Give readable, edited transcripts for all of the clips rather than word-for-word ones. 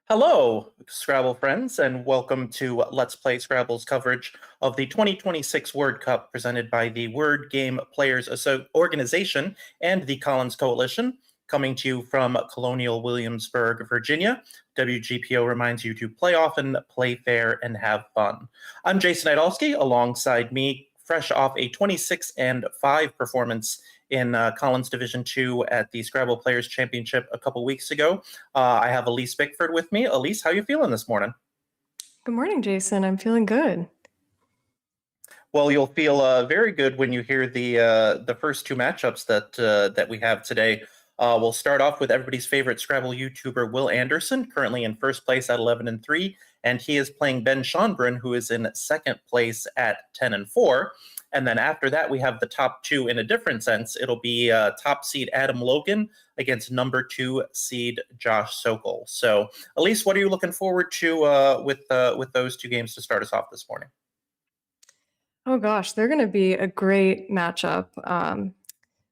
Hello, Scrabble friends, and welcome to Let's Play Scrabble's coverage of the 2026 Word Cup presented by the Word Game Players Organization and the Collins Coalition. Coming to you from Colonial Williamsburg, Virginia, WGPO reminds you to play often, play fair, and have fun. I'm Jason Idalski. Alongside me, fresh off a 26-5 performance in Collins Division II at the Scrabble Players Championship a couple weeks ago. I have Elise Bickford with me. Elise, how you feeling this morning? Good morning, Jason. I'm feeling good. Well, you'll feel very good when you hear the first two matchups that we have today. We'll start off with everybody's favorite Scrabble YouTuber, Will Anderson, currently in first place at 11-3, and he is playing Ben Schonbrun, who is in second place at 10-4. And then after that, we have the top two in a different sense. It'll be top seed Adam Logan against number 2 seed Josh Sokol. So, Elise, what are you looking forward to with those two games to start us off this morning? Oh gosh, they're going to be a great matchup.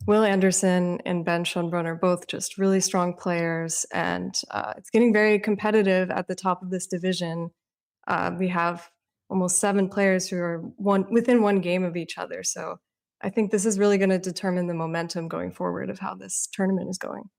Will Anderson and Ben Schonbrun are both just really strong players, and it's getting very competitive at the top of this division. We have almost 7 players who are within one game of each other. So I think this is really going to determine the momentum going forward of how this tournament is going.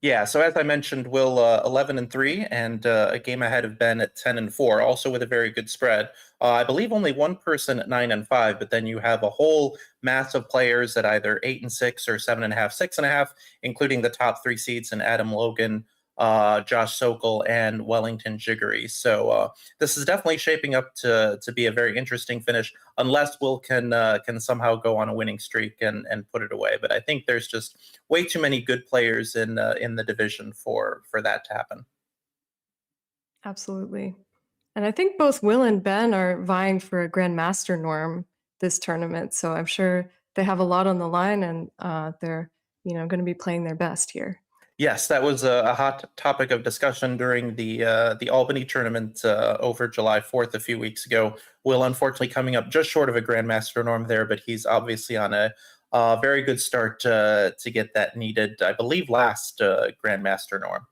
Yeah, so as I mentioned, Will 11-3 and a game ahead of Ben at 10-4, also with a very good spread. I believe only one person at 9-5, but then you have a whole mass of players at either 8-6 or 7.5, 6.5, including the top 3 seeds in Adam Logan, Josh Sokol, and Wellington Jiggery. So this is definitely shaping up to be a very interesting finish, unless Will can somehow go on a winning streak and put it away. But I think there's just way too many good players in the division for that to happen. Absolutely. And I think both Will and Ben are vying for a Grandmaster norm this tournament. So I'm sure they have a lot on the line, and they're going to be playing their best here. Yes, that was a hot topic of discussion during the Albany tournament over July 4th a few weeks ago. Will, unfortunately, coming up just short of a Grandmaster norm there, but he's obviously on a very good start to get that needed, I believe, last Grandmaster norm.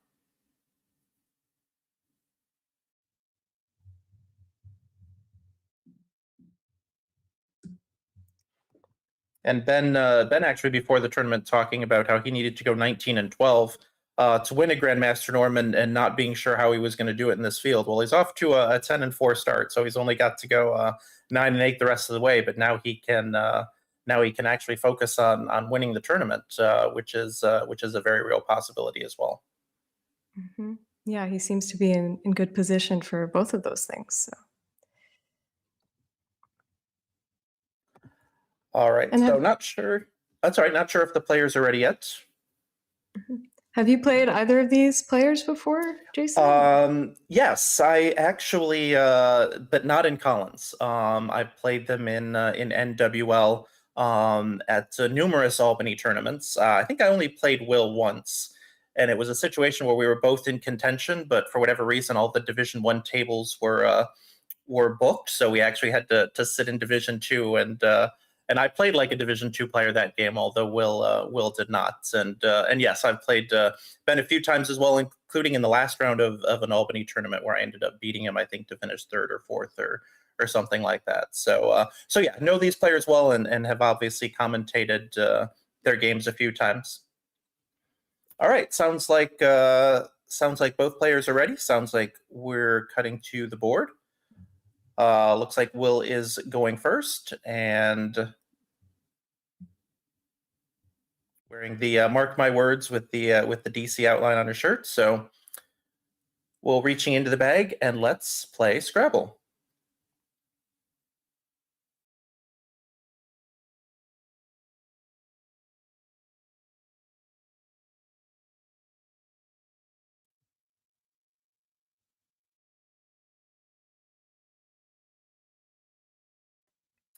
And Ben actually before the tournament talking about how he needed to go 19-12 to win a Grandmaster norm and not being sure how he was going to do it in this field. Well, he's off to a 10-4 start, so he's only got to go 9-8 the rest of the way. But now he can actually focus on winning the tournament, which is a very real possibility as well. Mm-hmm. Yeah, he seems to be in good position for both of those things. So. All right, so not sure. That's all right. Not sure if the players are ready yet. Have you played either of these players before, Jason? Yes, I actually, but not in Collins. I played them in NWL at numerous Albany tournaments. I think I only played Will once, and it was a situation where we were both in contention, but for whatever reason, all the Division I tables were booked, so we actually had to sit in Division II, and I played like a Division II player that game, although Will did not. And yes, I've played Ben a few times as well, including in the last round of an Albany tournament where I ended up beating him, I think, to finish 3rd or 4th or something like that. So yeah, know these players well and have obviously commentated their games a few times. All right, sounds like both players are ready. Sounds like we're cutting to the board. Looks like Will is going first and wearing the mark my words with the DC outline on her shirt. So Will reaching into the bag and let's play Scrabble.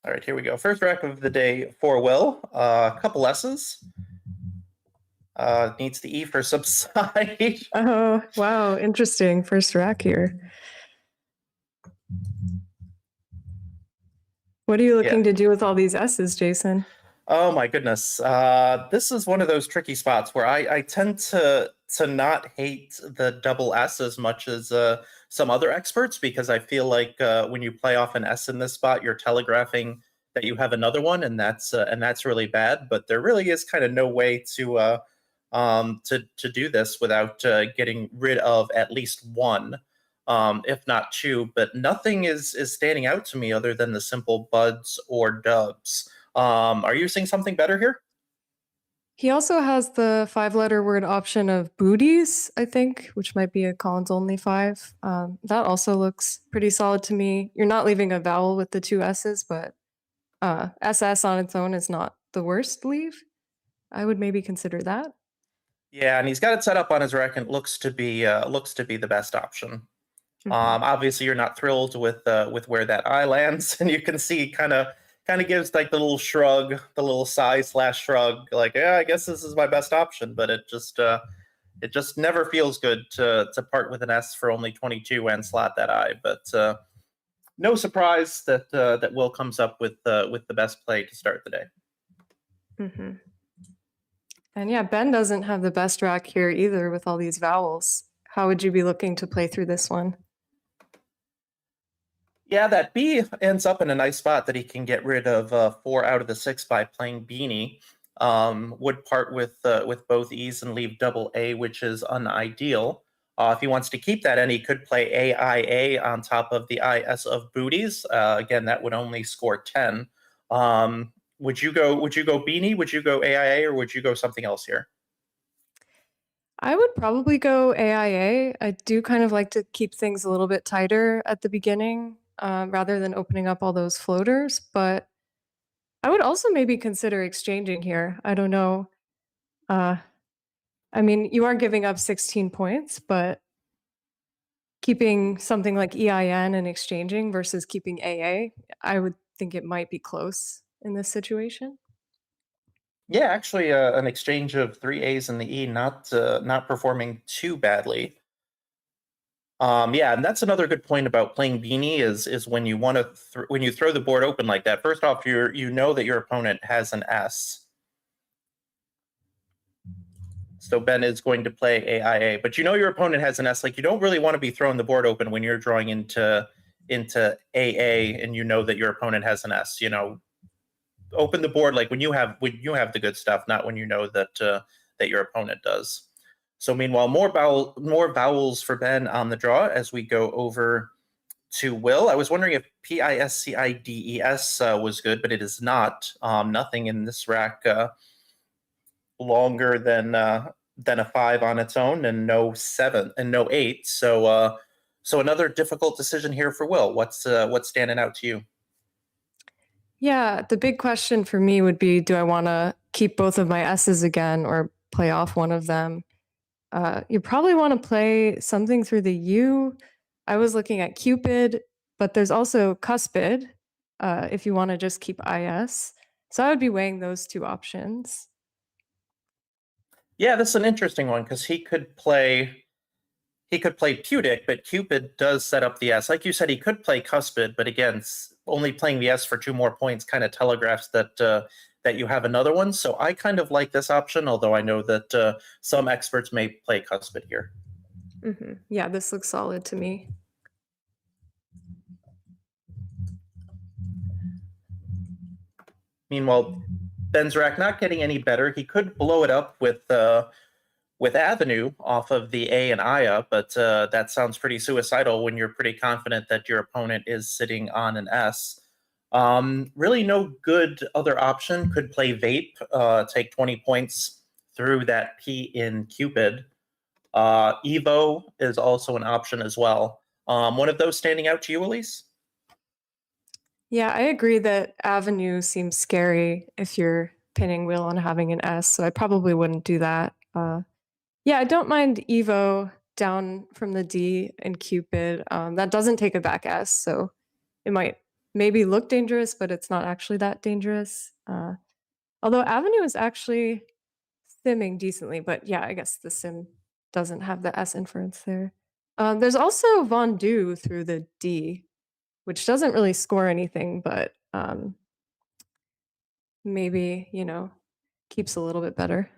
All right, here we go. First rack of the day for Will. A couple S's. Needs the E for subside. Oh, wow. Interesting. First rack here. What are you looking to do with all these S's, Jason? Oh my goodness. This is one of those tricky spots where I tend to to not hate the double S as much as some other experts, because I feel like when you play off an S in this spot, you're telegraphing that you have another one, and that's really bad. But there really is kind of no way to do this without getting rid of at least one, if not two. But nothing is standing out to me other than the simple buds or dubs. Are you seeing something better here? He also has the 5-letter word option of booties, I think, which might be a Collins only 5. That also looks pretty solid to me. You're not leaving a vowel with the two S's, but SS on its own is not the worst leave. I would maybe consider that. Yeah, and he's got it set up on his rack, and it looks to be the best option. Mhm. Obviously, you're not thrilled with where that eye lands, and you can see kind of gives like the little shrug, the little sigh slash shrug, like yeah, I guess this is my best option. But it just never feels good to part with an S for only 22 and slot that eye. But no surprise that that Will comes up with the best play to start the day. Mhm. And yeah, Ben doesn't have the best rack here either with all these vowels. How would you be looking to play through this one? Yeah, that B ends up in a nice spot that he can get rid of 4 out of the 6 by playing Beanie. Would part with both E's and leave double A, which is unideal. If he wants to keep that in, he could play AIA on top of the IS of booties. Again, that would only score 10. Would you go Beanie? Would you go AIA, or would you go something else here? I would probably go AIA. I do kind of like to keep things a little bit tighter at the beginning rather than opening up all those floaters. But I would also maybe consider exchanging here. I don't know. Uh, I mean, you are giving up 16 points, but keeping something like EIN and exchanging versus keeping AA, I would think it might be close in this situation. Yeah, actually, an exchange of 3 A's and the E, not performing too badly. Yeah, and that's another good point about playing Beanie is when you want to when you throw the board open like that. First off, you know that your opponent has an S, so Ben is going to play AIA. But you know your opponent has an S. Like you don't really want to be throwing the board open when you're drawing into AA, and you know that your opponent has an S. You know, open the board like when you have the good stuff, not when you know that that your opponent does. So meanwhile, more vowels for Ben on the draw as we go over to Will. I was wondering if PISCIDES was good, but it is not. Nothing in this rack longer than a 5 on its own, and no 7 and no 8. So so another difficult decision here for Will. What's standing out to you? Yeah, the big question for me would be, do I want to keep both of my S's again or play off one of them? You probably want to play something through the U. I was looking at Cupid, but there's also Cuspid if you want to just keep IS. So I would be weighing those two options. Yeah, this is an interesting one because he could play Pudic, but Cupid does set up the S. Like you said, he could play Cuspid, but again, only playing the S for 2 more points kind of telegraphs that that you have another one. So I kind of like this option, although I know that some experts may play Cuspid here. Yeah, this looks solid to me. Meanwhile, Benzrak not getting any better. He could blow it up with Avenue off of the A and Aya, but that sounds pretty suicidal when you're pretty confident that your opponent is sitting on an S. Really, no good other option. Could play Vape, take 20 points through that P in Cupid. Evo is also an option as well. One of those standing out to you, Elise? Yeah, I agree that Avenue seems scary if you're pinning Will on having an S, so I probably wouldn't do that. Yeah, I don't mind Evo down from the D in Cupid. That doesn't take a back S, so it might maybe look dangerous, but it's not actually that dangerous. Although Avenue is actually simming decently, but yeah, I guess the sim doesn't have the S inference there. There's also Von Du through the D, which doesn't really score anything, but maybe, keeps a little bit better.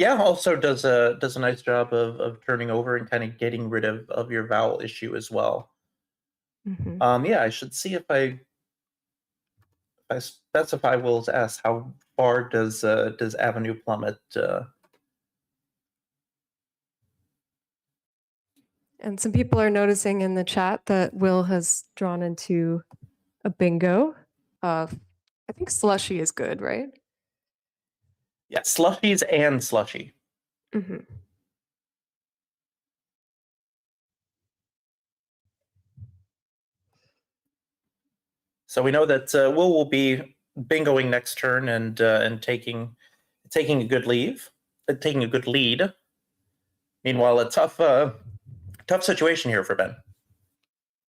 Yeah, also does a nice job of turning over and kind of getting rid of your vowel issue as well. Hmm. Yeah, I should see if I specify Will's S, how far does Avenue plummet? And some people are noticing in the chat that Will has drawn into a bingo. I think slushy is good, right? Yeah, slushies and slushy. Hmm. So we know that Will be bingoing next turn and taking a good taking a good lead. Meanwhile, a tough situation here for Ben.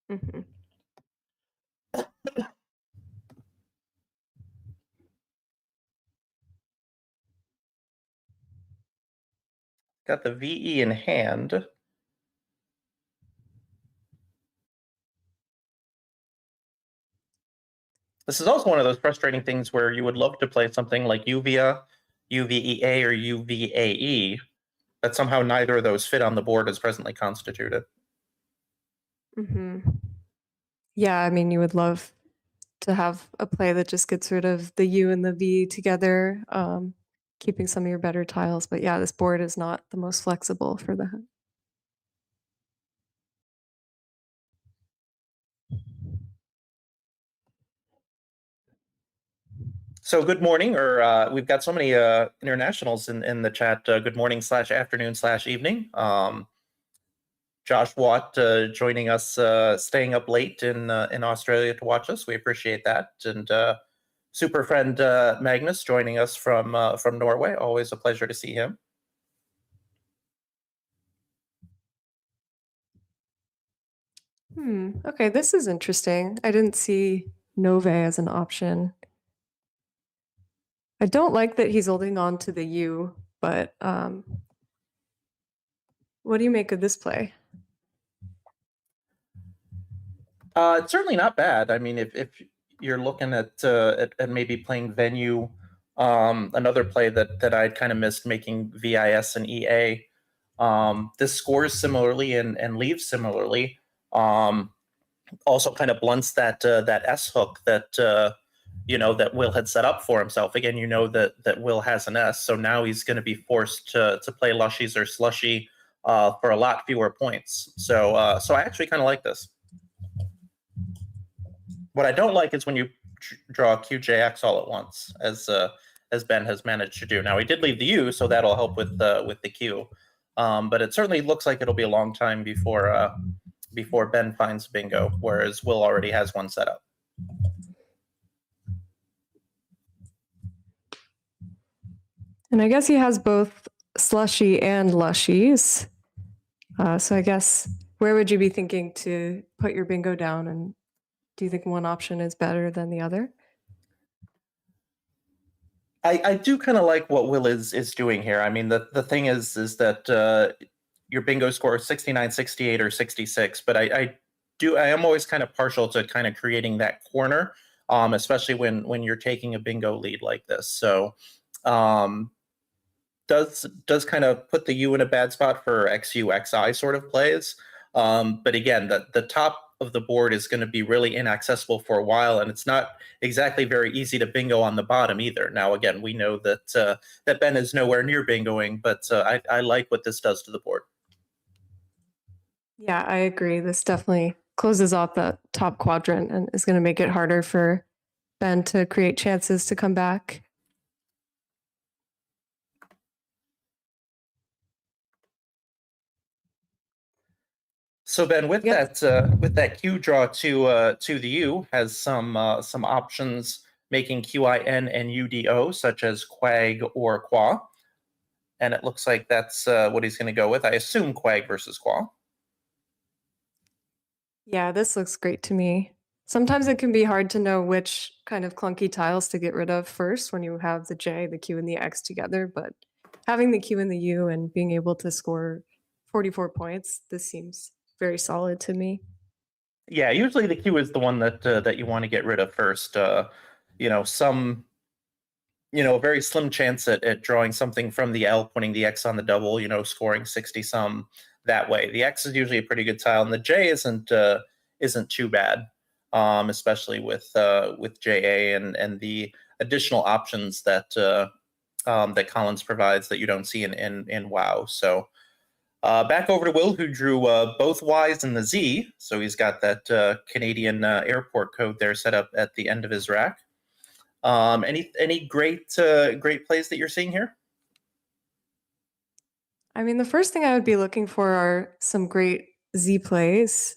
Hmm. Got the VE in hand. This is also one of those frustrating things where you would love to play something like Uvia, UVEA, or UVAE, but somehow neither of those fit on the board as presently constituted. Hmm. Yeah, I mean, you would love to have a play that just gets rid of the U and the V together, keeping some of your better tiles. But yeah, this board is not the most flexible for that. So good morning, or we've got so many internationals in the chat. Good morning / afternoon / evening. Josh Watt joining us, staying up late in Australia to watch us. We appreciate that. And Superfriend Magnus joining us from Norway. Always a pleasure to see him. Okay, this is interesting. I didn't see Nove as an option. I don't like that he's holding on to the U, but what do you make of this play? It's certainly not bad. I mean, if you're looking at maybe playing Venue, another play that I'd kind of missed making VIS and EA. This scores similarly and leaves similarly. Also kind of blunts that S hook that that Will had set up for himself. Again, you know that Will has an S, so now he's going to be forced to play lushies or slushy for a lot fewer points. So I actually kind of like this. What I don't like is when you draw QJX all at once, as Ben has managed to do. Now he did leave the U, so that'll help with the Q. But it certainly looks like it'll be a long time before Ben finds bingo, whereas Will already has one set up. And I guess he has both slushy and lushies. So I guess where would you be thinking to put your bingo down? And do you think one option is better than the other? I do kind of like what Will is doing here. I mean, the thing is that your bingo score is 69, 68, or 66, but I am always kind of partial to kind of creating that corner, especially when you're taking a bingo lead like this. So does kind of put the U in a bad spot for XU XI sort of plays. But again, the top of the board is going to be really inaccessible for a while, and it's not exactly very easy to bingo on the bottom either. Now, again, we know that that Ben is nowhere near bingoing, but I like what this does to the board. Yeah, I agree. This definitely closes off the top quadrant and is going to make it harder for Ben to create chances to come back. So Ben, with Yes. that Q draw to the U has some options making QIN and UDO, such as Quag or Qua. And it looks like that's what he's going to go with. I assume Quag versus Qua. Yeah, this looks great to me. Sometimes it can be hard to know which kind of clunky tiles to get rid of first when you have the J, the Q, and the X together. But having the Q and the U and being able to score 44 points, this seems very solid to me. Yeah, usually the Q is the one that you want to get rid of first. You know, some a very slim chance at drawing something from the L, putting the X on the double, scoring 60 some that way. The X is usually a pretty good tile, and the J isn't too bad, especially with JA and the additional options that that Collins provides that you don't see in WoW. So back over to Will, who drew both Ys and the Z. So he's got that Canadian airport code there set up at the end of his rack. Any great plays that you're seeing here? I mean, the first thing I would be looking for are some great Z plays.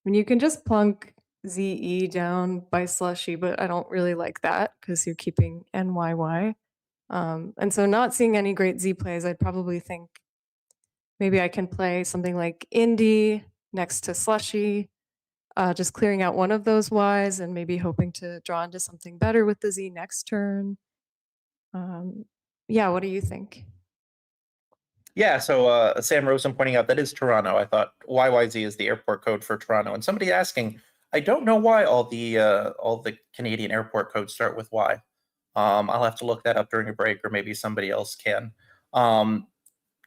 I mean, you can just plunk ZE down by slushy, but I don't really like that because you're keeping NYY. And so not seeing any great Z plays, I'd probably think maybe I can play something like Indie next to slushy, just clearing out one of those Ys and maybe hoping to draw into something better with the Z next turn. Yeah, what do you think? Yeah, so Sam Rosen pointing out that is Toronto. I thought YYZ is the airport code for Toronto, and somebody asking, I don't know why all the Canadian airport codes start with Y. I'll have to look that up during a break, or maybe somebody else can.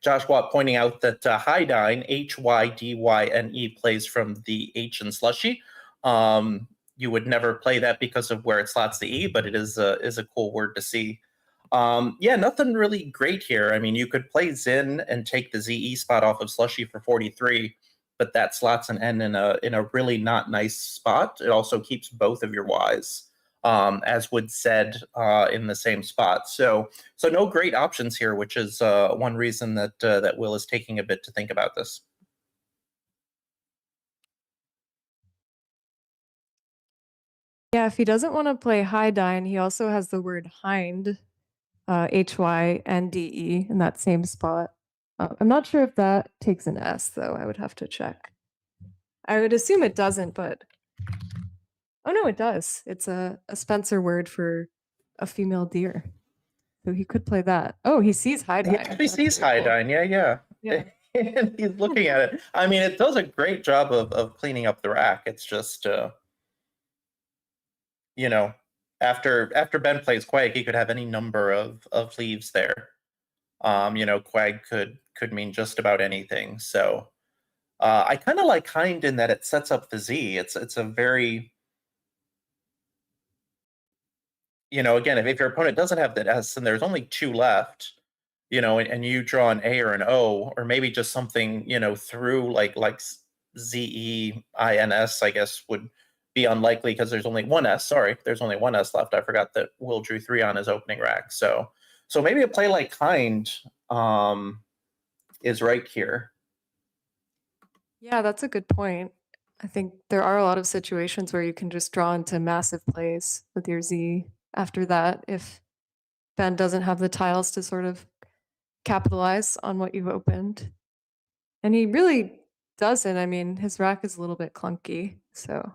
Josh Watt pointing out that Hydyne, HYDYNE, plays from the H in slushy. You would never play that because of where it slots the E, but it is a cool word to see. Yeah, nothing really great here. I mean, you could play Zin and take the ZE spot off of slushy for 43, but that slots an N in a really not nice spot. It also keeps both of your Ys, as would said in the same spot. So no great options here, which is one reason that Will is taking a bit to think about this. Yeah, if he doesn't want to play Hydyne, he also has the word hind, HYNDE, in that same spot. I'm not sure if that takes an S, though. I would have to check. I would assume it doesn't, but oh no, it does. It's a Spencer word for a female deer. So he could play that. Oh, he sees Hydyne. He actually sees Hydyne. Yeah. Yeah. And he's looking at it. I mean, it does a great job of cleaning up the rack. It's just after Ben plays Quag, he could have any number of leaves there. Quag could mean just about anything. So I kind of like Hind in that it sets up the Z. It's a very, again, if your opponent doesn't have the S and there's only two left, and you draw an A or an O, or maybe just something, through like ZEINS, I guess would be unlikely because there's only one S. Sorry, there's only one S left. I forgot that Will drew 3 on his opening rack. So maybe a play like Hind is right here. Yeah, that's a good point. I think there are a lot of situations where you can just draw into massive plays with your Z after that if Ben doesn't have the tiles to sort of capitalize on what you've opened. And he really doesn't. I mean, his rack is a little bit clunky, so.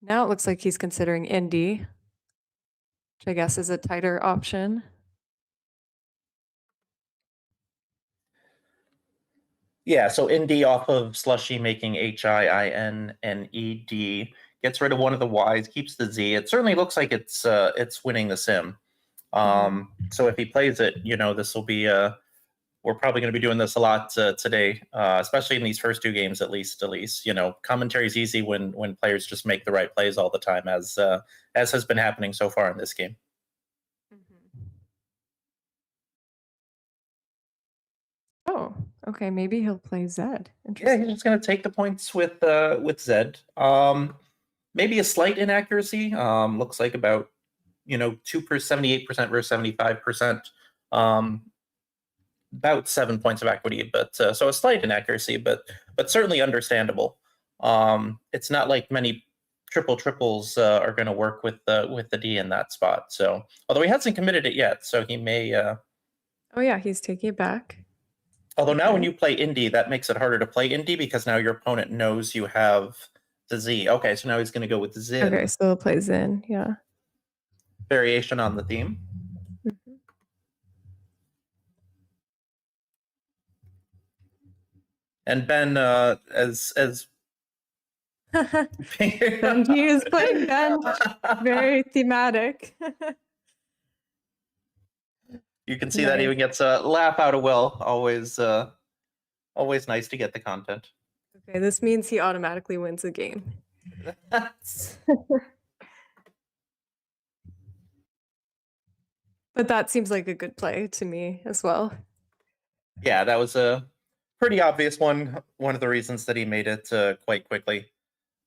Now it looks like he's considering Indie, which I guess is a tighter option. Yeah, so Indie off of slushy making HIINNED gets rid of one of the Y's, keeps the Z. It certainly looks like it's winning the sim. So if he plays it, this will be we're probably going to be doing this a lot today, especially in these first 2 games at least. Commentary is easy when players just make the right plays all the time, as has been happening so far in this game. Oh, okay. Maybe he'll play Zed. Yeah, he's just going to take the points with Zed. Maybe a slight inaccuracy. Looks like about 78% versus 75%. About 7 points of equity, but so a slight inaccuracy, but certainly understandable. It's not like many triples are going to work with the D in that spot. So although he hasn't committed it yet, so he may. Oh yeah, he's taking it back. Although now when you play Indie, that makes it harder to play Indie because now your opponent knows you have the Z. Okay, so now he's going to go with the Zin. Okay, so he'll play Zin, yeah. Variation on the theme. And Ben, as Benji is playing bench. Very thematic. You can see that even gets a laugh out of Will. Always nice to get the content. Okay, this means he automatically wins the game. But that seems like a good play to me as well. Yeah, that was a pretty obvious one. One of the reasons that he made it quite quickly.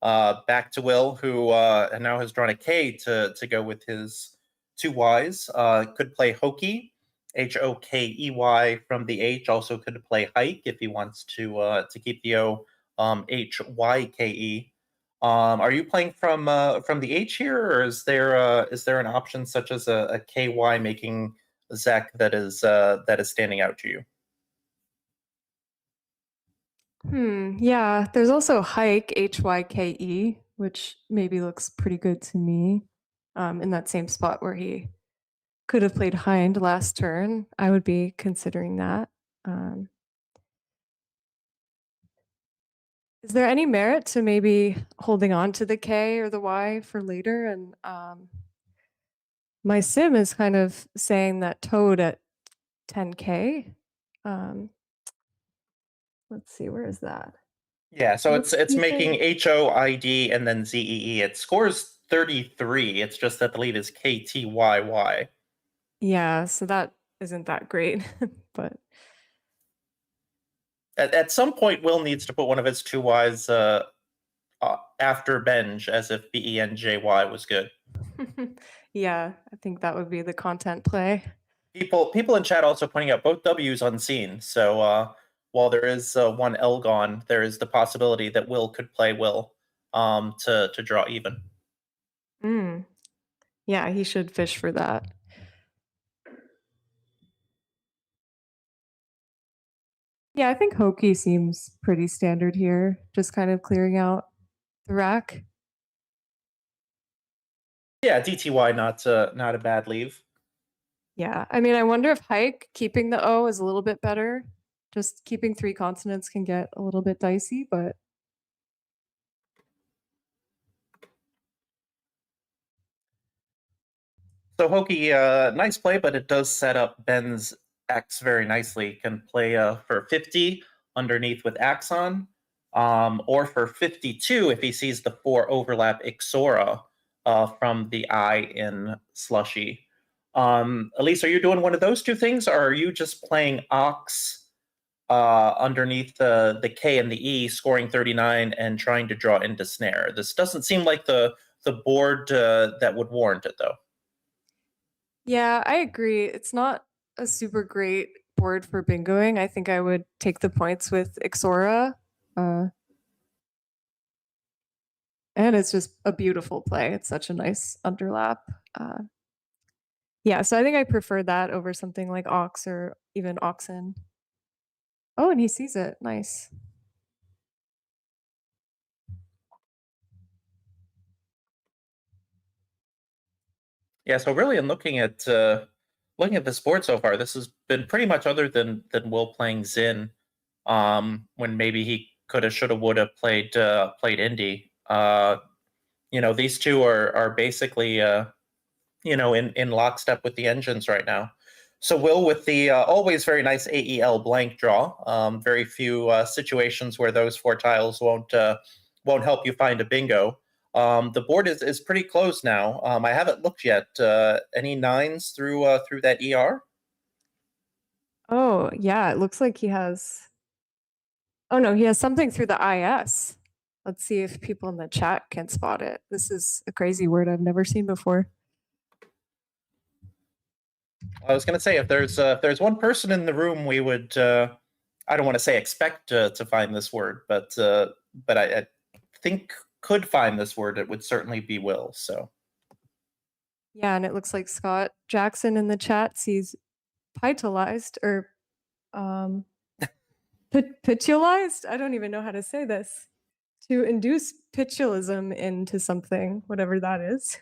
Back to Will, who now has drawn a K to go with his two Ys. Could play Hokey, Hokey from the H. Also could play Hike if he wants to keep the O, Hyke. Are you playing from the H here, or is there an option such as a KY making Zek that is standing out to you? Yeah, there's also Hike, Hyke, which maybe looks pretty good to me. In that same spot where he could have played Hind last turn, I would be considering that. Is there any merit to maybe holding on to the K or the Y for later? And my sim is kind of saying that Toad at 10K. Let's see, where is that? Yeah, so What's it's he making saying? HOID and then ZEE. It scores 33. It's just that the lead is KTYY. Yeah, so that isn't that great, but At some point, Will needs to put one of his two Ys after Benj, as if BENJY was good. yeah, I think that would be the content play. People in chat also pointing out both W's unseen. So while there is one L gone, there is the possibility that Will could play Will to draw even. Yeah, he should fish for that. Yeah, I think Hokey seems pretty standard here, just kind of clearing out the rack. Yeah, DTY not a bad leave. Yeah, I mean, I wonder if Hike keeping the O is a little bit better. Just keeping 3 consonants can get a little bit dicey, but So Hokey, nice play, but it does set up Ben's X very nicely. Can play for 50 underneath with Axon, or for 52 if he sees the 4 overlap Ixora from the I in Slushy. Elise, are you doing one of those two things, or are you just playing Ox underneath the K and the E, scoring 39 and trying to draw into Snare? This doesn't seem like the board that would warrant it, though. yeah, I agree. It's not a super great board for bingoing. I think I would take the points with Ixora. And it's just a beautiful play. It's such a nice underlap. Yeah, so I think I prefer that over something like Ox or even Oxen. Oh, and he sees it. Nice. Yeah, so really in looking at this board so far, this has been pretty much other than Will playing Zin, when maybe he coulda, shoulda, woulda played Indy. These two are basically in lockstep with the engines right now. So Will with the always very nice AEL blank draw. Very few situations where those 4 tiles won't help you find a bingo. The board is pretty close now. I haven't looked yet. Any 9s through that ER? Oh, yeah, it looks like he has. Oh, no, he has something through the IS. Let's see if people in the chat can spot it. This is a crazy word I've never seen before. I was going to say, if there's one person in the room, we would, I don't want to say expect to find this word, but I think could find this word, it would certainly be Will. So Yeah, and it looks like Scott Jackson in the chat sees pitalized or pitulized. I don't even know how to say this. To induce pitulism into something, whatever that is.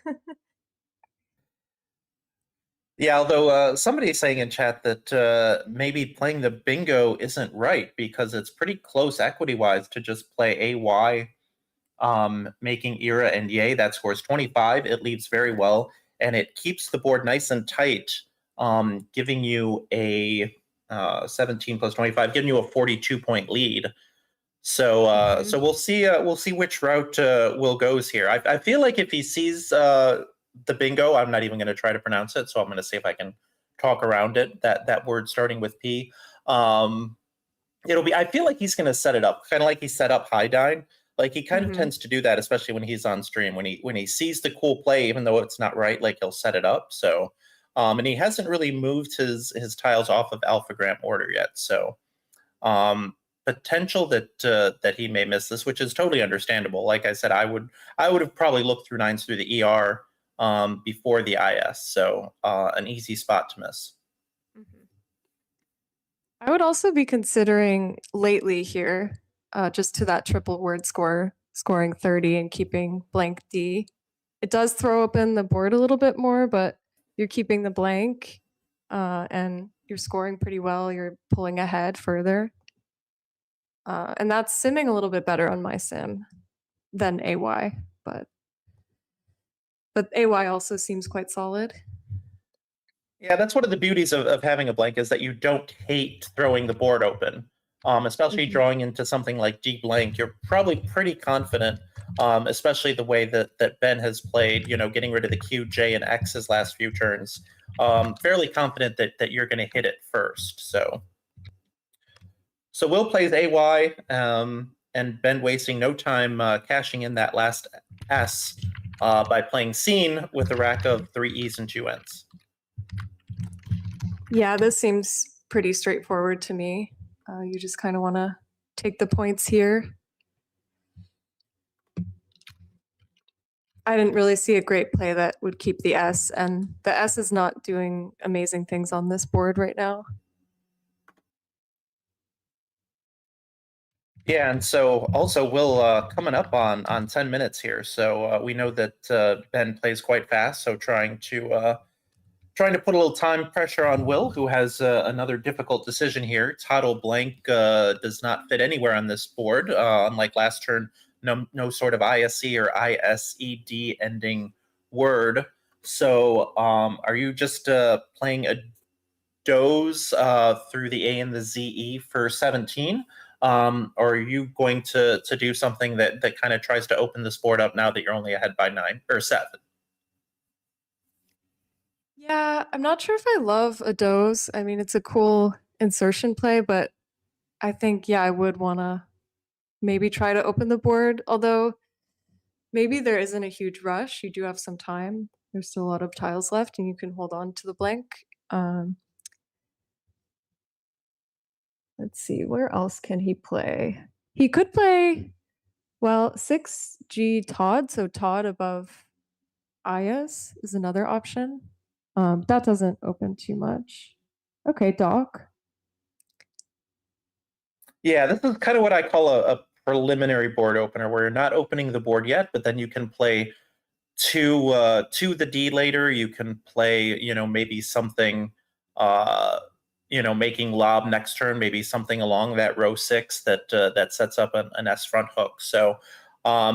yeah, although somebody's saying in chat that maybe playing the bingo isn't right because it's pretty close equity wise to just play AY making Ira and Ye. That scores 25. It leads very well, and it keeps the board nice and tight, giving you a 17 plus 25, giving you a 42-point lead. So so we'll see which route Will goes here. I feel like if he sees the bingo, I'm not even going to try to pronounce it. So I'm going to see if I can talk around it. That word starting with P. It'll be. I feel like he's going to set it up, kind of like he set up High Dine. Like he kind of tends to do that, especially when he's on stream. When he sees the cool play, even though it's not right, like he'll set it up. So, and he hasn't really moved his tiles off of alphagram order yet. So, potential that he may miss this, which is totally understandable. Like I said, I would have probably looked through nines through the ER before the IS. So, an easy spot to miss. I would also be considering lately here, just to that triple word score, scoring 30 and keeping blank D. It does throw open the board a little bit more, but you're keeping the blank and you're scoring pretty well. You're pulling ahead further. And that's simming a little bit better on my sim than AY, but AY also seems quite solid. Yeah, that's one of the beauties of having a blank is that you don't hate throwing the board open. Especially drawing into something like D blank, you're probably pretty confident, especially the way that Ben has played, getting rid of the Q, J, and X his last few turns. Fairly confident that you're going to hit it first. So Will plays AY, and Ben wasting no time cashing in that last S by playing Scene with a rack of 3 E's and 2 N's. Yeah, this seems pretty straightforward to me. You just kind of want to take the points here. I didn't really see a great play that would keep the S, and the S is not doing amazing things on this board right now. Yeah, and so also Will coming up on 10 minutes here. So we know that Ben plays quite fast, so trying to put a little time pressure on Will, who has another difficult decision here. Toddle blank does not fit anywhere on this board. Unlike last turn, no sort of ISE or ISED ending word. So are you just playing a doze through the A and the ZE for 17? Or are you going to do something that kind of tries to open this board up now that you're only ahead by 9 or 7? Yeah, I'm not sure if I love a doze. I mean, it's a cool insertion play, but I think, yeah, I would want to maybe try to open the board. Although maybe there isn't a huge rush. You do have some time. There's still a lot of tiles left, and you can hold on to the blank. Let's see, where else can he play? He could play, well, 6G Todd, so Todd above Ayas is another option. That doesn't open too much. Okay, Doc. Yeah, this is kind of what I call a preliminary board opener, where you're not opening the board yet, but then you can play to the D later. You can play, maybe something, making lob next turn, maybe something along that row 6 that sets up an S front hook. So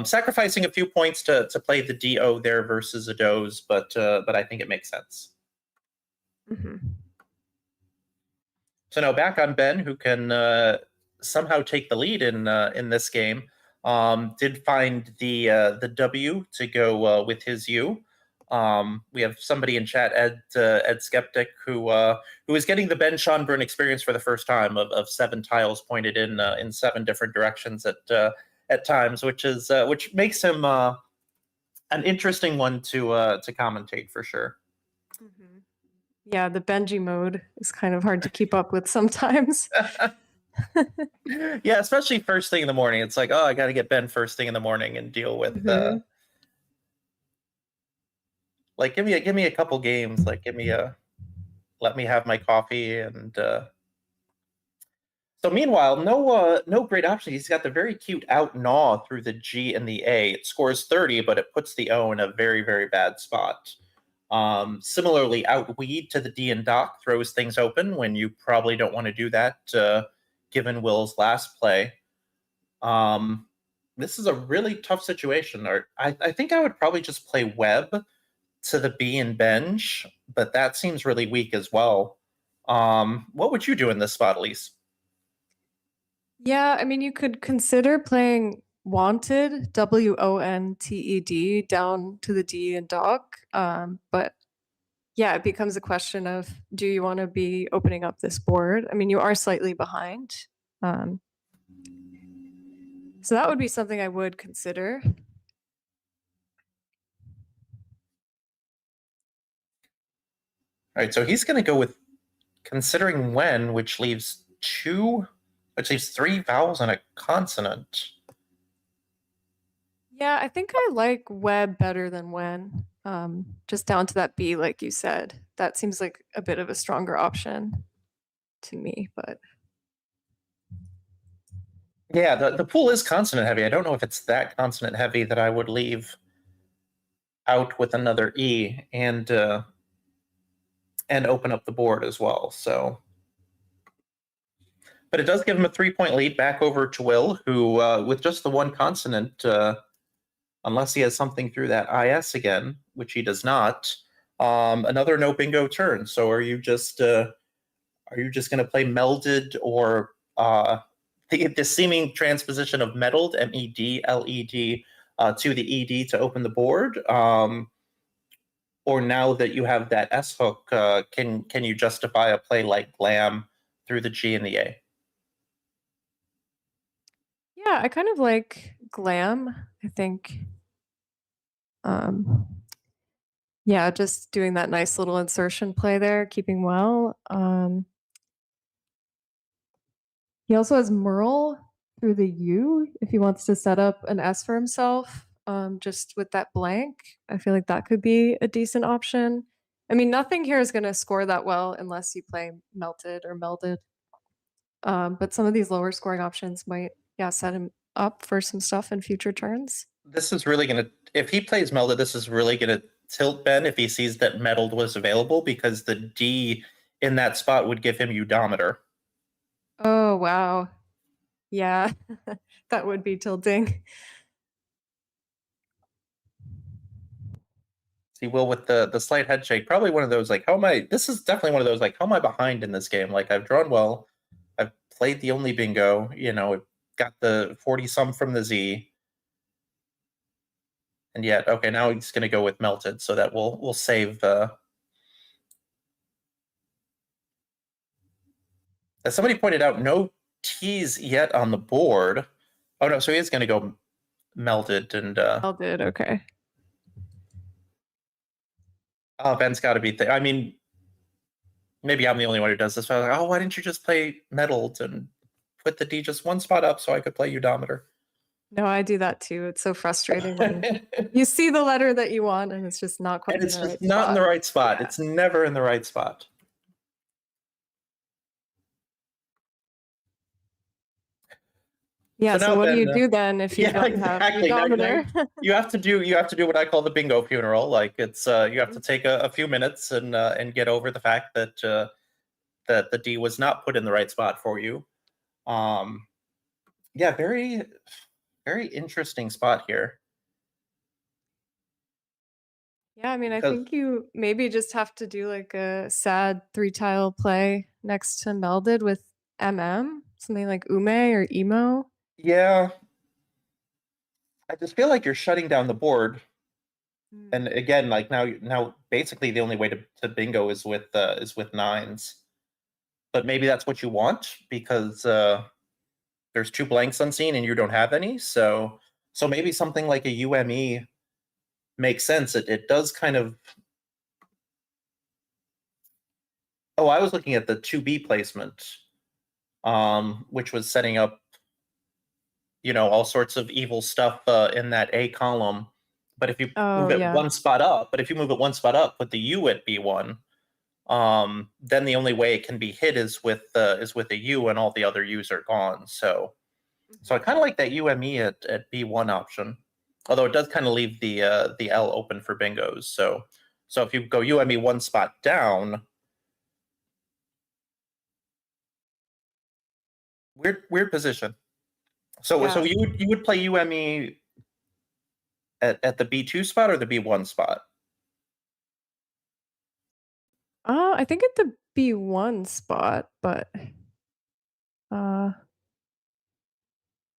sacrificing a few points to play the DO there versus a doze, but I think it makes sense. So now back on Ben, who can somehow take the lead in this game. Did find the W to go with his U. We have somebody in chat, Ed Skeptic, who is getting the Ben Schonbrun experience for the first time of 7 tiles pointed in 7 different directions at times, which makes him an interesting one to commentate for sure. Yeah, the Benji mode is kind of hard to keep up with sometimes. Yeah, especially first thing in the morning. It's like, oh, I got to get Ben first thing in the morning and deal with like give me a couple games. Like let me have my coffee and. So meanwhile, no great option. He's got the very cute out gnaw through the G and the A. It scores 30, but it puts the O in a very, very bad spot. Similarly, out weed to the D and Doc throws things open when you probably don't want to do that, given Will's last play. This is a really tough situation. Or I think I would probably just play Web to the B and bench, but that seems really weak as well. What would you do in this spot, Elise? Yeah, I mean, you could consider playing Wanted, WONTED, down to the D and dock. But yeah, it becomes a question of, do you want to be opening up this board? I mean, you are slightly behind. Um, so that would be something I would consider. All right, so he's going to go with considering when, which leaves three vowels and a consonant. Yeah, I think I like web better than when. Just down to that B, like you said. That seems like a bit of a stronger option to me, but Yeah, the pool is consonant heavy. I don't know if it's that consonant heavy that I would leave out with another E and open up the board as well. So, but it does give him a 3-point lead back over to Will, who with just the one consonant, unless he has something through that IS again, which he does not, another no bingo turn. So are you just going to play melded or the seeming transposition of meddled, MEDLED, to the ED to open the board? Or now that you have that S hook, can you justify a play like Glam through the G and the A? yeah, I kind of like glam. I think, um, yeah, just doing that nice little insertion play there, keeping well. He also has Merle through the U if he wants to set up an S for himself. Just with that blank, I feel like that could be a decent option. I mean, nothing here is going to score that well unless you play melted or melded. But some of these lower scoring options might, yeah, set him up for some stuff in future turns. This is really going to, if he plays melded, this is really going to tilt Ben if he sees that meddled was available, because the D in that spot would give him eudometer. Oh, wow. Yeah, that would be tilting. See, Will with the slight head shake, probably one of those like, how am I? This is definitely one of those like, how am I behind in this game? Like, I've drawn well, I've played the only bingo, got the 40 some from the Z, and yet, okay, now he's going to go with melted, so that we'll save. As somebody pointed out, no T's yet on the board. Oh no, so he is going to go melted, and All did, okay. oh, Ben's got to be. I mean, maybe I'm the only one who does this. But I was like, oh, why didn't you just play meddled and put the D just one spot up so I could play eudometer? No, I do that too. It's so frustrating when you see the letter that you want and it's just not quite And in it's the just right not in the spot. right spot. Yeah. It's never in the right spot. Yeah, So so now what do Ben, you do then if you yeah, don't have exactly. Now eudometer? you have to do what I call the bingo funeral. Like it's you have to take a few minutes and get over the fact that that the D was not put in the right spot for you. Yeah, very very interesting spot here. Yeah, I mean, I Because think you maybe just have to do like a sad 3-tile play next to melded with something like ume or emo. yeah, I just feel like you're shutting down the board. And Mm. again, like now basically the only way to bingo is with nines. But maybe that's what you want because there's two blanks unseen and you don't have any. So maybe something like a UME makes sense. It does kind of. Oh, I was looking at the 2B placement, which was setting up, all sorts of evil stuff in that A column. But if you Oh, move it yeah. one spot up, put the U at B1, then the only way it can be hit is with a U, and all the other U's are gone. So I kind of like that UME at B1 option, although it does kind of leave the L open for bingos. So if you go UME one spot down, weird position. So Yeah. you would play UME at the B2 spot or the B1 spot? I think at the B1 spot, but uh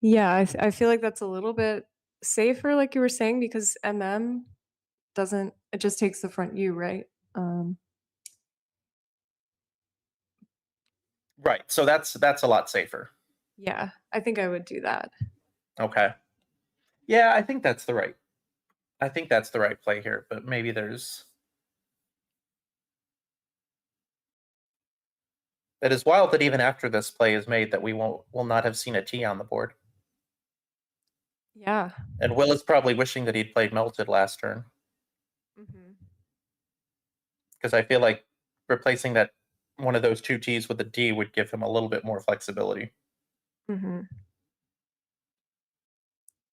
yeah, I feel like that's a little bit safer, like you were saying, because MM doesn't it just takes the front U, right? Um Right. So that's a lot safer. yeah, I think I would do that. Okay. Yeah, I think that's the right. I think that's the right play here, but maybe there's. It is wild that even after this play is made, that we will not have seen a T on the board. Yeah. And Will is probably wishing that he'd played Melted last turn, Hmm. because I feel like replacing that one of those two T's with a D would give him a little bit more flexibility. Hmm.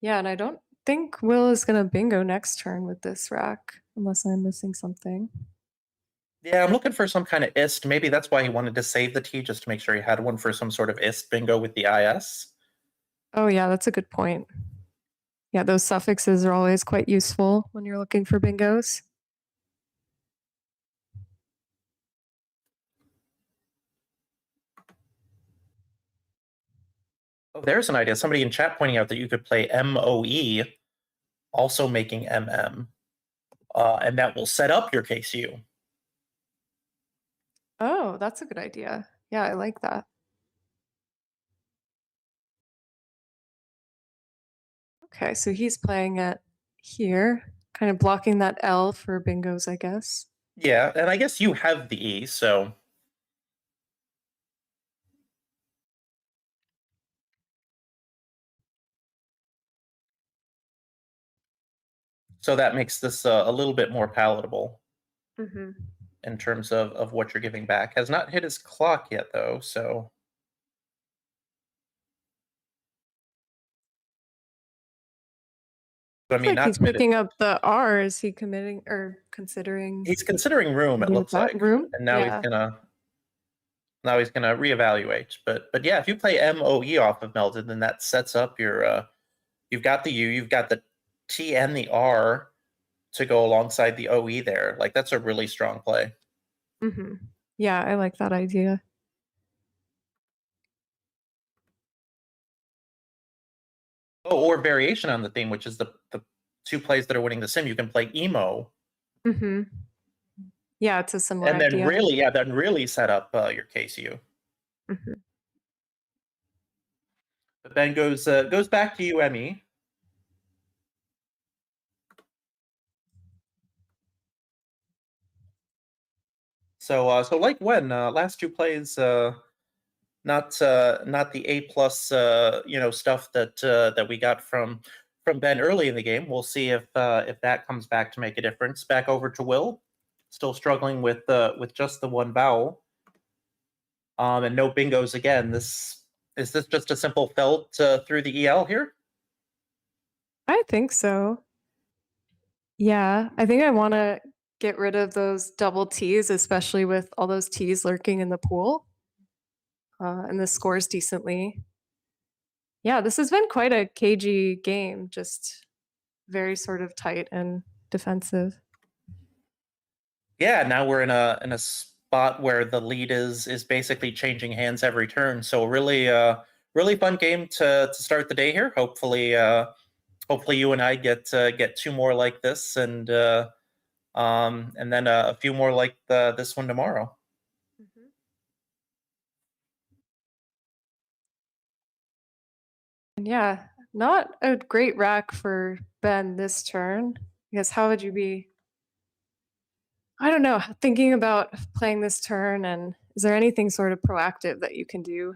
Yeah, and I don't think Will is gonna bingo next turn with this rack, unless I'm missing something. Yeah, I'm looking for some kind of ist. Maybe that's why he wanted to save the T, just to make sure he had one for some sort of ist bingo with the IS. Oh yeah, that's a good point. Yeah, those suffixes are always quite useful when you're looking for bingos. Oh, there's an idea. Somebody in chat pointing out that you could play MOE, also making MM, and that will set up your KCU. Oh, that's a good idea. Yeah, I like that. Okay, so he's playing it here, kind of blocking that L for bingos, I guess. Yeah, and I guess you have the E, so that makes this a little bit more palatable Hmm. in terms of what you're giving back. Has not hit his clock yet, though, so. I Looks mean, like not he's committed. picking up the R. Is he committing or considering He's considering room, it with looks that like, room? and Yeah. now he's gonna reevaluate. But yeah, if you play MOE off of Melted, then that sets up your you've got the U, you've got the T and the R to go alongside the OE there. Like, that's a really strong play. Hmm. Yeah, I like that idea. Oh, or variation on the theme, which is the two plays that are winning the sim. You can play emo, Hmm. Yeah, it's a similar and then idea. really set up your KCU. Hmm. But then goes back to UME. So like when last two plays, not the A plus stuff that we got from Ben early in the game. We'll see if that comes back to make a difference. Back over to Will, still struggling with just the one vowel, and no bingos again. Is this just a simple felt through the EL here? I think so. Yeah, I think I want to get rid of those double T's, especially with all those T's lurking in the pool. And this scores decently. Yeah, this has been quite a cagey game, just very sort of tight and defensive. Yeah, now we're in a spot where the lead is basically changing hands every turn. So really fun game to start the day here. Hopefully you and I get two more like this, and then a few more like this one tomorrow. Mhm. And yeah, not a great rack for Ben this turn. I guess how would you be? I don't know, thinking about playing this turn, and is there anything sort of proactive that you can do?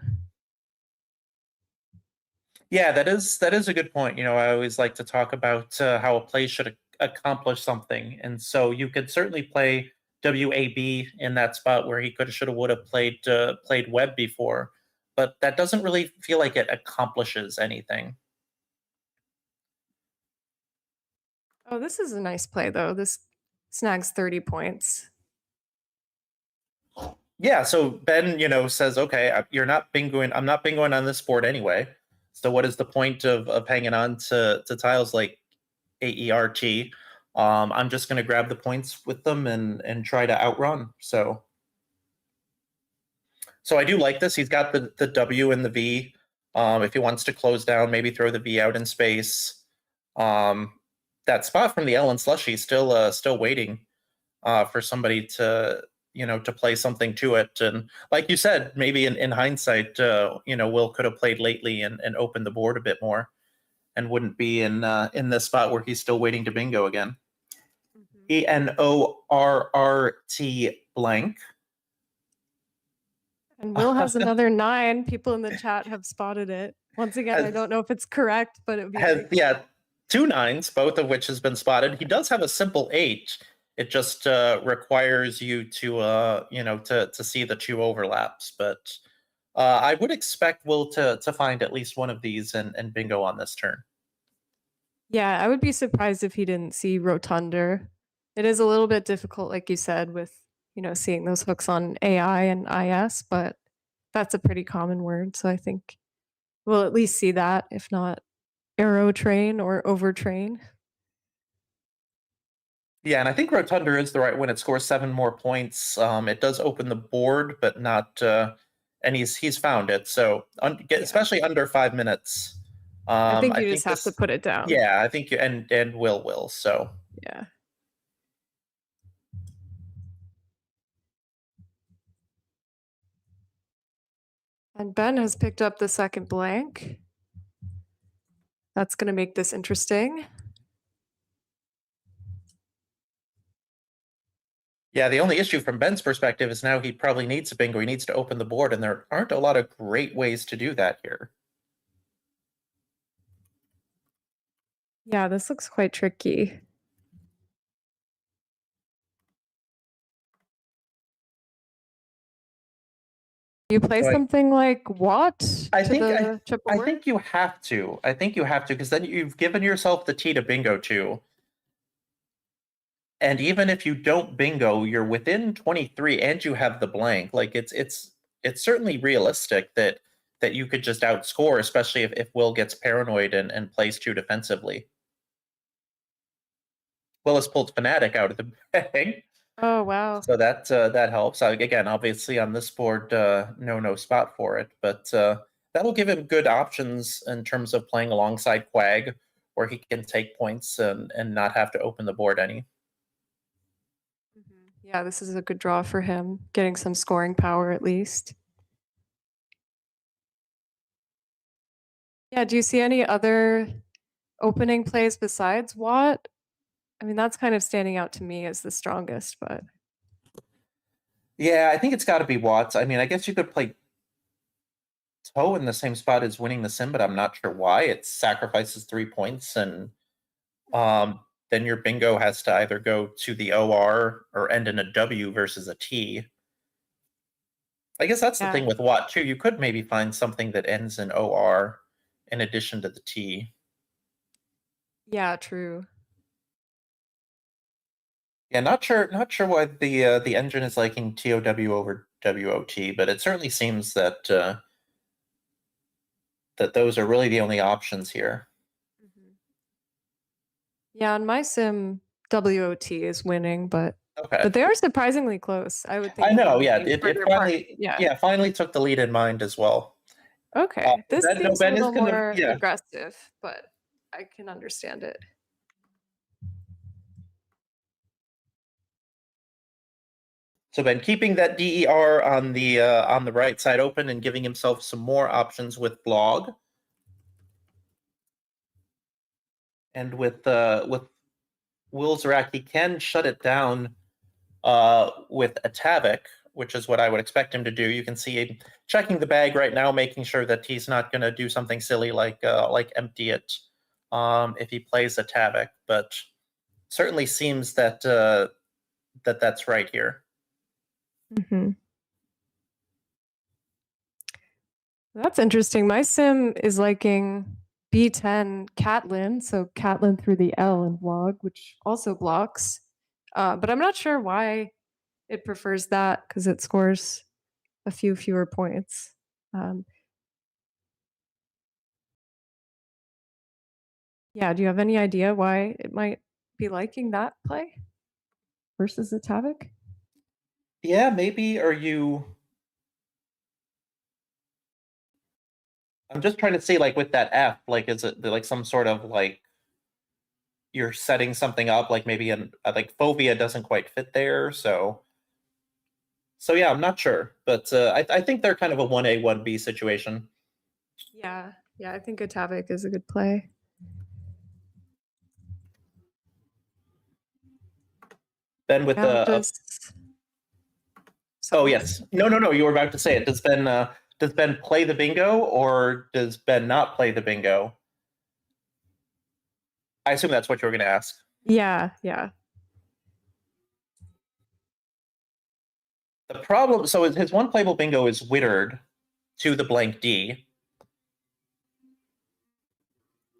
Yeah, that is a good point. I always like to talk about how a play should accomplish something, and so you could certainly play WAB in that spot where he could have, should have, would have played web before, but that doesn't really feel like it accomplishes anything. Oh, this is a nice play though. This snags 30 points. Yeah, so Ben, says, okay, you're not bingoing. I'm not bingoing on this board anyway. So what is the point of hanging on to tiles like AERT? I'm just going to grab the points with them and try to outrun. So I do like this. He's got the W and the V. If he wants to close down, maybe throw the V out in space. That spot from the Ellen Slushy still waiting for somebody to to play something to it. And like you said, maybe in hindsight, Will could have played lately and opened the board a bit more, and wouldn't be in this spot where he's still waiting to bingo again. ENORRT blank. And Will has another 9. People in the chat have spotted it. Once again, I don't know if it's correct, but it would be yeah, 2 9s, both of which has been spotted. He does have a simple 8. It just requires you to to see the 2 overlaps. But I would expect Will to find at least one of these and bingo on this turn. Yeah, I would be surprised if he didn't see Rotunda. It is a little bit difficult, like you said, with seeing those hooks on AI and IS, but that's a pretty common word. So I think we'll at least see that, if not arrow train or overtrain. Yeah, and I think Rotunda is the right one. It scores 7 more points. It does open the board, but not. And he's found it. So especially under 5 minutes. I think you just have to put it down. Yeah, I think and will. So yeah. And Ben has picked up the second blank. That's going to make this interesting. Yeah, the only issue from Ben's perspective is now he probably needs a bingo. He needs to open the board, and there aren't a lot of great ways to do that here. Yeah, this looks quite tricky. You play something like what? I think you have to. I think you have to, because then you've given yourself the T to bingo to. And even if you don't bingo, you're within 23 and you have the blank. Like it's certainly realistic that you could just outscore, especially if Will gets paranoid and plays too defensively. Will has pulled Fnatic out of the bag. Oh, wow. So that helps. Again, obviously on this board, no spot for it, but that'll give him good options in terms of playing alongside Quag, where he can take points and not have to open the board any. Yeah, this is a good draw for him, getting some scoring power at least. Yeah, do you see any other opening plays besides Watt? I mean, that's kind of standing out to me as the strongest, but. Yeah, I think it's got to be Watts. I mean, I guess you could play Toe in the same spot as winning the sim, but I'm not sure why. It sacrifices 3 points, and then your bingo has to either go to the OR or end in a W versus a T. I guess that's the thing with Watt too. You could maybe find something that ends in OR in addition to the T. Yeah, true. Yeah, not sure why the engine is liking TOW over WOT, but it certainly seems that that those are really the only options here. Yeah, on my sim, WOT is winning, but okay. But they are surprisingly close. I would think. I know, yeah. It finally, finally took the lead in mind as well. Okay, this seems a little more aggressive, but I can understand it. So Ben keeping that DER on the right side open and giving himself some more options with blog. And with Will's rack, he can shut it down with a Tavik, which is what I would expect him to do. You can see him checking the bag right now, making sure that he's not going to do something silly like empty it if he plays a Tavik. But certainly seems that that's right here. That's interesting. My sim is liking B10 Catlin, so Catlin through the L in vlog, which also blocks. But I'm not sure why it prefers that, because it scores a few fewer points. Yeah, do you have any idea why it might be liking that play versus its havoc? Yeah, maybe are you I'm just trying to see like with that F, like is it like some sort of like you're setting something up like maybe an like phobia doesn't quite fit there, so yeah, I'm not sure, but I think they're kind of a 1A 1B situation. Yeah, yeah, I think its havoc is a good play. Then with Now the just oh sorry. yes, no, you were about to say it. Does Ben play the bingo or does Ben not play the bingo? I assume that's what you were going to ask. Yeah, yeah. The problem, so his one playable bingo is Wittered to the blank D.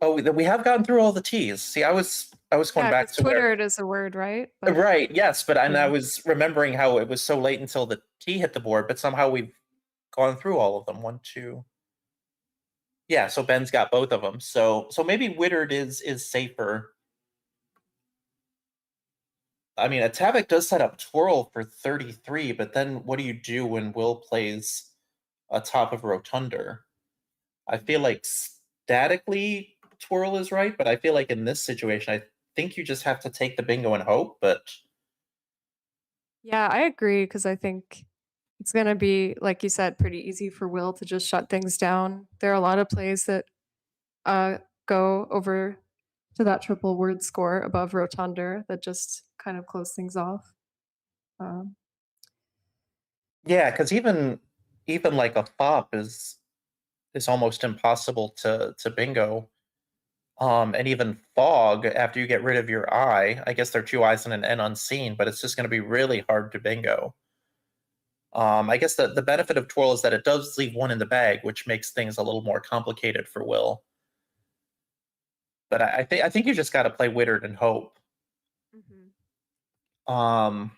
Oh, we have gotten through all the T's. See, I was going Yeah, back because to where Twitter is a word, right? But right, yes, but I yeah. was remembering how it was so late until the T hit the board, but somehow we've gone through all of them. One, two. Yeah, so Ben's got both of them. So maybe Wittered is safer. I mean, a Tavik does set up Twirl for 33, but then what do you do when Will plays a top of Rotunder? I feel like statically Twirl is right, but I feel like in this situation, I think you just have to take the bingo and hope. But Yeah, I agree because I think it's gonna be, like you said, pretty easy for Will to just shut things down. There are a lot of plays that uh go over to that triple word score above Rotunda that just kind of close things off. Um, yeah, because even like a fop is almost impossible to bingo. And even fog after you get rid of your eye, I guess there are two eyes and an N unseen, but it's just going to be really hard to bingo. I guess the benefit of twirl is that it does leave one in the bag, which makes things a little more complicated for Will. But I think you just got to play Wittered and hope. mhm. Um,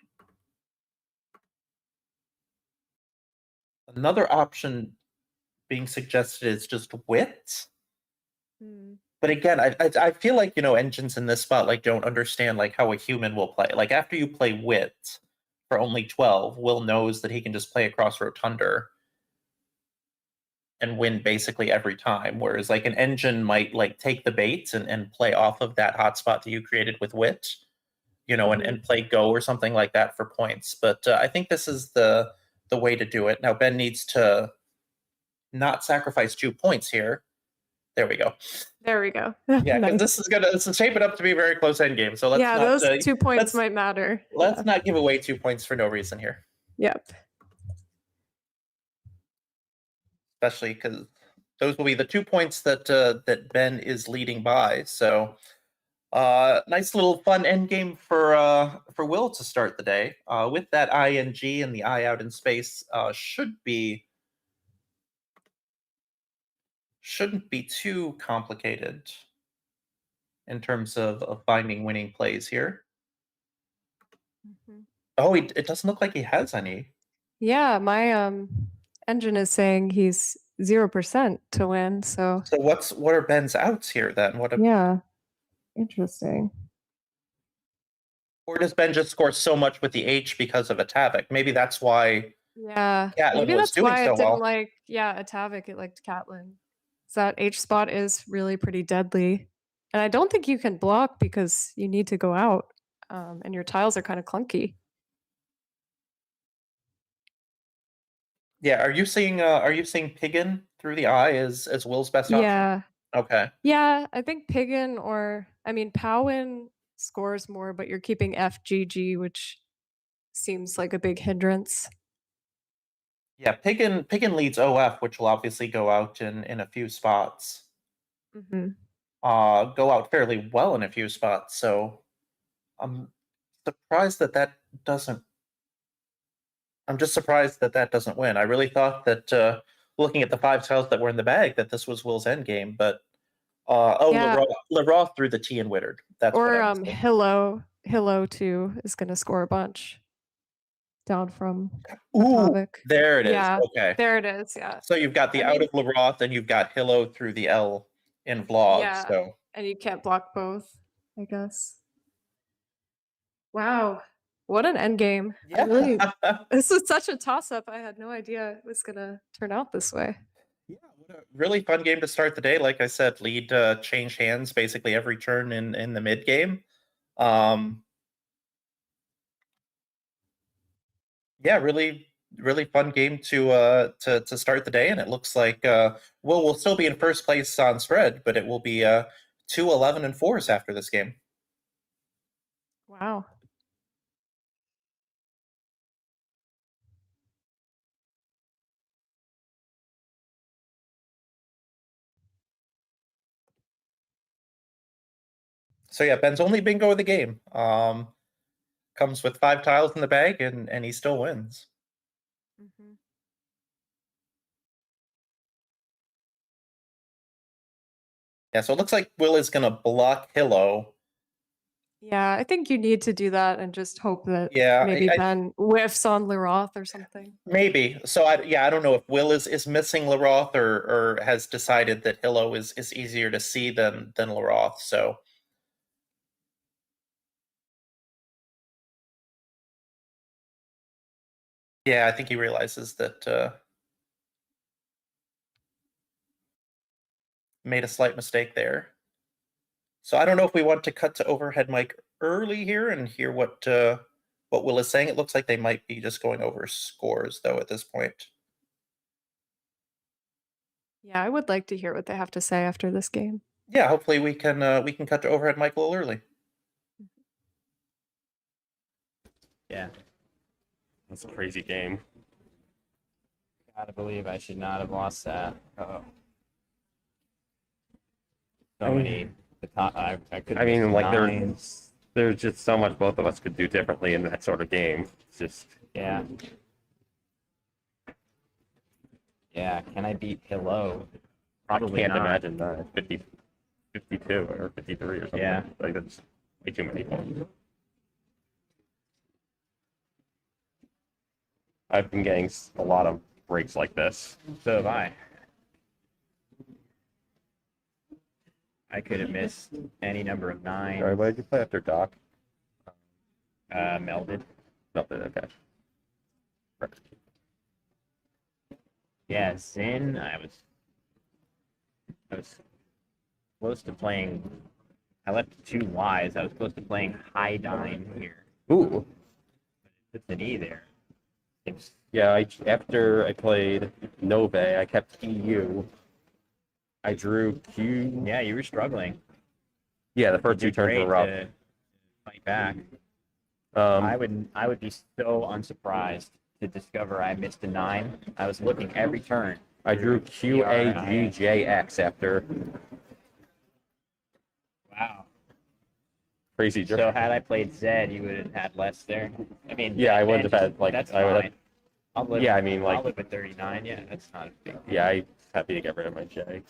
Another option being suggested is just wit. Mm. But again, I feel like engines in this spot like don't understand like how a human will play. Like after you play wit for only 12, Will knows that he can just play across Rotunder and win basically every time. Whereas like an engine might like take the bait and play off of that hotspot that you created with wit, and play go or something like that for points. But I think this is the way to do it. Now Ben needs to not sacrifice 2 points here. There we go. There we go. Yeah, because Nice. this is shaping up to be a very close end game. So let's Yeah, not those 2 points let's might matter. let's Yeah. not give away 2 points for no reason here, Yep. especially because those will be the 2 points that Ben is leading by. So nice little fun end game for Will to start the day. With that ing and the I out in space, shouldn't be too complicated in terms of finding winning plays here. Mhm. Oh, it doesn't look like he has any. Yeah, my engine is saying he's 0% to win, so So what are Ben's outs here then? yeah, interesting. Or does Ben just score so much with the H because of a Tavik? Maybe that's why Yeah, Catlin maybe was that's doing why so it didn't well. like, yeah, Atavik, it liked Catlin. So that H spot is really pretty deadly. And I don't think you can block because you need to go out, and your tiles are kind of clunky. Yeah, are you seeing Piggin through the eye as Will's best option? Yeah. Okay. Yeah, I think Piggin or, I mean, Powin scores more, but you're keeping FGG, which seems like a big hindrance. Yeah, Piggin leads OF, which will obviously go out in a few spots. Hmm. Go out fairly well in a few spots. So I'm surprised that doesn't. I'm just surprised that doesn't win. I really thought that looking at the five tiles that were in the bag that this was Will's end game, but Yeah, Leroy threw the T and Wittard. That's what or I was thinking. Hillo too is going to score a bunch down from Ooh, Atavik. there it is. Yeah, Okay. there it is. Yeah. So you've got I the out mean, of Leroth and you've got Hillo through the L. in vlogs. Yeah, So and you can't block both, I guess. Wow, what an end game. I yeah. really this was such a toss-up. I had no idea it was gonna turn out this way. Yeah, what a really fun game to start the day. Like I said, lead changed hands basically every turn in the mid game. Um, yeah, really fun game to start the day, and it looks like we'll still be in first place on spread, but it will be 2-11-4s after this game. Wow. So yeah, Ben's only bingo of the game. Comes with 5 tiles in the bag, and he still wins. Mhm. Yeah, so it looks like Will is gonna block Hillo. Yeah, I think you need to do that and just hope that Yeah, maybe Ben whiffs on Leroth or something. maybe. So I don't know if Will is missing Laroth or has decided that Hillo is easier to see than Laroth. So yeah, I think he realizes that made a slight mistake there. So I don't know if we want to cut to overhead mic early here and hear what Will is saying. It looks like they might be just going over scores though at this point. Yeah, I would like to hear what they have to say after this game. Yeah, hopefully we can cut to overhead mic a little early. Yeah, That's a crazy game. gotta believe I should not have lost that. Uh-oh. So I mean- many. The top, I could. I mean, like nines. there's just so much both of us could do differently in that sort of game. It's just Yeah. Yeah. Can I beat Hello? Probably I can't not. imagine that 52 or 53 or something. Yeah. Like that's way too many points. I've been getting a lot of breaks like this. So have I. I could have missed any number of nines. All right, what did you play after Doc? Melded. Nothing. Okay. Yeah, Zin. I was close to playing. I left 2 Ys. I was close to playing High Dine here. Ooh. Put an E there. It's, Yeah. After I played Nove, I kept EU. I drew Q. yeah, you were struggling. Yeah, the first You two did turns were great rough. to fight back. Um, I would be so unsurprised to discover I missed a 9. I was looking every turn. I drew QAGJX after Wow. crazy. So had I played Zed, you would have had less there. I mean, Yeah, I wouldn't have had, like, that's I would have- fine. I'll live. Yeah, I mean, I'll like- live with 39. Yeah, that's not a big. Yeah, I'm happy to get rid of my J.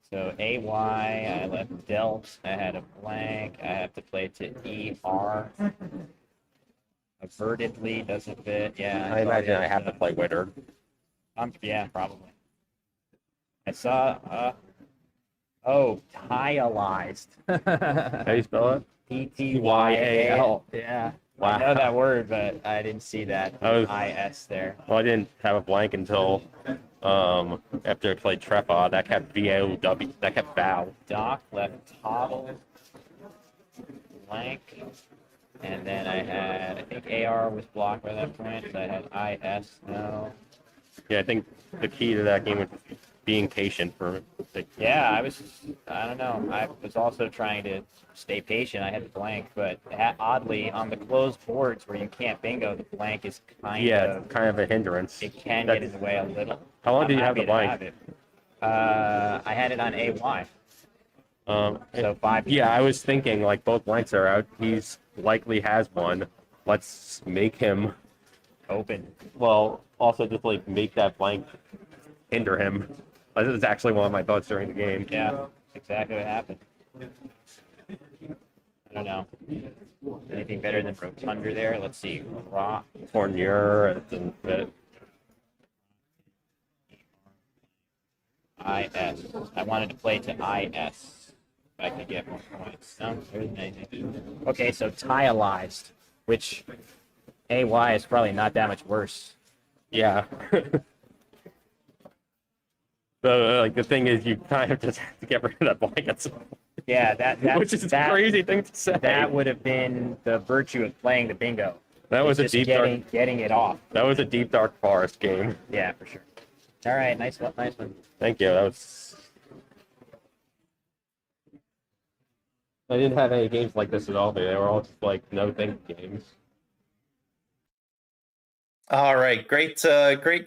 So AY, I left Delt. I had a blank. I have to play to ER. Avertedly doesn't fit. Yeah. I imagine I it's, have to play Witter. Yeah, probably. I saw. Tialized. How do you spell it? PTYAL. Yeah. Wow. I know that word, but I didn't see that I was- IS there. Well, I didn't have a blank until after I played Trepa. That kept VAW. That kept Val. Doc left Toddle blank. And then I think AR was blocked by that point. So I had IS no. Yeah, I think the key to that game was being patient for. Yeah, I don't know. I was also trying to stay patient. I had the blank, but oddly, on the closed boards where you can't bingo, the blank is kind of. Kind of a hindrance. It can get in the way a little. How long I'm did you have happy the to blank? it. I had it on AY. So 5. Yeah, I was thinking like both blanks are out. He's likely has one. Let's make him. Open. Well, also just like make that blank hinder him. This is actually one of my thoughts during the game. Yeah, exactly what happened. I don't know. Anything better than Rotunda there? Let's see. Rock. Fournier, it didn't fit. IS. I wanted to play to IS. If I could get more points. No, there isn't anything. Okay, so tileized, which AY is probably not that much worse. Yeah. So like the thing is, you kind of just have to get rid of that blank at some point. Yeah, that Which is a crazy thing to say. That would have been the virtue of playing the bingo. That was a just deep getting it off. That was a deep dark forest game. Yeah, for sure. All right, nice one, nice one. Thank you. That was. I didn't have any games like this at all. They were all just like no think games. All right, great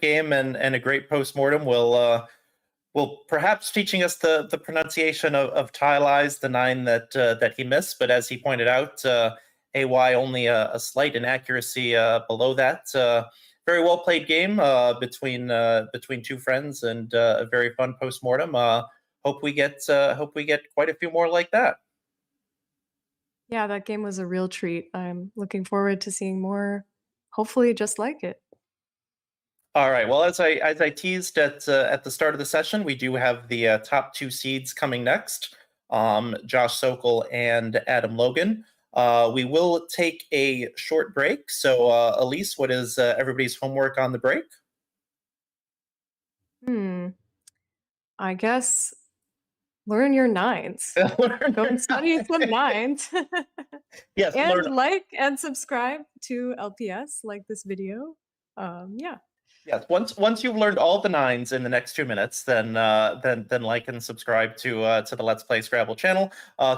game and a great postmortem. Will perhaps teaching us the pronunciation of tileized, the 9 that he missed, but as he pointed out, AY only a slight inaccuracy below that. Very well played game between two friends, and a very fun postmortem. Hope we get quite a few more like that. Yeah, that game was a real treat. I'm looking forward to seeing more, hopefully just like it. All right. Well, as I teased at the start of the session, we do have the top 2 seeds coming next, Josh Sokol and Adam Logan. We will take a short break. So, Elise, what is everybody's homework on the break? I guess learn your 9s. Go and study some 9s. Yes, and like and subscribe to LPS, like this video. Yeah. Yes, once you've learned all the 9s in the next 2 minutes, then like and subscribe to the Let's Play Scrabble channel.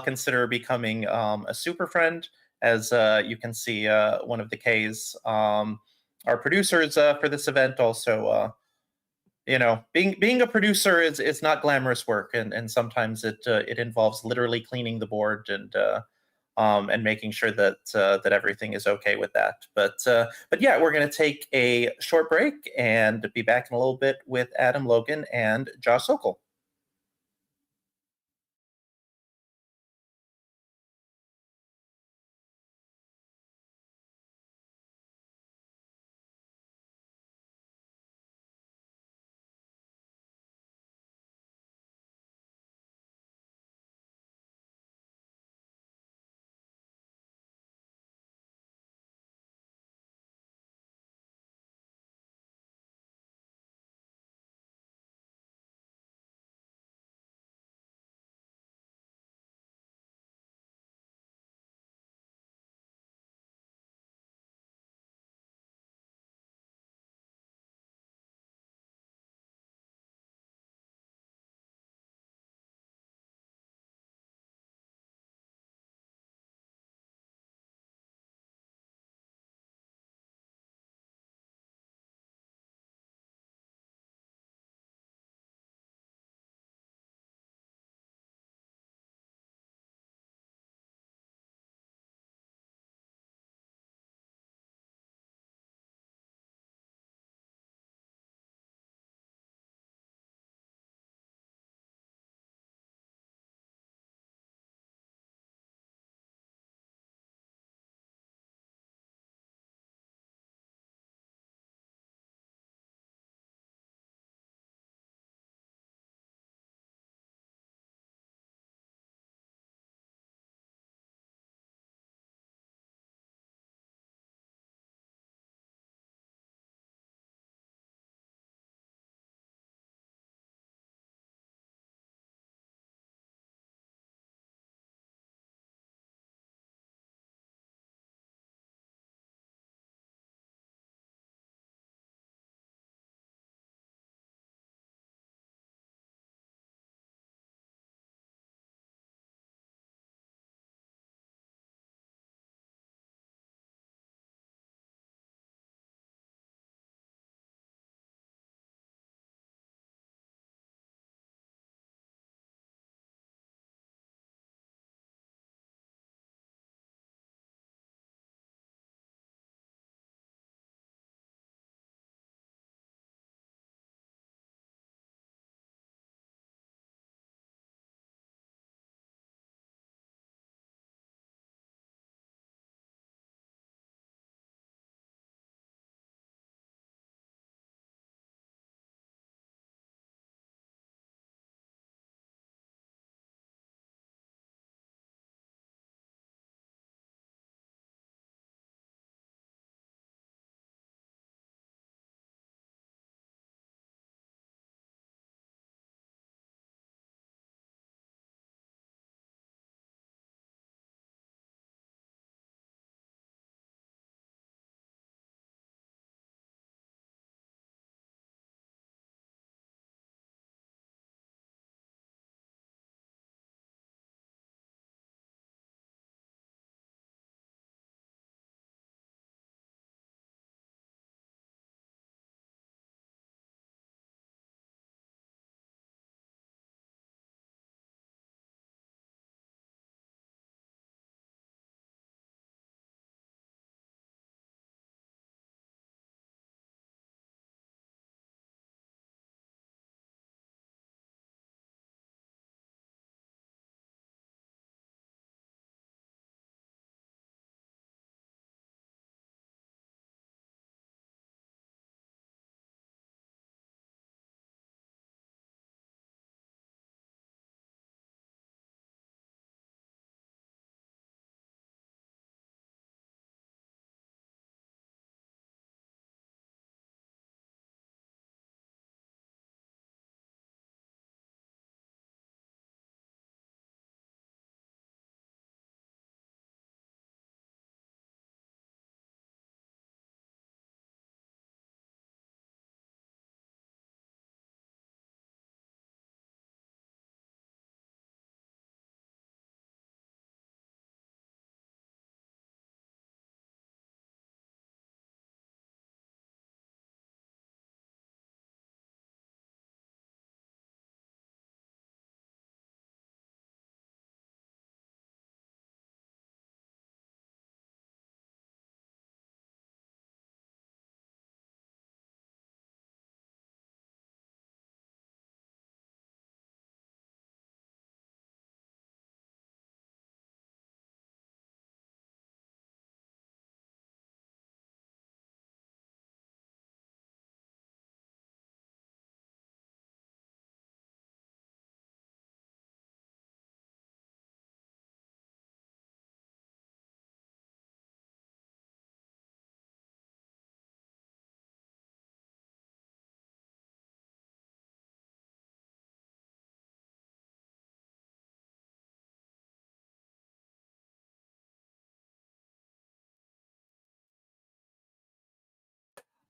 Consider becoming a super friend, as you can see one of the Ks. Our producers for this event also, being a producer is not glamorous work, and sometimes it involves literally cleaning the board and making sure that everything is okay with that. But yeah, we're going to take a short break and be back in a little bit with Adam Logan and Josh Sokol.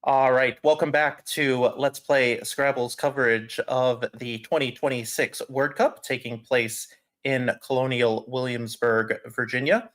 All right, welcome back to Let's Play Scrabble's coverage of the 2026 World Cup taking place in colonial Williamsburg, Virginia.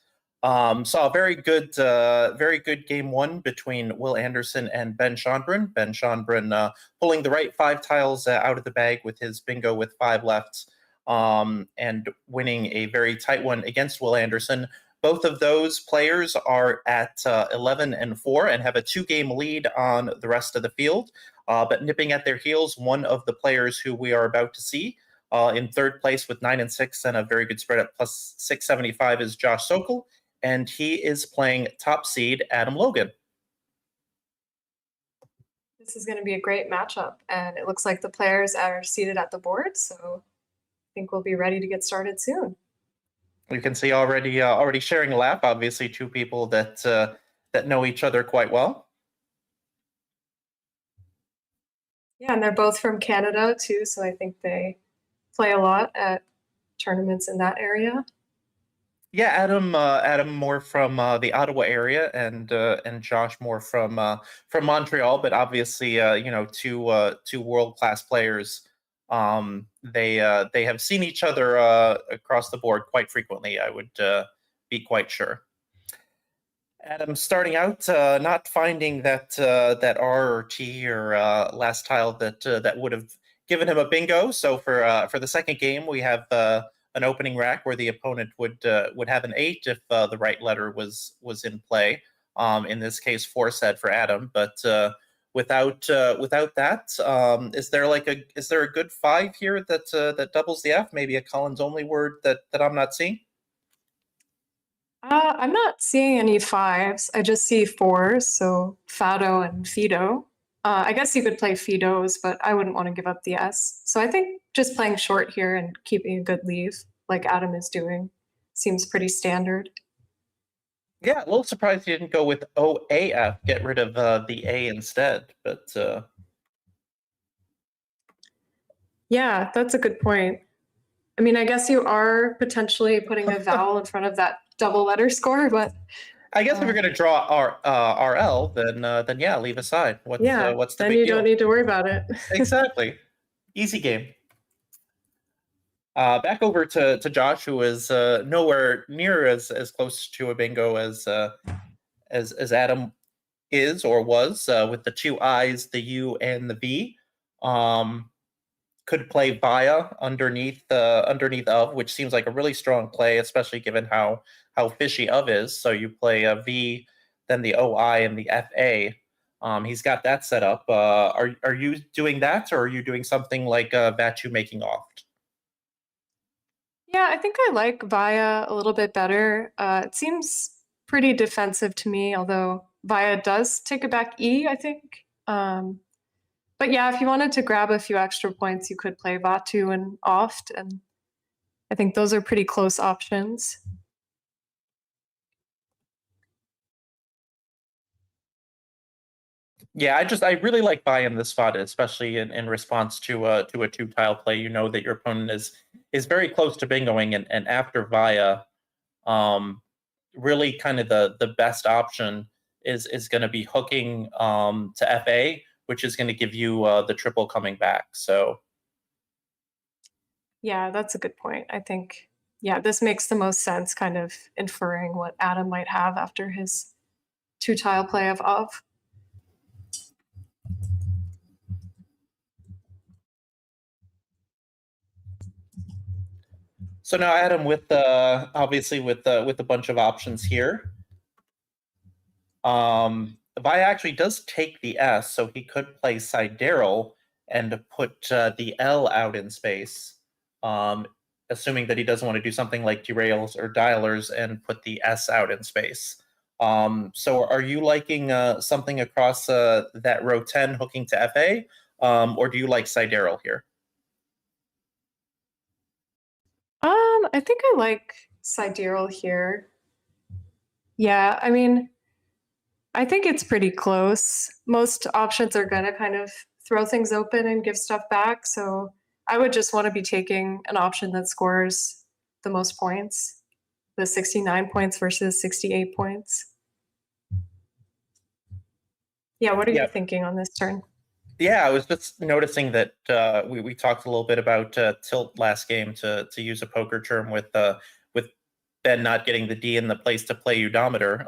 Saw a very good game one between Will Anderson and Ben Schonbrun. Ben Schonbrun pulling the right 5 tiles out of the bag with his bingo with 5 left, and winning a very tight one against Will Anderson. Both of those players are at 11 and 4 and have a 2-game lead on the rest of the field. But nipping at their heels, one of the players who we are about to see in third place with 9 and 6 and a very good spread at plus 675 is Josh Sokol, and he is playing top seed Adam Logan. This is going to be a great matchup, and it looks like the players are seated at the board, so I think we'll be ready to get started soon. You can see already sharing a laugh. Obviously, 2 people that know each other quite well. Yeah, and they're both from Canada too, so I think they play a lot at tournaments in that area. Yeah, Adam more from the Ottawa area, and Josh more from Montreal. But obviously, two world-class players. They have seen each other across the board quite frequently, I would be quite sure. Adam starting out, not finding that R or T or last tile that would have given him a bingo. So for the second game, we have an opening rack where the opponent would have an 8 if the right letter was in play. In this case, 4 said for Adam, but without that, is there a good 5 here that doubles the F? Maybe a Collins only word that I'm not seeing. I'm not seeing any 5s. I just see 4s, so Fado and Fido. I guess you could play Fidos, but I wouldn't want to give up the S. So I think just playing short here and keeping a good leave, like Adam is doing, seems pretty standard. Yeah, a little surprised you didn't go with OAF, get rid of the A instead, but yeah, that's a good point. I mean, I guess you are potentially putting a vowel in front of that double letter score, but I guess if you're going to draw RL, then yeah, leave aside. What's the then big you deal? don't need to worry about it. Exactly, easy game. Back over to Josh, who is nowhere near as close to a bingo as Adam is or was, with the 2 I's, the U, and the V. Could play via underneath of, which seems like a really strong play, especially given how fishy of is. So you play a V, then the OI and the FA. He's got that set up. Are you doing that, or are you doing something like Vatu making oft? Yeah, I think I like Via a little bit better. It seems pretty defensive to me, although Via does take it back E, I think. But yeah, if you wanted to grab a few extra points, you could play Vatu and Oft, and I think those are pretty close options. Yeah, I really like buying this spot, especially in response to a 2-tile play. You know that your opponent is very close to bingoing, and after Via, really kind of the best option is going to be hooking to FA, which is going to give you the triple coming back. So Yeah, that's a good point. I think, yeah, this makes the most sense, kind of inferring what Adam might have after his 2-tile play of. So now Adam, with obviously with a bunch of options here, Via actually does take the S, so he could play Sidereal and put the L out in space, assuming that he doesn't want to do something like derails or dialers and put the S out in space. So are you liking something across that row 10 hooking to FA, or do you like Sidereal here? I think I like Sidereal here. Yeah, I mean, I think it's pretty close. Most options are going to kind of throw things open and give stuff back. So I would just want to be taking an option that scores the most points, the 69 points versus 68 points. Yeah, what are Yeah. you thinking on this turn? Yeah, I was just noticing that we talked a little bit about tilt last game to use a poker term with Ben not getting the D in the place to play Eudometer.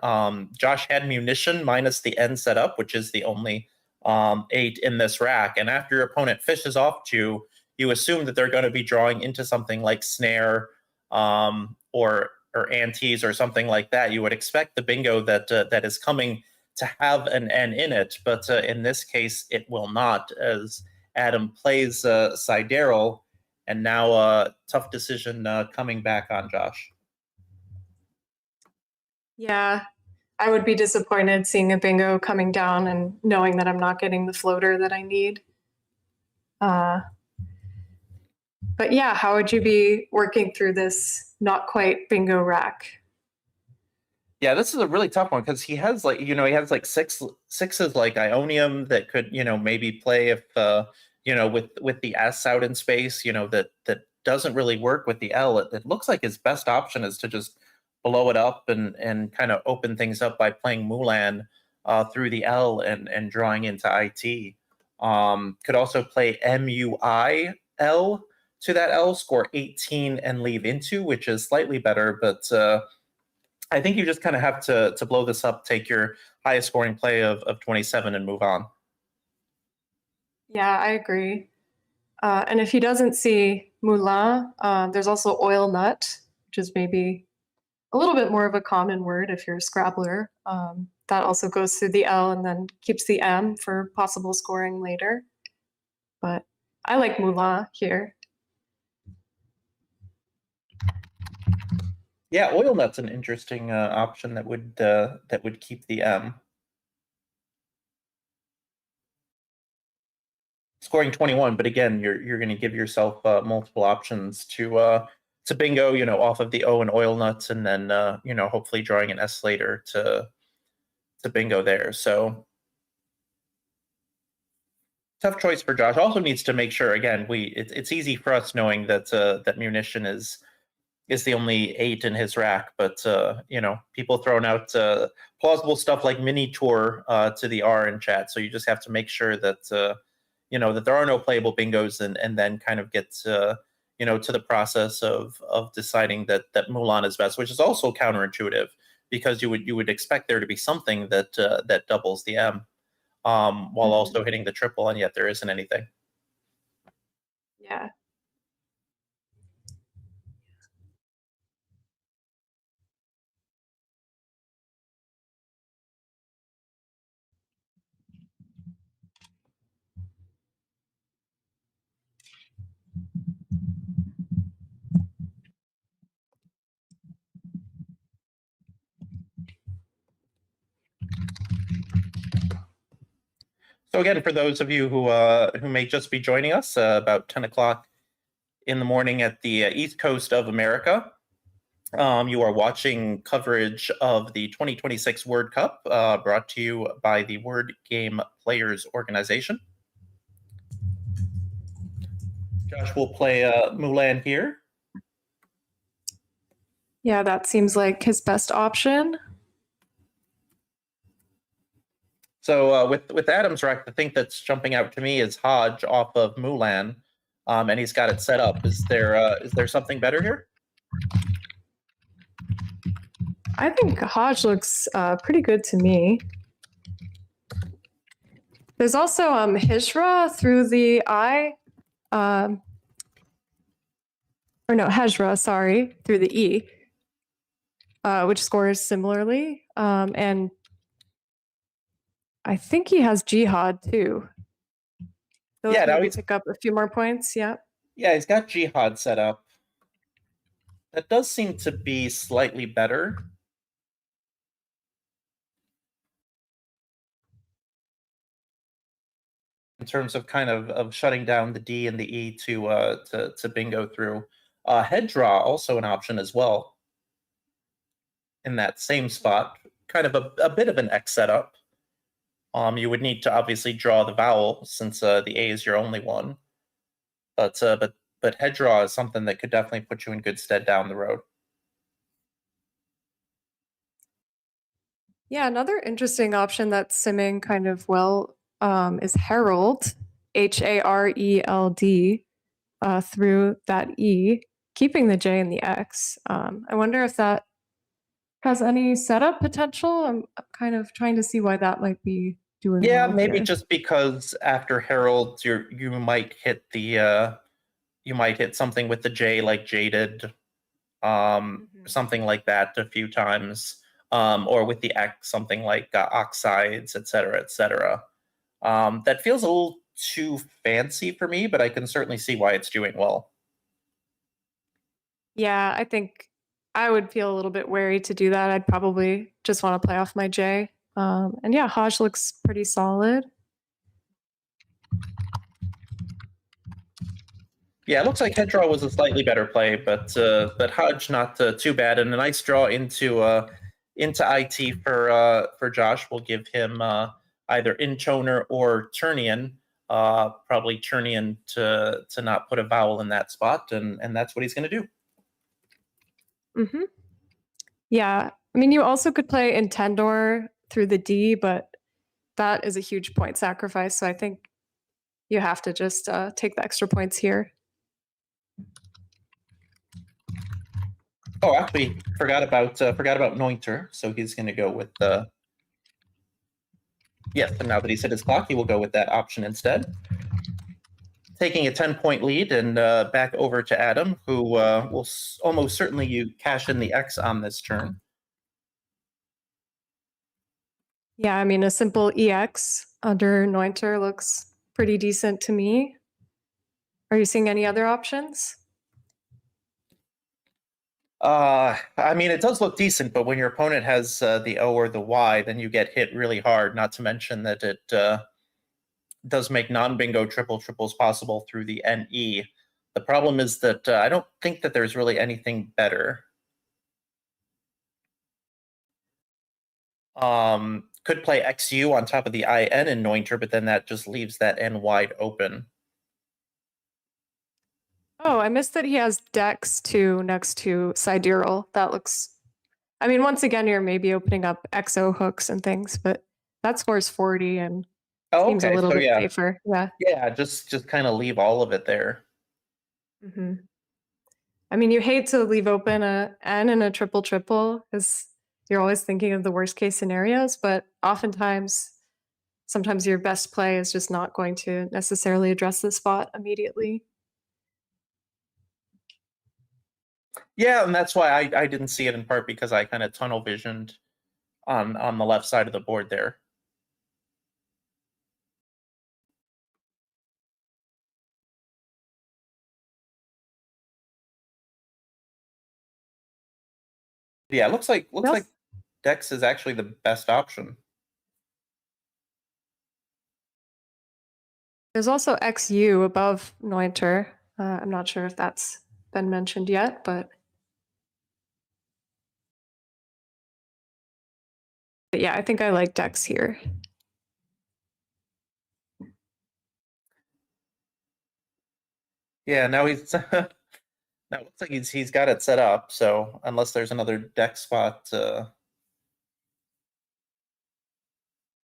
Josh had munition minus the N set up, which is the only 8 in this rack. And after your opponent fishes off 2, you assume that they're going to be drawing into something like snare or antes or something like that. You would expect the bingo that is coming to have an N in it, but in this case, it will not, as Adam plays Sidereal, and now a tough decision coming back on Josh. Yeah, I would be disappointed seeing a bingo coming down and knowing that I'm not getting the floater that I need. But yeah, how would you be working through this not quite bingo rack? Yeah, this is a really tough one because he has like he has like sixes like Ionium that could maybe play if with the S out in space that doesn't really work with the L. It looks like his best option is to just blow it up and kind of open things up by playing Mulan through the L and drawing into IT. Could also play MUIL to that L, score 18 and leave into, which is slightly better, but I think you just kind of have to blow this up, take your highest scoring play of 27 and move on. Yeah, I agree. And if he doesn't see Moulin, there's also oil nut, which is maybe a little bit more of a common word if you're a Scrabbler. That also goes through the L and then keeps the M for possible scoring later. But I like Moulin here. Yeah, oil nut's an interesting option that would keep the M. Scoring 21, but again, you're going to give yourself multiple options to bingo, off of the O and oil nuts, and then hopefully drawing an S later to bingo there. So tough choice for Josh. Also needs to make sure again it's easy for us knowing that that munition is the only 8 in his rack, but people throwing out plausible stuff like mini tour to the R in chat. So you just have to make sure that that there are no playable bingos, and then kind of get to the process of deciding that Mulan is best, which is also counterintuitive because you would expect there to be something that that doubles the M while also hitting the triple, and yet there isn't anything. Yeah. So again, for those of you who may just be joining us, about 10 o'clock in the morning at the East Coast of America, you are watching coverage of the 2026 Word Cup, brought to you by the Word Game Players Organization. Josh will play Mulan here. Yeah, that seems like his best option. So with Adam's rack, the thing that's jumping out to me is Hodge off of Mulan, and he's got it set up. Is there something better here? I think Hodge looks pretty good to me. There's also Hijra through the I, or no, Hejra, sorry, through the E, which scores similarly. And I think he has Jihad too. Those Yeah, now maybe he's pick up a few more points. Yeah. yeah he's got Jihad set up. That does seem to be slightly better. In terms of kind of shutting down the D and the E to bingo through. Head draw also an option as well. In that same spot, kind of a bit of an X setup. You would need to obviously draw the vowel since the A is your only one. But head draw is something that could definitely put you in good stead down the road. Yeah, another interesting option that's simming kind of well is Herald, Hareld, through that E, keeping the J and the X. I wonder if that has any setup potential. I'm kind of trying to see why that might be doing Yeah, well maybe here. just because after Herald, you might hit the you might hit something with the J like jaded, something like that a few times, or with the X something like oxides, etc., etc. That feels a little too fancy for me, but I can certainly see why it's doing well. Yeah, I think I would feel a little bit wary to do that. I'd probably just want to play off my J. And yeah, Hodge looks pretty solid. Yeah, it looks like head draw was a slightly better play, but Hodge not too bad, and a nice draw into IT for Josh. Will give him either intoner or Turnian. Probably Turnian to not put a vowel in that spot, and that's what he's going to do. Mm-hmm. Yeah, I mean, you also could play Intendor through the D, but that is a huge point sacrifice. So I think you have to just take the extra points here. Oh, actually, forgot about Nointer. So he's going to go with the. Yes, and now that he's hit his clock, he will go with that option instead. Taking a 10-point lead, and back over to Adam, who will almost certainly you cash in the X on this turn. Yeah, I mean, a simple EX under Neunter looks pretty decent to me. Are you seeing any other options? I mean, it does look decent, but when your opponent has the O or the Y, then you get hit really hard. Not to mention that it does make non-bingo triples possible through the NE. The problem is that I don't think that there's really anything better. Could play XU on top of the IN in Neunter, but then that just leaves that N wide open. Oh, I missed that he has Dex 2 next to Sidereal. That looks, I mean, once again, you're maybe opening up XO hooks and things, but that scores 40 and seems a little bit safer. Yeah. Yeah, just kind of leave all of it there. Mm-hmm. I mean, you hate to leave open a N and a triple because you're always thinking of the worst case scenarios, but oftentimes, sometimes your best play is just not going to necessarily address the spot immediately. Yeah, and that's why I didn't see it, in part because I kind of tunnel visioned on the left side of the board there. Yeah, it looks like Dex is actually the best option. There's also XU above Neunter. I'm not sure if that's been mentioned yet, but yeah, I think I like Dex here. Yeah, now he's now it looks like he's got it set up. So unless there's another Dex spot,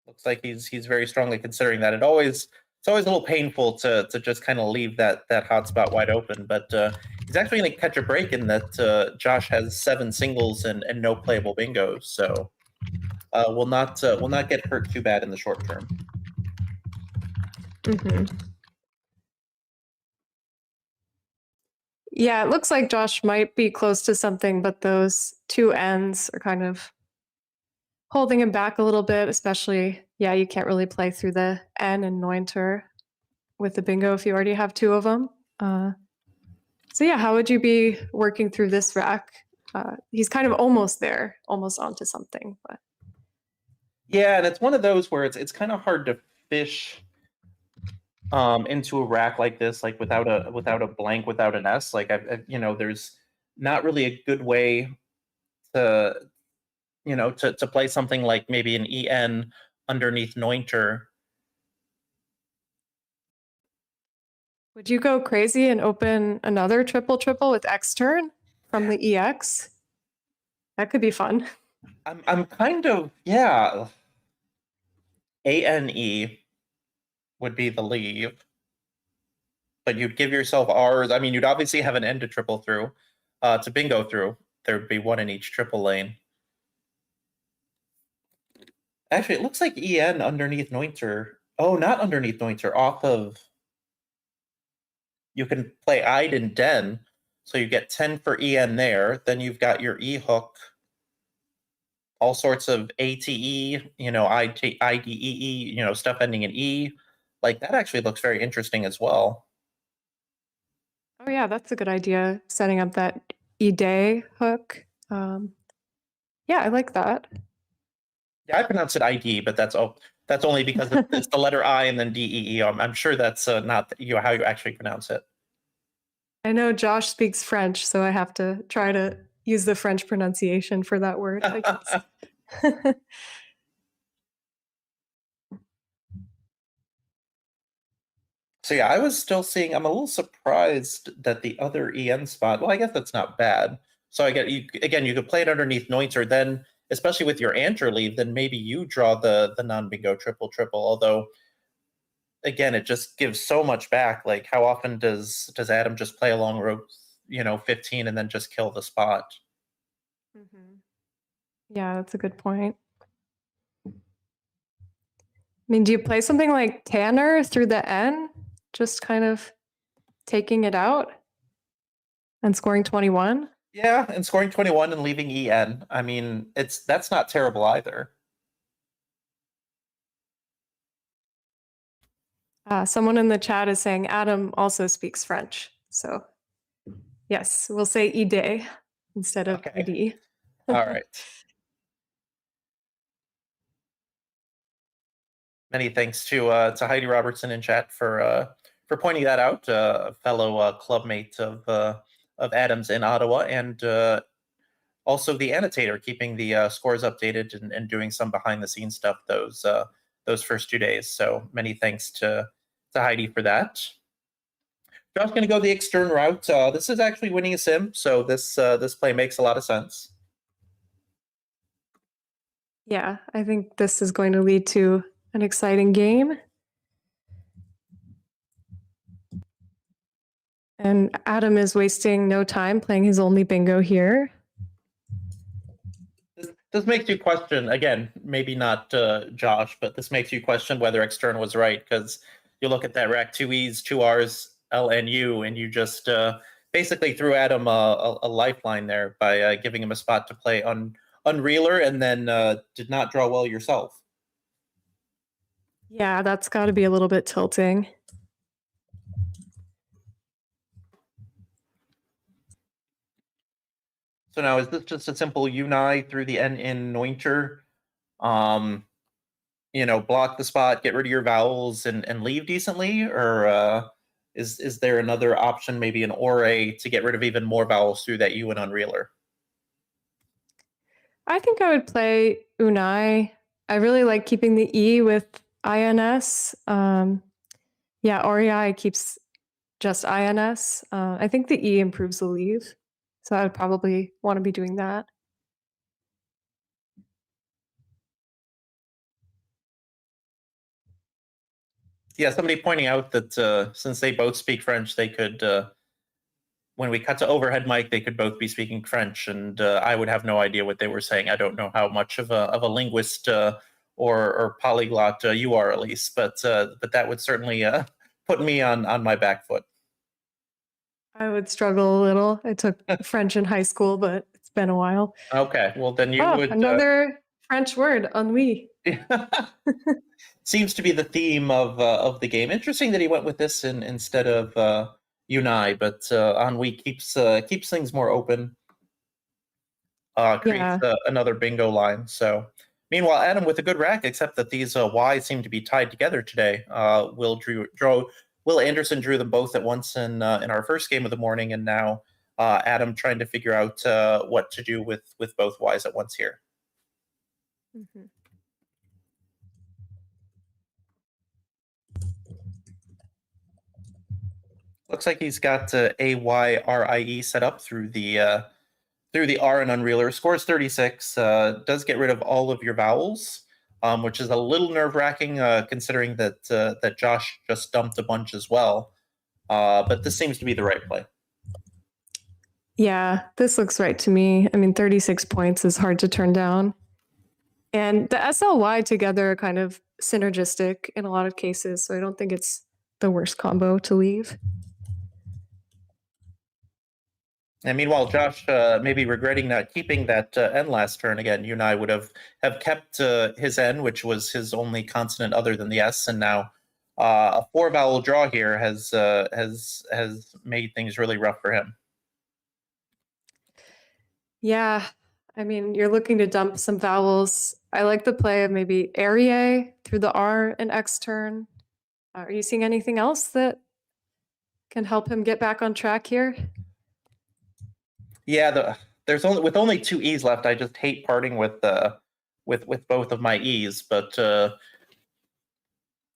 looks like he's very strongly considering that. It's always a little painful to just kind of leave that hot spot wide open, but he's actually going to catch a break in that Josh has 7 singles and no playable bingos, so will not get hurt too bad in the short term. Mm-hmm. Yeah, it looks like Josh might be close to something, but those 2 ends are kind of holding him back a little bit, especially, yeah, you can't really play through the N and Neunter with the bingo if you already have 2 of them. So yeah, how would you be working through this rack? He's kind of almost there, almost onto something. But yeah, and it's one of those where it's kind of hard to fish into a rack like this, like without a blank, without an S. Like there's not really a good way to to play something like maybe an EN underneath Neunter. would you go crazy and open another triple with X turn from the EX? That could be fun. I'm kind of, yeah. ANE would be the leave, but you'd give yourself R's. I mean, you'd obviously have an N to triple through, to bingo through. There'd be one in each triple lane. Actually, it looks like EN underneath Nointer. Oh, not underneath Nointer, off of. You can play Ide and Den, so you get 10 for EN there. Then you've got your E hook, all sorts of ATE, IDEE, stuff ending in E. Like that actually looks very interesting as well. Oh yeah, that's a good idea. Setting up that E-day hook. Yeah, I like that. Yeah, I pronounce it ID, but that's only because it's the letter I and then DEE. I'm sure that's not how you actually pronounce it. I know Josh speaks French, so I have to try to use the French pronunciation for that word, I guess. So yeah, I was still seeing. I'm a little surprised that the other EN spot. Well, I guess that's not bad. So I get you again. You could play it underneath Nointer, then especially with your Anter leave, then maybe you draw the non-bingo triple triple. Although again, it just gives so much back. Like how often does Adam just play along row 15 and then just kill the spot? Yeah, that's a good point. I mean, do you play something like Tanner through the N? Just kind of taking it out and scoring 21? Yeah, and scoring 21 and leaving EN. I mean, that's not terrible either. Someone in the chat is saying Adam also speaks French. So, yes, we'll say Ide instead of Okay. ID. All right. Many thanks to Heidi Robertson in chat for pointing that out, a fellow clubmate of Adams in Ottawa, and also the annotator keeping the scores updated and doing some behind the scenes stuff those first 2 days. So many thanks to Heidi for that. Josh's going to go the extern route. This is actually winning a sim, so this play makes a lot of sense. Yeah, I think this is going to lead to an exciting game. And Adam is wasting no time playing his only bingo here. This makes you question, again, maybe not Josh, but this makes you question whether extern was right, because you look at that rack 2Es, 2Rs, L, and U, and you just basically threw Adam a lifeline there by giving him a spot to play on Unreeler, and then did not draw well yourself. Yeah, that's got to be a little bit tilting. So now, is this just a simple Unite through the N in Nointer? Block the spot, get rid of your vowels, and leave decently? Or is there another option, maybe an Ore, to get rid of even more vowels through that U and Unreeler? I think I would play Unai. I really like keeping the E with INS. Yeah, REI keeps just INS. I think the E improves the leave. So I would probably want to be doing that. Yeah, somebody pointing out that since they both speak French, they could, when we cut to overhead mic, they could both be speaking French, and I would have no idea what they were saying. I don't know how much of a linguist or polyglot you are, Elise, but that would certainly put me on my back foot. I would struggle a little. I took French in high school, but it's been a while. Okay, well then you would. Another French word, ennui. Seems to be the theme of the game. Interesting that he went with this instead of Unai, but Ennui keeps things more open. Creates another bingo line. So, meanwhile, Adam with a good rack, except that these Ys seem to be tied together today. Will Anderson drew them both at once in our first game of the morning, and now Adam trying to figure out what to do with both Ys at once here. Mm-hmm. Looks like he's got AYRIE set up through the through the R and unreeler. Scores 36. Does get rid of all of your vowels, which is a little nerve-wracking considering that that Josh just dumped a bunch as well. But this seems to be the right play. Yeah, this looks right to me. I mean, 36 points is hard to turn down. And the SLY together are kind of synergistic in a lot of cases, so I don't think it's the worst combo to leave. And meanwhile, Josh may be regretting not keeping that N last turn. Again, you and I would have kept his N, which was his only consonant other than the S, and now a 4-vowel draw here has made things really rough for him. Yeah, I mean, you're looking to dump some vowels. I like the play of maybe Arrie through the R and X turn. Are you seeing anything else that can help him get back on track here? Yeah, there's only 2 E's left. I just hate parting with both of my E's, but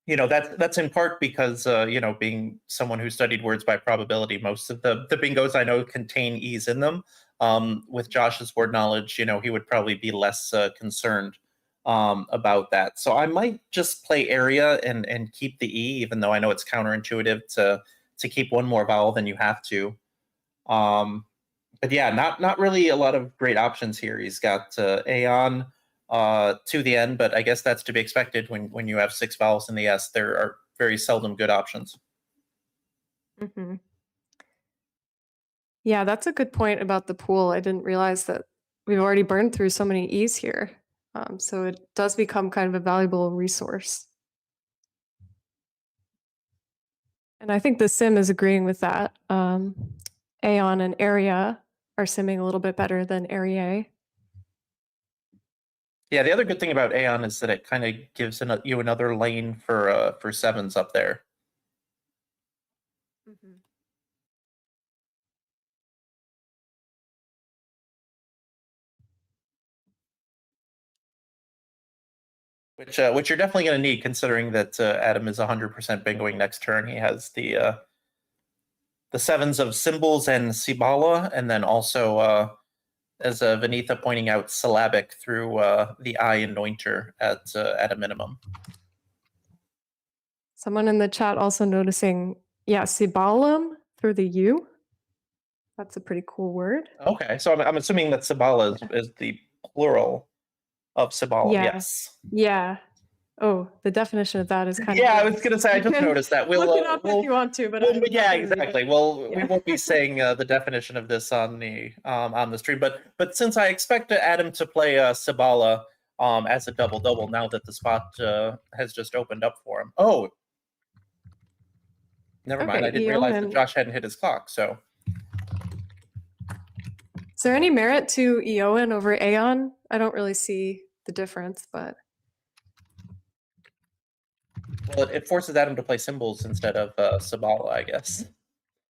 you know, that's in part because you know, being someone who studied words by probability, most of the bingos I know contain E's in them. With Josh's word knowledge, you know, he would probably be less concerned about that. So I might just play area and keep the E, even though I know it's counterintuitive to keep one more vowel than you have to. But yeah, not really a lot of great options here. He's got Aeon to the end, but I guess that's to be expected when you have 6 vowels in the S. There are very seldom good options. Mm-hmm. Yeah, that's a good point about the pool. I didn't realize that we've already burned through so many E's here. So it does become kind of a valuable resource. And I think the sim is agreeing with that. Aeon and Area are simming a little bit better than Arrie. Yeah, the other good thing about Aeon is that it kind of gives you another lane for 7s up there. Mm-hmm. Which you're definitely going to need, considering that Adam is 100% bingoing next turn. He has the 7s of symbols and Sibala, and then also, as Vanitha pointing out, syllabic through the I anointer at a minimum. Someone in the chat also noticing, yeah, Sibalum through the U. That's a pretty cool word. Okay, so I'm assuming that Sibala is the plural of Sibala. Yeah. Yes. Yeah. Oh, the definition of that is kind Yeah, of. I was gonna say I just noticed that. Look it up if you want to, but yeah, exactly. Well, Yeah. we won't be saying the definition of this on the stream, but since I expect Adam to play Sibala as a double now that the spot has just opened up for him. Oh, never mind. Okay, I didn't realize that Josh hadn't hit his clock. So, is there any merit to Eoin over Aeon? I don't really see the difference, but well, it forces Adam to play symbols instead of Sibala, I guess.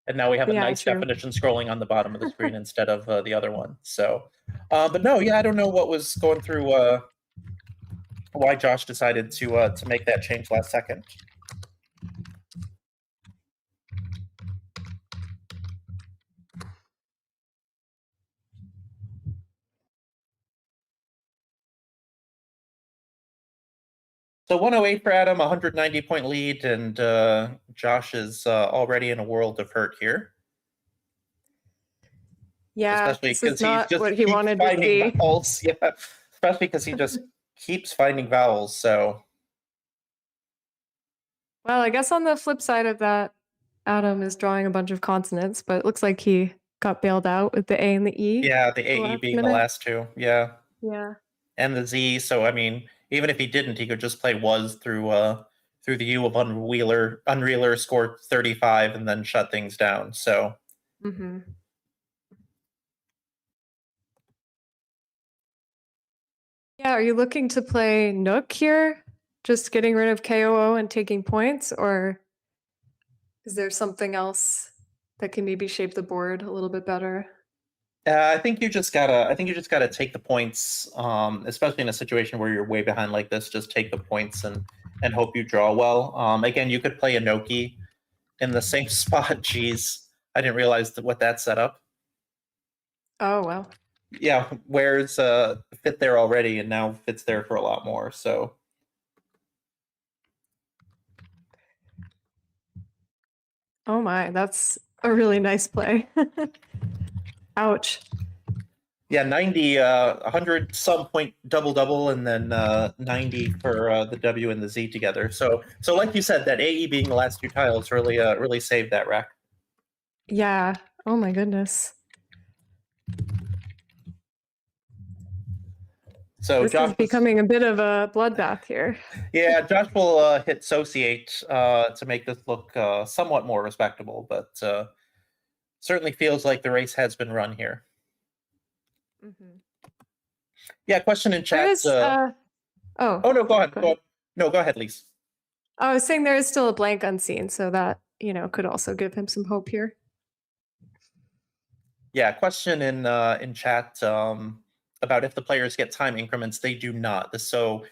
And now we have a nice true. definition scrolling on the bottom of the screen instead of the other one. So, but no, yeah, I don't know what was going through why Josh decided to make that change last second. So 108 for Adam, 190-point lead, and Josh is already in a world of hurt here. Yeah, especially this because is not he just what he keeps wanted to finding see. vowels. Yeah, especially because he just keeps finding vowels. So, well, I guess on the flip side of that, Adam is drawing a bunch of consonants, but it looks like he got bailed out with the A and the E. yeah, the AE being the last 2. Yeah. Yeah. And the Z. So I mean, even if he didn't, he could just play was through the U of Unreeler, score 35, and then shut things down. So. Mm-hmm. Yeah, are you looking to play Nook here? Just getting rid of KOO and taking points, or is there something else that can maybe shape the board a little bit better? I think you just gotta take the points, especially in a situation where you're way behind like this. Just take the points and hope you draw well. Again, you could play Inoki in the same spot. Jeez, I didn't realize what that set up. Oh, well. yeah, where's fit there already, and now fits there for a lot more. So Oh my, that's a really nice play. Ouch. yeah, 90, 100 some point double, and then 90 for the W and the Z together. So like you said, that AE being the last two tiles really saved that rack. Yeah. Oh my goodness. So This Josh is becoming a bit of a bloodbath here. yeah, Josh will hit Sociate to make this look somewhat more respectable, but certainly feels like the race has been run here. Mm-hmm. Yeah, question in chat. Oh no, go ahead. go ahead. No, go ahead, Lise. I was saying there is still a blank unseen, so that, could also give him some hope here. Yeah, question in chat about if the players get time increments. They do not. So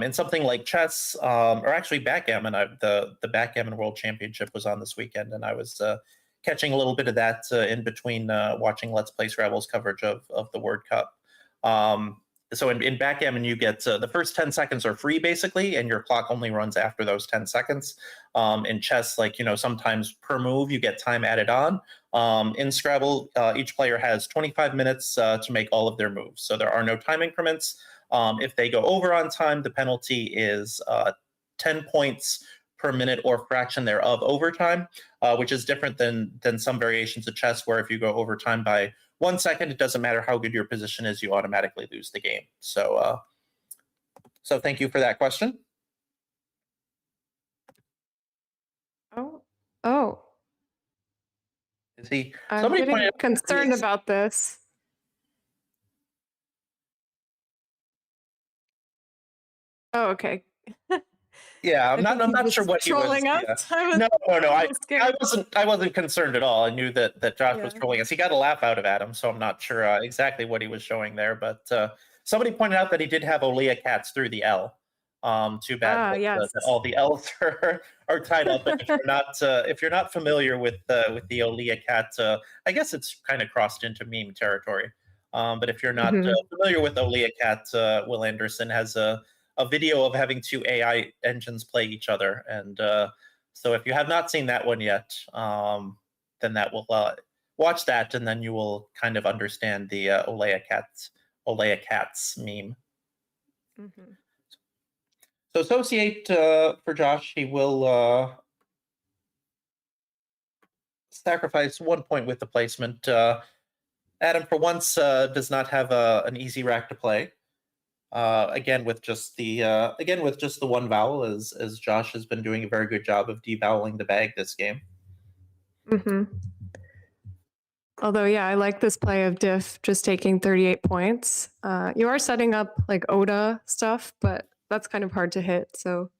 in something like chess or actually backgammon, the backgammon world championship was on this weekend, and I was catching a little bit of that in between watching Let's Play Scrabble's coverage of the World Cup. So in backgammon, you get the first 10 seconds are free basically, and your clock only runs after those 10 seconds. In chess, like, sometimes per move you get time added on. In Scrabble, each player has 25 minutes to make all of their moves. So there are no time increments. If they go over on time, the penalty is 10 points per minute or fraction thereof overtime, which is different than some variations of chess, where if you go overtime by 1 second, it doesn't matter how good your position is, you automatically lose the game. So thank you for that question. Oh. Is he? I'm getting concerned Yes. about this. Oh, okay. Yeah, I'm not sure what he was. Trolling us. Yeah. No. I wasn't concerned at all. I knew that Josh was trolling us. He got a laugh out of Adam, so I'm not sure exactly what he was showing there. But somebody pointed out that he did have Olea cats through the L. Too bad that all the L's are tied up. And if you're not familiar with the Olea cat, I guess it's kind of crossed into meme territory. But if you're not familiar with Olea cat, Will Anderson has a video of having two AI engines play each other, and so if you have not seen that one yet, then that will watch that, and then you will kind of understand the Olea cats meme. Mm-hmm. So associate for Josh, he will sacrifice 1 point with the placement. Adam, for once, does not have an easy rack to play. Again with just the one vowel, as Josh has been doing a very good job of devoweling the bag this game. Mm-hmm. Although, yeah, I like this play of Diff just taking 38 points. You are setting up like Oda stuff, but that's kind of hard to hit. So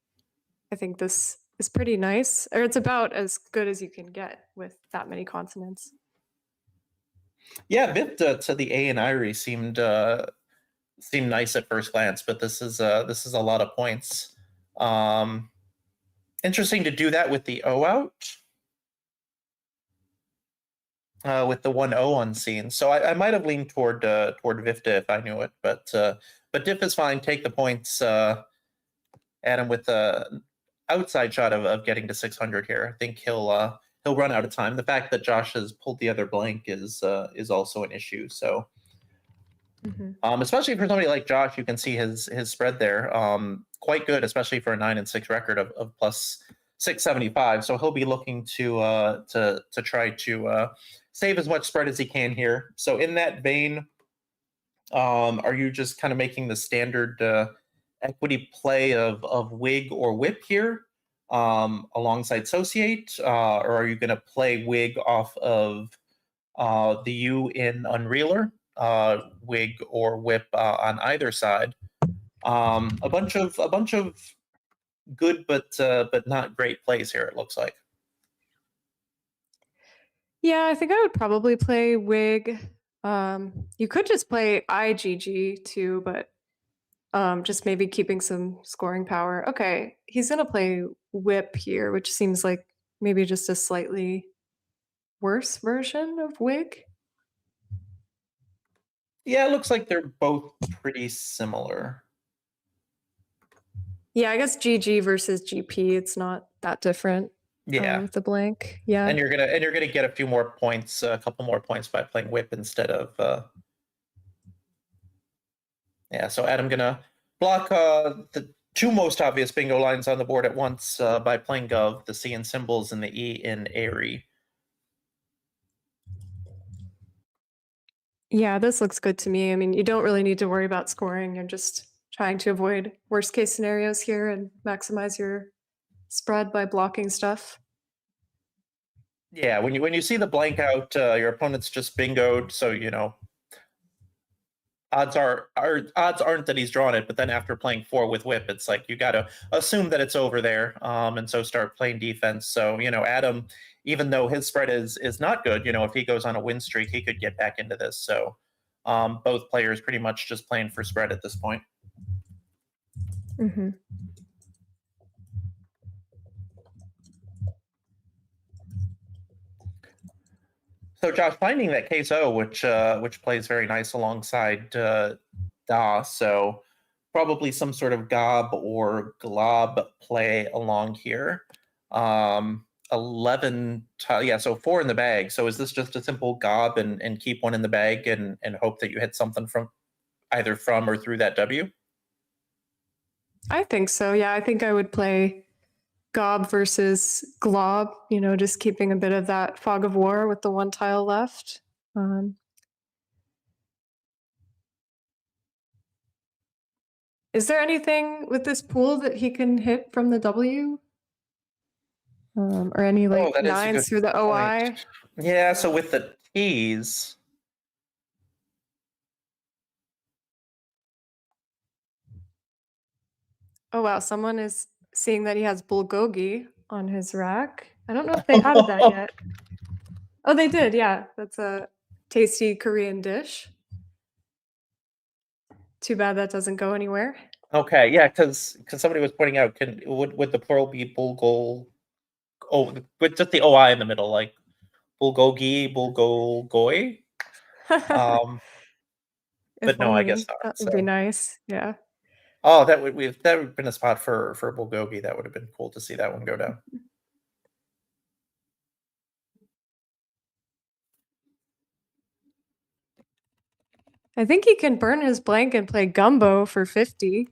I think this is pretty nice, or it's about as good as you can get with that many consonants. Yeah, Vip to the A and Irie seemed nice at first glance, but this is a lot of points. Interesting to do that with the O out. With the 1-0 unseen. So I might have leaned toward Vifta if I knew it, but Diff is fine. Take the points, Adam, with the outside shot of getting to 600 here. I think he'll run out of time. The fact that Josh has pulled the other blank is also an issue. So especially for somebody like Josh, you can see his spread there quite good, especially for a 9-6 record of plus 675. So he'll be looking to try to save as much spread as he can here. So in that vein, are you just kind of making the standard equity play of Wig or Whip here alongside Sociate, or are you going to play Wig off of the U in Unrealer, Wig or Whip on either side? A bunch of good but not great plays here, it looks like. Yeah, I think I would probably play Wig. You could just play IGG too, but just maybe keeping some scoring power. Okay, he's gonna play Whip here, which seems like maybe just a slightly worse version of Wig. Yeah, it looks like they're both pretty similar. Yeah, I guess GG versus GP, it's not that different. Yeah. With the blank. Yeah. And you're gonna get a few more points, a couple more points by playing whip instead of yeah. So Adam gonna block the two most obvious bingo lines on the board at once by playing Gov, the C in symbols and the E in Airy. Yeah, this looks good to me. I mean, you don't really need to worry about scoring. You're just trying to avoid worst case scenarios here and maximize your spread by blocking stuff. Yeah, when you see the blank out, your opponent's just bingoed, so you know odds aren't that he's drawn it, but then after playing 4 with whip, it's like you gotta assume that it's over there, and so start playing defense. So you know, Adam, even though his spread is not good, you know, if he goes on a win streak, he could get back into this. So both players pretty much just playing for spread at this point. Mm-hmm. So Josh, finding that queso, which plays very nice alongside Da, so probably some sort of gob or glob play along here. 11, yeah, so 4 in the bag. So is this just a simple gob and keep one in the bag and hope that you hit something from either from or through that W? I think so. Yeah, I think I would play gob versus glob, you know, just keeping a bit of that fog of war with the one tile left. Is there anything with this pool that he can hit from the W? Or any like that is a nines good through the OI? point. Yeah, so with the T's. Oh wow, someone is seeing that he has bulgogi on his rack. I don't know if they added that yet. Oh, they did. Yeah, that's a tasty Korean dish. Too bad that doesn't go anywhere. Okay, yeah, because somebody was pointing out, would the plural be bulgol? Oh, with just the OI in the middle, like bulgogi, bulgolgoy. If But no, I guess only. not. That would be So, nice. Yeah. oh, that would have been a spot for bulgogi. That would have been cool to see that one go down. I think he can burn his blank and play gumbo for 50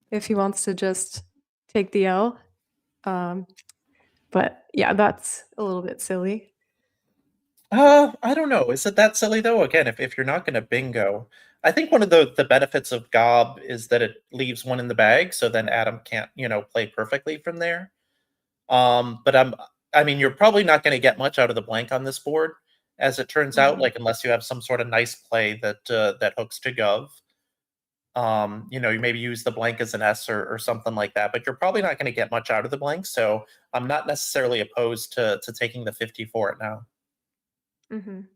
if he wants to just take the L. But yeah, that's a little bit silly. I don't know. Is it that silly though? Again, if you're not going to bingo, I think one of the benefits of gob is that it leaves one in the bag, so then Adam can't play perfectly from there. But I mean, you're probably not going to get much out of the blank on this board, as it turns out. Mhm. Like unless you have some sort of nice play that hooks to gov. You maybe use the blank as an S or something like that, but you're probably not going to get much out of the blank. So I'm not necessarily opposed to taking the 50 for it now. Mhm.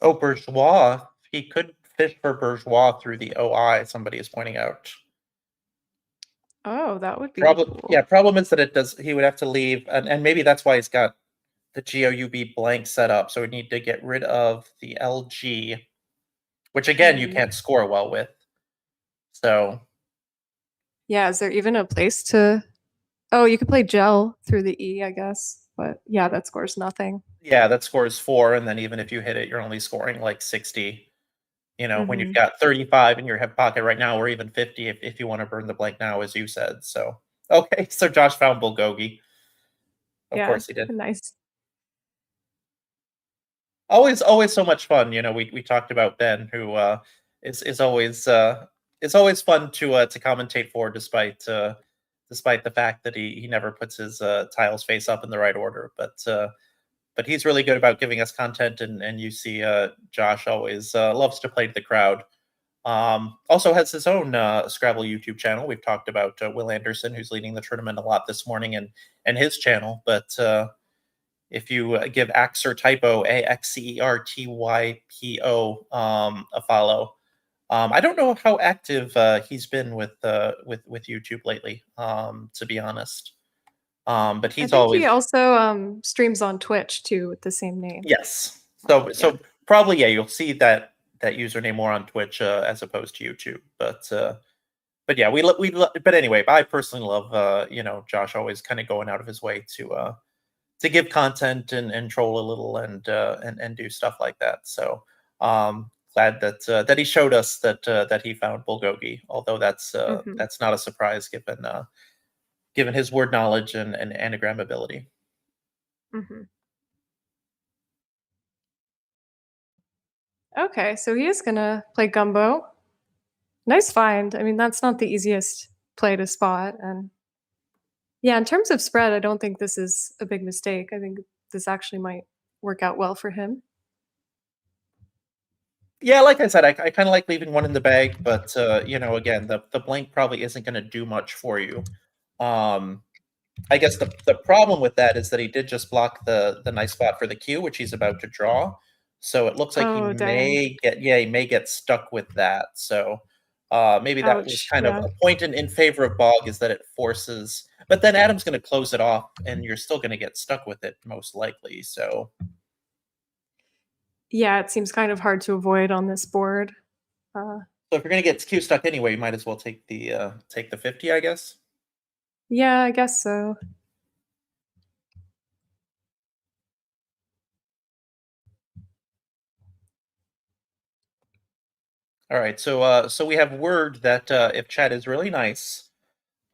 Oh, bourgeois. He could fish for bourgeois through the OI. Somebody is pointing out. Oh, that would be Problem, cool. yeah. Problem is that it does. He would have to leave, and maybe that's why he's got the GOUB blank set up. So we need to get rid of the LG, which again you can't score well with. So Yeah, is there even a place to Oh, you could play gel through the E, I guess. But yeah, that scores nothing. yeah, that scores 4, and then even if you hit it, you're only scoring like 60. When you've Mhm. got 35 in your hip pocket right now, or even 50 if you want to burn the blank now, as you said. So okay, so Josh found bulgogi. Of Yeah, course he did. nice. Always so much fun. We talked about Ben, who is always fun to commentate for, despite the fact that he never puts his tiles face up in the right order. But he's really good about giving us content, and you see Josh always loves to play to the crowd. Also has his own Scrabble YouTube channel. We've talked about Will Anderson, who's leading the tournament a lot this morning, and his channel. But if you give Axer Typo, AXERTYPO, a follow. I don't know how active he's been with YouTube lately, to be honest. But I he's think he always also streams on Twitch too with the same name. yes. So probably you'll see that username more on Twitch as opposed to YouTube. But yeah, but anyway, I personally love Josh always kind of going out of his way to give content and troll a little and do stuff like that. So glad that he showed us that he found Bulgogi, although that's not a surprise given his word knowledge and anagram ability. Okay, so he is gonna play Gumbo. Nice find. I mean, that's not the easiest play to spot. And yeah, in terms of spread, I don't think this is a big mistake. I think this actually might work out well for him. Yeah, like I said, I kind of like leaving one in the bag, but again, the blank probably isn't going to do much for you. I guess the problem with that is that he did just block the nice spot for the Q, which he's about to draw. So it looks like he Oh, dang. may get stuck with that. So maybe that was Ouch. kind of Yeah. a point in favor of Bog, is that it forces, but then Adam's going to close it off, and you're still going to get stuck with it most likely. So Yeah, it seems kind of hard to avoid on this board. so if you're going to get Q stuck anyway, you might as well take the 50, I guess. Yeah, I guess so. All right, so we have word that if chat is really nice,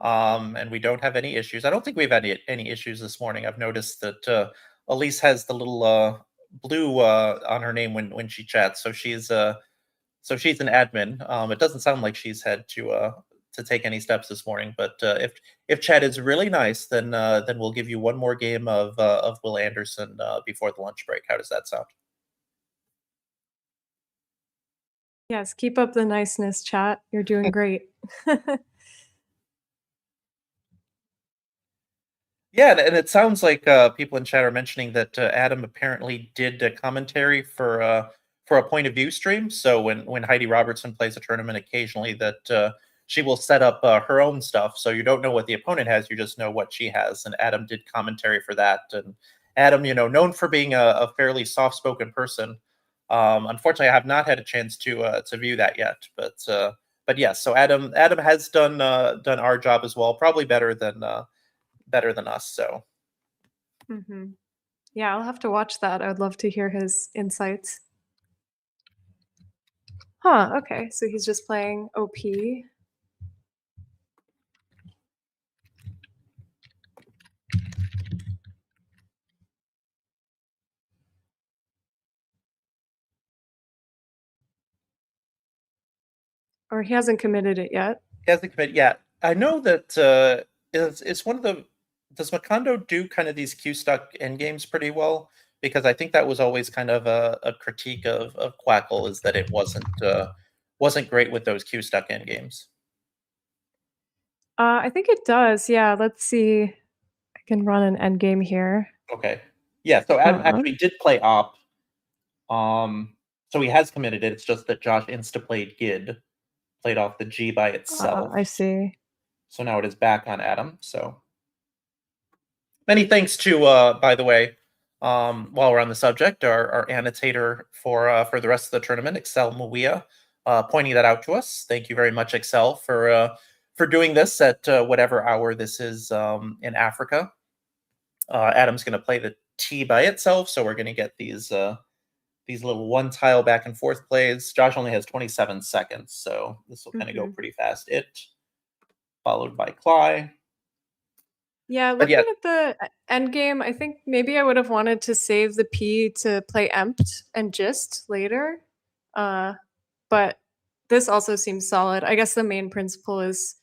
and we don't have any issues. I don't think we've had any issues this morning. I've noticed that Elise has the little blue on her name when she chats, so she's an admin. It doesn't sound like she's had to take any steps this morning, but if chat is really nice, then we'll give you one more game of Will Anderson before the lunch break. How does that sound? Yes, keep up the niceness, chat. You're doing great. Yeah, and it sounds like people in chat are mentioning that Adam apparently did a commentary for a point of view stream. So when Heidi Robertson plays a tournament, occasionally that she will set up her own stuff. So you don't know what the opponent has, you just know what she has. And Adam did commentary for that. And Adam, known for being a fairly soft-spoken person. Unfortunately, I have not had a chance to view that yet. But yes, so Adam has done our job as well, probably better than us. So Yeah, I'll have to watch that. I would love to hear his insights. Huh, okay. So he's just playing OP. Or he hasn't committed it yet. he hasn't committed yet. I know that it's one of the. Does Macondo do kind of these Q stuck end games pretty well? Because I think that was always kind of a critique of Quackle, is that it wasn't great with those Q stuck end games. I think it does. Yeah, let's see. I can run an end game here. Okay. Yeah, so Adam actually did play op. So he has committed it. It's just that Josh insta-played Gid, played off the G by itself. I see. So now it is back on Adam. So many thanks to, by the way, while we're on the subject, our annotator for the rest of the tournament, Excel Muia, pointing that out to us. Thank you very much, Excel, for doing this at whatever hour this is in Africa. Adam's going to play the T by itself, so we're going to get these little one tile back and forth plays. Josh only has 27 seconds, so this will kind of go pretty fast. It followed by Cly. Yeah, looking at the end game, I think maybe I would have wanted to save the P to play empt and gist later. But this also seems solid. I guess the main principle is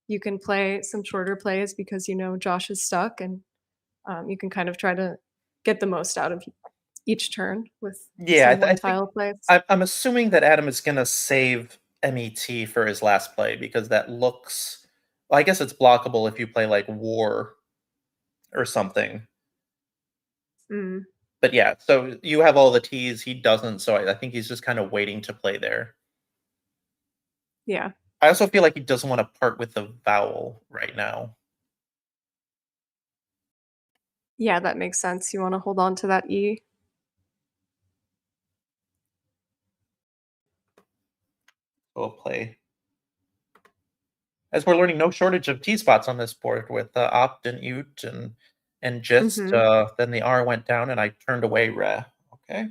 you can play some shorter plays because Josh is stuck, and you can kind of try to get the most out of each turn with some one tile plays. I'm assuming that Adam is going to save MET for his last play, because that looks. Well, I guess it's blockable if you play like War or something. Mm, But yeah, so you have all the T's, he doesn't, so I think he's just kind of waiting to play there. yeah. I also feel like he doesn't want to part with the vowel right now. Yeah, that makes sense. You want to hold on to that E. We'll play. As we're learning, no shortage of T spots on this board with opt and ut and just. Mhm. Then the R went down and I turned away re. Okay.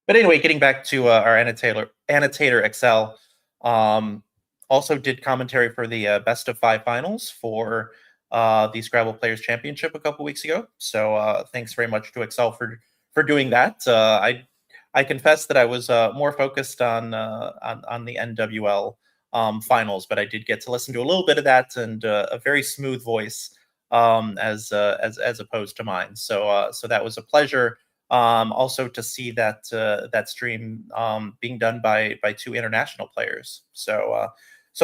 But anyway, getting back to our annotator Excel, also did commentary for the best of 5 finals for the Scrabble Players Championship a couple weeks ago. So thanks very much to Excel for doing that. I confess that I was more focused on the NWL finals, but I did get to listen to a little bit of that and a very smooth voice as opposed to mine. So that was a pleasure. Also to see that that stream being done by 2 international players. So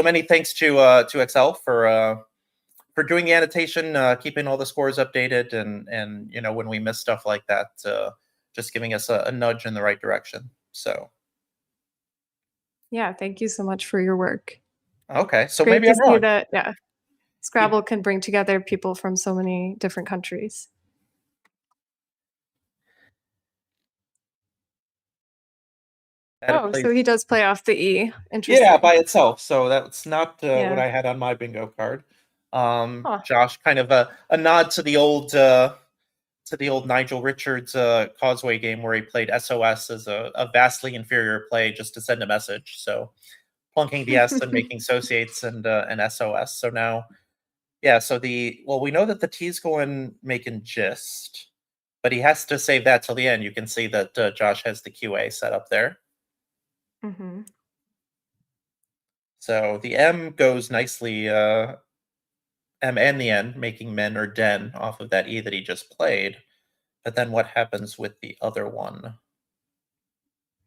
many thanks to Excel for doing the annotation, keeping all the scores updated, and when we miss stuff like that, just giving us a nudge in the right direction. So Yeah, thank you so much for your work. okay, It's so great maybe to I'm see wrong. that, yeah, Scrabble can bring together people from so many different countries. That it Oh, plays, so he does play off the E. yeah, Interesting. by itself. So that's not what Yeah. I had on my bingo card. Huh. Josh, kind of a nod to the old Nigel Richards Causeway game where he played SOS as a vastly inferior play just to send a message. So plunking the S and making associates and SOS. So now, yeah. So we know that the T's going making gist, but he has to save that till the end. You can see that Josh has the QA set up there. Hmm. So the M goes nicely. M and the N, making men or den off of that E that he just played. But then what happens with the other one?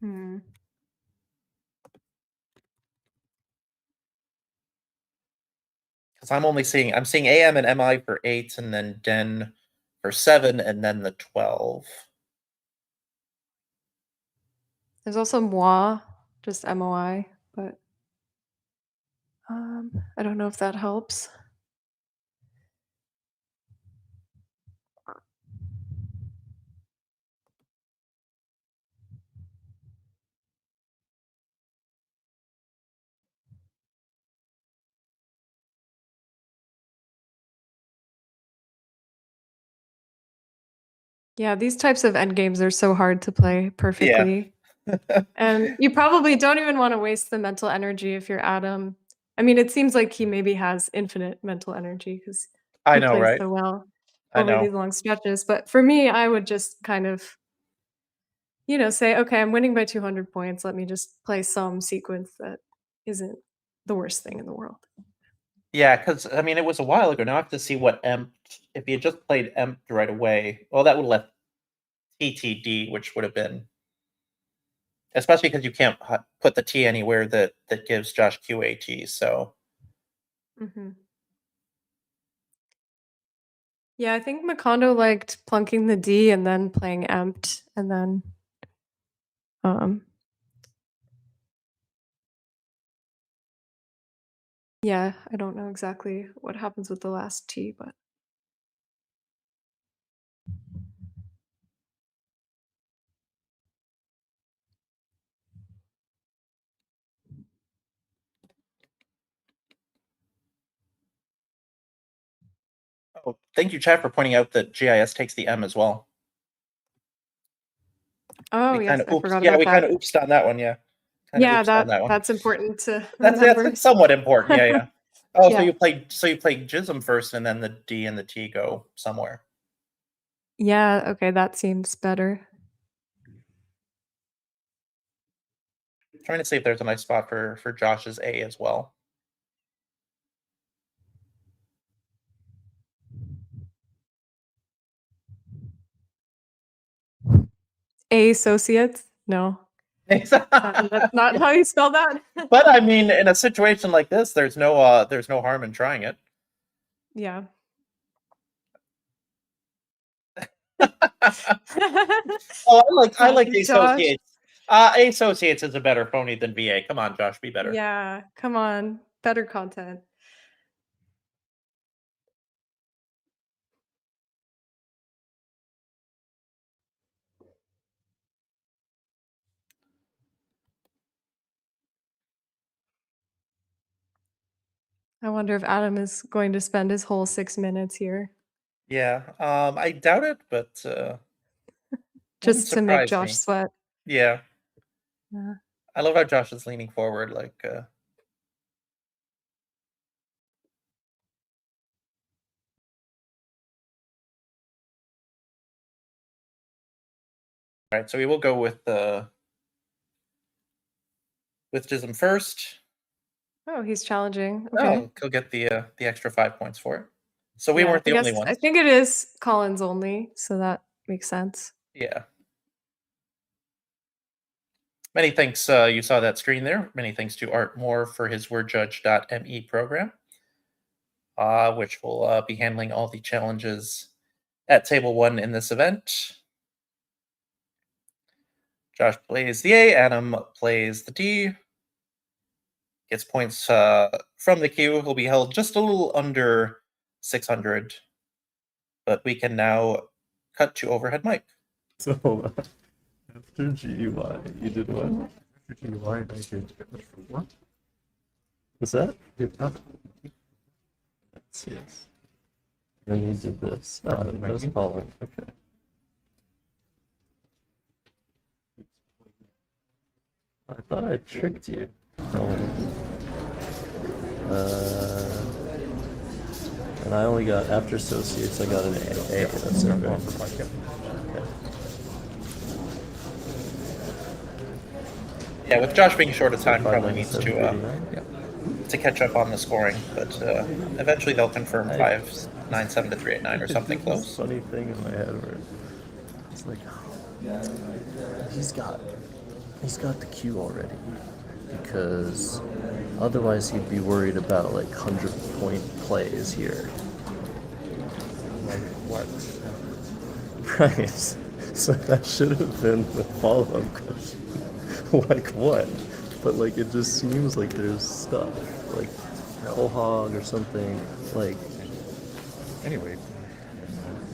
Hmm. Because I'm seeing AM and MI for 8, and then den for 7, and then the 12. There's also moi, just MOI, but I don't know if that helps. Yeah, these types of endgames are so hard to play Yeah. perfectly. And you probably don't even want to waste the mental energy if you're Adam. I mean, it seems like he maybe has infinite mental energy because I he know, plays right? so well I over know. these long stretches. But for me, I would just kind of, say, okay, I'm winning by 200 points. Let me just play some sequence that isn't the worst thing in the world. Yeah, because I mean, it was a while ago. Now I have to see what if he had just played empt right away. Well, that would have left TTD, which would have been, especially because you can't put the T anywhere that gives Josh QAT. So Hmm. Yeah, I think Macondo liked plunking the D and then playing empt and then um yeah, I don't know exactly what happens with the last T, but oh, thank you, chat, for pointing out that GIS takes the M as well. oh We kind yes, of I oops. forgot Yeah, about we kind that. of oopsed on that one. Yeah, kind of Yeah, oopsed on that one. that's important to That's remember. somewhat important. Yeah, yeah. Oh, Yeah. so you played Jism first, and then the D and the T go somewhere. Yeah, okay, that seems better. Trying to see if there's a nice spot for Josh's A as well. Associates? No. That's not how you spell that. But I mean, in a situation like this, there's no harm in trying it. Yeah. Oh, I like Classic Josh. associates. Associates is a better phony than VA. Come on, Josh, be better. Yeah, come on. Better content. I wonder if Adam is going to spend his whole 6 minutes here Yeah, I doubt it, but wouldn't just to make surprise Josh me. sweat. Yeah, Yeah. I love how Josh is leaning forward, like. All right, so we will go with Dism first. Oh, he's challenging. Okay. Oh, he'll get the extra 5 points for it. So we Yeah, weren't I the only guess I ones. think it is Collins only, so that makes sense. Yeah. Many thanks. You saw that screen there. Many thanks to Art Moore for his WordJudge.me program, which will be handling all the challenges at Table 1 in this event. Josh plays the A, Adam plays the D. Gets points from the Q. He'll be held just a little under 600. But we can now cut to overhead mic. So after GUI, you did what? After GUI, I did what? What's that? Did nothing. Yes. Then you did this. Oh, that's following. Okay. I thought I tricked you. And I only got, after associates, I got an A. That's it, right? Okay. Yeah, with Josh being short of time, Five probably minus needs 7:39. to catch up on the scoring, but eventually they'll confirm 597 to 389 or something This close. funny thing in my head where it's like, he's got the Q already, because otherwise he'd be worried about like 100-point plays here. Like what? Right. So that should have been the follow-up question. Like what? But like it just seems like there's stuff like whole hog or something like. Anyway,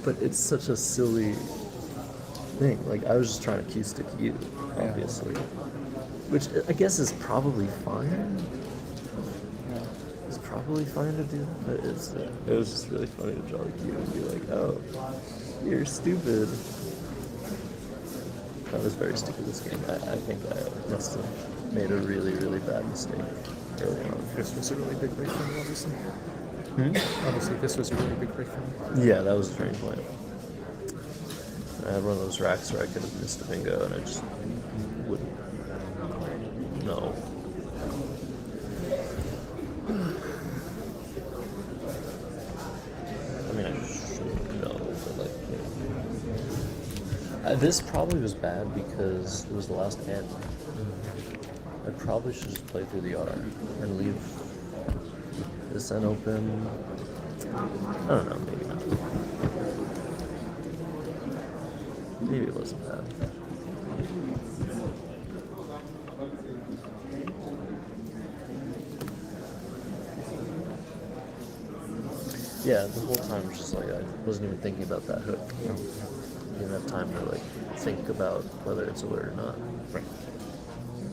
But it's such a silly thing. Like I was just trying to Q stick you, obviously, which I guess is probably fine. It's probably fine to do, but it was just really funny to draw the Q and be like, oh, you're stupid. That was very stupid this game. I think I must have made a really, really bad mistake early on. this was a really big break for me, obviously. Obviously, this was a really big break for me. Yeah, that was a turning point. I had one of those racks where I could have missed a bingo and I just wouldn't know. I mean, I should know, but like, this probably was bad because it was the last hand. I probably should just play through the R and leave this end open. I don't know, maybe not. Maybe it wasn't bad. Yeah, the whole time was just like I wasn't even thinking about that hook. I didn't have time to like think about whether it's alert or not. Right.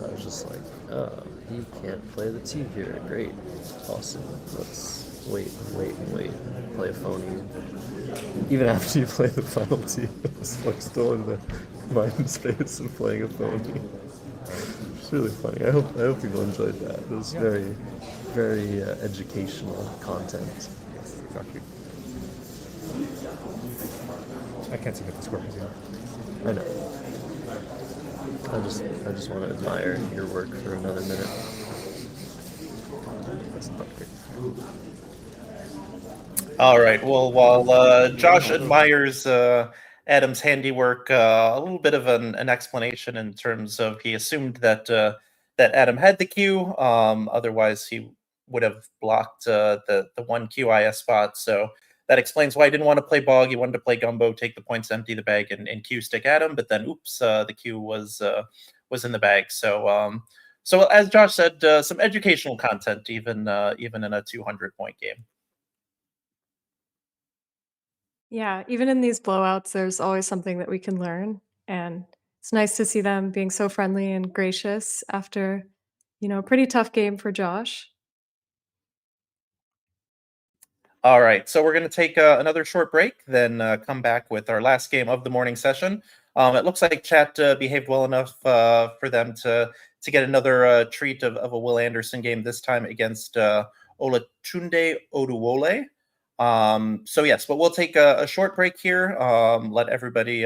I was just like, oh, he can't play the T here. Great. Awesome. Let's wait. Play a phony. Even after you play the final T, it's like still in the mind space of playing a phony. It's really funny. I hope people enjoyed that. It was very, very educational content. Exactly. I can't see what the score is yet. I know. I just want to admire your work for another minute. That's not great. All right. Well, while Josh admires Adam's handiwork, a little bit of an explanation in terms of he assumed that Adam had the Q. Otherwise, he would have blocked the one QIS spot. So that explains why I didn't want to play Bog. He wanted to play Gumbo, take the points, empty the bag, and Q stick at him. But then, oops, the Q was in the bag. So as Josh said, some educational content, even in a 200-point game. Yeah, even in these blowouts, there's always something that we can learn. And it's nice to see them being so friendly and gracious after, a pretty tough game for Josh. All right, so we're going to take another short break, then come back with our last game of the morning session. It looks like chat behaved well enough for them to get another treat of a Will Anderson game, this time against Olatunde Oduwole. So yes, but we'll take a short break here. Let everybody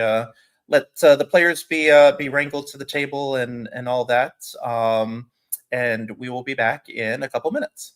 let the players be wrangled to the table and all that. And we will be back in a couple minutes.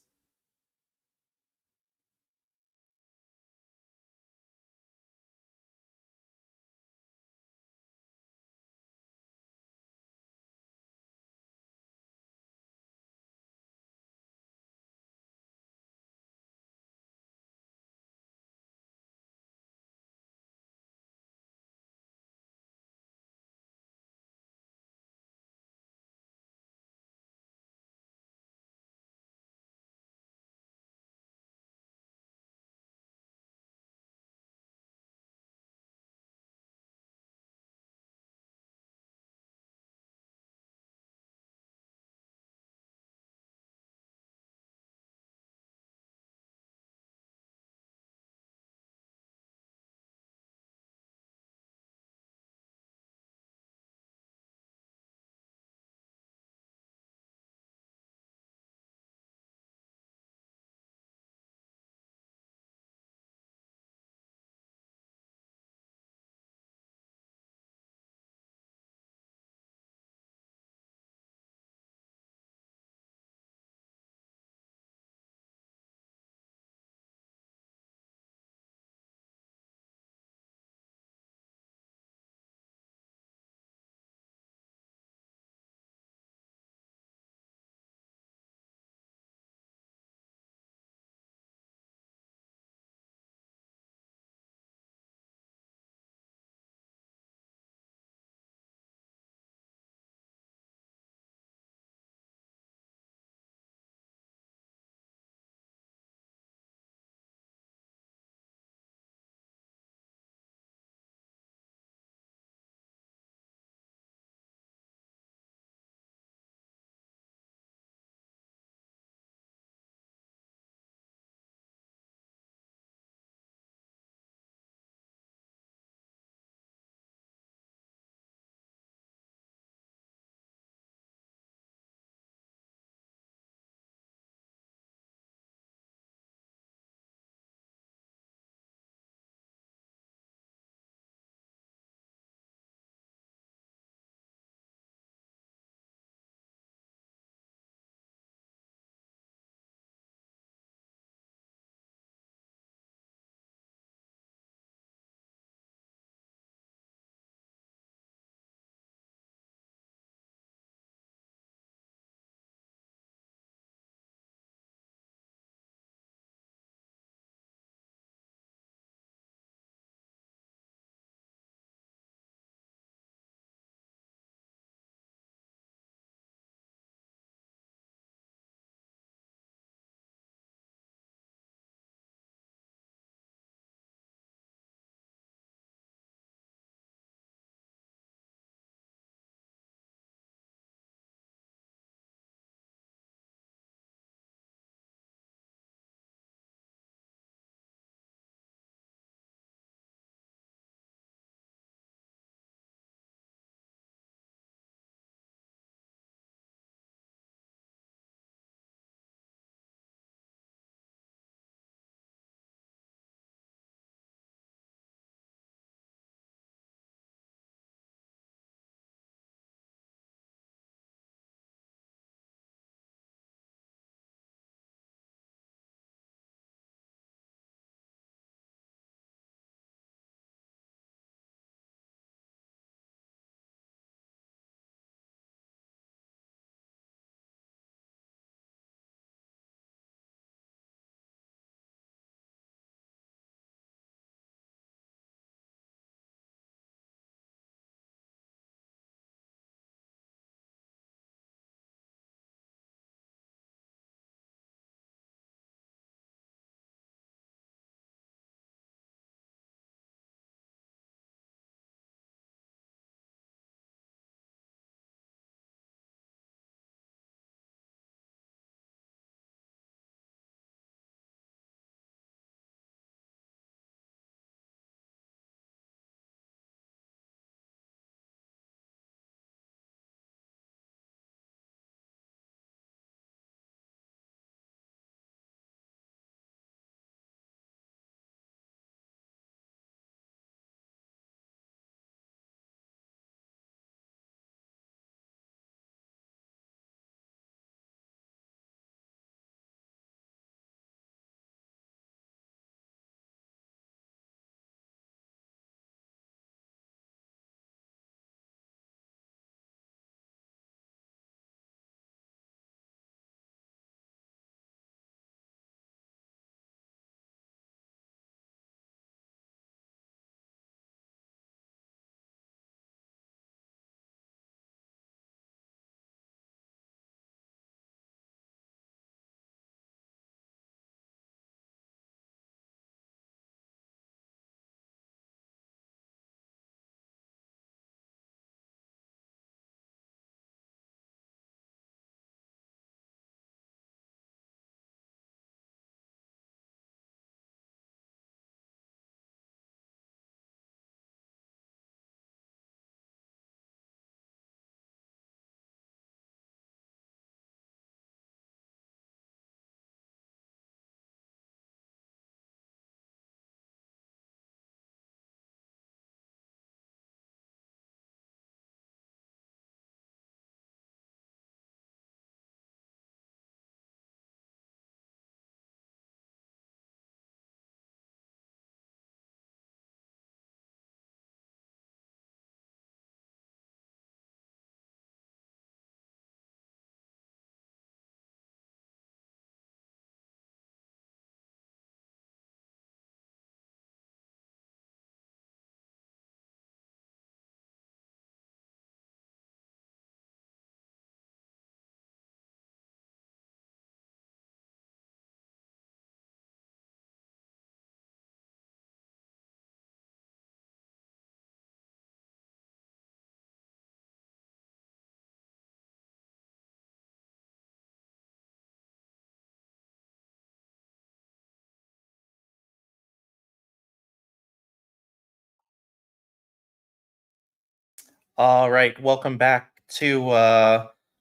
All right, welcome back to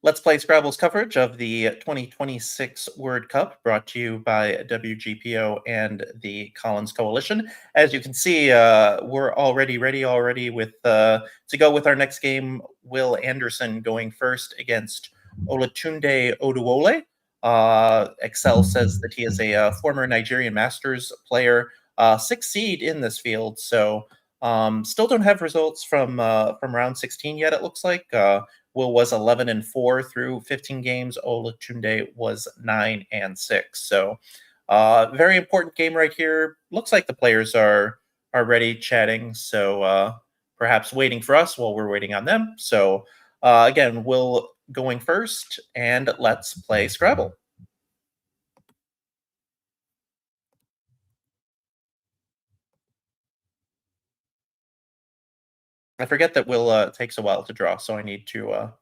Let's Play Scrabble's coverage of the 2026 Word Cup, brought to you by WGPO and the Collins Coalition. As you can see, we're already ready with to go with our next game. Will Anderson going first against Olatunde Oduwole. Excel says that he is a former Nigerian Masters player, 6th seed in this field, so still don't have results from round 16 yet. It looks like Will was 11-4 through 15 games. Olatunde was 9-6. So very important game right here. Looks like the players are ready, chatting. So perhaps waiting for us while we're waiting on them. So again, Will going first, and let's play Scrabble. I forget that Will takes a while to draw, so I need to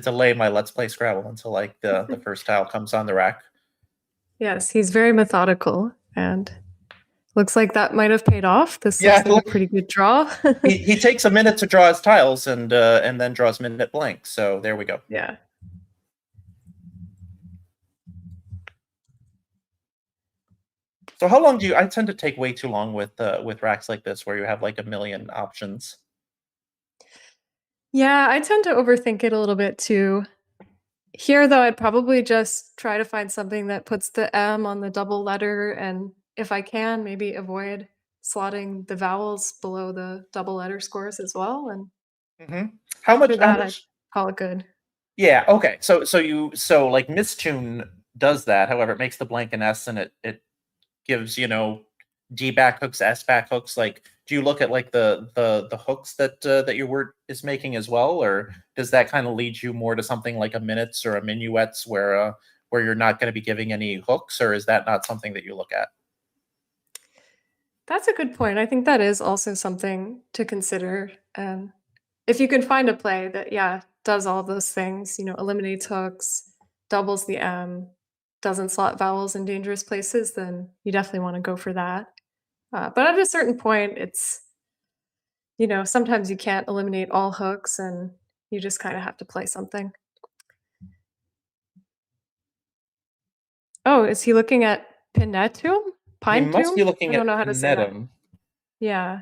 delay my Let's Play Scrabble until like the first tile comes on the rack. Yes, he's very methodical, and looks like that might have paid off. This Yeah, looks like a pretty good draw. he takes a minute to draw his tiles and then draws minute blank. So there we go. Yeah. So how long do you? I tend to take way too long with racks like this, where you have like a million options. Yeah, I tend to overthink it a little bit too. Here, though, I'd probably just try to find something that puts the M on the double letter, and if I can, maybe avoid slotting the vowels below the double letter scores as well. And Mm-hmm. How after much? How that, I much? call it good. Yeah. Okay. So like Mistune does that. However, it makes the blank an S, and it gives D back hooks, S back hooks. Like, do you look at like the hooks that your word is making as well, or does that kind of lead you more to something like a minutes or a minuets where you're not going to be giving any hooks, or is that not something that you look at? That's a good point. I think that is also something to consider. If you can find a play that, yeah, does all of those things, eliminates hooks, doubles the M, doesn't slot vowels in dangerous places, then you definitely want to go for that. But at a certain point, sometimes you can't eliminate all hooks and you just kind of have to play something. Oh, is he looking at Pinetum? He must be Pinetum? I looking don't at know how to say that. Panetum. Yeah,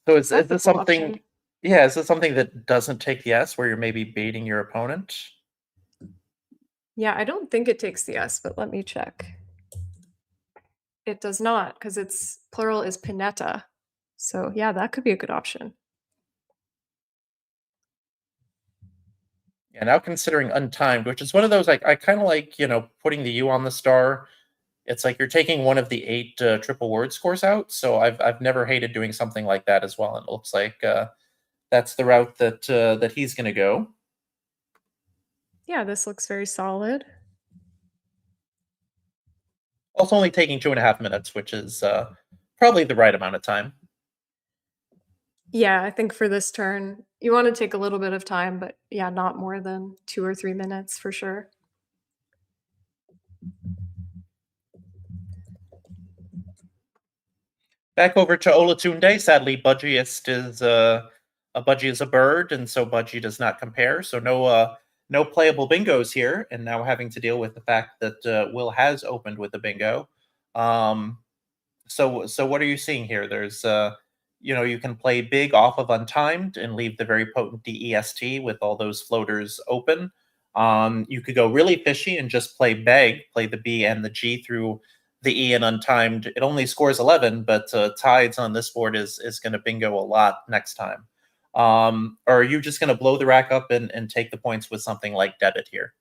So is that's a this cool something? option. Yeah, is this something that doesn't take the S, where you're maybe baiting your opponent? Yeah, I don't think it takes the S, but let me check. It does not, because its plural is Pineta. So yeah, that could be a good option. Yeah, now considering untimed, which is one of those I kind of like, putting the U on the star. It's like you're taking one of the 8 triple word scores out. So I've never hated doing something like that as well. And it looks like that's the route that he's going to go. Yeah, this looks very solid. Also, only taking 2.5 minutes, which is probably the right amount of time. Yeah, I think for this turn, you want to take a little bit of time, but yeah, not more than 2 or 3 minutes for sure. Back over to Olatunde. Sadly, Budgiest is a Budgie is a bird, and so Budgie does not compare. So no playable bingos here, and now having to deal with the fact that Will has opened with a bingo. So what are you seeing here? There's you can play big off of untimed and leave the very potent DEST with all those floaters open. You could go really fishy and just play beg, play the B and the G through the E and untimed. It only scores 11, but tides on this board is going to bingo a lot next time. Or are you just going to blow the rack up and take the points with something like debit here?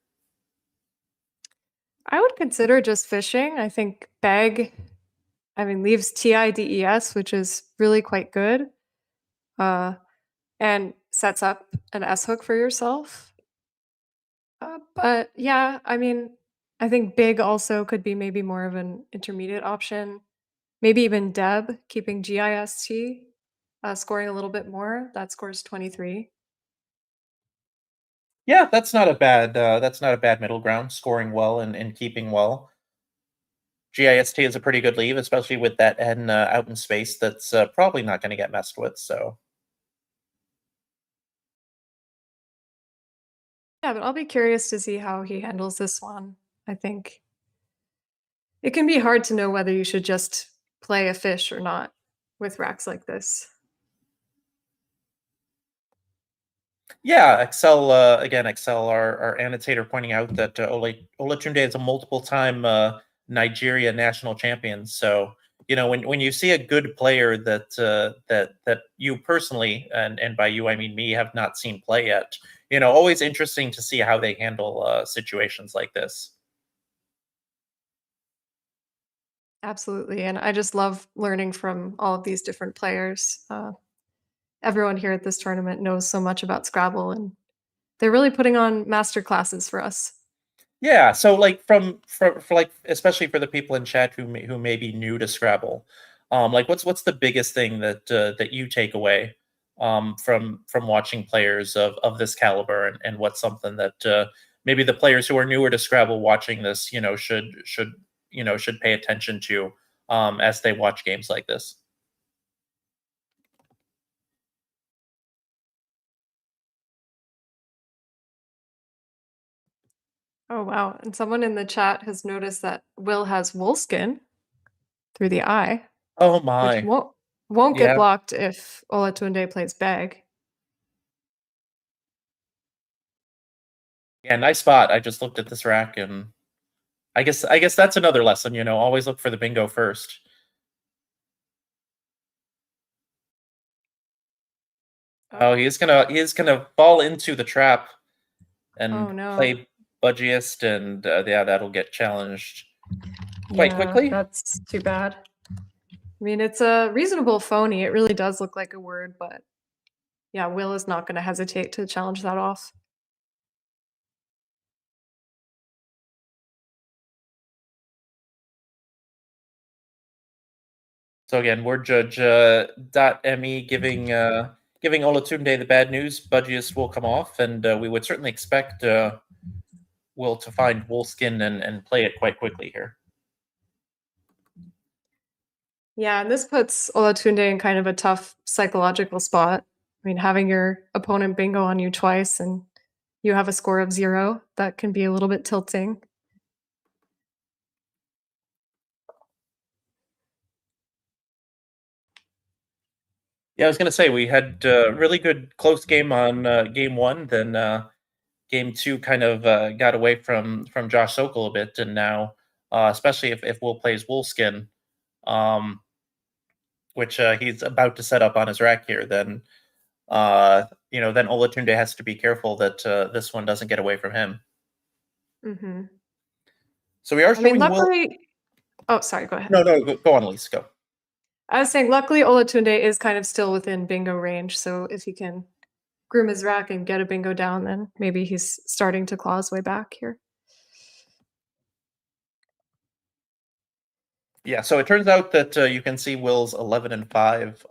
I would consider just fishing. I think bag, leaves TIDES, which is really quite good, and sets up an S hook for yourself. But yeah, I think big also could be maybe more of an intermediate option. Maybe even Deb, keeping GIST, scoring a little bit more. That scores 23. Yeah, that's not a bad middle ground. Scoring well and keeping well. GIST is a pretty good leave, especially with that N out in space. That's probably not going to get messed with. So Yeah, but I'll be curious to see how he handles this one. I think it can be hard to know whether you should just play a fish or not with racks like this. Yeah, Excel again. Excel, our annotator, pointing out that Olatunde is a multiple-time Nigeria national champion. So when you see a good player that you personally, and by you I mean me, have not seen play yet, always interesting to see how they handle situations like this. Absolutely. And I just love learning from all of these different players. Everyone here at this tournament knows so much about Scrabble, and they're really putting on master classes for us. Yeah, so like for like especially for the people in chat who may be new to Scrabble, like what's the biggest thing that you take away from watching players of this caliber, and what's something that maybe the players who are newer to Scrabble watching this, should pay attention to as they watch games like this. Oh, wow. And someone in the chat has noticed that Will has Wolfskin through the eye, Oh which my, won't get yeah, blocked if Olatunde plays bag. yeah, nice spot. I just looked at this rack, and I guess that's another lesson. Always look for the bingo first. Oh, he is gonna fall into the trap and Oh no. play budgiest, and yeah, that'll get challenged quite Yeah, quickly. that's too bad. I mean, it's a reasonable phony. It really does look like a word, but yeah, Will is not going to hesitate to challenge that off. So again, word judge .me giving Olatunde the bad news. Budgiest will come off, and we would certainly expect Will to find Wolfskin and play it quite quickly here. Yeah, and this puts Olatunde in kind of a tough psychological spot. I mean, having your opponent bingo on you twice and you have a score of 0, that can be a little bit tilting. Yeah, I was gonna say we had a really good close game on game one. Then game two kind of got away from Josh Sokol a bit, and now especially if Will plays Wolfskin, um, which he's about to set up on his rack here, then then Olatunde has to be careful that this one doesn't get away from him. Hmm. So we are I mean, showing Will. luckily. Oh, sorry, go ahead. No, go on, Elise. Go. I was saying, luckily, Olatunde is kind of still within bingo range. So if he can groom his rack and get a bingo down, then maybe he's starting to claw his way back here. Yeah, so it turns out that you can see Will's 11 and 5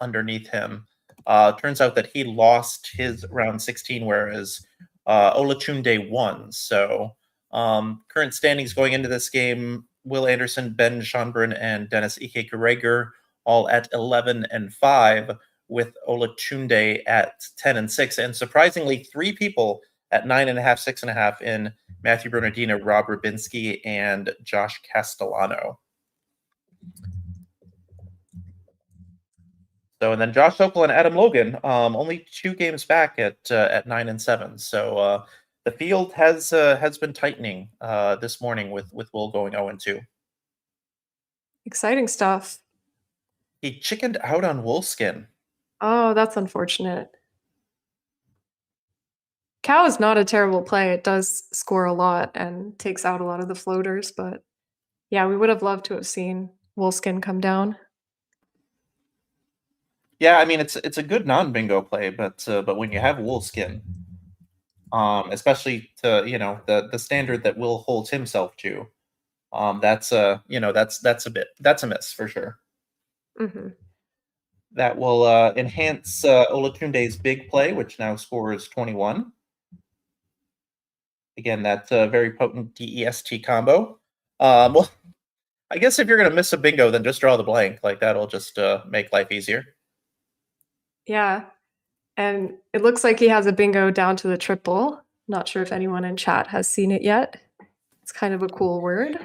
underneath him. Turns out that he lost his round 16, whereas Olatunde won. So current standings going into this game: Will Anderson, Ben Schonbrun, and Dennis Ike all at 11 and 5, with Olatunde at 10 and 6, and surprisingly, 3 people at 9.5, 6.5 in Matthew Bernardino, Rob Rubinski, and Josh Castellano. So, and then Josh Sokol and Adam Logan, only 2 games back at 9 and 7. So the field has been tightening this morning with Will going 0 and 2. Exciting stuff. He chickened out on Wolfskin. Oh, that's unfortunate. Cow is not a terrible play. It does score a lot and takes out a lot of the floaters, but yeah, we would have loved to have seen Wolfskin come down. Yeah, I mean it's a good non-bingo play, but when you have Wolfskin, especially to the standard that Will holds himself to, that's that's a miss for sure. Mm-hmm. That will enhance Olatunde's big play, which now scores 21. Again, that's a very potent DEST combo. Well, I guess if you're going to miss a bingo, then just draw the blank. Like that'll just make life easier. Yeah. And it looks like he has a bingo down to the triple. Not sure if anyone in chat has seen it yet. It's kind of a cool word.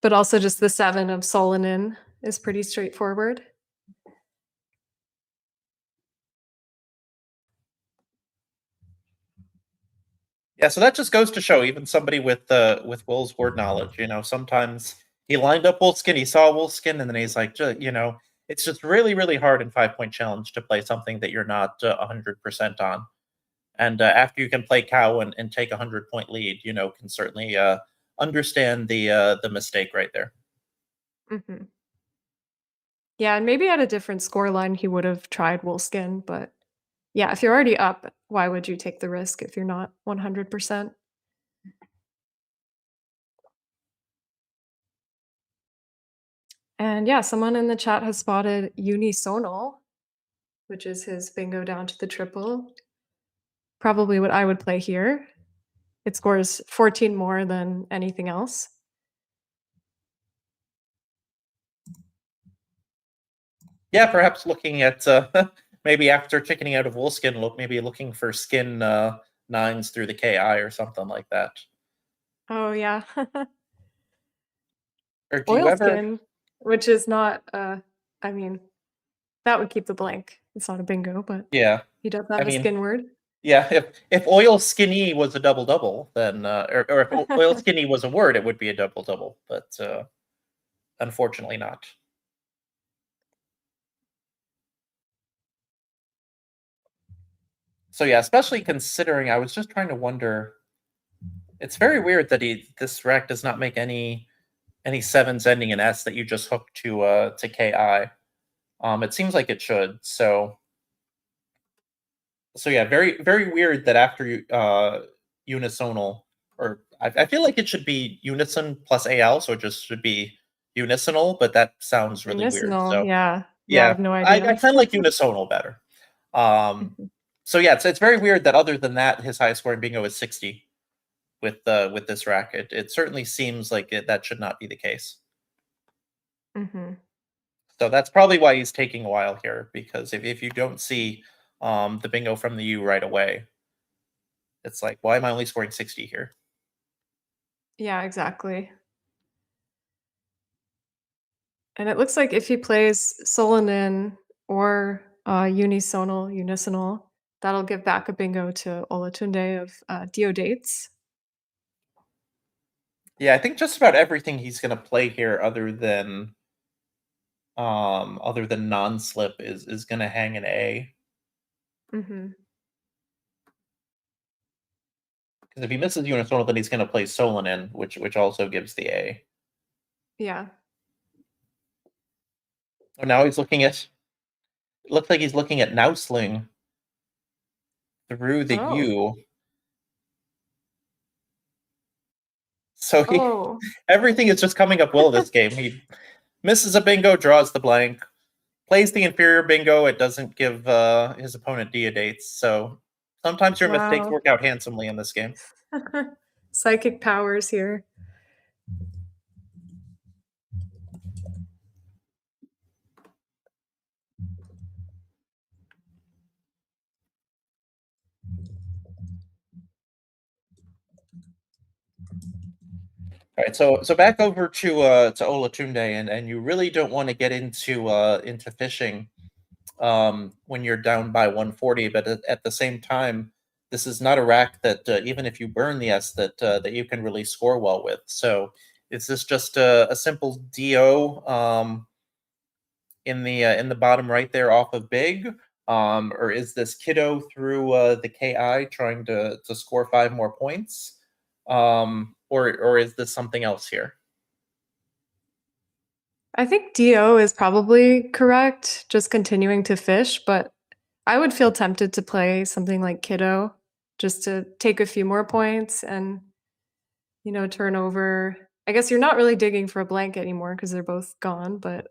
But also just the 7 of Solonin is pretty straightforward. Yeah, so that just goes to show even somebody with Will's word knowledge, sometimes he lined up Wolfskin, he saw Wolfskin, and then he's like, it's just really, really hard in 5 Point Challenge to play something that you're not 100% on. And after you can play cow and take a 100-point lead, can certainly understand the mistake right there. Mm-hmm. Yeah, and maybe at a different score line he would have tried Wolfskin, but yeah, if you're already up, why would you take the risk if you're not 100%? And yeah, someone in the chat has spotted unisonal, which is his bingo down to the triple. Probably what I would play here. It scores 14 more than anything else. Yeah, perhaps looking at maybe after chickening out of Wolfskin, maybe looking for skin 9s through the KI or something like that. Oh yeah. Or do you ever? Oilskin, which is not I mean, that would keep the blank. It's not a bingo, but Yeah, he does I have a mean, skin word. yeah. If oil skinny was a double double, then or if oil skinny was a word, it would be a double double. But unfortunately, not. So yeah, especially considering I was just trying to wonder. It's very weird that this rack does not make any 7s ending in S that you just hook to KI. It seems like it should. So yeah, very very weird that after you unisonal, or I feel like it should be unison plus AL, so it just should be unisonal, but that sounds really weird. Medicinal, So yeah. Yeah, I yeah, have no I idea. kind of like unisonal better. So yeah, it's very weird that other than that, his highest scoring bingo is 60 with this rack. It certainly seems like that should not be the case. Mhm. So that's probably why he's taking a while here, because if you don't see the bingo from the U right away, it's like, why am I only scoring 60 here? Yeah, exactly. And it looks like if he plays Solonin or unisonal, that'll give back a bingo to Olatunde of Diodates. Yeah, I think just about everything he's gonna play here, other than non-slip, is gonna hang an A. Mm-hmm. Because if he misses unisonal, then he's gonna play Solonin, which also gives the A. Yeah. Oh, now he's looking at. It looks like he's looking at Nausling through the Oh. U. So Oh. everything is just coming up well this game. He misses a bingo, draws the blank, plays the inferior bingo. It doesn't give his opponent Diodates. So sometimes your mistakes Wow. work out handsomely in this game. Psychic powers here. All right, so back over to Olatunde, and you really don't want to get into fishing when you're down by 140, but at the same time, this is not a rack that even if you burn the S, that you can really score well with. So is this just a simple DO in the bottom right there off of big, or is this kiddo through the KI trying to score 5 more points, or is this something else here? I think DO is probably correct, just continuing to fish, but I would feel tempted to play something like Kiddo just to take a few more points and, turn over. I guess you're not really digging for a blank anymore because they're both gone, but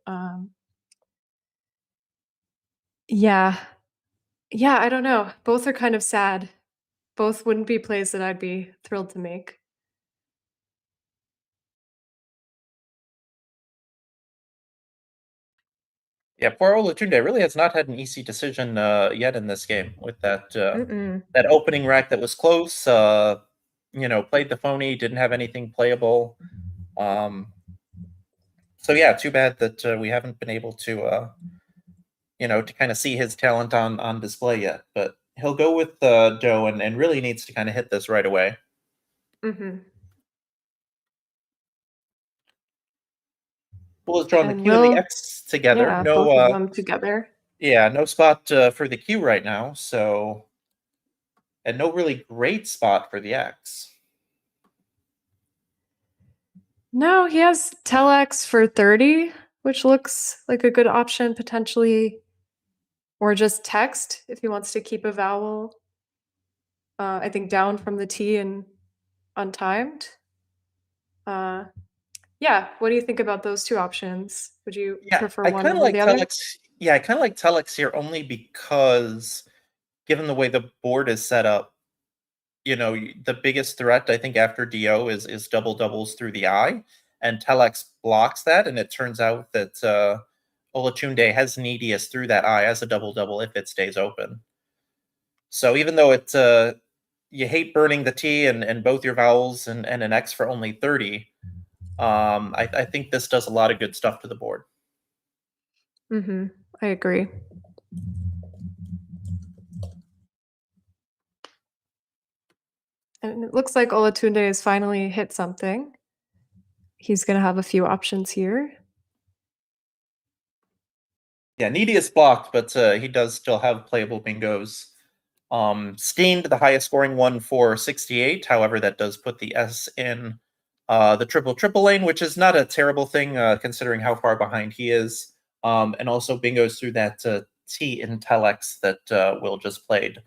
yeah. Yeah, I don't know. Both are kind of sad. Both wouldn't be plays that I'd be thrilled to make. Yeah, poor Olatunde really has not had an easy decision yet in this game with that Mm-mm. that opening rack that was close. Played the phony, didn't have anything playable. So yeah, too bad that we haven't been able to to kind of see his talent on display yet. But he'll go with Joe and really needs to kind of hit this right away. Mm-hmm. Will has drawn the And Q and the Will, X together. yeah, No, both of them together. yeah, no spot for the Q right now. So, and no really great spot for the X. No, he has telex for 30, which looks like a good option potentially, or just text if he wants to keep a vowel. I think down from the T and untimed. Uh, yeah, what do you think about those two options? Would you Yeah, prefer I one kind of over like the other? telex. Yeah, I kind of like telex here only because, given the way the board is set up, the biggest threat I think after DO is double doubles through the eye, and telex blocks that, and it turns out that Olatunde has neediest through that eye as a double double if it stays open. So even though it's you hate burning the T and both your vowels and an X for only 30, I think this does a lot of good stuff to the board. Mm-hmm. I agree. And it looks like Olatunde has finally hit something. He's going to have a few options here. Yeah, needy is blocked, but he does still have playable bingos. Steamed, the highest scoring one for 68. However, that does put the S in the triple lane, which is not a terrible thing considering how far behind he is. And also bingos through that T in telex that Will just played,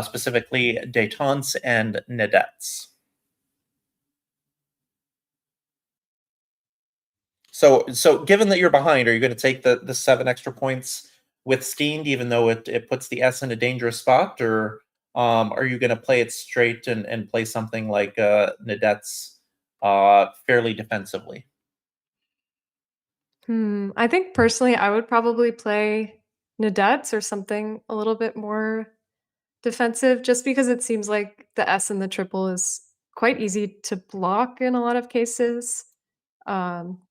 specifically détentes and nedettes. So given that you're behind, are you going to take the 7 extra points with Steamed, even though it puts the S in a dangerous spot, or are you going to play it straight and play something like Nadette's fairly defensively? I think personally, I would probably play Nadettes or something a little bit more defensive, just because it seems like the S in the triple is quite easy to block in a lot of cases. Um,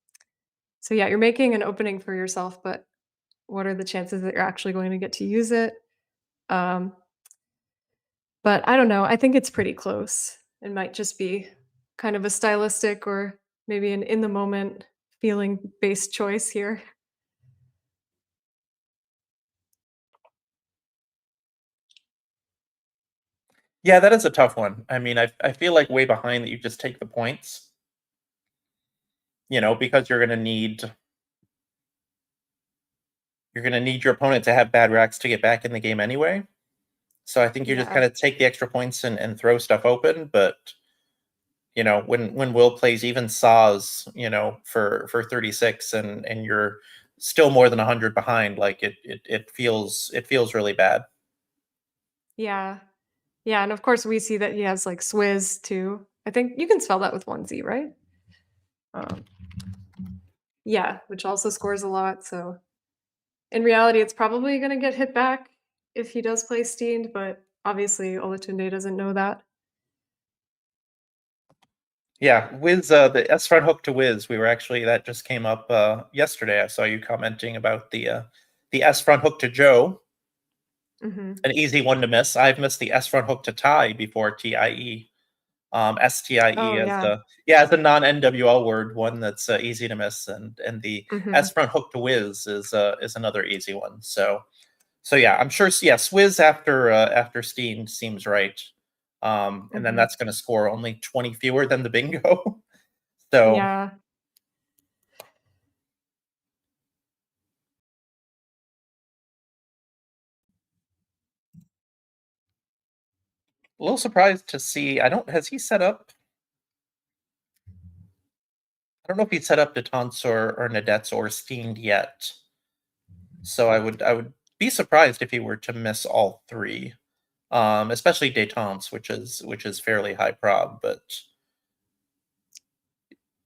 so yeah, you're making an opening for yourself, but what are the chances that you're actually going to get to use it? Um, but I don't know. I think it's pretty close. It might just be kind of a stylistic or maybe an in the moment feeling based choice here. Yeah, that is a tough one. I mean, I feel like way behind that you just take the points, because you're gonna need your opponent to have bad racks to get back in the game anyway. So I think you just Yeah. kind of take the extra points and throw stuff open, but when Will plays even Saws, for 36 and you're still more than 100 behind, like it feels really bad. Yeah. Yeah, and of course we see that he has like Swizz too. I think you can spell that with one Z, right? Um, yeah, which also scores a lot. So in reality, it's probably going to get hit back if he does play Steamed, but obviously Olatunde doesn't know that. Yeah, Wiz, the S front hook to Wiz, that just came up yesterday. I saw you commenting about the S front hook to Joe, Hmm. an easy one to miss. I've missed the S front hook to Tie before TIE. STIE Oh as yeah. as a non NWL word, one that's easy to miss, and the Hmm. S front hook to Wiz is another easy one. So yeah, I'm sure. Yeah, Swizz after Steam seems right, and then Hmm. that's going to score only 20 fewer than the bingo. So Yeah. a little surprised to see. I don't. Has he set up? I don't know if he set up Detents or Nadets or Steamed yet. So I would be surprised if he were to miss all three, especially Detents, which is fairly high prob. But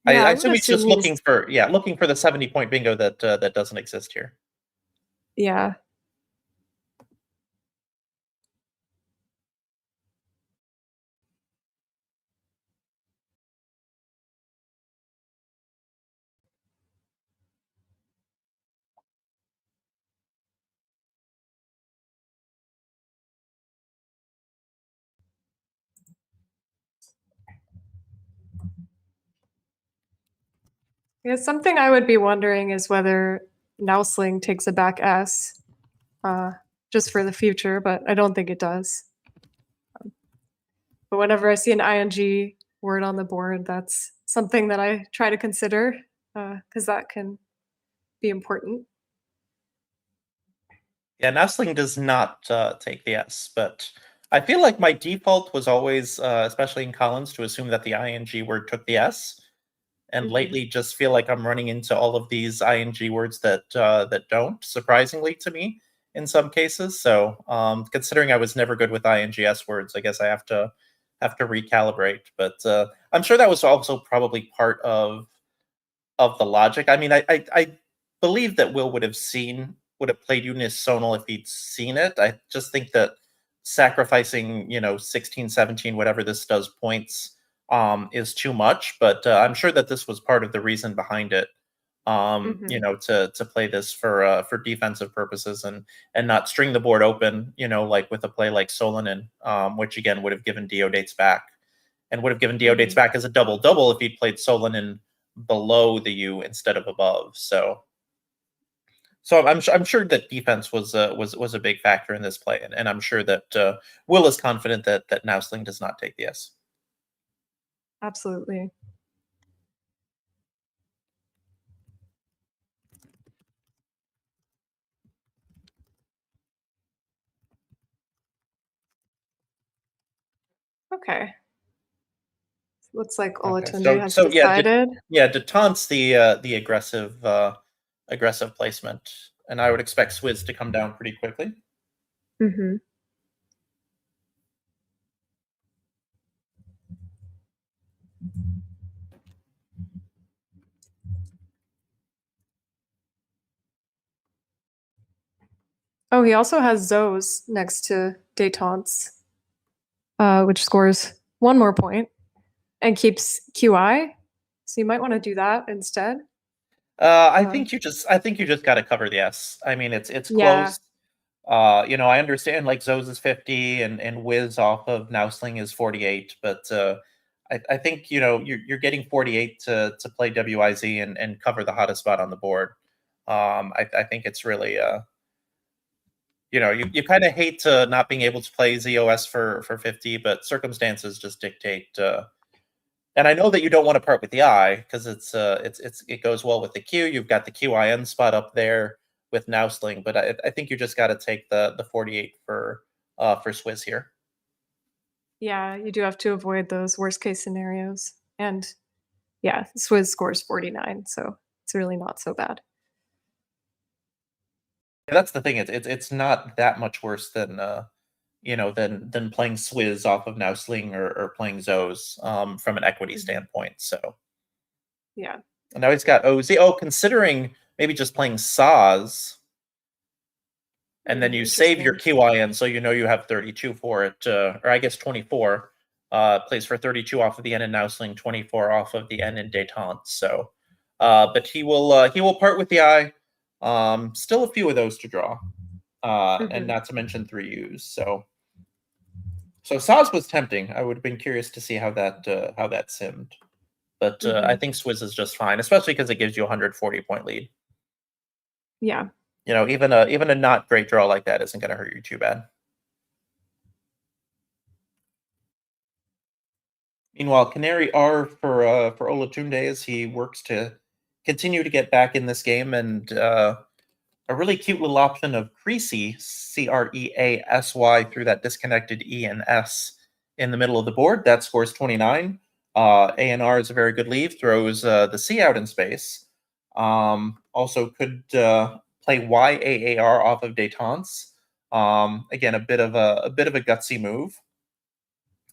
Yeah, I I would assume he's just assume he's looking for the 70-point bingo that doesn't exist here. Yeah. Yeah, something I would be wondering is whether Nousling takes a back S, just for the future, but I don't think it does. But whenever I see an ing word on the board, that's something that I try to consider, because that can be important. Yeah, Nestling does not take the S, but I feel like my default was always, especially in Collins, to assume that the ing word took the S. And Mhm. lately, just feel like I'm running into all of these ing words that that don't, surprisingly to me, in some cases. So, considering I was never good with ings words, I guess I have to recalibrate. But I'm sure that was also probably part of the logic. I mean, I believe that Will would have played Unisonal if he'd seen it. I just think that sacrificing, 16, 17, whatever this does points, is too much. But I'm sure that this was part of the reason behind it. Mhm. To play this for defensive purposes and not string the board open, like with a play like Solanin, which again would have given Dio dates back and would have given Dio dates Mhm. back as a double double if he'd played Solanin below the U instead of above. So I'm sure that defense was a big factor in this play, and I'm sure that Will is confident that Nousling does not take the S. Absolutely. Okay. Looks like Okay, Olatunji has so yeah, decided. yeah, Detante's the aggressive placement, and I would expect Swizz to come down pretty quickly. Mhm. Oh, he also has Zoes next to Détentes, which scores one more point and keeps QI. So you might want to do that instead. I think you just got to cover the S. I mean, it's Yeah. close. I understand like Zoes is 50 and Wiz off of Nousling is 48, but I think you're getting 48 to play WIZ and cover the hottest spot on the board. I think it's really you kind of hate to not being able to play ZOS for 50, but circumstances just dictate. And I know that you don't want to part with the I because it goes well with the Q. You've got the QIN spot up there with Nousling, but I think you just got to take the 48 for Swizz here. Yeah, you do have to avoid those worst case scenarios. And yeah, Swizz scores 49, so it's really not so bad. Yeah, that's the thing. It's not that much worse than than playing Swizz off of Nousling or playing Zoes from an equity Mhm. standpoint. So Yeah. and now he's got OZ. Oh, considering maybe just playing Saz. And then you save your Interesting. QIN, so you have 32 for it, or I guess 24. Plays for 32 off of the N in Nousling, 24 off of the N in Détente. So, but he will part with the I. Still a few of those to draw, and Mhm. not to mention 3 U's. So Saz was tempting. I would have been curious to see how that simmed, but I Mhm. think Swizz is just fine, especially because it gives you a 140-point lead. Yeah. Even a not great draw like that isn't going to hurt you too bad. Meanwhile, Canary R for Olatunde as he works to continue to get back in this game, and a really cute little option of Creasy, Creasy, through that disconnected E and S in the middle of the board. That scores 29. ANR is a very good leave, throws the C out in space. Also could play YAAR off of Détentes. Again, a bit of a gutsy move.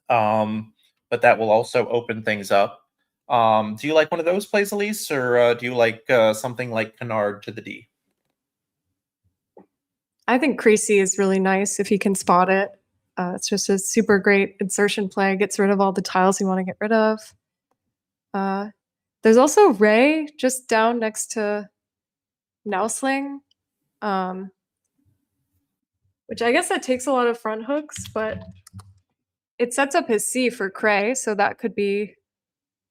But that will also open things up. Do you like one of those plays, Elise, or do you like something like Canard to the D? I think Creasy is really nice if he can spot it. It's just a super great insertion play. Gets rid of all the tiles you want to get rid of. There's also Ray just down next to Nousling, which I guess that takes a lot of front hooks, but it sets up his C for Cray, so that could be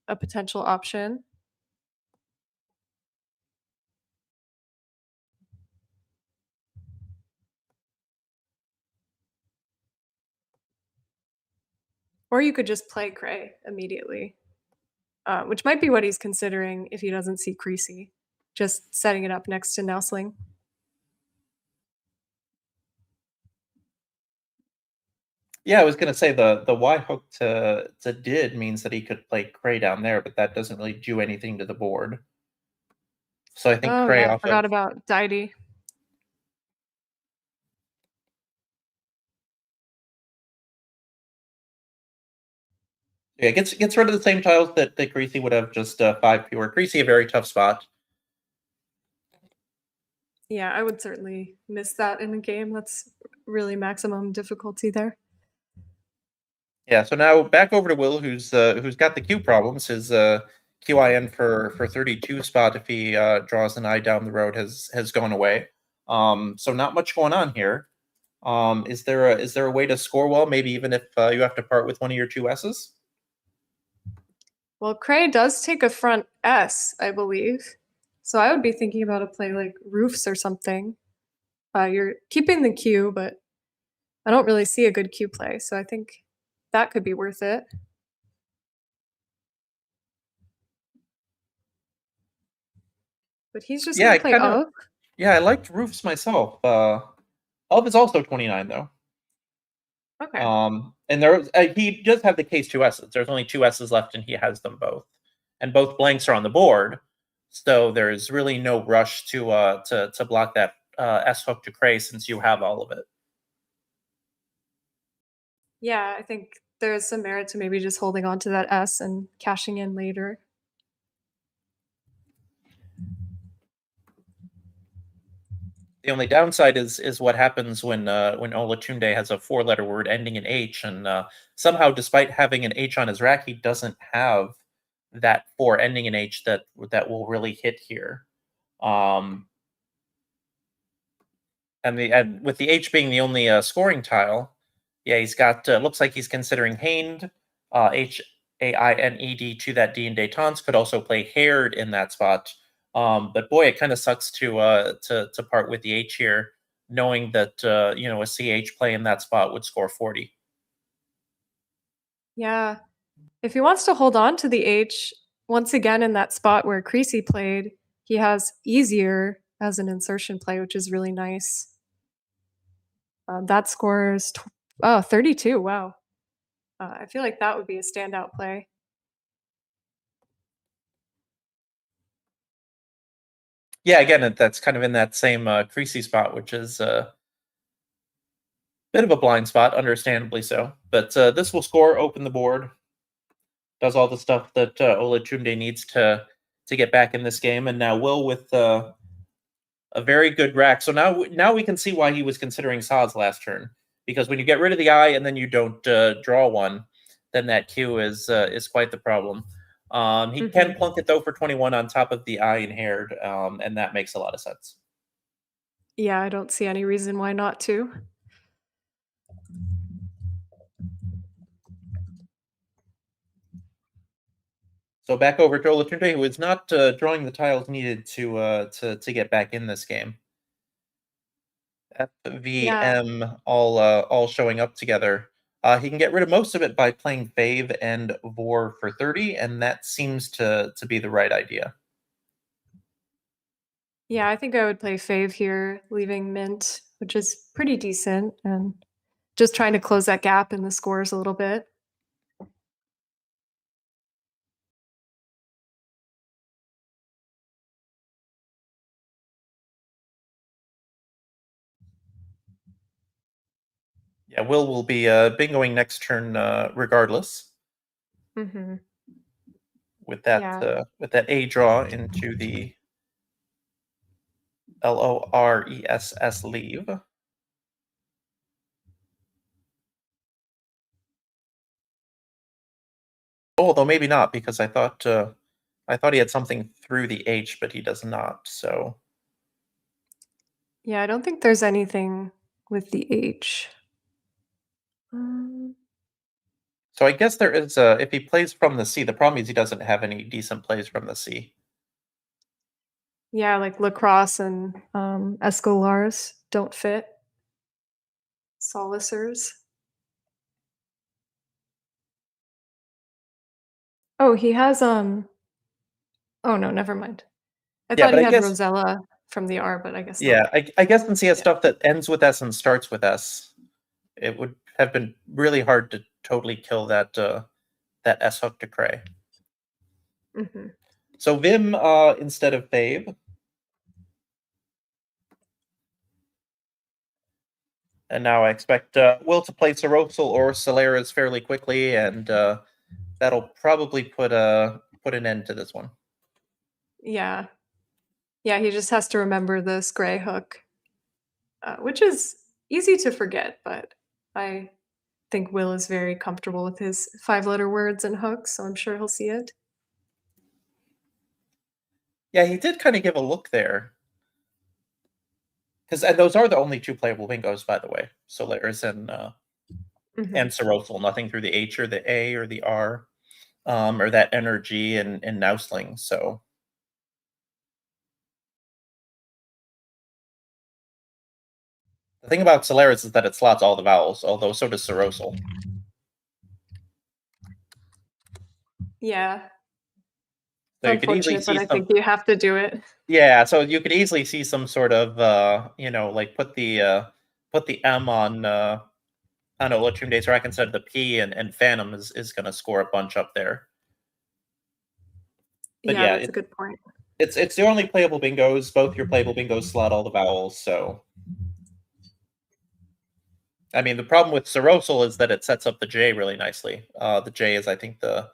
a potential option. Or you could just play Cray immediately, which might be what he's considering if he doesn't see Creasy, just setting it up next to Nousling. Yeah, I was gonna say the Y hook to did means that he could play Cray down there, but that doesn't really do anything to the board. So I think Oh Cray yeah, I off forgot of about Deity. yeah gets rid of the same tiles that Creasy would have, just 5 fewer. Creasy a very tough spot. Yeah, I would certainly miss that in a game. That's really maximum difficulty there. Yeah, so now back over to Will, who's got the Q problems. His QIN for 32 spot, if he draws an eye down the road, has gone away. So not much going on here. Is there a way to score well? Maybe even if you have to part with one of your 2 S's. Well, Cray does take a front S, I believe. So I would be thinking about a play like Roofs or something. You're keeping the Q, but I don't really see a good Q play. So I think that could be worth it. But he's just Yeah, going to play of. I liked Roofs myself. Of is also 29 though. Okay. And there he does have the case 2 S's. There's only 2 S's left, and he has them both, and both blanks are on the board. So there's really no rush to block that S hook to Cray, since you have all of it. Yeah, I think there's some merit to maybe just holding on to that S and cashing in later. The only downside is what happens when Olatunde has a 4-letter word ending in H, and somehow, despite having an H on his rack, he doesn't have that 4 ending in H that will really hit here. And with the H being the only scoring tile, yeah, he's got looks like he's considering Hained, Hained to that D in détente. Could also play Haired in that spot. But boy, it kind of sucks to part with the H here, knowing that a CH play in that spot would score 40. Yeah. If he wants to hold on to the H, once again in that spot where Creasy played, he has easier as an insertion play, which is really nice. That scores 32. Wow. I feel like that would be a standout play. Yeah, again, that's kind of in that same Creasy spot, which is a bit of a blind spot, understandably so. But this will score, open the board, does all the stuff that Olatunde needs to get back in this game, and now Will with a very good rack. So now we can see why he was considering Saz last turn, because when you get rid of the eye and then you don't draw one, then that Q is quite the problem. He can plunk it though for 21 on top of the eye and Haired, and that makes a lot of sense. Yeah, I don't see any reason why not to. So back over to Olatunde, who is not drawing the tiles needed to get back in this game. FVM all showing up together. He can get rid of most of it by playing Fave and Vor for 30, and that seems to be the right idea. Yeah, I think I would play Fave here, leaving Mint, which is pretty decent, and just trying to close that gap in the scores a little bit. Yeah, will be bingoing next turn regardless. Mm-hmm. With that A draw into the LORESS leave. although maybe not, because I thought he had something through the H, but he does not. So Yeah, I don't think there's anything with the H. Um, so I guess there is if he plays from the C, the problem is he doesn't have any decent plays from the C. yeah, like lacrosse and escolars don't fit. Solicers. Oh, he has oh no, never mind. I Yeah, thought but he I had guess Rosella from the R, but I guess yeah, not. I guess since he has Yeah. stuff that ends with S and starts with S, it would have been really hard to totally kill that that S hook to Cray. Hmm. So Vim instead of Babe. And now I expect Will to play Sorosal or Solaris fairly quickly, and that'll probably put an end to this one. Yeah. Yeah, he just has to remember this gray hook, which is easy to forget, but I think Will is very comfortable with his 5-letter words and hooks, so I'm sure he'll see it. Yeah, he did kind of give a look there. And those are the only two playable bingos, by the way. Solaris and Hmm. Sorosal, nothing through the H or the A or the R, or that energy and Nousling. So the thing about Solaris is that it slots all the vowels, although so does Sorosal. Yeah, it's So you could easily unfortunate, but see I some. think you have to do it. Yeah, so you could easily see some sort of like put the M on Olatunde's rack instead of the P, and Phantom is gonna score a bunch up there. But Yeah, yeah, that's a good point. it's the only playable bingos. Both your playable bingos slot all the vowels, so I mean the problem with Sorosal is that it sets up the J really nicely. The J is I think the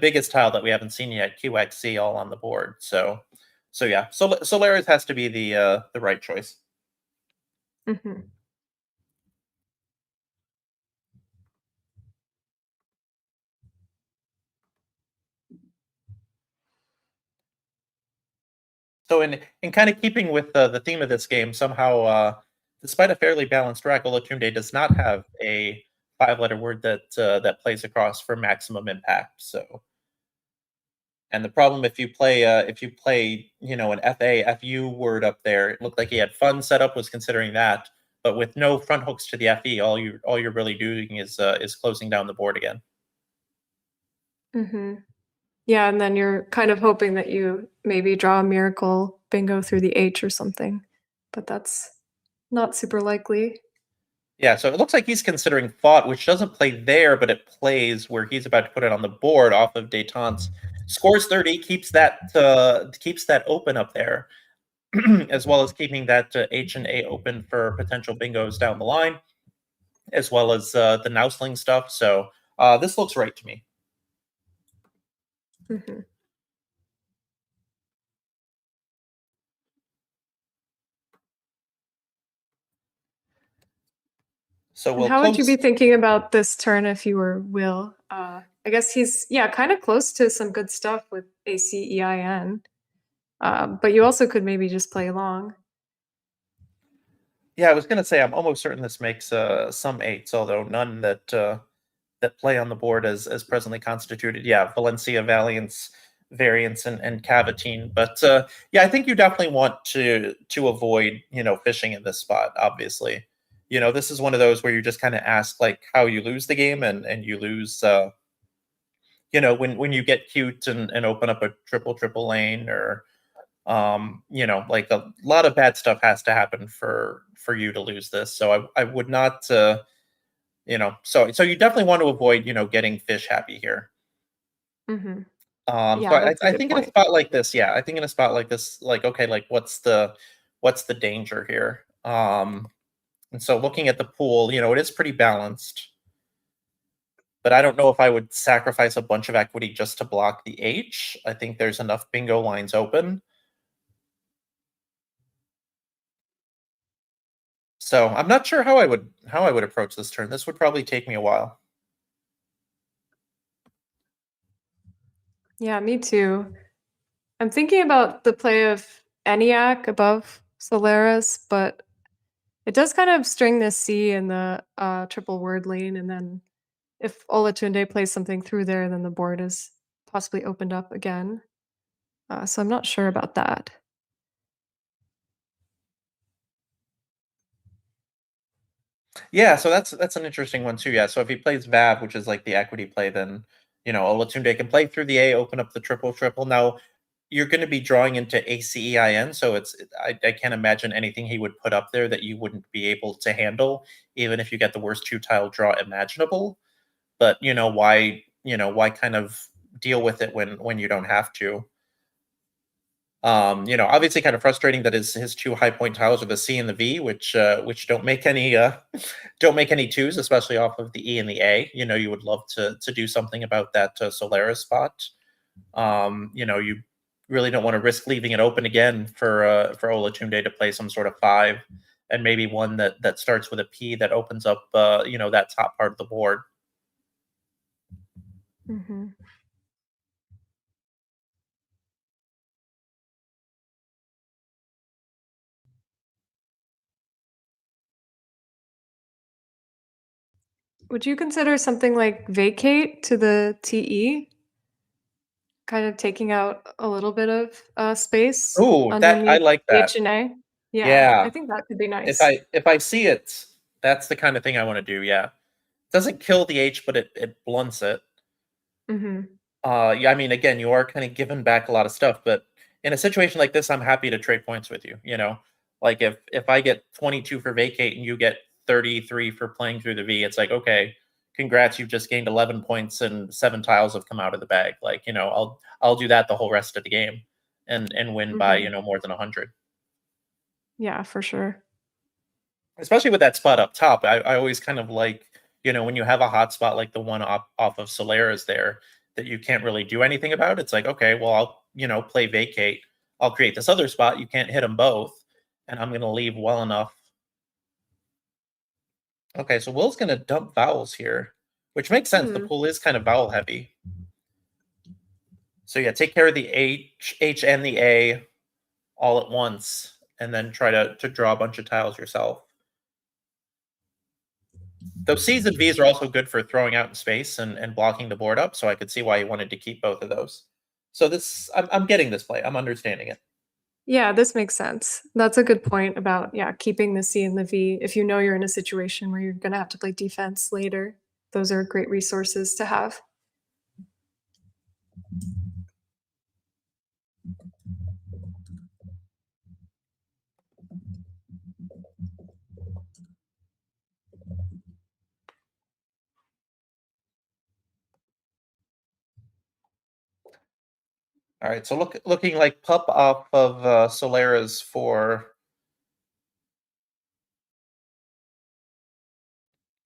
biggest tile that we haven't seen yet, QXC all on the board. So yeah, Solaris has to be the right choice. Hmm. So in kind of keeping with the theme of this game, somehow, despite a fairly balanced rack, Olatunde does not have a 5-letter word that plays across for maximum impact. So, and the problem if you play an FU word up there, it looked like he had fun setup was considering that, but with no front hooks to the FE, all you're really doing is closing down the board again. Hmm. Yeah, and then you're kind of hoping that you maybe draw a miracle bingo through the H or something, but that's not super likely. Yeah, so it looks like he's considering Fought, which doesn't play there, but it plays where he's about to put it on the board off of Détente. Scores 30, keeps that open up there, as well as keeping that H and A open for potential bingos down the line, as well as the Nousling stuff. So this looks right to me. Hmm. So And we'll how would you be close. thinking about this turn if you were Will? I guess he's, yeah, kind of close to some good stuff with ACEIN, but you also could maybe just play along. Yeah, I was going to say I'm almost certain this makes some eights, although none that play on the board as presently constituted. Yeah, Valencia, Valiance, Variance, and Cavitine. But yeah, I think you definitely want to avoid fishing in this spot. Obviously, this is one of those where you just kind of ask like how you lose the game, and you lose. When you get cute and open up a triple lane, or like a lot of bad stuff has to happen for you to lose this. So I would not. So you definitely want to avoid getting fish happy here. Hmm. So Yeah, that's a I good think in a point. spot like this, yeah, I think in a spot like this, like okay, like what's the danger here? And so looking at the pool, it is pretty balanced, but I don't know if I would sacrifice a bunch of equity just to block the H. I think there's enough bingo lines open. So I'm not sure how I would approach this turn. This would probably take me a while. Yeah, me too. I'm thinking about the play of ENIAC above Solaris, but it does kind of string this C in the triple word lane, and then if Olatunde plays something through there, then the board is possibly opened up again. So I'm not sure about that. Yeah, so that's an interesting one too. Yeah, so if he plays Vav, which is like the equity play, then Olatunde can play through the A, open up the triple triple. Now you're going to be drawing into ACEIN, so I can't imagine anything he would put up there that you wouldn't be able to handle, even if you get the worst two tile draw imaginable. But why kind of deal with it when you don't have to? Obviously kind of frustrating that his two high point tiles are the C and the V, which don't make any don't make any twos, especially off of the E and the A. You would love to do something about that Solaris spot. You really don't want to risk leaving it open again for Olatunde to play some sort of 5, and maybe one that starts with a P that opens up that top part of the board. Hmm. Would you consider something like vacate to the TE? Kind of taking out a little bit of space Oh, that I underneath like that. H and A. Yeah, I Yeah. think that could be If nice. I see it, that's the kind of thing I want to do. Yeah. Doesn't kill the H, but it blunts it. Hmm. Yeah, I mean, again, you are kind of giving back a lot of stuff, but in a situation like this, I'm happy to trade points with you. Like if I get 22 for vacate and you get 33 for playing through the V, it's like, okay, congrats, you've just gained 11 points and 7 tiles have come out of the bag. Like, I'll do that the whole rest of the game and win by Hmm. more than 100. Yeah, for sure. Especially with that spot up top. I always kind of like, when you have a hot spot like the one off of Solaris there that you can't really do anything about. It's like, okay, well, I'll, play vacate. I'll create this other spot. You can't hit them both. And I'm going to leave well enough. Okay, so Will's going to dump vowels here, which makes sense. The Hmm. pool is kind of vowel heavy. So yeah, take care of the H and the A all at once, and then try to draw a bunch of tiles yourself. Those C's and V's are also good for throwing out in space and blocking the board up, so I could see why you wanted to keep both of those. So I'm getting this play. I'm understanding it. Yeah, this makes sense. That's a good point about, yeah, keeping the C and the V. If you know you're in a situation where you're going to have to play defense later, those are great resources to have. All right, so looking like pup off of Solaris for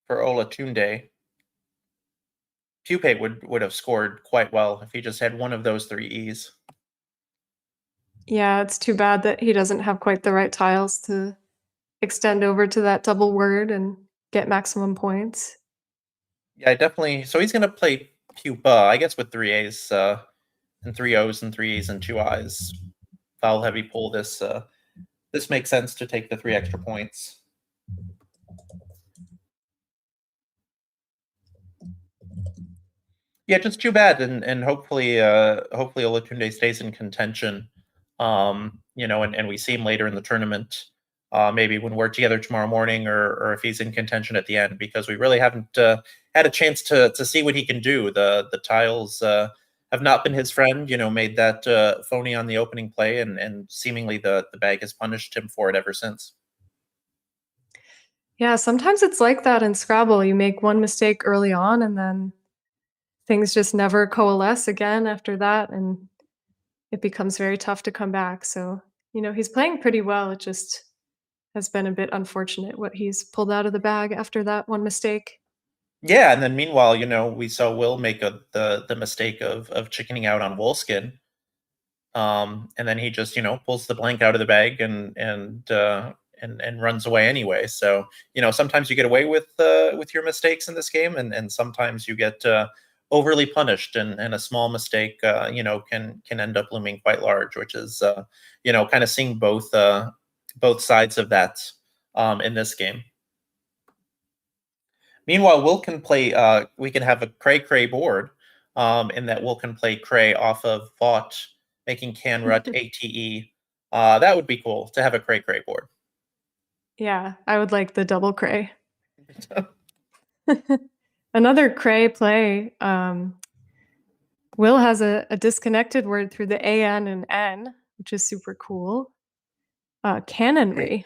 Olatunde. Pupe would have scored quite well if he just had one of those 3 E's. Yeah, it's too bad that he doesn't have quite the right tiles to extend over to that double word and get maximum points. Yeah, I definitely. So he's gonna play pupa, I guess, with 3 A's and 3 O's and 3 E's and 2 I's. Foul heavy pull. This makes sense to take the 3 extra points. Yeah, just too bad, and hopefully Olatunde stays in contention. And we see him later in the tournament. Maybe when we're together tomorrow morning, or if he's in contention at the end, because we really haven't had a chance to see what he can do. The tiles have not been his friend. Made that phony on the opening play, and seemingly the bag has punished him for it ever since. Yeah, sometimes it's like that in Scrabble. You make one mistake early on and then things just never coalesce again after that, and it becomes very tough to come back. So, he's playing pretty well. It just has been a bit unfortunate what he's pulled out of the bag after that one mistake. Yeah, and then meanwhile, we saw Will make the mistake of chickening out on Wolfskin. And then he just pulls the blank out of the bag and runs away anyway. So sometimes you get away with your mistakes in this game, and sometimes you get overly punished, and a small mistake, can end up looming quite large, which is kind of seeing both sides of that in this game. Meanwhile, Will can play. We can have a cray cray board, in that Will can play cray off of Vought, making Canrut ATE. That would be cool to have a cray cray board. Yeah, I would like the double cray. Another cray play. Will has a disconnected word through the AN and N, which is super cool. Canonry.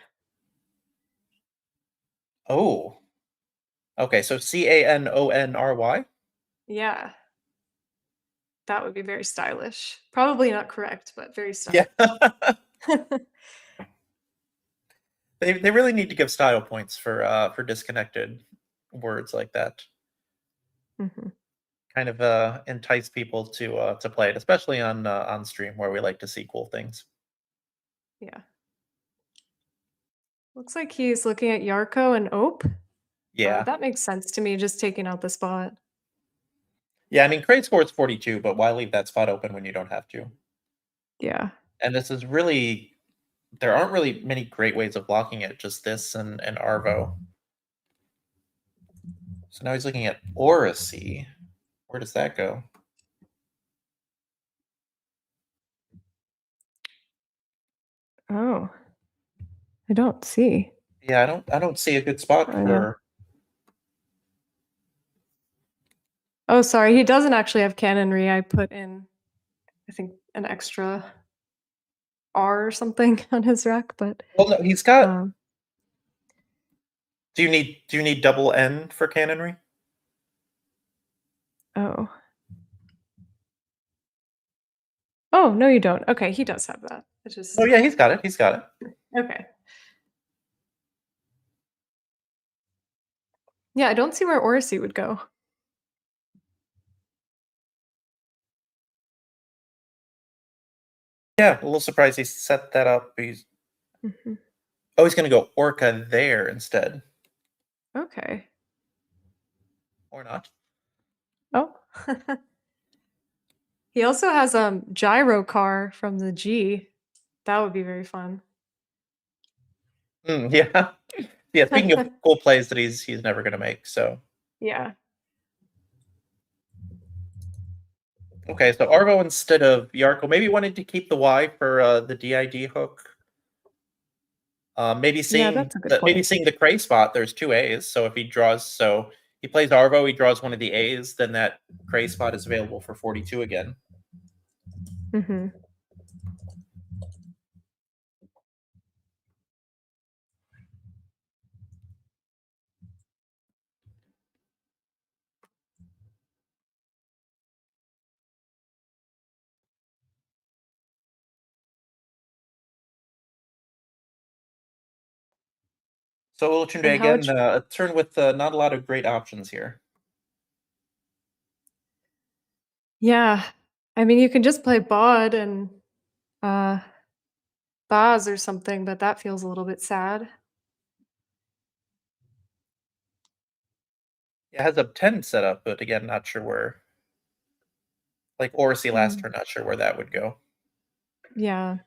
Oh, okay. So CANONRY. Yeah. That would be very stylish. Probably not correct, but very stylish. Yeah. They really need to give style points for disconnected words like that. Mhm. Kind of entice people to play it, especially on stream where we like to see cool things. Yeah. Looks like he's looking at Yarko and Ope. Yeah. That makes sense to me, just taking out the spot. Yeah, I mean, Crate score is 42, but why leave that spot open when you don't have to? Yeah. And this is really, there aren't really many great ways of blocking it, just this and Arvo. So now he's looking at Oracy. Where does that go? Oh. I don't see. Yeah, I don't see a good spot Oh, yeah. for. Oh, sorry. He doesn't actually have canonry. I put in, I think, an extra R or something on his rack, but Well, no, he's got. um, Do you need double N for canonry? oh. Oh, no, you don't. Okay, he does have that. It's just Oh yeah, he's got it. He's got it. okay. Yeah, I don't see where Oracy would go. Yeah, a little surprised he set that up. He's Mhm. he's gonna go Orca there instead, Okay. or not? Oh. He also has gyro car from the G. That would be very fun. Yeah, yeah. Speaking of cool plays that he's never gonna make, so Yeah. okay. So Arvo instead of Yarko, maybe wanted to keep the Y for the DID hook. Maybe Yeah, seeing that's a good maybe point. seeing the Cray spot. There's two A's, so if he draws, so he plays Arvo, he draws one of the A's, then that Cray spot is available for 42 again. Mm-hmm. So Ulchunde And how again, much? a turn with not a lot of great options here. Yeah. I mean, you can just play Bod and uh Baz or something, but that feels a little bit sad. It has a 10 set up, but again, not sure where. Like Oracy last turn, not sure where that would go. Yeah.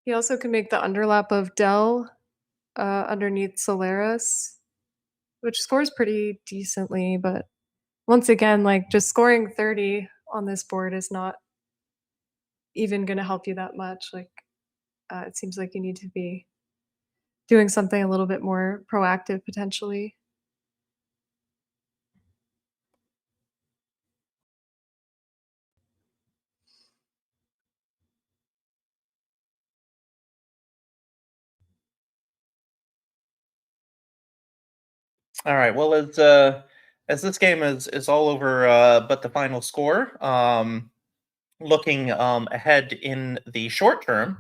He also can make the underlap of Dell underneath Solaris, which scores pretty decently, but once again, like just scoring 30 on this board is not even going to help you that much. Like, it seems like you need to be doing something a little bit more proactive potentially. All right. Well, as this game is all over, but the final score. Looking ahead in the short term,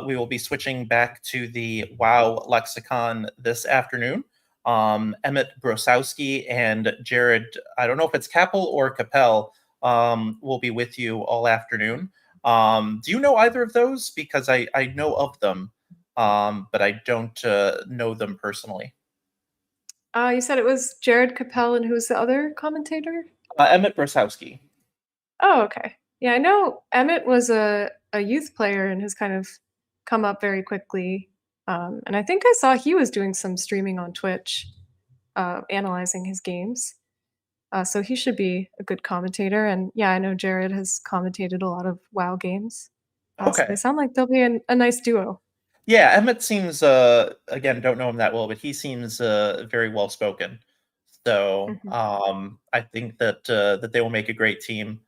we will be switching back to the WoW Lexicon this afternoon. Emmett Grosowski and Jared, I don't know if it's Capel or Capel, will be with you all afternoon. Do you know either of those? Because I know of them, but I don't know them personally. You said it was Jared Capel, and who's the other commentator? Emmett Brosowski. Oh, okay. Yeah, I know Emmett was a youth player and has kind of come up very quickly. And I think I saw he was doing some streaming on Twitch, analyzing his games. So he should be a good commentator. And yeah, I know Jared has commentated a lot of WoW games. So they Okay. sound like they'll be a nice duo. Yeah, Emmett seems again, don't know him that well, but he seems very well spoken. So Mhm. I think that that they will make a great team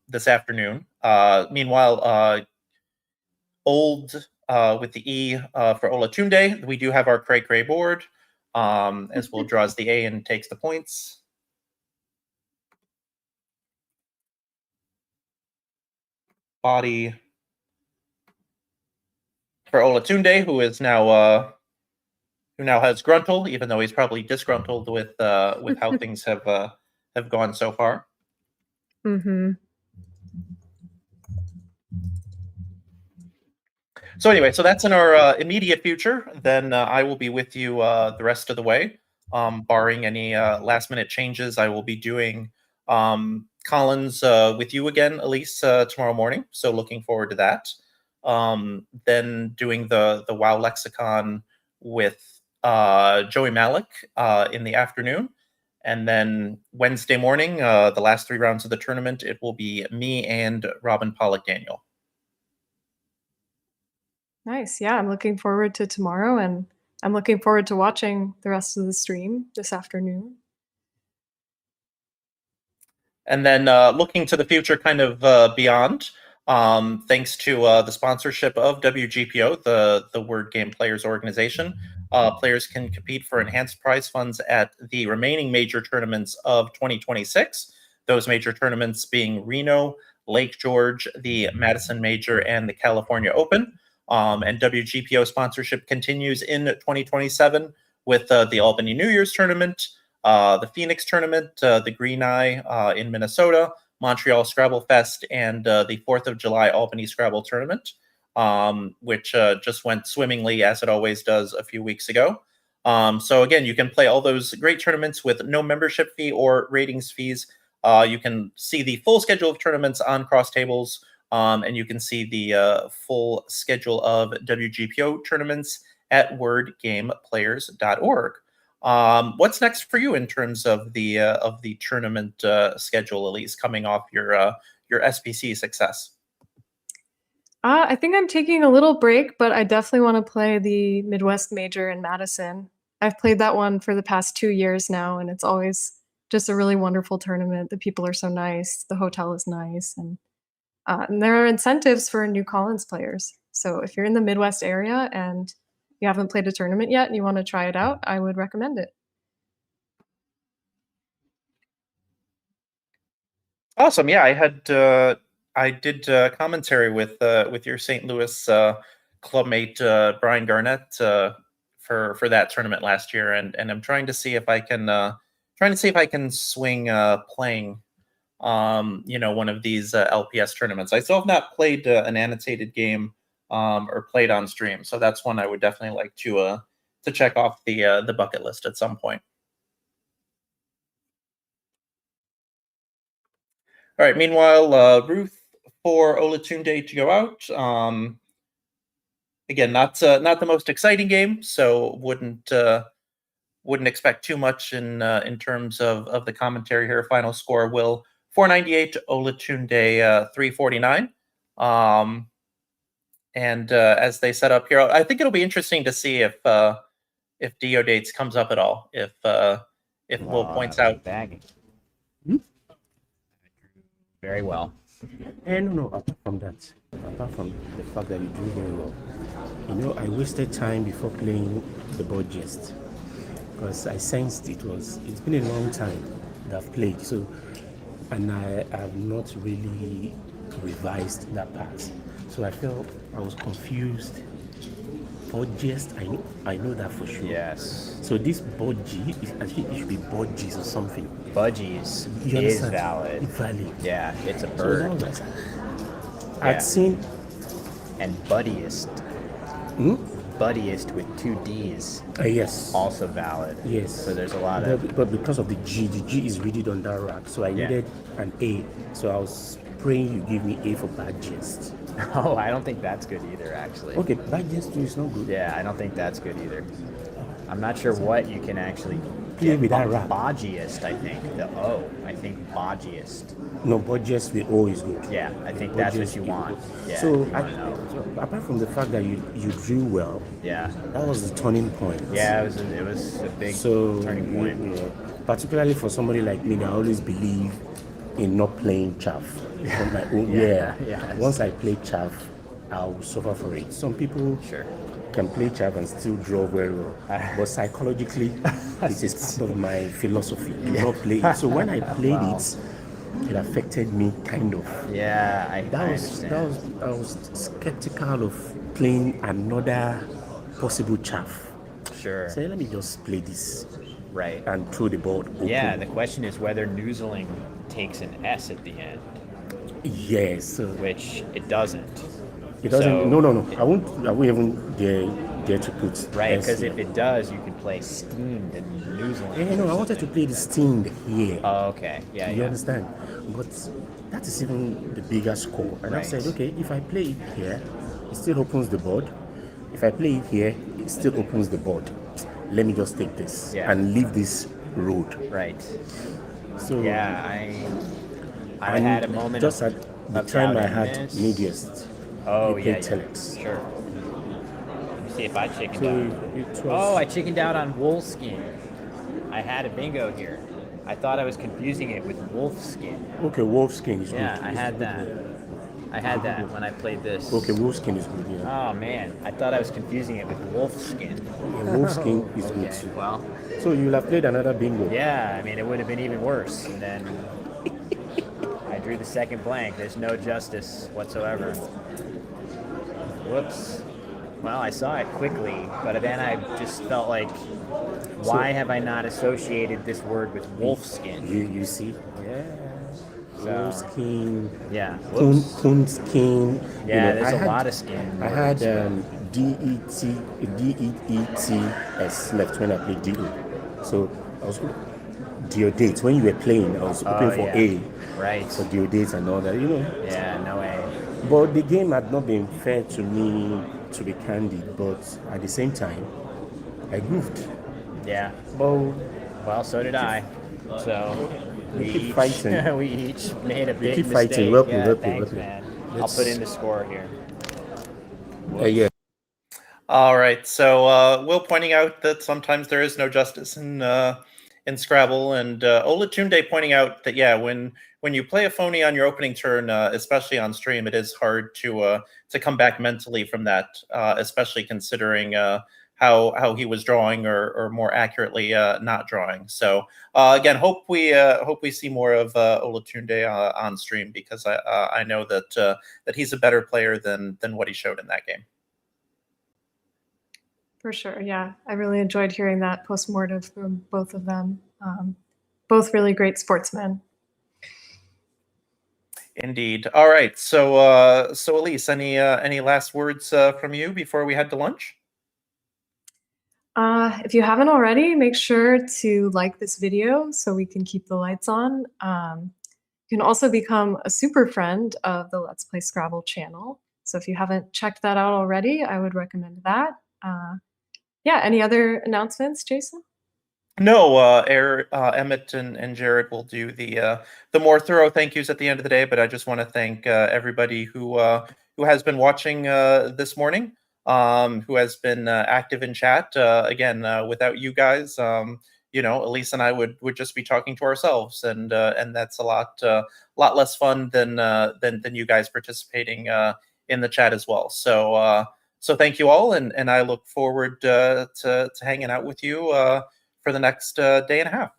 this afternoon. Meanwhile, old with the E for Olatunde, we do have our Cray Cray board. As Will draws the A and takes the points. Body for Olatunde, who now has Gruntle, even though he's probably disgruntled with how things have gone so far. Mm-hmm. So anyway, so that's in our immediate future. Then I will be with you the rest of the way, barring any last minute changes. I will be doing Collins with you again, Elise, tomorrow morning. So looking forward to that. Then doing the WoW Lexicon with Joey Malik in the afternoon. And then Wednesday morning, the last 3 rounds of the tournament, it will be me and Robin Pollock Daniel. Nice. Yeah, I'm looking forward to tomorrow, and I'm looking forward to watching the rest of the stream this afternoon. And then looking to the future, kind of beyond, thanks to the sponsorship of WGPO, the Word Game Players Organization, players can compete for enhanced prize funds at the remaining major tournaments of 2026. Those major tournaments being Reno, Lake George, the Madison Major, and the California Open. And WGPO sponsorship continues in 2027 with the Albany New Year's Tournament, the Phoenix Tournament, the Green Eye in Minnesota, Montreal Scrabble Fest, and the 4th of July Albany Scrabble Tournament, which just went swimmingly, as it always does, a few weeks ago. So again, you can play all those great tournaments with no membership fee or ratings fees. You can see the full schedule of tournaments on Cross Tables, and you can see the full schedule of WGPO tournaments at wordgameplayers.org. What's next for you in terms of the tournament schedule, Elise, coming off your SPC success? I think I'm taking a little break, but I definitely want to play the Midwest Major in Madison. I've played that one for the past 2 years now, and it's always just a really wonderful tournament. The people are so nice, the hotel is nice, and there are incentives for new Collins players. So if you're in the Midwest area and you haven't played a tournament yet and you want to try it out, I would recommend it. Awesome. Yeah, I did commentary with your St. Louis clubmate Brian Garnett for that tournament last year, and I'm trying to see if I can swing playing one of these LPS tournaments. I still have not played an annotated game or played on stream, so that's one I would definitely like to check off the bucket list at some point. All right. Meanwhile, Ruth for Olatunde to go out. Again, not the most exciting game, so wouldn't expect too much in terms of the commentary here. Final score: Will 498, Olatunde 349. And as they set up here, I think it'll be interesting to see if Deodates comes up at all. If Will points out. Bagging. Very well. And no, apart from that, apart from the fact that you do very well, I wasted time before playing the board gist because I sensed it's been a long time that I've played, so, and I have not really revised that part. So I felt I was confused. Board gist, I know that for sure. Yes. So this board G, I think it should be board G's or something. Budgies You is understand? valid. Valid. Yeah, it's a So that bird. was like, I'd Yeah. seen. And Buddiest. Hmm? Buddiest with 2 D's. Yes. Also valid. Yes. So there's a lot of. But because of the G is rigid on that rack, so I needed an A. So I was praying you give me A for bad jest. Oh, I don't think that's good either, actually. Okay, bad jest too is not good. Yeah, I don't think that's good either. I'm not sure what you can actually Play with that rap. Bodgiest, I think. The O. I think bodgiest. No, but just the O is good. Yeah, I think that's what you want. Yeah. So, you wanna know. apart from the fact that you drew well, Yeah. that was the turning point. Yeah, it was a big turning point. Yeah, particularly for somebody like me, I always believe in not playing chaff. On my own. Yeah. Once I play chaff, I'll suffer for it. Some people can play chaff and still draw very well, but psychologically, it is part of my philosophy. Do not play it. So when I played it, it affected me kind of. Yeah, I I was skeptical of playing another possible chaff. Sure. So let me just play this. Right. And throw the board open. Yeah, the question is whether noozling takes an S at the end. Yes. Which it doesn't. It doesn't. So No. I won't even dare to put. Right, S because here. if it does, you can play steamed and noozling. Yeah, no, I wanted to play the steamed here. Oh, okay. Yeah, You yeah. understand? But that is even the bigger score. And I Right. said, okay, if I play it here, it still opens the board. If I play it here, it still opens the board. Let me just take this and leave this road. Right. So Yeah, I and had a moment just of, at the of time I doubting had this. mediast. Oh, we yeah, played telex. Sure. Let me see if I chickened So out. it was, Oh, I chickened out on wolfskin. I had a bingo here. I thought I was confusing it with wolfskin. okay, wolfskin is Yeah, good. I had that. I had that when I played this. Okay, wolfskin is good, yeah. Oh man, I thought I was confusing it with wolfskin. Yeah, wolfskin is good Okay, too. well, So you'll have played another bingo. yeah, I mean, it would have been even worse. And then I drew the second blank. There's no justice whatsoever. Whoops. Well, I saw it quickly, but then I just felt like, why have I not associated this word with wolfskin? You see? Yeah. So, Wolfskin. yeah. Coon Whoops. skin. Yeah, there's a lot of skin. I had DEETS left when I played DO. So I was Deodate. When you were playing, I was hoping for A. Right. For Deodates and all that, Yeah, no way. But the game had not been fair to me, to be candid. But at the same time, I goofed. Yeah. Well, So did I. So we keep each, fighting. we each made a big keep mistake. fighting. Well played, Yeah, well played, thanks, well played. man. Let's- I'll put in the score here. yeah. All right. So Will pointing out that sometimes there is no justice in Scrabble, and Olatunde pointing out that when you play a phony on your opening turn, especially on stream, it is hard to come back mentally from that, especially considering how he was drawing, or more accurately, not drawing. So again, hope we see more of Olatunde on stream, because I know that he's a better player than what he showed in that game. For sure, yeah. I really enjoyed hearing that postmortem from both of them. Both really great sportsmen. Indeed. All right. So Elise, any last words from you before we head to lunch? If you haven't already, make sure to like this video so we can keep the lights on. You can also become a super friend of the Let's Play Scrabble channel. So if you haven't checked that out already, I would recommend that. Yeah, any other announcements, Jason? No, Emmett and Jared will do the more thorough thank yous at the end of the day. But I just want to thank everybody who has been watching this morning, who has been active in chat. Again, without you guys, Elise and I would just be talking to ourselves, and that's a lot less fun than you guys participating in the chat as well. So thank you all, and I look forward to hanging out with you for the next day and a half.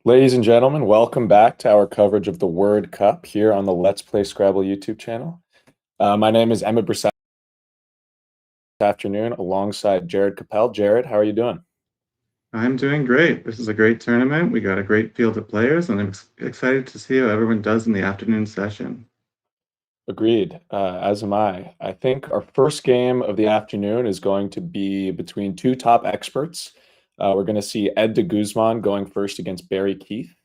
Ladies and gentlemen, welcome back to our coverage of the Word Cup here on the Let's Play Scrabble YouTube channel. My name is Emmett Brissett this afternoon alongside Jared Capel. Jared, how are you doing? I'm doing great. This is a great tournament. We got a great field of players, and I'm excited to see how everyone does in the afternoon session. Agreed, as am I. I think our first game of the afternoon is going to be between two top experts. We're going to see Ed de Guzman going first against Barry Keith.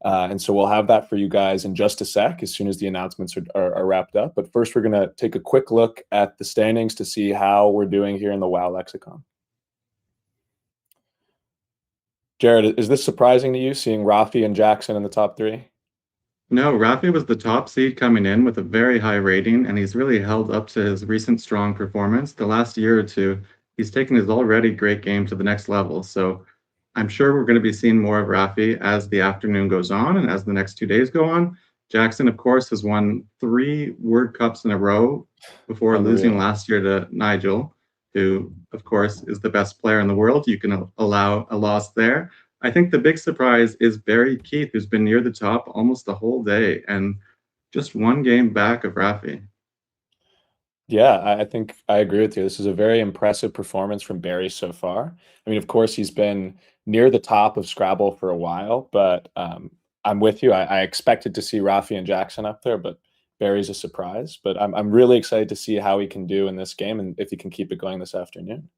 And so we'll have that for you guys in just a sec as soon as the announcements are wrapped up. But first, we're going to take a quick look at the standings to see how we're doing here in the WoW Lexicon. Jared, is this surprising to you, seeing Rafi and Jackson in the top three? No, Rafi was the top seed coming in with a very high rating, and he's really held up to his recent strong performance. The last year or two, he's taken his already great game to the next level. So I'm sure we're going to be seeing more of Rafi as the afternoon goes on and as the next 2 days go on. Jackson, of course, has won 3 Word Cups in a row before losing last year to Nigel, who, of course, is the best player in the world. You can allow a loss there. I think the big surprise is Barry Keith, who's been near the top almost the whole day and just 1 game back of Rafi. Yeah, I think I agree with you. This is a very impressive performance from Barry so far. I mean, of course, he's been near the top of Scrabble for a while, but I'm with you. I expected to see Rafi and Jackson up there, but Barry's a surprise. But I'm really excited to see how he can do in this game and if he can keep it going this afternoon.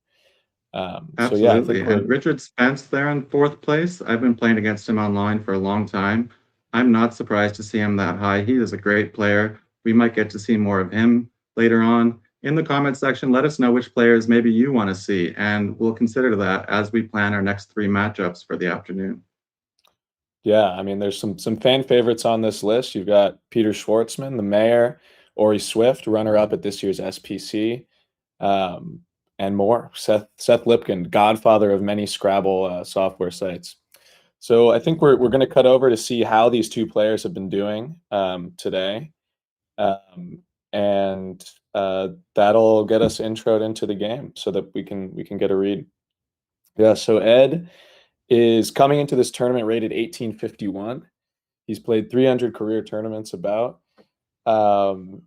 Absolutely. So yeah, I think And Richard Spence there in 4th place. I've been playing against him online for a long time. I'm not surprised to see him that high. He is a great player. We might get to see more of him later on. In the comment section, let us know which players maybe you want to see, and we'll consider that as we plan our next 3 matchups for the afternoon. Yeah, I mean, there's some fan favorites on this list. You've got Peter Schwartzman, the mayor, Ori Swift, runner-up at this year's SPC, and more. Seth Lipkin, godfather of many Scrabble software sites. So I think we're going to cut over to see how these two players have been doing today, and that'll get us introed into the game so that we can get a read. Yeah. So Ed is coming into this tournament rated 1851. He's played 300 career tournaments about, and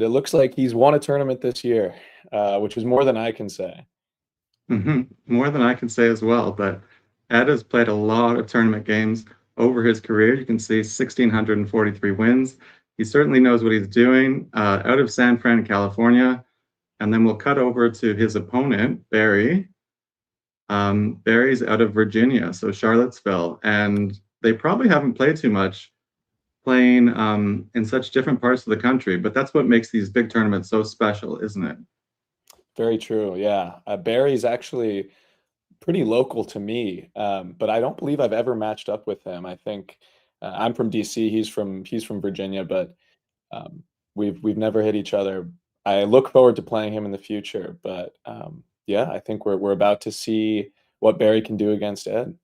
it looks like he's won a tournament this year, which is more than I can say. More than I can say as well, but Ed has played a lot of tournament games over his career. You can see 1,643 wins. He certainly knows what he's doing out of San Fran, California. And then we'll cut over to his opponent, Barry. Barry's out of Virginia, so Charlottesville. And they probably haven't played too much playing in such different parts of the country, but that's what makes these big tournaments so special, isn't it? Very true. Yeah. Barry's actually pretty local to me, but I don't believe I've ever matched up with him. I think I'm from DC. He's from Virginia, but we've never hit each other. I look forward to playing him in the future, but yeah, I think we're about to see what Barry can do against Ed.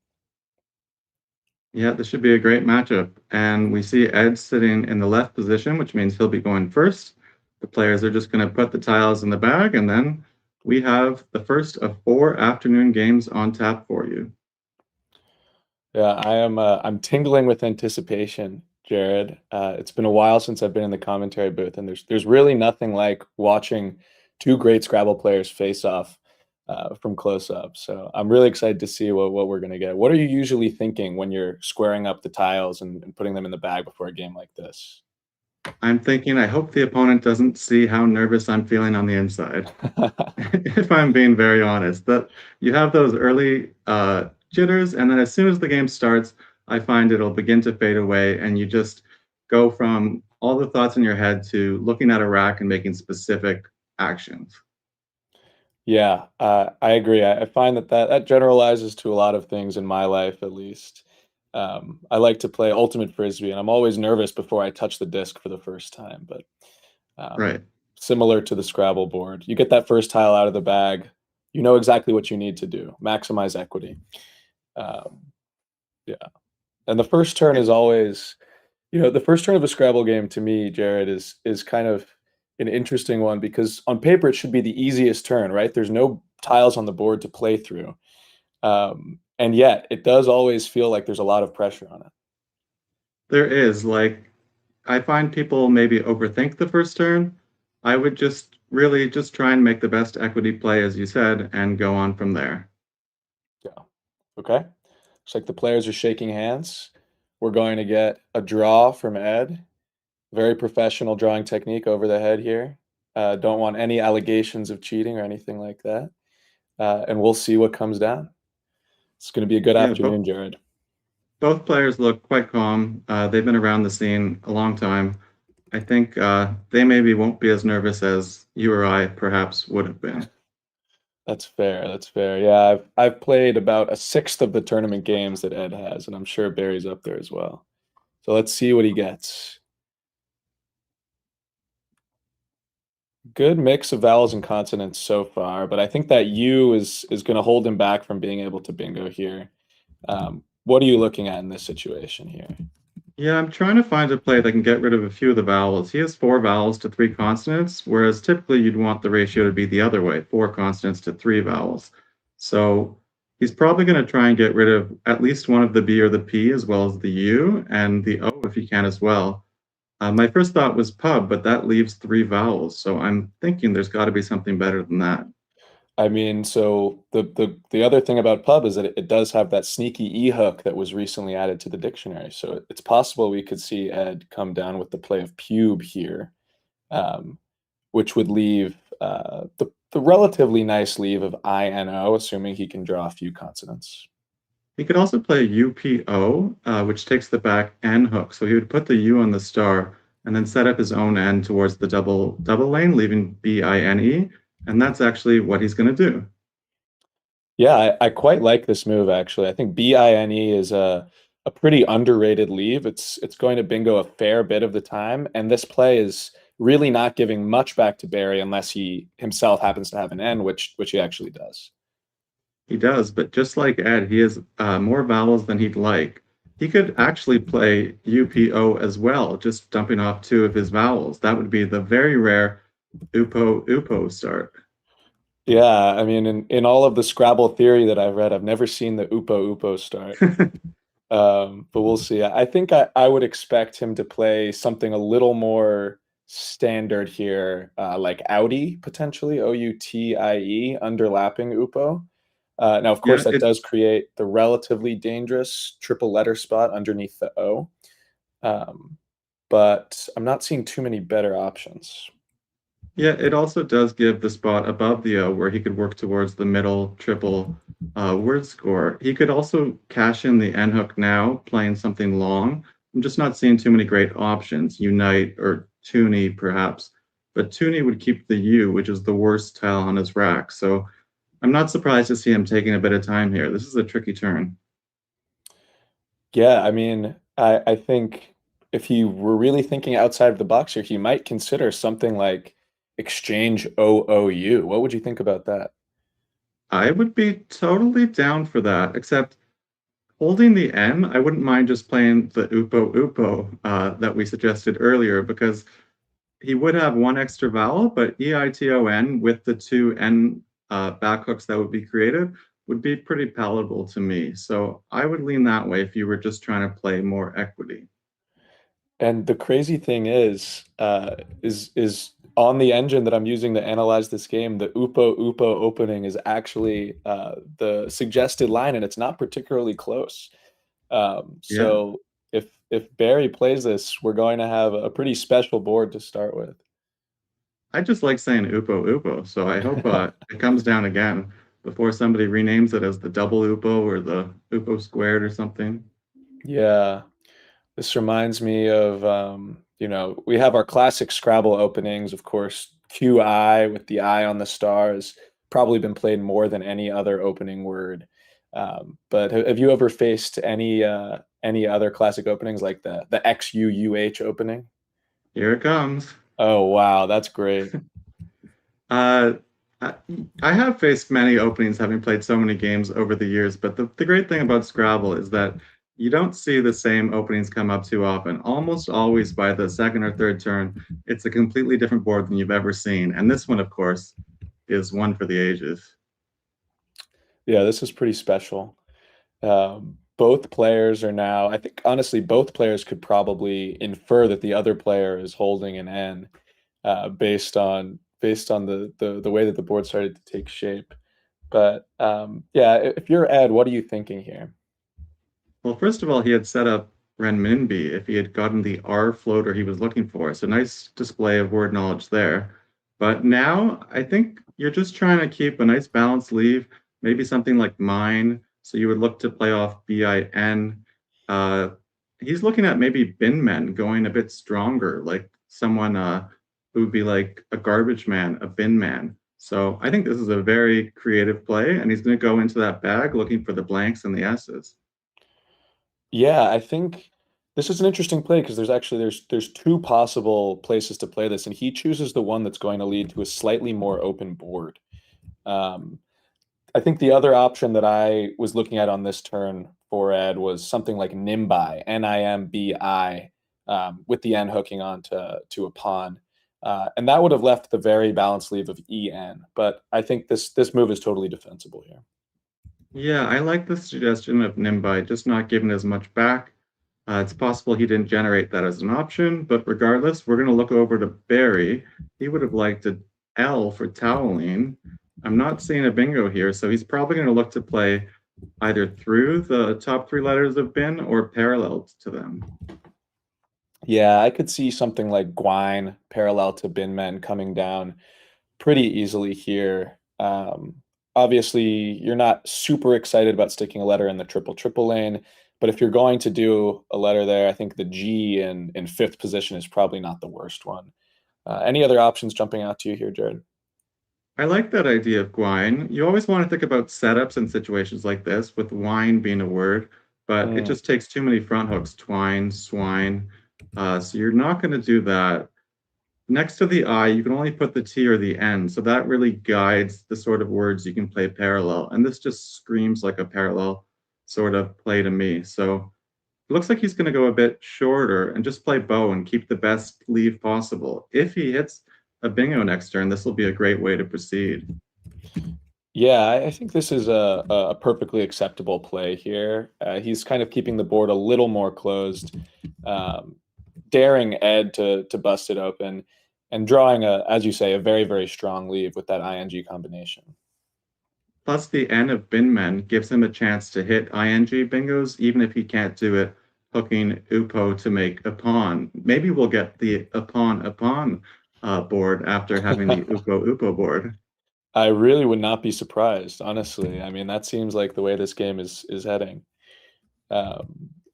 Yeah, this should be a great matchup. And we see Ed sitting in the left position, which means he'll be going first. The players are just going to put the tiles in the bag, and then we have the first of 4 afternoon games on tap for you. Yeah, I'm tingling with anticipation, Jared. It's been a while since I've been in the commentary booth, and there's really nothing like watching 2 great Scrabble players face off from close up. So I'm really excited to see what we're going to get. What are you usually thinking when you're squaring up the tiles and putting them in the bag before a game like this? I'm thinking, I hope the opponent doesn't see how nervous I'm feeling on the inside. If I'm being very honest, that you have those early jitters, and then as soon as the game starts, I find it'll begin to fade away, and you just go from all the thoughts in your head to looking at a rack and making specific actions. Yeah, I agree. I find that generalizes to a lot of things in my life, at least. I like to play ultimate frisbee, and I'm always nervous before I touch the disc for the first time. But Right. similar to the Scrabble board, you get that first tile out of the bag, you know exactly what you need to do: maximize equity. Yeah, and the first turn is always, the first turn of a Scrabble game to me, Jared, is kind of an interesting one because on paper it should be the easiest turn, right? There's no tiles on the board to play through. And yet, it does always feel like there's a lot of pressure on it. There is, like, I find people maybe overthink the first turn. I would just really just try and make the best equity play, as you said, and go on from there. Yeah. Okay. Looks like the players are shaking hands. We're going to get a draw from Ed. Very professional drawing technique over the head here. Don't want any allegations of cheating or anything like that. And we'll see what comes down. It's going to be a good Yeah, afternoon, Jared. both players look quite calm. They've been around the scene a long time. I think they maybe won't be as nervous as you or I perhaps would have been. That's fair. That's fair. Yeah, I've played about a sixth of the tournament games that Ed has, and I'm sure Barry's up there as well. So let's see what he gets. Good mix of vowels and consonants so far, but I think that U is going to hold him back from being able to bingo here. What are you looking at in this situation here? Yeah, I'm trying to find a play that can get rid of a few of the vowels. He has 4 vowels to 3 consonants, whereas typically you'd want the ratio to be the other way, 4 consonants to 3 vowels. So he's probably going to try and get rid of at least one of the B or the P, as well as the U, and the O if he can as well. My first thought was pub, but that leaves 3 vowels, so I'm thinking there's got to be something better than that. I mean, so the other thing about pub is that it does have that sneaky E hook that was recently added to the dictionary. So it's possible we could see Ed come down with the play of pube here, which would leave the relatively nice leave of INO, assuming he can draw a few consonants. He could also play UPO, which takes the back N hook. So he would put the U on the star and then set up his own N towards the double lane, leaving BINE. And that's actually what he's going to do. Yeah, I quite like this move, actually. I think BINE is a pretty underrated leave. It's going to bingo a fair bit of the time, and this play is really not giving much back to Barry unless he himself happens to have an N, which he actually does. He does, but just like Ed, he has more vowels than he'd like. He could actually play UPO as well, just dumping off 2 of his vowels. That would be the very rare UPO start. Yeah, I mean, in all of the Scrabble theory that I've read, I've never seen the UPO start. But we'll see. I think I would expect him to play something a little more standard here, like Audi, potentially, OUTIE, underlapping UPO. Now, of course, that does create the relatively dangerous triple letter spot underneath the O. But I'm not seeing too many better options. Yeah, it also does give the spot above the O where he could work towards the middle triple word score. He could also cash in the N hook now, playing something long. I'm just not seeing too many great options. Unite or Toonie, perhaps. But Toonie would keep the U, which is the worst tile on his rack. So I'm not surprised to see him taking a bit of time here. This is a tricky turn. Yeah, I mean, I think if he were really thinking outside of the box here, he might consider something like exchange OOU. What would you think about that? I would be totally down for that, except holding the N, I wouldn't mind just playing the UPO that we suggested earlier, because he would have 1 extra vowel, but EITON with the 2 N back hooks that would be created would be pretty palatable to me. So I would lean that way if you were just trying to play more equity. And the crazy thing is on the engine that I'm using to analyze this game, the UPO opening is actually the suggested line, and it's not particularly close. So if Barry plays this, we're going to have a pretty special board to start with. I just like saying UPO, so I hope it comes down again before somebody renames it as the double UPO or the UPO squared or something. Yeah. This reminds me of, we have our classic Scrabble openings, of course, QI with the I on the star has probably been played more than any other opening word. But have you ever faced any other classic openings like the XUUH opening? Here it comes. Oh, wow, that's great. I have faced many openings, having played so many games over the years, but the great thing about Scrabble is that you don't see the same openings come up too often. Almost always by the second or third turn, it's a completely different board than you've ever seen. And this one, of course, is one for the ages. Yeah, this is pretty special. Both players are now, I think honestly, both players could probably infer that the other player is holding an N, based on the way that the board started to take shape. But yeah, if you're Ed, what are you thinking here? Well, first of all, he had set up renminbi if he had gotten the R floater he was looking for. So nice display of word knowledge there. But now I think you're just trying to keep a nice balanced leave, maybe something like mine. So you would look to play off BIN. Uh, he's looking at maybe bin men going a bit stronger, like someone who would be like a garbage man, a bin man. So I think this is a very creative play, and he's going to go into that bag looking for the blanks and the S's. Yeah, I think this is an interesting play because there's two possible places to play this, and he chooses the one that's going to lead to a slightly more open board. Um, I think the other option that I was looking at on this turn for Ed was something like Nimbi, Nimbi, with the N hooking on to a pawn. And that would have left the very balanced leave of EN. But I think this move is totally defensible here. Yeah, I like the suggestion of Nimbi just not giving as much back. It's possible he didn't generate that as an option, but regardless, we're going to look over to Barry. He would have liked an L for toweling. I'm not seeing a bingo here, so he's probably going to look to play either through the top three letters of bin or parallel to them. Yeah, I could see something like Gwine parallel to Binmen coming down pretty easily here. Obviously, you're not super excited about sticking a letter in the triple lane, but if you're going to do a letter there, I think the G in fifth position is probably not the worst one. Any other options jumping out to you here, Jared? I like that idea of Gwine. You always want to think about setups in situations like this, with wine being a word, but it just takes too many front hooks, twine, swine. So you're not going to do that. Next to the I, you can only put the T or the N, so that really guides the sort of words you can play parallel. And this just screams like a parallel sort of play to me. So it looks like he's going to go a bit shorter and just play bow and keep the best leave possible. If he hits a bingo next turn, this will be a great way to proceed. Yeah, I think this is a perfectly acceptable play here. He's kind of keeping the board a little more closed, daring Ed to bust it open, and drawing as you say, a very, very strong leave with that ING combination. Plus, the N of Binmen gives him a chance to hit ING bingos, even if he can't do it hooking Upo to make a pawn. Maybe we'll get the a pawn board after having the Upo board. I really would not be surprised, honestly. I mean, that seems like the way this game is heading.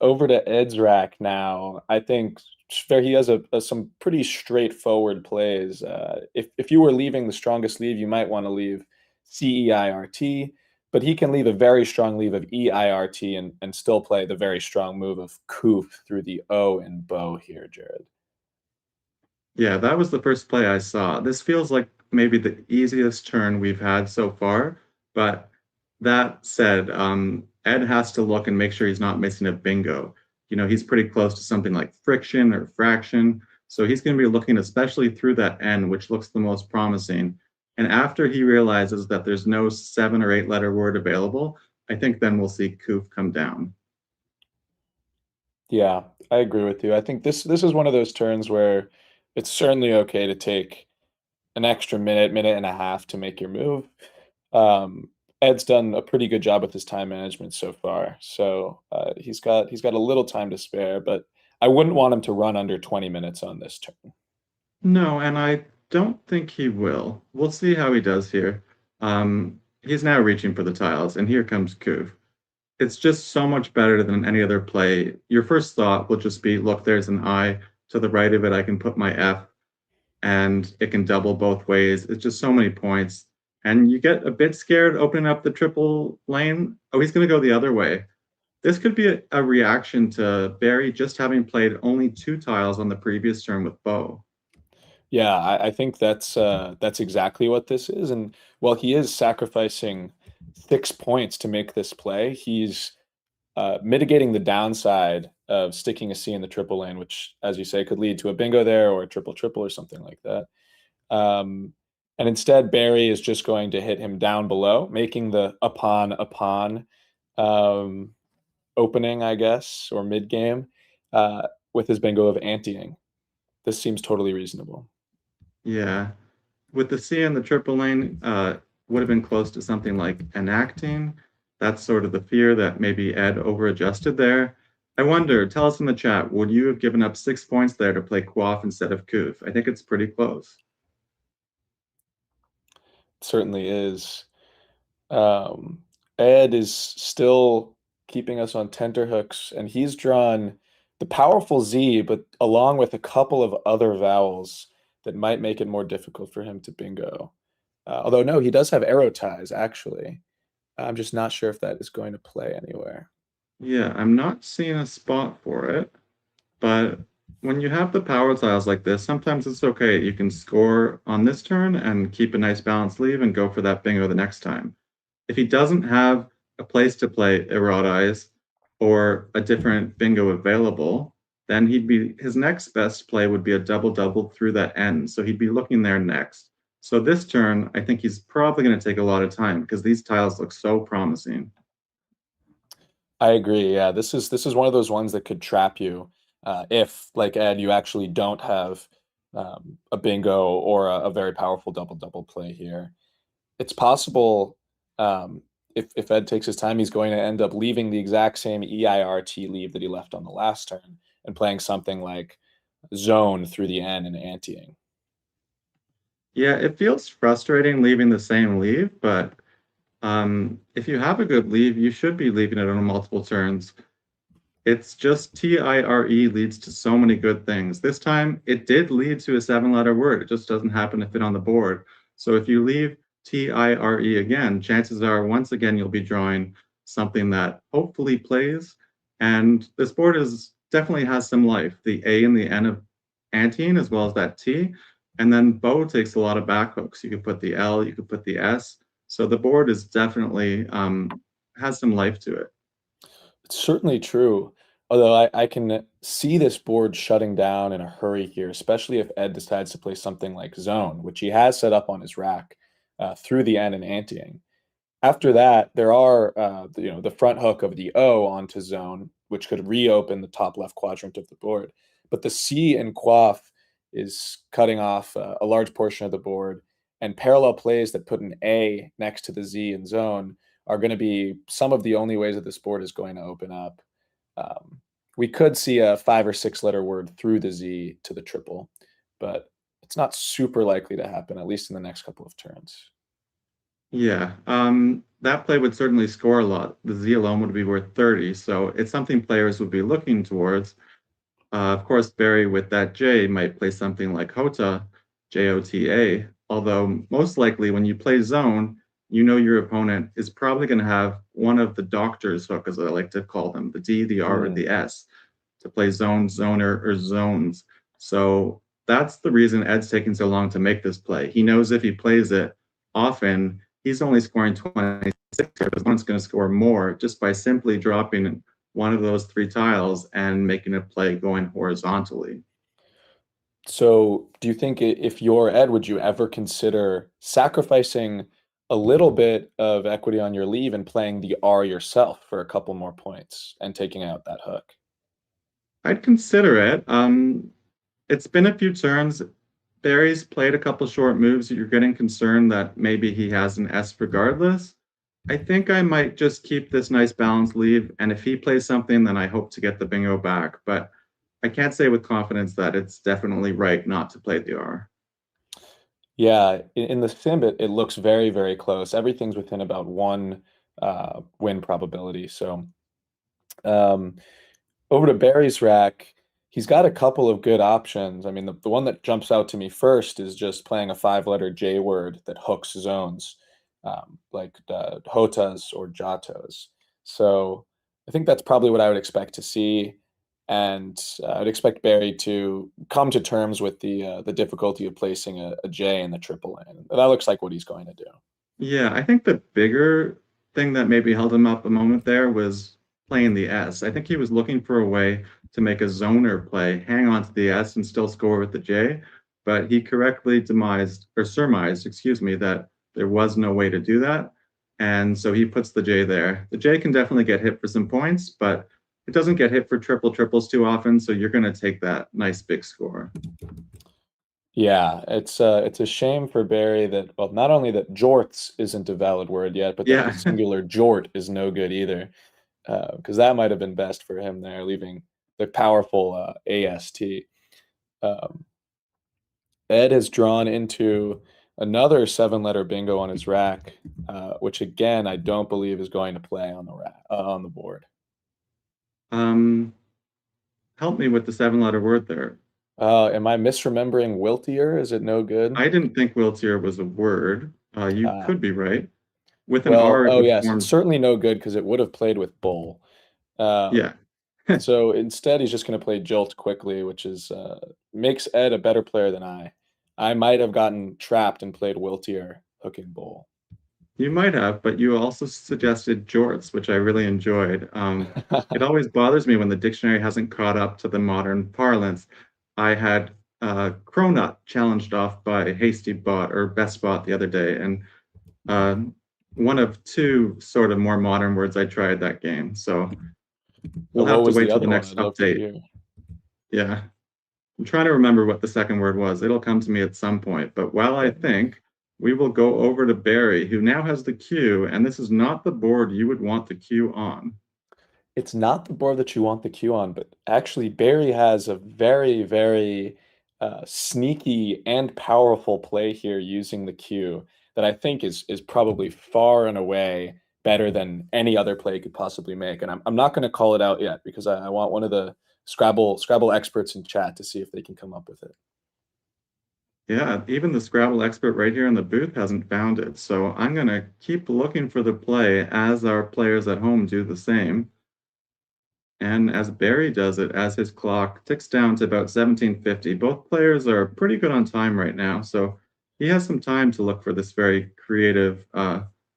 Over to Ed's rack now. I think he has some pretty straightforward plays. If you were leaving the strongest leave, you might want to leave CEIRT, but he can leave a very strong leave of EIRT and still play the very strong move of coup through the O in bow here, Jared. Yeah, that was the first play I saw. This feels like maybe the easiest turn we've had so far, but that said, Ed has to look and make sure he's not missing a bingo. You know, he's pretty close to something like friction or fraction, so he's going to be looking especially through that N, which looks the most promising. And after he realizes that there's no 7 or 8 letter word available, I think then we'll see Koof come down. Yeah, I agree with you. I think this is one of those turns where it's certainly okay to take an extra minute and a half to make your move. Ed's done a pretty good job with his time management so far, so he's got a little time to spare, but I wouldn't want him to run under 20 minutes on this turn. No, and I don't think he will. We'll see how he does here. He's now reaching for the tiles, and here comes Koof. It's just so much better than any other play. Your first thought will just be, look, there's an I. To the right of it, I can put my F, and it can double both ways. It's just so many points. And you get a bit scared opening up the triple lane. Oh, he's going to go the other way. This could be a reaction to Barry just having played only 2 tiles on the previous turn with bow. Yeah, I think that's exactly what this is. And while he is sacrificing 6 points to make this play, he's mitigating the downside of sticking a C in the triple lane, which, as you say, could lead to a bingo there or a triple or something like that. And instead, Barry is just going to hit him down below, making the a pawn. opening, I guess, or mid game, with his bingo of anteing. This seems totally reasonable. Yeah. With the C in the triple lane, would have been close to something like enacting. That's sort of the fear that maybe Ed over-adjusted there. I wonder, tell us in the chat, would you have given up 6 points there to play Quaff instead of Koof? I think it's pretty close. Certainly is. Ed is still keeping us on tenterhooks, and he's drawn the powerful Z, but along with a couple of other vowels that might make it more difficult for him to bingo. Although, no, he does have arrow ties, actually. I'm just not sure if that is going to play anywhere. Yeah, I'm not seeing a spot for it, but when you have the power tiles like this, sometimes it's okay. You can score on this turn and keep a nice balanced lead and go for that bingo the next time. If he doesn't have a place to play Erotize or a different bingo available, then his next best play would be a double-double through that end. So he'd be looking there next. So this turn, I think he's probably going to take a lot of time because these tiles look so promising. I agree. Yeah, this is one of those ones that could trap you if, like Ed, you actually don't have a bingo or a very powerful double-double play here. It's possible if Ed takes his time, he's going to end up leaving the exact same EIRT leave that he left on the last turn and playing something like zone through the N and anteing. Yeah, it feels frustrating leaving the same leave, but if you have a good leave, you should be leaving it on multiple turns. It's just TIRE leads to so many good things. This time, it did lead to a 7-letter word. It just doesn't happen to fit on the board. So if you leave TIRE again, chances are, once again, you'll be drawing something that hopefully plays. And this board definitely has some life. The A and the N of anteing, as well as that T. And then bow takes a lot of back hooks. You could put the L, you could put the S. So the board is definitely has some life to it. It's certainly true. Although I can see this board shutting down in a hurry here, especially if Ed decides to play something like zone, which he has set up on his rack through the N and anteing. After that, there are the front hook of the O onto zone, which could reopen the top left quadrant of the board. But the C in Quaff is cutting off a large portion of the board, and parallel plays that put an A next to the Z in zone are going to be some of the only ways that this board is going to open up. We could see a 5 or 6 letter word through the Z to the triple, but it's not super likely to happen, at least in the next couple of turns. Yeah, that play would certainly score a lot. The Z alone would be worth 30, so it's something players would be looking towards. Of course, Barry with that J might play something like Jota, Jota, although most likely when you play zone, you know your opponent is probably going to have one of the doctor's hook, as I like to call them, the D, the R, or the S, to play zone, zoner, or zones. So that's the reason Ed's taking so long to make this play. He knows if he plays it often, he's only scoring 26 here, but his opponent's going to score more just by simply dropping one of those 3 tiles and making a play going horizontally. So do you think if you're Ed, would you ever consider sacrificing a little bit of equity on your leave and playing the R yourself for a couple more points and taking out that hook? I'd consider it. It's been a few turns. Barry's played a couple short moves. You're getting concerned that maybe he has an S regardless. I think I might just keep this nice balanced leave, and if he plays something, then I hope to get the bingo back. But I can't say with confidence that it's definitely right not to play the R. Yeah, in the sim, it looks very, very close. Everything's within about 1 win probability. So over to Barry's rack, he's got a couple of good options. I mean, the one that jumps out to me first is just playing a 5-letter J word that hooks zones, like Jotas or Jatos. So I think that's probably what I would expect to see. And I'd expect Barry to come to terms with the difficulty of placing a J in the triple lane. That looks like what he's going to do. Yeah, I think the bigger thing that maybe held him up a moment there was playing the S. I think he was looking for a way to make a zoner play, hang on to the S and still score with the J, but he correctly surmised, that there was no way to do that. And so he puts the J there. The J can definitely get hit for some points, but it doesn't get hit for triples too often, so you're going to take that nice big score. Yeah, it's a shame for Barry that, well, not only that jorts isn't a valid word yet, but that Yeah. the singular jort is no good either. Because that might have been best for him there, leaving the powerful AST. Ed has drawn into another 7-letter bingo on his rack, which again I don't believe is going to play on the board. Help me with the 7-letter word there. Am I misremembering wiltier? Is it no good? I didn't think wiltier was a word. You could be right. With an Well, R, it oh would yes, form. it's certainly no good because it would have played with bull. Yeah. So instead, he's just going to play Jolt quickly, which is makes Ed a better player than I. I might have gotten trapped and played Wiltier hooking bull. You might have, but you also suggested jorts, which I really enjoyed. It always bothers me when the dictionary hasn't caught up to the modern parlance. I had Cronut challenged off by Hasty Bot or Best Bot the other day, and one of two sort of more modern words I tried that game. So we'll What have to was wait the till the other one? next I'd love to update. hear. Yeah. I'm trying to remember what the second word was. It'll come to me at some point. But while I think, we will go over to Barry, who now has the cue, and this is not the board you would want the cue on. It's not the board that you want the cue on, but actually Barry has a very, very sneaky and powerful play here using the cue that I think is probably far and away better than any other play he could possibly make. And I'm not going to call it out yet because I want one of the Scrabble experts in chat to see if they can come up with it. Yeah, even the Scrabble expert right here in the booth hasn't found it. So I'm going to keep looking for the play as our players at home do the same. And as Barry does it, as his clock ticks down to about 1750, both players are pretty good on time right now. So he has some time to look for this very creative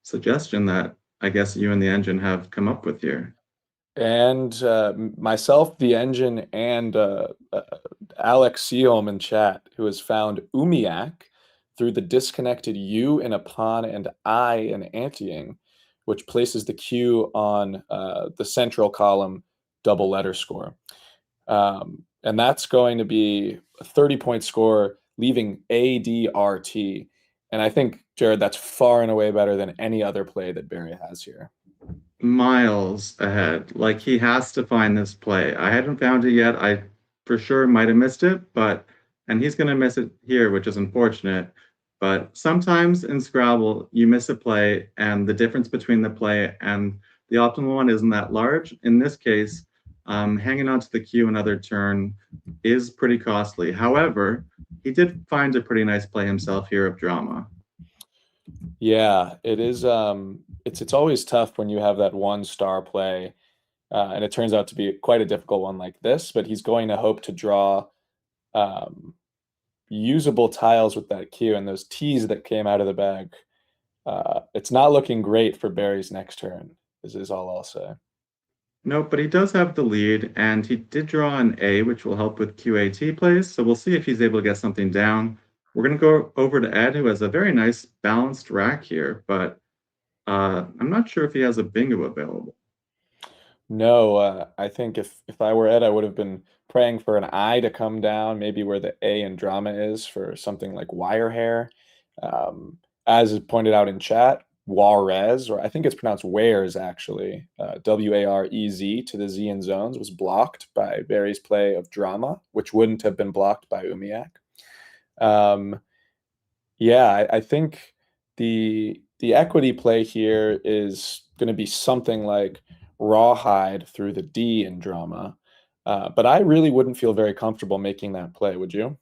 suggestion that I guess you and the engine have come up with here. And myself, the engine, and Alex Seaholm in chat, who has found Umiak through the disconnected U in a pawn and I in anteing, which places the Q on the central column double letter score. And that's going to be a 30-point score, leaving ADRT. And I think, Jared, that's far and away better than any other play that Barry has here. Miles ahead. Like he has to find this play. I hadn't found it yet. I for sure might have missed it, and he's going to miss it here, which is unfortunate. But sometimes in Scrabble, you miss a play, and the difference between the play and the optimal one isn't that large. In this case, hanging on to the cue another turn is pretty costly. However, he did find a pretty nice play himself here of drama. Yeah, it is. It's always tough when you have that 1-star play, and it turns out to be quite a difficult one like this. But he's going to hope to draw usable tiles with that cue, and those T's that came out of the bag. It's not looking great for Barry's next turn. This is all I'll say. No, but he does have the lead, and he did draw an A, which will help with QAT plays. So we'll see if he's able to get something down. We're going to go over to Ed, who has a very nice balanced rack here, but I'm not sure if he has a bingo available. No, I think if I were Ed, I would have been praying for an I to come down, maybe where the A in drama is for something like wire hair. As is pointed out in chat, Juarez, or I think it's pronounced Wares actually, Warez to the Z in zones was blocked by Barry's play of drama, which wouldn't have been blocked by Umiak. Yeah, I think the equity play here is going to be something like rawhide through the D in drama. But I really wouldn't feel very comfortable making that play, would you?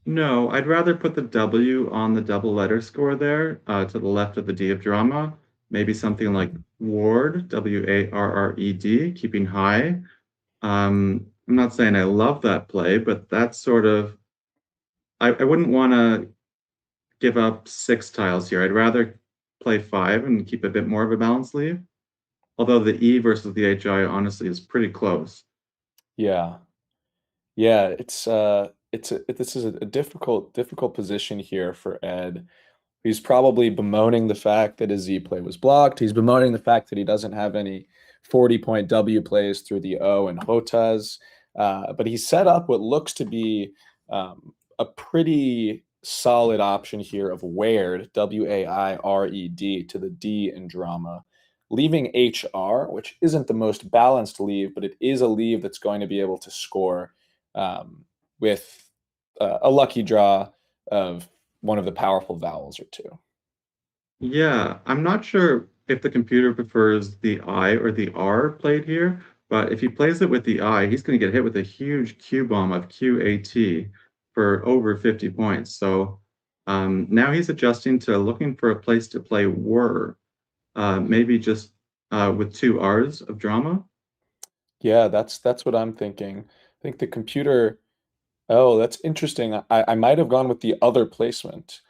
No, I'd rather put the W on the double letter score there to the left of the D of drama. Maybe something like Ward, Warred, keeping high. I'm not saying I love that play, but that's sort of, I wouldn't want to give up 6 tiles here. I'd rather play 5 and keep a bit more of a balanced lead. Although the E versus the HI honestly is pretty close. Yeah. Yeah, this is a difficult position here for Ed. He's probably bemoaning the fact that his Z play was blocked. He's bemoaning the fact that he doesn't have any 40-point W plays through the O and Hotas. But he set up what looks to be a pretty solid option here of Waired, W-A-I-R-E-D, to the D in drama, leaving HR, which isn't the most balanced leave, but it is a leave that's going to be able to score with a lucky draw of one of the powerful vowels or two. Yeah, I'm not sure if the computer prefers the I or the R played here, but if he plays it with the I, he's going to get hit with a huge Q bomb of QAT for over 50 points. So now he's adjusting to looking for a place to play were, maybe just with two R's of drama. Yeah, that's what I'm thinking. I think the computer. Oh, that's interesting. I might have gone with the other placement,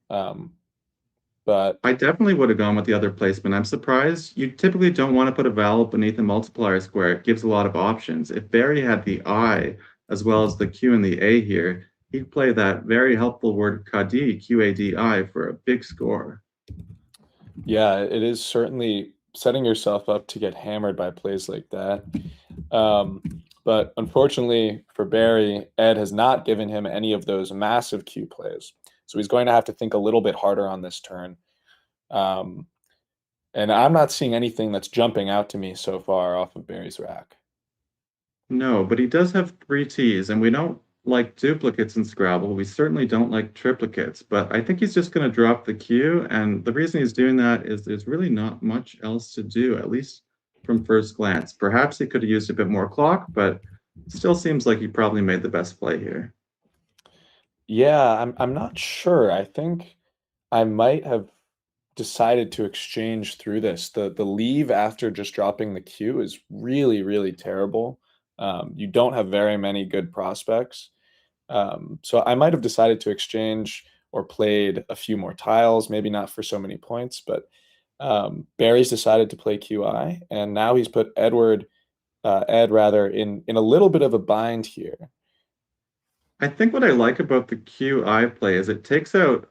but I definitely would have gone with the other placement. I'm surprised. You typically don't want to put a vowel beneath a multiplier square. It gives a lot of options. If Barry had the I as well as the Q and the A here, he'd play that very helpful word Qadi, Q-A-D-I, for a big score. yeah, it is certainly setting yourself up to get hammered by plays like that. But unfortunately for Barry, Ed has not given him any of those massive Q plays. So he's going to have to think a little bit harder on this turn. And I'm not seeing anything that's jumping out to me so far off of Barry's rack. No, but he does have three T's, and we don't like duplicates in Scrabble. We certainly don't like triplicates, but I think he's just going to drop the Q, and the reason he's doing that is there's really not much else to do, at least from first glance. Perhaps he could have used a bit more clock, but still seems like he probably made the best play here. Yeah, I'm not sure. I think I might have decided to exchange through this. The leave after just dropping the Q is really, really terrible. You don't have very many good prospects. So I might have decided to exchange or played a few more tiles, maybe not for so many points, but Barry's decided to play QI, and now he's put Ed rather, in a little bit of a bind here. I think what I like about the QI play is it takes out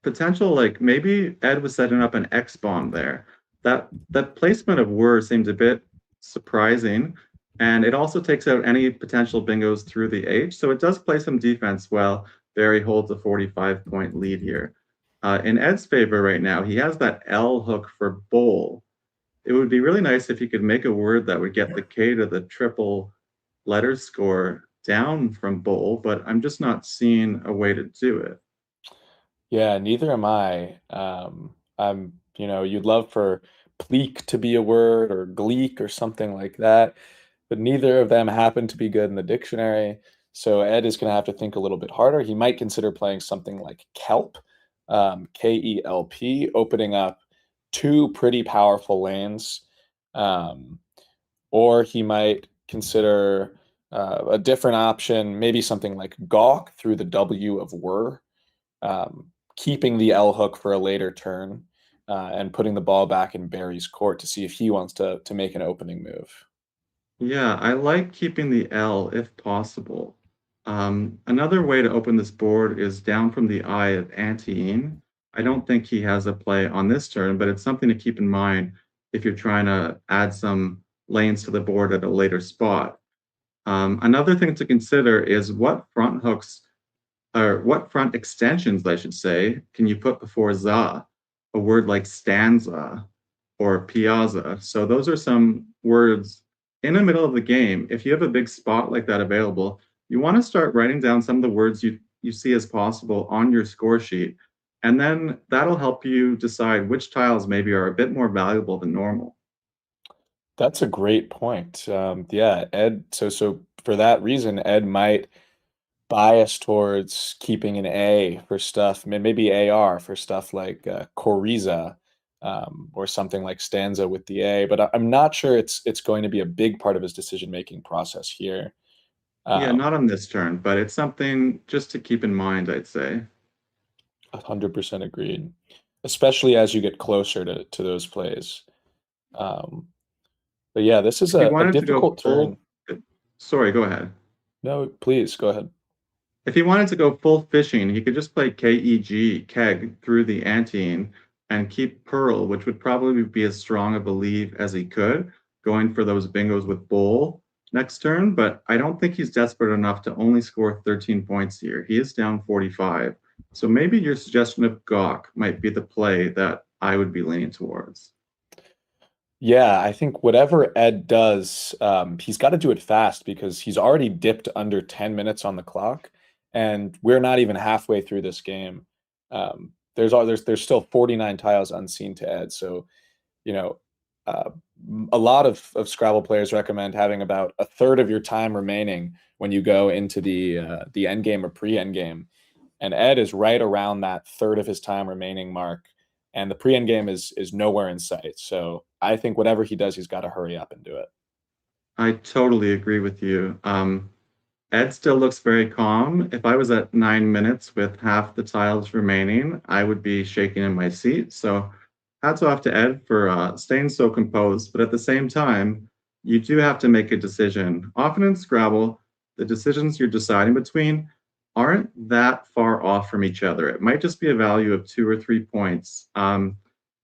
potential, like maybe Ed was setting up an X bomb there. That placement of were seemed a bit surprising, and it also takes out any potential bingos through the H. So it does play some defense while Barry holds a 45-point lead here. In Ed's favor right now, he has that L hook for bowl. It would be really nice if he could make a word that would get the K to the triple letter score down from bowl, but I'm just not seeing a way to do it. Yeah, neither am I. You'd love for pleek to be a word or gleek or something like that, but neither of them happen to be good in the dictionary. So Ed is going to have to think a little bit harder. He might consider playing something like kelp, K-E-L-P, opening up two pretty powerful lanes. Or he might consider a different option, maybe something like gawk through the W of were, keeping the L hook for a later turn, and putting the ball back in Barry's court to see if he wants to make an opening move. Yeah, I like keeping the L if possible. Another way to open this board is down from the I of Anteine. I don't think he has a play on this turn, but it's something to keep in mind if you're trying to add some lanes to the board at a later spot. Another thing to consider is what front hooks, or what front extensions, I should say, can you put before za? A word like stanza or piazza. So those are some words in the middle of the game. If you have a big spot like that available, you want to start writing down some of the words you see as possible on your score sheet. And then that'll help you decide which tiles maybe are a bit more valuable than normal. That's a great point. Yeah, Ed. So for that reason, Ed might bias towards keeping an A for stuff, maybe AR for stuff like Coriza, or something like stanza with the A. But I'm not sure it's going to be a big part of his decision-making process here. Yeah, not on this turn, but it's something just to keep in mind, I'd say. 100% agreed, especially as you get closer to those plays. But yeah, this is If you a wanted to go difficult turn. Sorry, go ahead. No, please go ahead. If he wanted to go full fishing, he could just play KEG, keg, through the ante and keep Pearl, which would probably be as strong of a leave as he could, going for those bingos with Bowl next turn. But I don't think he's desperate enough to only score 13 points here. He is down 45. So maybe your suggestion of Gawk might be the play that I would be leaning towards. Yeah, I think whatever Ed does, he's got to do it fast because he's already dipped under 10 minutes on the clock, and we're not even halfway through this game. There's still 49 tiles unseen to Ed, so you know, a lot of Scrabble players recommend having about a third of your time remaining when you go into the end game or pre-end game, and Ed is right around that third of his time remaining mark, and the pre-end game is nowhere in sight. So I think whatever he does, he's got to hurry up and do it. I totally agree with you. Ed still looks very calm. If I was at 9 minutes with half the tiles remaining, I would be shaking in my seat. So hats off to Ed for staying so composed. But at the same time, you do have to make a decision. Often in Scrabble, the decisions you're deciding between aren't that far off from each other. It might just be a value of 2 or 3 points. And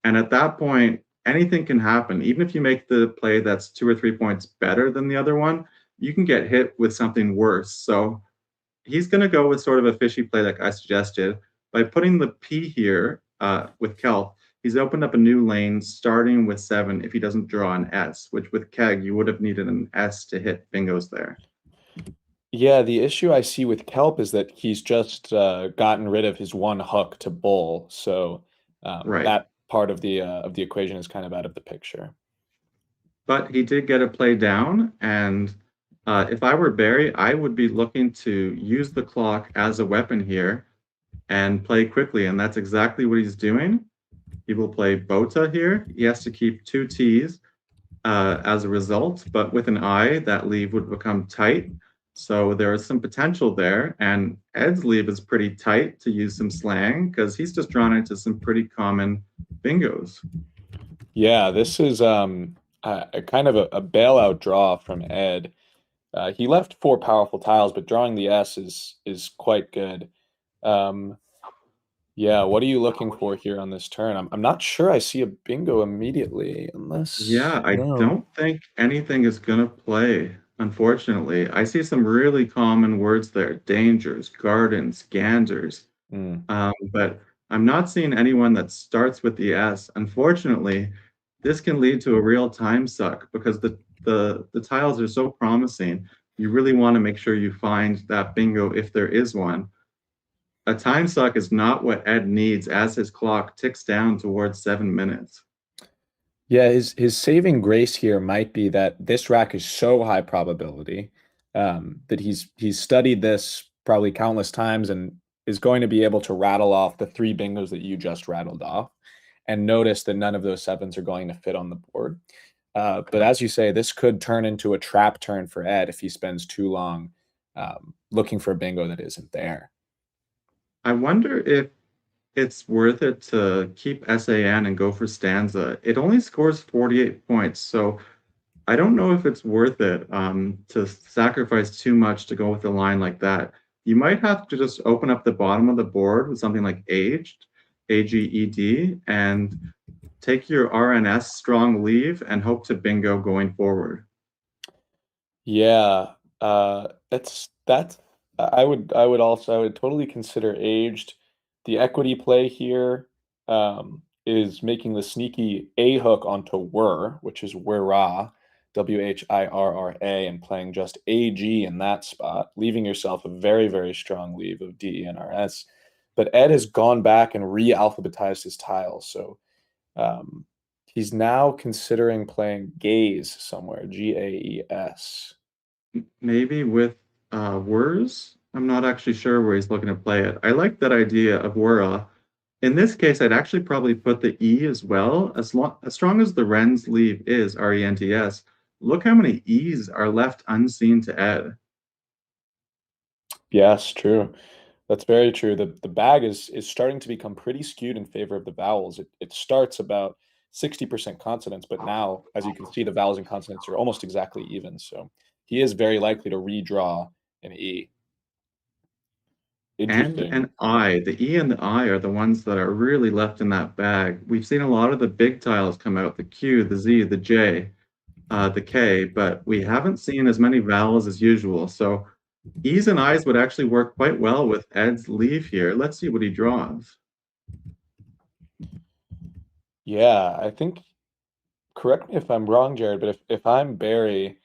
at that point, anything can happen. Even if you make the play that's 2 or 3 points better than the other one, you can get hit with something worse. So he's going to go with sort of a fishy play like I suggested. By putting the P here with Kelp, he's opened up a new lane starting with 7 if he doesn't draw an S, which with Keg, you would have needed an S to hit bingos there. Yeah, the issue I see with Kelp is that he's just gotten rid of his one hook to Bull, so Right. that part of the equation is kind of out of the picture. But he did get a play down, and if I were Barry, I would be looking to use the clock as a weapon here and play quickly, and that's exactly what he's doing. He will play Bota here. He has to keep 2 T's as a result, but with an I, that leave would become tight. So there is some potential there, and Ed's leave is pretty tight, to use some slang, because he's just drawn into some pretty common bingos. Yeah, this is a kind of a bailout draw from Ed. He left 4 powerful tiles, but drawing the S is quite good. Yeah, what are you looking for here on this turn? I'm not sure I see a bingo immediately, unless Yeah, I no. don't think anything is gonna play, unfortunately. I see some really common words there: dangers, gardens, ganders. But I'm not seeing anyone that starts with the S. Unfortunately, this can lead to a real time suck because the tiles are so promising. You really want to make sure you find that bingo if there is one. A time suck is not what Ed needs as his clock ticks down towards 7 minutes. Yeah, his saving grace here might be that this rack is so high probability that he's studied this probably countless times and is going to be able to rattle off the 3 bingos that you just rattled off and notice that none of those 7s are going to fit on the board. But as you say, this could turn into a trap turn for Ed if he spends too long looking for a bingo that isn't there. I wonder if it's worth it to keep SAN and go for stanza. It only scores 48 points, so I don't know if it's worth it to sacrifice too much to go with a line like that. You might have to just open up the bottom of the board with something like aged, AGED, and take your RNS strong leave and hope to bingo going forward. Yeah, that's I would totally consider aged. The equity play here is making the sneaky A hook onto whir, which is whirra, WHIRRA, and playing just AG in that spot, leaving yourself a very, very strong leave of DENRS. But Ed has gone back and re-alphabetized his tiles, so he's now considering playing gaze somewhere, GAES. Maybe with whirs. I'm not actually sure where he's looking to play it. I like that idea of whirra. In this case, I'd actually probably put the E as well. As strong as the Ren's leave is, RENTS, look how many E's are left unseen to Ed. Yes, true. That's very true. The bag is starting to become pretty skewed in favor of the vowels. It starts about 60% consonants, but now, as you can see, the vowels and consonants are almost exactly even. So he is very likely to redraw an E. and Interesting. an I. The E and the I are the ones that are really left in that bag. We've seen a lot of the big tiles come out, the Q, the Z, the J, the K, but we haven't seen as many vowels as usual. So E's and I's would actually work quite well with Ed's leave here. Let's see what he draws. Yeah, I think, correct me if I'm wrong, Jared, but if I'm Barry,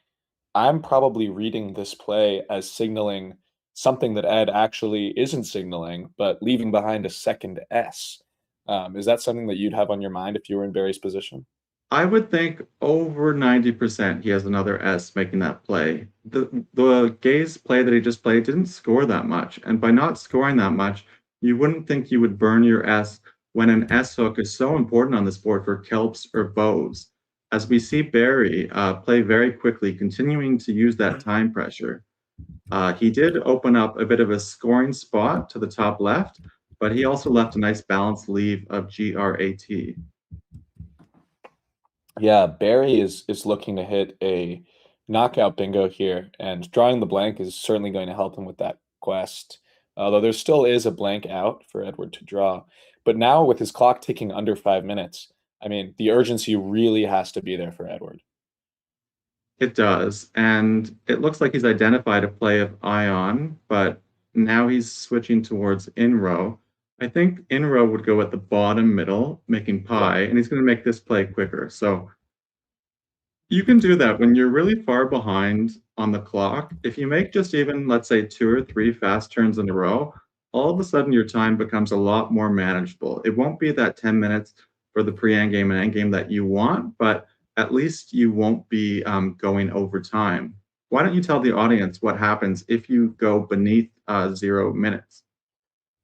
I'm probably reading this play as signaling something that Ed actually isn't signaling, but leaving behind a second S. Is that something that you'd have on your mind if you were in Barry's position? I would think over 90% he has another S making that play. The Gaze play that he just played didn't score that much, and by not scoring that much, you wouldn't think you would burn your S when an S hook is so important on this board for kelps or bows. As we see Barry play very quickly, continuing to use that time pressure. He did open up a bit of a scoring spot to the top left, but he also left a nice balanced leave of GRAT. Yeah, Barry is looking to hit a knockout bingo here, and drawing the blank is certainly going to help him with that quest. Although there still is a blank out for Edward to draw. But now with his clock ticking under 5 minutes, I mean, the urgency really has to be there for Edward. It does, and it looks like he's identified a play of Ion, but now he's switching towards in row. I think in row would go at the bottom middle, making pi, and he's going to make this play quicker. So you can do that when you're really far behind on the clock. If you make just even, let's say, 2 or 3 fast turns in a row, all of a sudden your time becomes a lot more manageable. It won't be that 10 minutes for the pre-endgame and endgame that you want, but at least you won't be going over time. Why don't you tell the audience what happens if you go beneath 0 minutes?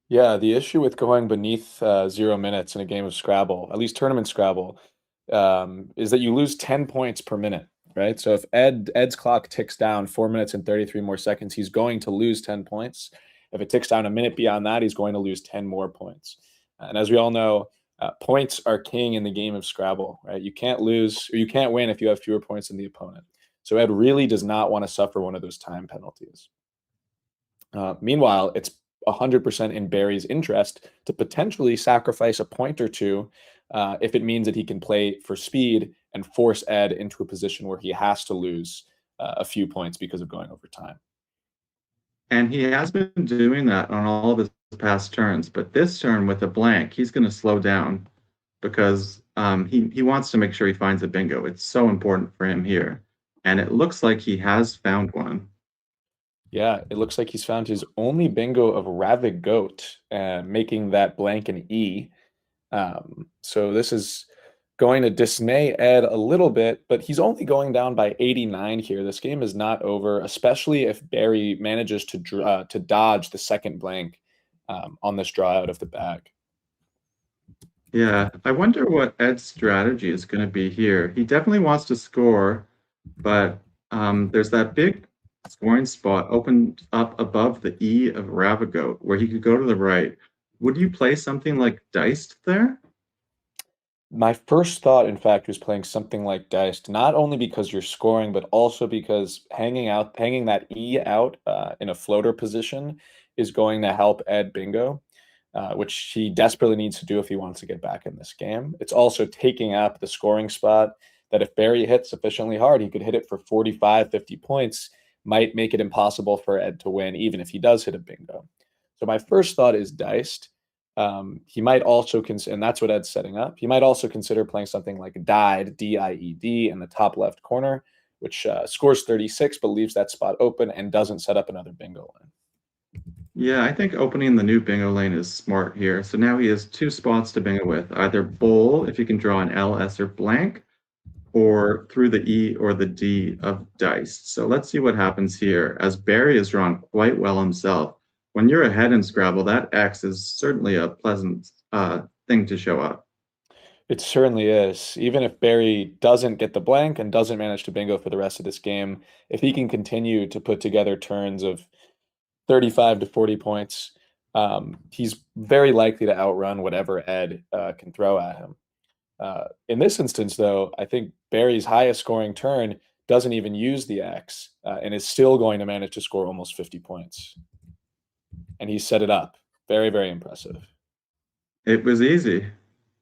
Yeah, the issue with going beneath 0 minutes in a game of Scrabble, at least tournament Scrabble, is that you lose 10 points per minute, right? So if Ed's clock ticks down 4 minutes and 33 more seconds, he's going to lose 10 points. If it ticks down a minute beyond that, he's going to lose 10 more points. And as we all know, points are king in the game of Scrabble, right? You can't lose or you can't win if you have fewer points than the opponent. So Ed really does not want to suffer one of those time penalties. Meanwhile, it's 100% in Barry's interest to potentially sacrifice a point or two if it means that he can play for speed and force Ed into a position where he has to lose a few points because of going over time. And he has been doing that on all of his past turns, but this turn with a blank, he's going to slow down because he wants to make sure he finds a bingo. It's so important for him here. And it looks like he has found one. Yeah, it looks like he's found his only bingo of Ravigoat, making that blank an E. So this is going to dismay Ed a little bit, but he's only going down by 89 here. This game is not over, especially if Barry manages to dodge the second blank on this draw out of the bag. Yeah, I wonder what Ed's strategy is going to be here. He definitely wants to score, but there's that big scoring spot opened up above the E of Ravigoat where he could go to the right. Would you play something like Diced there? My first thought, in fact, was playing something like Diced, not only because you're scoring, but also because hanging that E out in a floater position is going to help Ed bingo, which he desperately needs to do if he wants to get back in this game. It's also taking up the scoring spot that if Barry hits sufficiently hard, he could hit it for 45, 50 points, might make it impossible for Ed to win, even if he does hit a bingo. So my first thought is Diced. He might also and that's what Ed's setting up. He might also consider playing something like Died, D-I-E-D, in the top left corner, which scores 36, but leaves that spot open and doesn't set up another bingo line. Yeah, I think opening the new bingo lane is smart here. So now he has 2 spots to bingo with, either bowl, if you can draw an L, S, or blank, or through the E or the D of Diced. So let's see what happens here, as Barry has drawn quite well himself. When you're ahead in Scrabble, that X is certainly a pleasant thing to show up. It certainly is. Even if Barry doesn't get the blank and doesn't manage to bingo for the rest of this game, if he can continue to put together turns of 35 to 40 points, he's very likely to outrun whatever Ed can throw at him. In this instance, though, I think Barry's highest scoring turn doesn't even use the X and is still going to manage to score almost 50 points. and he set it up. Very, very impressive. It was easy.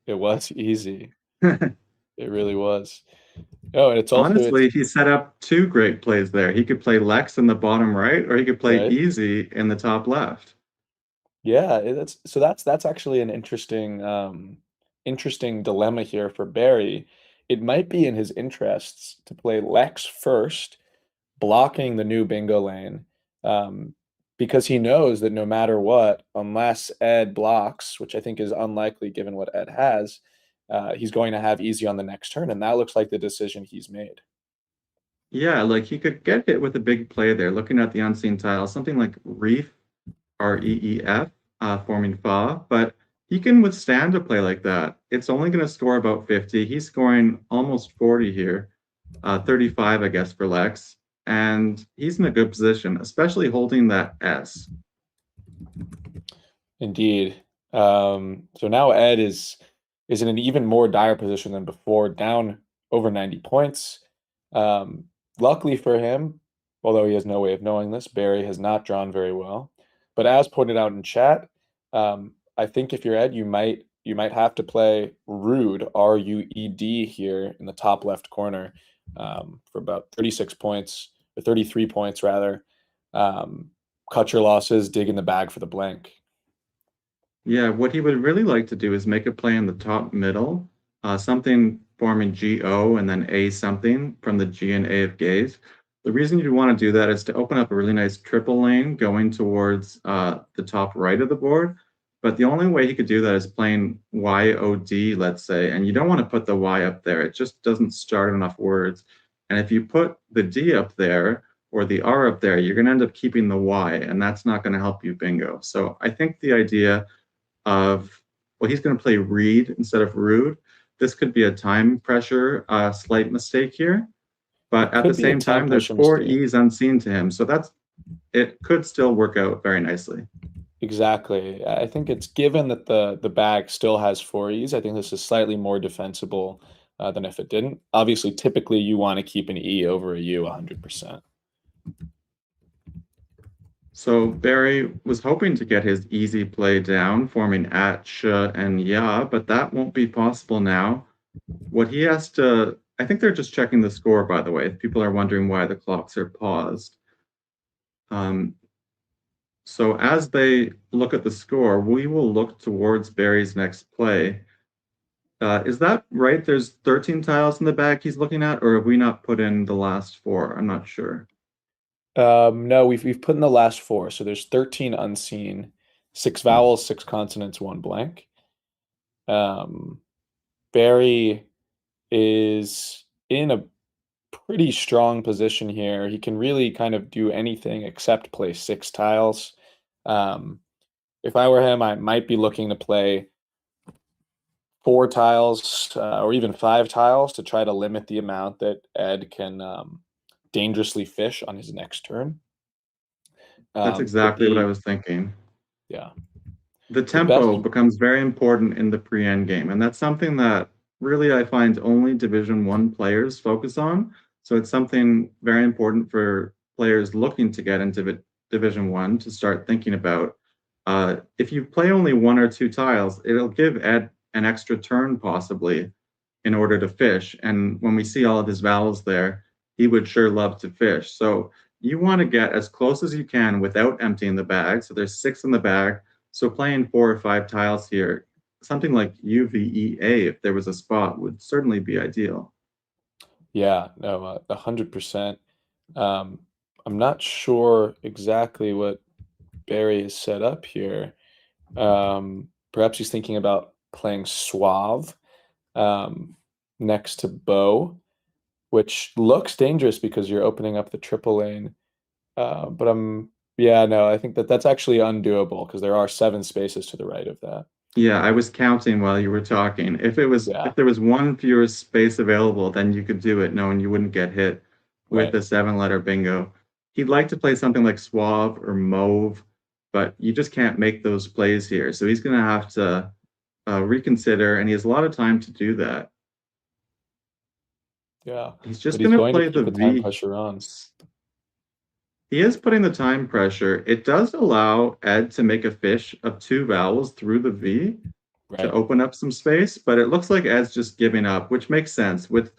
It was easy. It really was. Oh, and it's Honestly, he set up two great plays there. He could play Lex in the bottom right, or he could play right. Easy in the top left. Yeah, that's actually an interesting dilemma here for Barry. It might be in his interests to play Lex first, blocking the new bingo lane, because he knows that no matter what, unless Ed blocks, which I think is unlikely given what Ed has, he's going to have Easy on the next turn, and that looks like the decision he's made. Yeah, like he could get hit with a big play there, looking at the unseen tile, something like Reef, Reef, forming Fa, but he can withstand a play like that. It's only going to score about 50. He's scoring almost 40 here, 35, I guess, for Lex, and he's in a good position, especially holding that S. Indeed. So now Ed is in an even more dire position than before, down over 90 points. Luckily for him, although he has no way of knowing this, Barry has not drawn very well. But as pointed out in chat, I think if you're Ed, you might have to play Rude, Rued here in the top left corner, for about 36 points, or 33 points rather. Cut your losses, dig in the bag for the blank. Yeah, what he would really like to do is make a play in the top middle, something forming GO and then A something from the G and A of gaze. The reason you'd want to do that is to open up a really nice triple lane going towards the top right of the board. But the only way he could do that is playing YOD, let's say, and you don't want to put the Y up there. It just doesn't start enough words. And if you put the D up there or the R up there, you're going to end up keeping the Y, and that's not going to help you bingo. So I think the idea of, well, he's going to play Read instead of Rude. This could be a time pressure slight mistake here, but at the same time, there's 4 E's unseen to him, so it could still work out very nicely. Exactly. I think it's given that the bag still has 4 E's. I think this is slightly more defensible than if it didn't. Obviously, typically you want to keep an E over a U 100%. So Barry was hoping to get his easy play down, forming at, sh, and ya, but that won't be possible now. What he has to, I think they're just checking the score, by the way, if people are wondering why the clocks are paused. So as they look at the score, we will look towards Barry's next play. Is that right? There's 13 tiles in the bag he's looking at, or have we not put in the last 4? I'm not sure. No, we've put in the last 4. So there's 13 unseen, 6 vowels, 6 consonants, 1 blank. Barry is in a pretty strong position here. He can really kind of do anything except play 6 tiles. If I were him, I might be looking to play 4 tiles or even 5 tiles to try to limit the amount that Ed can dangerously fish on his next turn. That's exactly what I was thinking. Yeah. The tempo becomes very important in the pre-end game, and that's something that really I find only Division 1 players focus on. So it's something very important for players looking to get into Division 1 to start thinking about. If you play only 1 or 2 tiles, it'll give Ed an extra turn possibly in order to fish. And when we see all of his vowels there, he would sure love to fish. So you want to get as close as you can without emptying the bag. So there's 6 in the bag. So playing 4 or 5 tiles here, something like UVEA, if there was a spot, would certainly be ideal. Yeah, no, 100%. I'm not sure exactly what Barry has set up here. Perhaps he's thinking about playing Suave next to Bow, which looks dangerous because you're opening up the triple lane. But I think that's actually undoable because there are 7 spaces to the right of that. Yeah, I was counting while you were talking. If there was 1 fewer space available, then you could do it knowing you wouldn't get hit with the 7-letter bingo. He'd like to play something like Suave or Mauve, but you just can't make those plays here. So he's going to have to reconsider, and he has a lot of time to do that. Yeah, he's just going to play the V. Pressure on. He is putting the time pressure. It does allow Ed to make a fish of 2 vowels through the V to Right. open up some space, but it looks like Ed's just giving up, which makes sense. With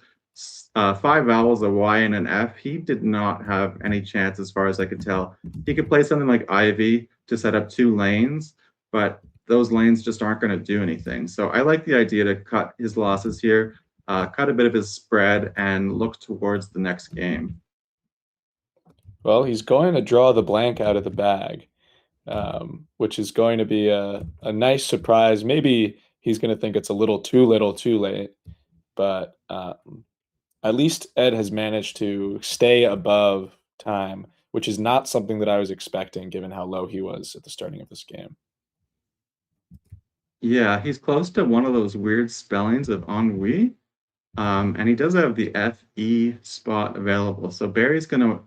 5 vowels, a Y and an F, he did not have any chance as far as I could tell. He could play something like Ivy to set up 2 lanes, but those lanes just aren't going to do anything. So I like the idea to cut his losses here, cut a bit of his spread, and look towards the next game. Well, he's going to draw the blank out of the bag, which is going to be a nice surprise. Maybe he's going to think it's a little too late, but at least Ed has managed to stay above time, which is not something that I was expecting given how low he was at the starting of this game. Yeah, he's close to one of those weird spellings of ennui. And he does have the FE spot available. So Barry's going to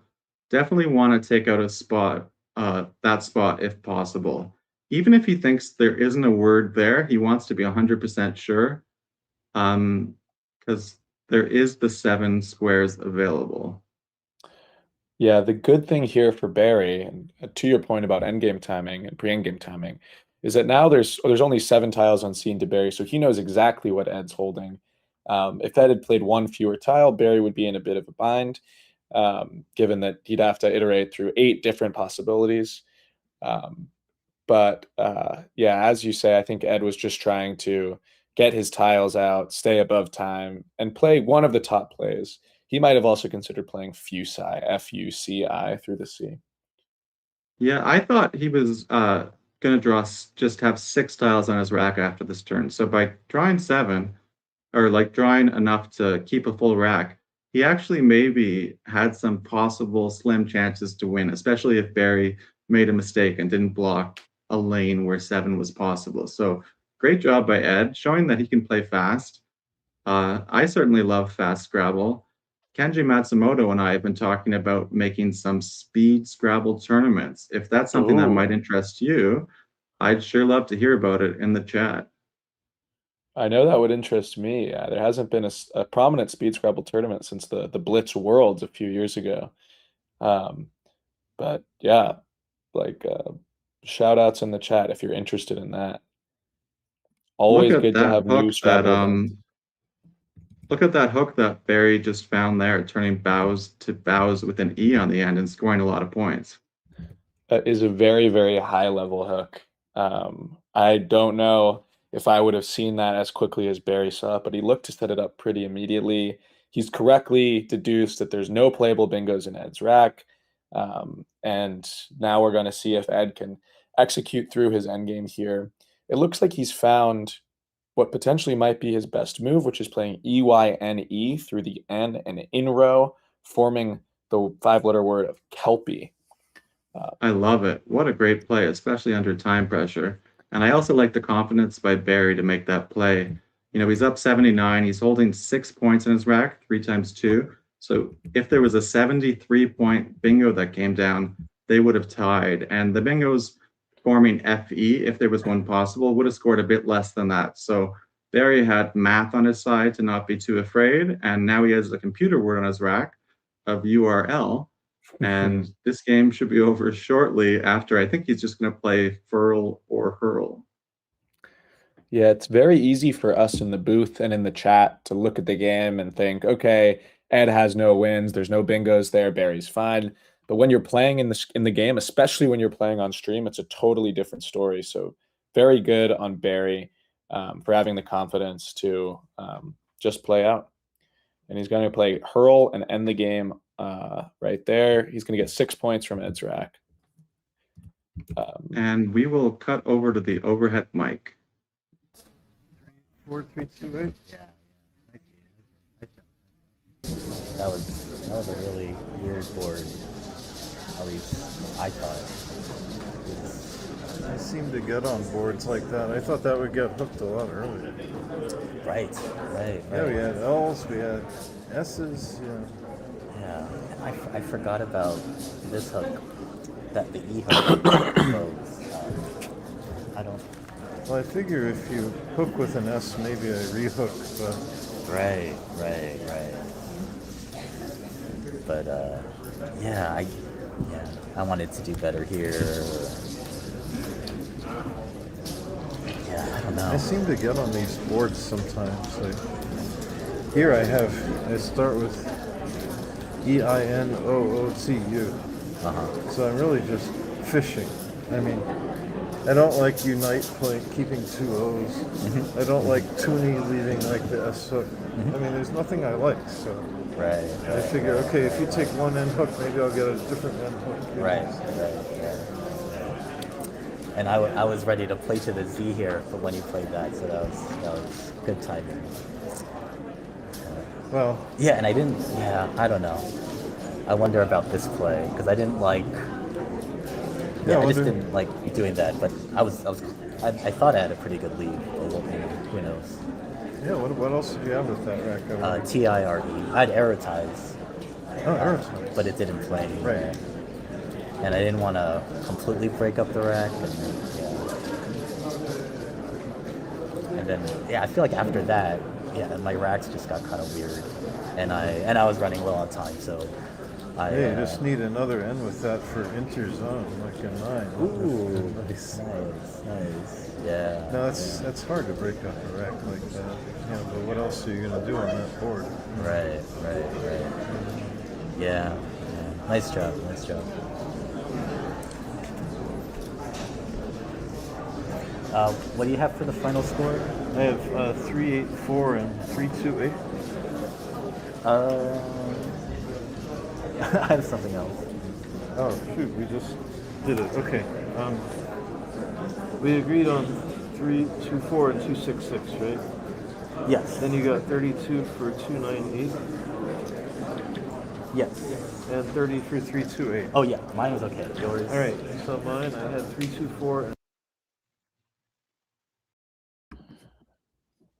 definitely want to take out a spot, that spot if possible. Even if he thinks there isn't a word there, he wants to be 100% sure, because there is the 7 squares available. Yeah, the good thing here for Barry, and to your point about endgame timing and pre-endgame timing, is that now there's only 7 tiles on scene to Barry, so he knows exactly what Ed's holding. If Ed had played 1 fewer tile, Barry would be in a bit of a bind, given that he'd have to iterate through 8 different possibilities. Yeah, as you say, I think Ed was just trying to get his tiles out, stay above time, and play one of the top plays. He might have also considered playing Fuci, Fuci through the C. Yeah, I thought he was going to just have 6 tiles on his rack after this turn. So by drawing 7, or like drawing enough to keep a full rack, he actually maybe had some possible slim chances to win, especially if Barry made a mistake and didn't block a lane where 7 was possible. So great job by Ed, showing that he can play fast. I certainly love fast Scrabble. Kenji Matsumoto and I have been talking about making some speed Scrabble tournaments. If that's something that might Ooh. interest you, I'd sure love to hear about it in the chat. I know that would interest me. There hasn't been a prominent speed Scrabble tournament since the Blitz Worlds a few years ago. But yeah, like shout outs in the chat if you're interested in that. Always Look at good to that have new hook Scrabble events. look at that hook that Barry just found there, turning bows to bows with an E on the end and scoring a lot of points. That is a very, very high level hook. I don't know if I would have seen that as quickly as Barry saw it, but he looked to set it up pretty immediately. He's correctly deduced that there's no playable bingos in Ed's rack. And now we're going to see if Ed can execute through his endgame here. It looks like he's found what potentially might be his best move, which is playing EYNE through the N and in row, forming the 5-letter word of Kelpie. I love it. What a great play, especially under time pressure. And I also like the confidence by Barry to make that play. You know, he's up 79. He's holding 6 points in his rack, 3 times 2. So if there was a 73-point bingo that came down, they would have tied. And the bingos forming FE, if there was one possible, would have scored a bit less than that. So Barry had math on his side to not be too afraid. And now he has a computer word on his rack of URL. And this game should be over shortly after. I think he's just going to play Furl or Hurl. Yeah, it's very easy for us in the booth and in the chat to look at the game and think, okay, Ed has no wins, there's no bingos there, Barry's fine. But when you're playing in the game, especially when you're playing on stream, it's a totally different story. So very good on Barry for having the confidence to just play out. And he's going to play Hurl and end the game right there. He's going to get 6 points from Ed's rack. And we will cut over to the overhead mic. 4, 3, 2, 8. Yeah. That was a really weird board. At least I thought. I seem to get on boards like that. I thought that would get hooked a lot earlier. Right. Yeah, we had L's, we had S's, Yeah, I forgot about this hook, that the E hook both. I don't. Well, I figure if you hook with an S, maybe I rehook, but... Right. But, yeah, yeah, I wanted to do better here. Yeah, I don't know. I seem to get on these boards sometimes. Like here I start with EINOOTU. So I'm really just fishing. I mean, I don't like unite keeping two O's. I don't like Toonie leaving like the S hook. I mean, there's nothing I like. So I figure, okay, if you take one end hook, maybe I'll get a different end hook. Right. And I was ready to play to the Z here for when you played that, so that was good timing. Well, yeah, and I didn't. Yeah, I don't know. I wonder about this play because I didn't like. Yeah, I just didn't like doing that. But I thought I had a pretty good lead. But who knows? Yeah. What else did you have with that rack? TIRE. I had arrow ties. Oh, arrow ties. But it didn't play anymore. Right. And I didn't want to completely break up the rack. And then I feel like after that, my racks just got kind of weird, and I was running low on time, so you just need another end with that for interzone, like a 9. Ooh, nice. Yeah. No, that's hard to break up a rack like that. But what else are you gonna do on that board? Right. Yeah. Nice job. What do you have for the final score? I have 384 and 328. I have something else. Oh shoot, we just did it. Okay. We agreed on 324 and 266, right? Yes. Then you got 32 for 298. Yes. And 30 for 328. Oh yeah, mine was okay. Yours? All right. So mine, I had 324.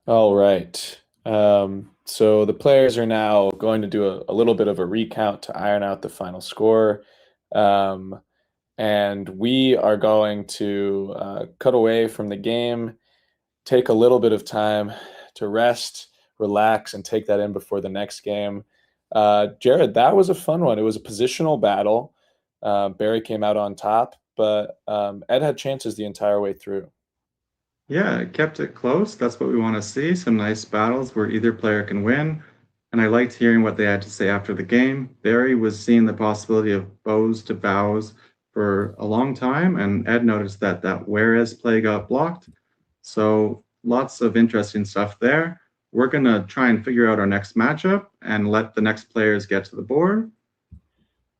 All right. So the players are now going to do a little bit of a recount to iron out the final score. And we are going to cut away from the game, take a little bit of time to rest, relax, and take that in before the next game. Jared, that was a fun one. It was a positional battle. Barry came out on top, but Ed had chances the entire way through. Yeah, it kept it close. That's what we want to see. Some nice battles where either player can win. And I liked hearing what they had to say after the game. Barry was seeing the possibility of bows to bows for a long time, and Ed noticed that whereas play got blocked. So lots of interesting stuff there. We're going to try and figure out our next matchup and let the next players get to the board.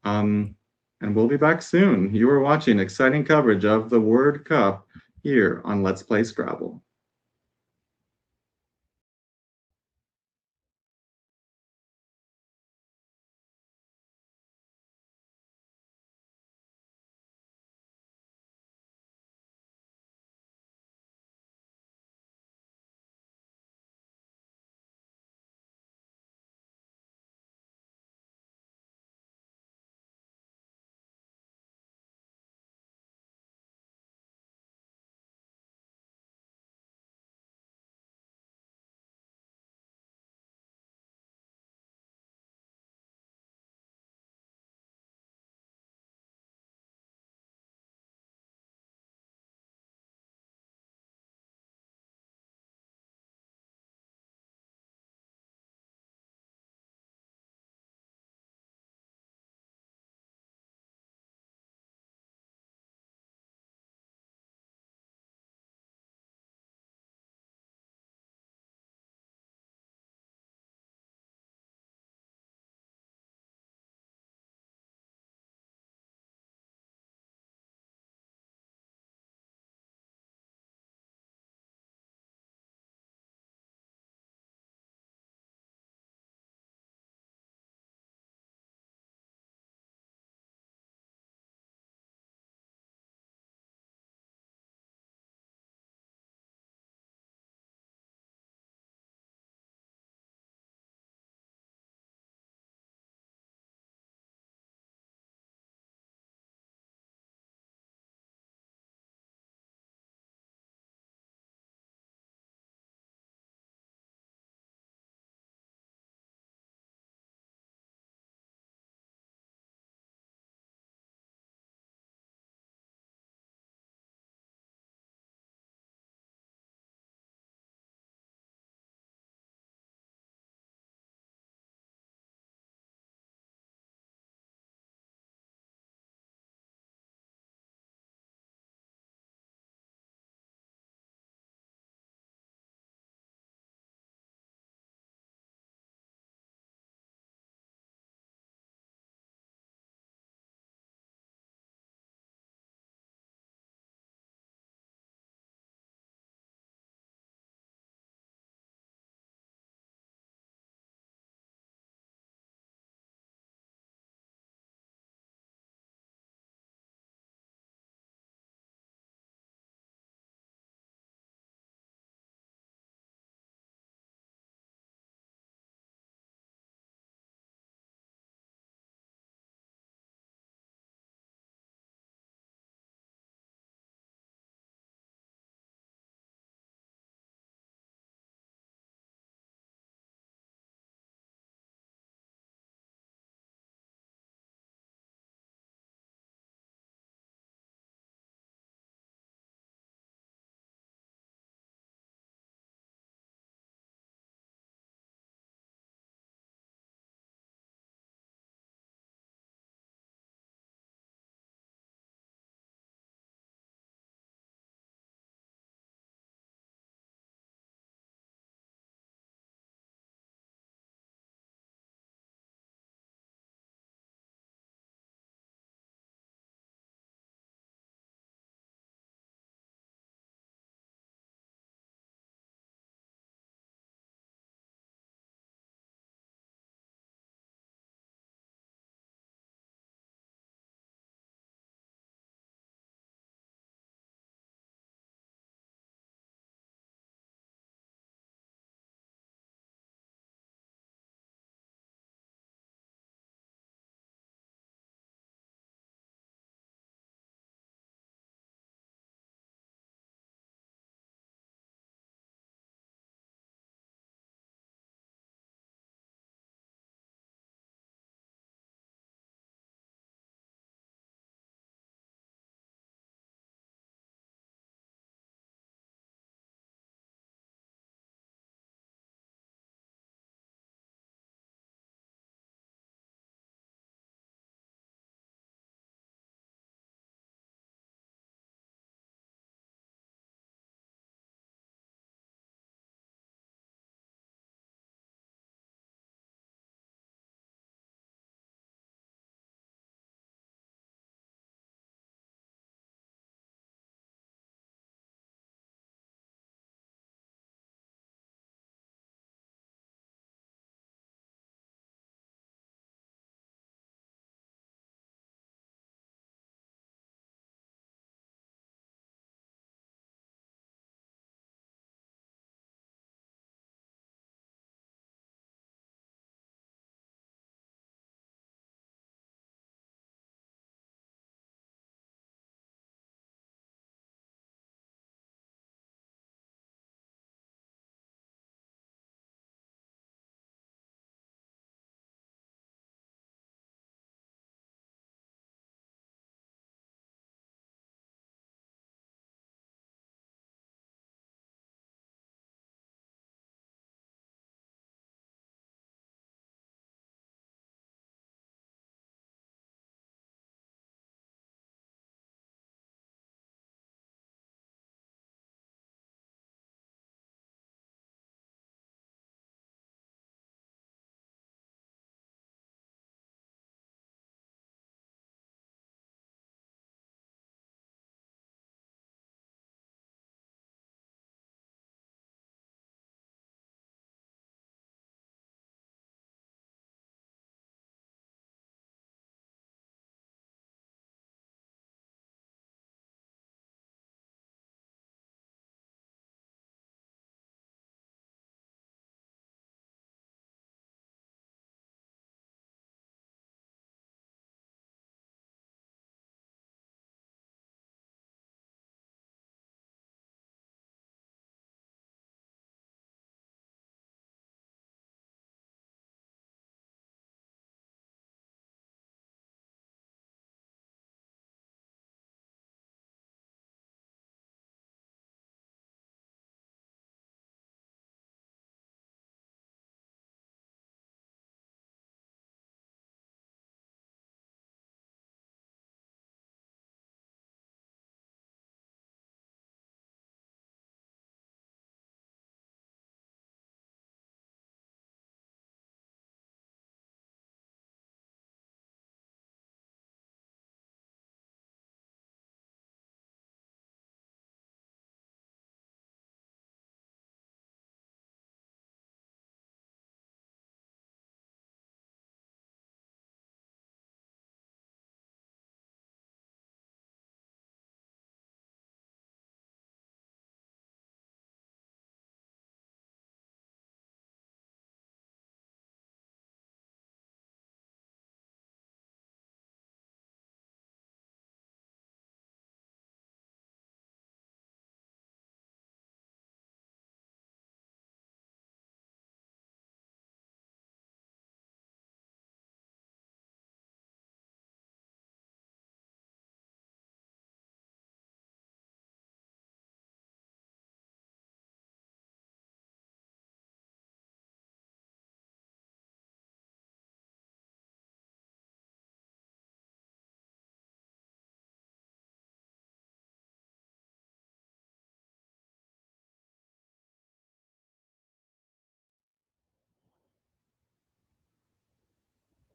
And we'll be back soon. You are watching exciting coverage of the World Cup here on Let's Play Scrabble.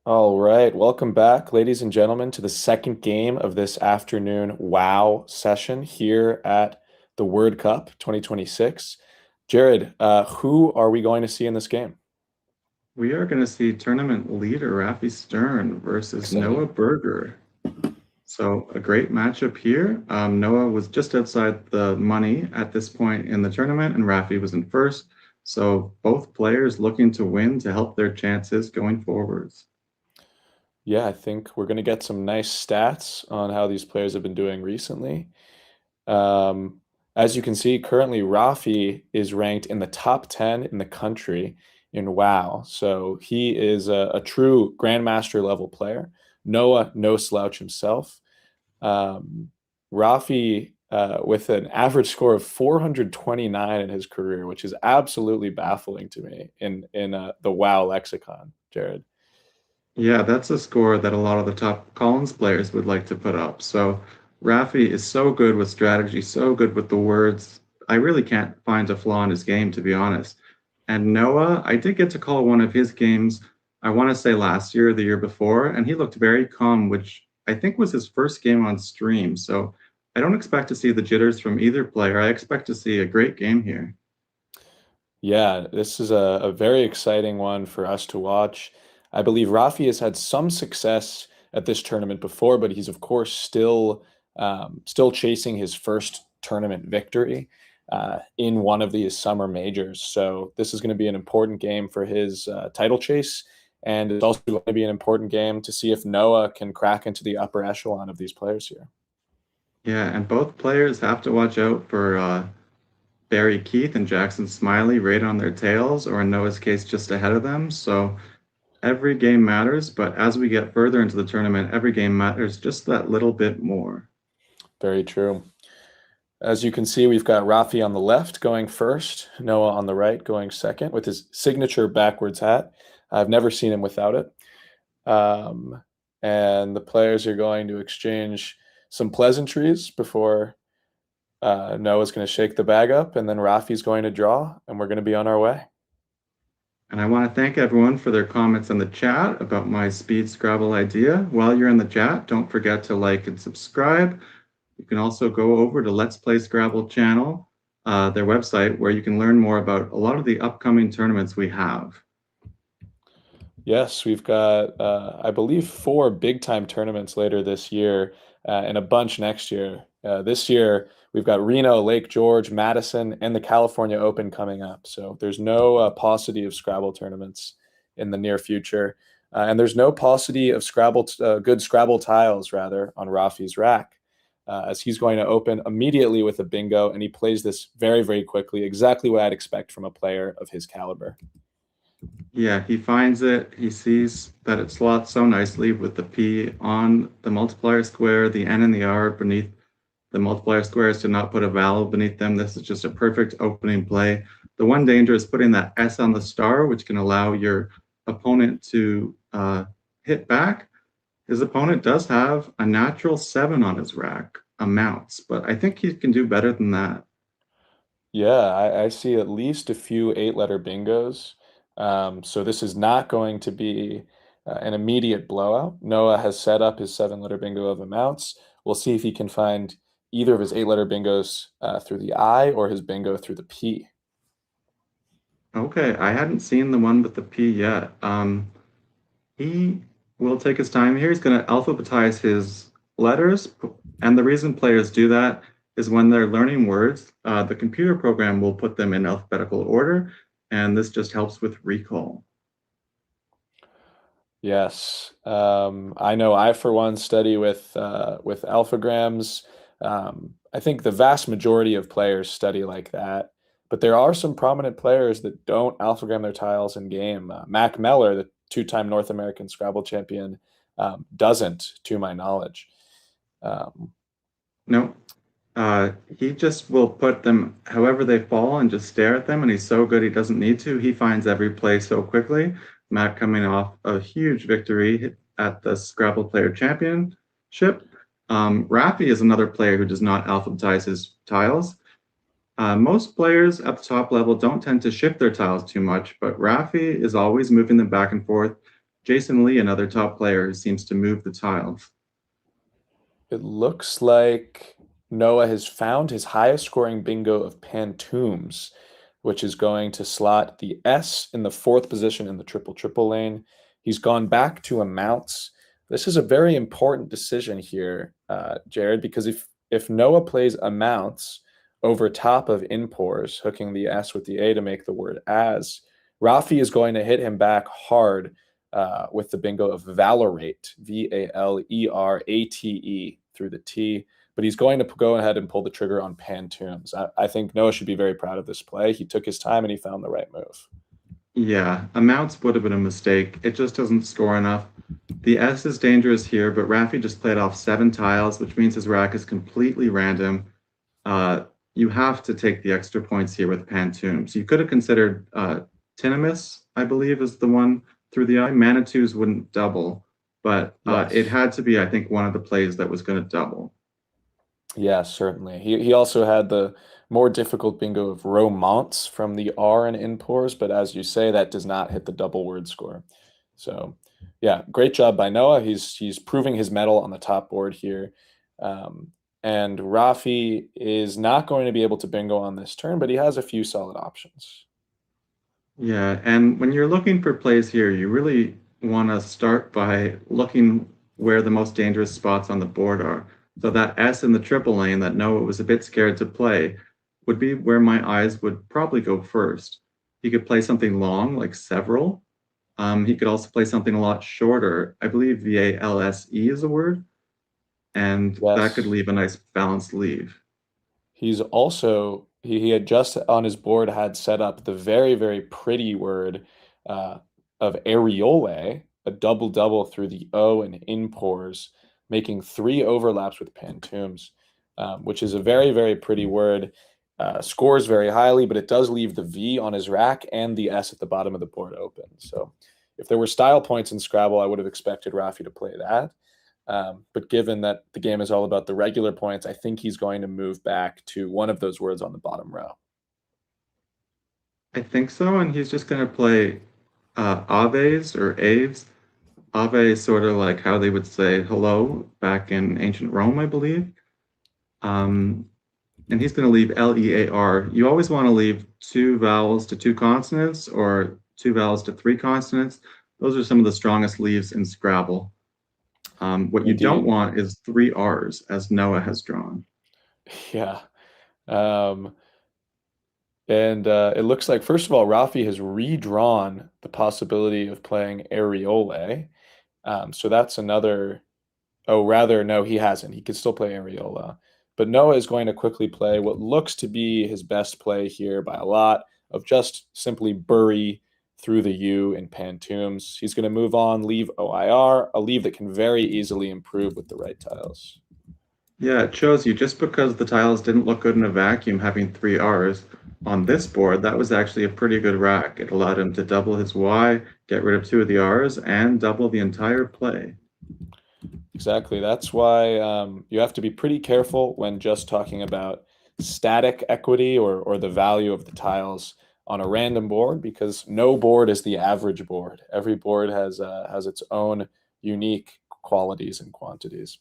All right, welcome back, ladies and gentlemen, to the second game of this afternoon WoW session here at the Word Cup 2026. Jared, who are we going to see in this game? We are going to see tournament leader Rafi Stern versus Exciting. Noah Berger. So a great matchup here. Noah was just outside the money at this point in the tournament, and Rafi was in first. So both players looking to win to help their chances going forwards. Yeah, I think we're going to get some nice stats on how these players have been doing recently. As you can see, currently Rafi is ranked in the top 10 in the country in WoW. So he is a true Grandmaster level player. Noah, no slouch himself. Rafi with an average score of 429 in his career, which is absolutely baffling to me in the WoW lexicon, Jared. Yeah, that's a score that a lot of the top Collins players would like to put up. So Rafi is so good with strategy, so good with the words. I really can't find a flaw in his game, to be honest. And Noah, I did get to call one of his games, I want to say last year or the year before, and he looked very calm, which I think was his first game on stream. So I don't expect to see the jitters from either player. I expect to see a great game here. Yeah, this is a very exciting one for us to watch. I believe Rafi has had some success at this tournament before, but he's of course still chasing his first tournament victory in one of these summer majors. So this is going to be an important game for his title chase, and it's also going to be an important game to see if Noah can crack into the upper echelon of these players here. Yeah, and both players have to watch out for Barry Keith and Jackson Smiley right on their tails, or in Noah's case, just ahead of them. So every game matters, but as we get further into the tournament, every game matters just that little bit more. Very true. As you can see, we've got Rafi on the left going first, Noah on the right going second with his signature backwards hat. I've never seen him without it. And the players are going to exchange some pleasantries before Noah's going to shake the bag up, and then Rafi's going to draw, and we're going to be on our way. And I want to thank everyone for their comments in the chat about my speed Scrabble idea. While you're in the chat, don't forget to like and subscribe. You can also go over to Let's Play Scrabble channel, their website, where you can learn more about a lot of the upcoming tournaments we have. Yes, we've got, I believe, 4 big-time tournaments later this year and a bunch next year. This year, we've got Reno, Lake George, Madison, and the California Open coming up. So there's no paucity of Scrabble tournaments in the near future. And there's no paucity of good Scrabble tiles, rather, on Rafi's rack, as he's going to open immediately with a bingo, and he plays this very, very quickly, exactly what I'd expect from a player of his caliber. Yeah, he finds it. He sees that it slots so nicely with the P on the multiplier square, the N and the R beneath the multiplier squares to not put a vowel beneath them. This is just a perfect opening play. The one danger is putting that S on the star, which can allow your opponent to hit back. His opponent does have a natural 7 on his rack, amounts, but I think he can do better than that. Yeah, I see at least a few 8-letter bingos. So this is not going to be an immediate blowout. Noah has set up his 7-letter bingo of amounts. We'll see if he can find either of his 8-letter bingos through the I or his bingo through the P. Okay, I hadn't seen the one with the P yet. He will take his time here. He's going to alphabetize his letters. And the reason players do that is when they're learning words, the computer program will put them in alphabetical order. And this just helps with recall. Yes, I know I, for one, study with alphagrams. I think the vast majority of players study like that, but there are some prominent players that don't alphagram their tiles in game. Mac Meller, the 2-time North American Scrabble champion, doesn't, to my knowledge. No, he just will put them however they fall and just stare at them, and he's so good he doesn't need to. He finds every play so quickly. Matt coming off a huge victory at the Scrabble Player Championship. Rafi is another player who does not alphabetize his tiles. Most players at the top level don't tend to shift their tiles too much, but Rafi is always moving them back and forth. Jason Lee, another top player, seems to move the tiles. It looks like Noah has found his highest scoring bingo of Pantoums, which is going to slot the S in the 4th position in the triple lane. He's gone back to amounts. This is a very important decision here, Jared, because if Noah plays amounts over top of impors, hooking the S with the A to make the word as, Rafi is going to hit him back hard with the bingo of Valerate, Valerate through the T. But he's going to go ahead and pull the trigger on Pantoums. I think Noah should be very proud of this play. He took his time and he found the right move. Yeah, amounts would have been a mistake. It just doesn't score enough. The S is dangerous here, but Rafi just played off 7 tiles, which means his rack is completely random. You have to take the extra points here with Pantoums. You could have considered Tinimus, I believe, is the one through the I. Manitous wouldn't double, but it had to be, I think, one of the plays that was going to double. Yeah, certainly. He also had the more difficult bingo of Romances from the R and impors, but as you say, that does not hit the double word score. So, yeah, great job by Noah. He's proving his mettle on the top board here. And Rafi is not going to be able to bingo on this turn, but he has a few solid options. Yeah, and when you're looking for plays here, you really want to start by looking where the most dangerous spots on the board are. So that S in the triple lane that Noah was a bit scared to play would be where my eyes would probably go first. He could play something long, like several. He could also play something a lot shorter. I believe VALSE is a word, and that could leave a nice balanced leave. He's also, he had just on his board had set up the very, very pretty word of areole, a double through the O and impors, making 3 overlaps with Pantoums, which is a very, very pretty word. Scores very highly, but it does leave the V on his rack and the S at the bottom of the board open. So if there were style points in Scrabble, I would have expected Rafi to play that. But given that the game is all about the regular points, I think he's going to move back to one of those words on the bottom row. I think so, and he's just going to play aves or aves. Ave is sort of like how they would say hello back in ancient Rome, I believe. And he's going to leave Lear. You always want to leave 2 vowels to 2 consonants or 2 vowels to 3 consonants. Those are some of the strongest leaves in Scrabble. What you don't want is 3 R's, as Noah has drawn. Yeah. It looks like, first of all, Rafi has redrawn the possibility of playing areole. So that's another, no, he hasn't. He could still play areola. But Noah is going to quickly play what looks to be his best play here by a lot of just simply bury through the U in Pantoums. He's going to move on, leave OIR, a leave that can very easily improve with the right tiles. Yeah, it shows you just because the tiles didn't look good in a vacuum having 3 R's on this board, that was actually a pretty good rack. It allowed him to double his Y, get rid of 2 of the R's, and double the entire play. Exactly. That's why you have to be pretty careful when just talking about static equity or the value of the tiles on a random board, because no board is the average board. Every board has its own unique qualities and quantities.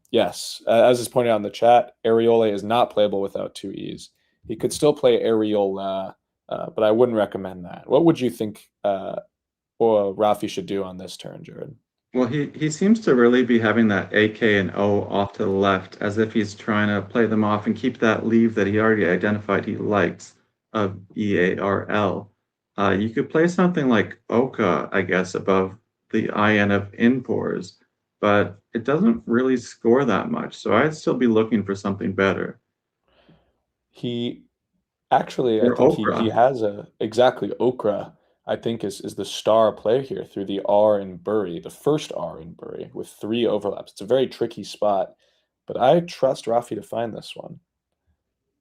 Yes, as is pointed out in the chat, areole is not playable without 2 E's. He could still play areola, but I wouldn't recommend that. What would you think Rafi should do on this turn, Jared? Well, he seems to really be having that AK and O off to the left, as if he's trying to play them off and keep that leave that he already identified he likes of EARL. You could play something like Oka, I guess, above the IN of impors, but it doesn't really score that much, so I'd still be looking for something better. He actually, I think he has exactly Okra, I think is the star play here through the R in Bury, the first R in Bury with 3 overlaps. It's a very tricky spot, but I trust Rafi to find this one.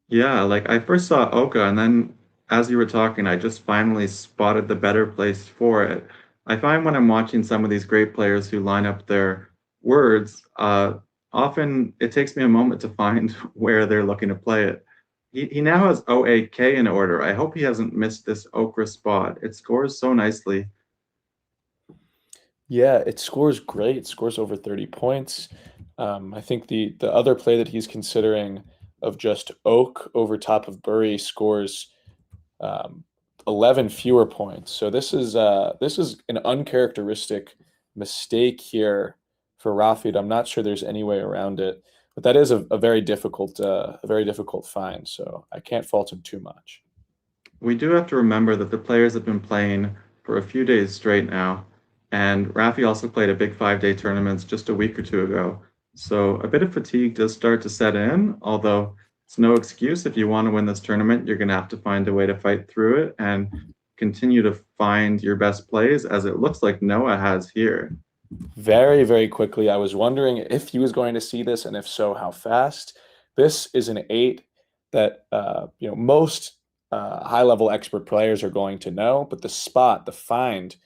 Yeah, like I first saw Oka, and then as you were talking, I just finally spotted the better place for it. I find when I'm watching some of these great players who line up their words, often it takes me a moment to find where they're looking to play it. He now has OAK in order. I hope he hasn't missed this Okra spot. It scores so nicely. Yeah, it scores great. It scores over 30 points. I think the other play that he's considering of just Oak over top of Bury scores 11 fewer points. So this is an uncharacteristic mistake here for Rafid. I'm not sure there's any way around it, but that is a very difficult find. So I can't fault him too much. We do have to remember that the players have been playing for a few days straight now, and Rafi also played a big 5-day tournament just a week or two ago. So a bit of fatigue does start to set in, although it's no excuse. If you want to win this tournament, you're going to have to find a way to fight through it and continue to find your best plays, as it looks like Noah has here. Very, very quickly, I was wondering if he was going to see this, and if so, how fast. This is an 8 that most high-level expert players are going to know, but the find,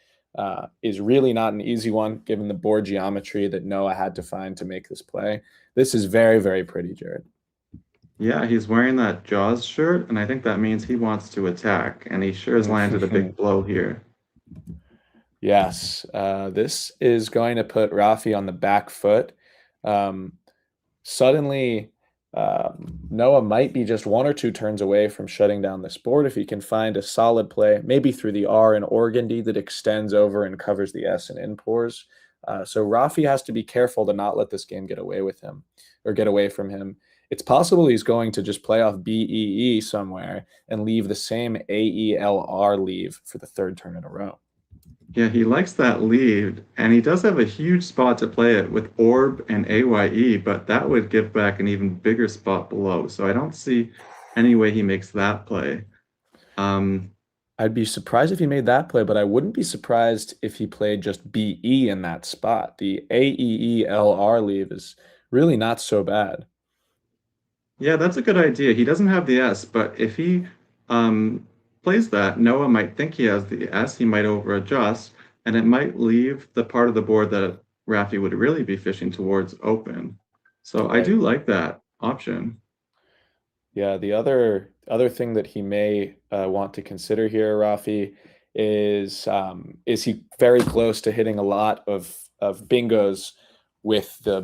is really not an easy one, given the board geometry that Noah had to find to make this play. This is very, very pretty, Jared. Yeah, he's wearing that Jaws shirt, and I think that means he wants to attack, and he sure has landed a big blow here. Yes, this is going to put Rafi on the back foot. Suddenly, Noah might be just 1 or 2 turns away from shutting down this board if he can find a solid play, maybe through the R and Organdy that extends over and covers the S and in-pours. So Rafi has to be careful to not let this game get away with him or get away from him. It's possible he's going to just play off BEE somewhere and leave the same AELR leave for the 3rd turn in a row. Yeah, he likes that lead, and he does have a huge spot to play it with Orb and AYE, but that would give back an even bigger spot below. So I don't see any way he makes that play. I'd be surprised if he made that play, but I wouldn't be surprised if he played just BE in that spot. The AEELR leave is really not so bad. Yeah, that's a good idea. He doesn't have the S, but if he plays that, Noah might think he has the S, he might over-adjust, and it might leave the part of the board that Rafi would really be fishing towards open. So I do like that option. Yeah, the other thing that he may want to consider here, Rafi, is he very close to hitting a lot of bingos with the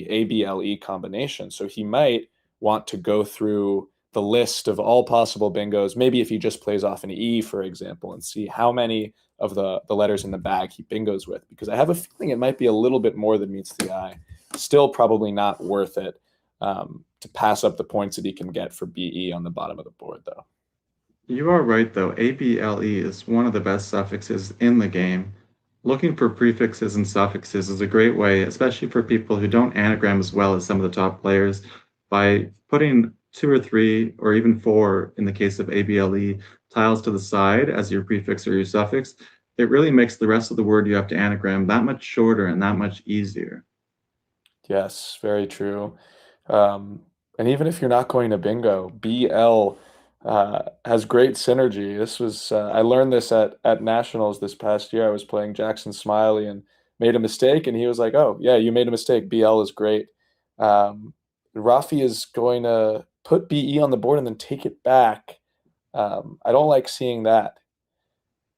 ABLE combination. So he might want to go through the list of all possible bingos, maybe if he just plays off an E, for example, and see how many of the letters in the bag he bingos with, because I have a feeling it might be a little bit more than meets the eye. Still probably not worth it to pass up the points that he can get for BE on the bottom of the board, though. You are right, though. ABLE is one of the best suffixes in the game. Looking for prefixes and suffixes is a great way, especially for people who don't anagram as well as some of the top players, by putting 2 or 3 or even 4 in the case of ABLE tiles to the side as your prefix or your suffix. It really makes the rest of the word you have to anagram that much shorter and that much easier. Yes, very true. And even if you're not going to bingo, BL has great synergy. This was I learned this at Nationals this past year. I was playing Jackson Smiley and made a mistake, and he was like, "Oh yeah, you made a mistake. BL is great." Rafi is going to put BE on the board and then take it back. I don't like seeing that.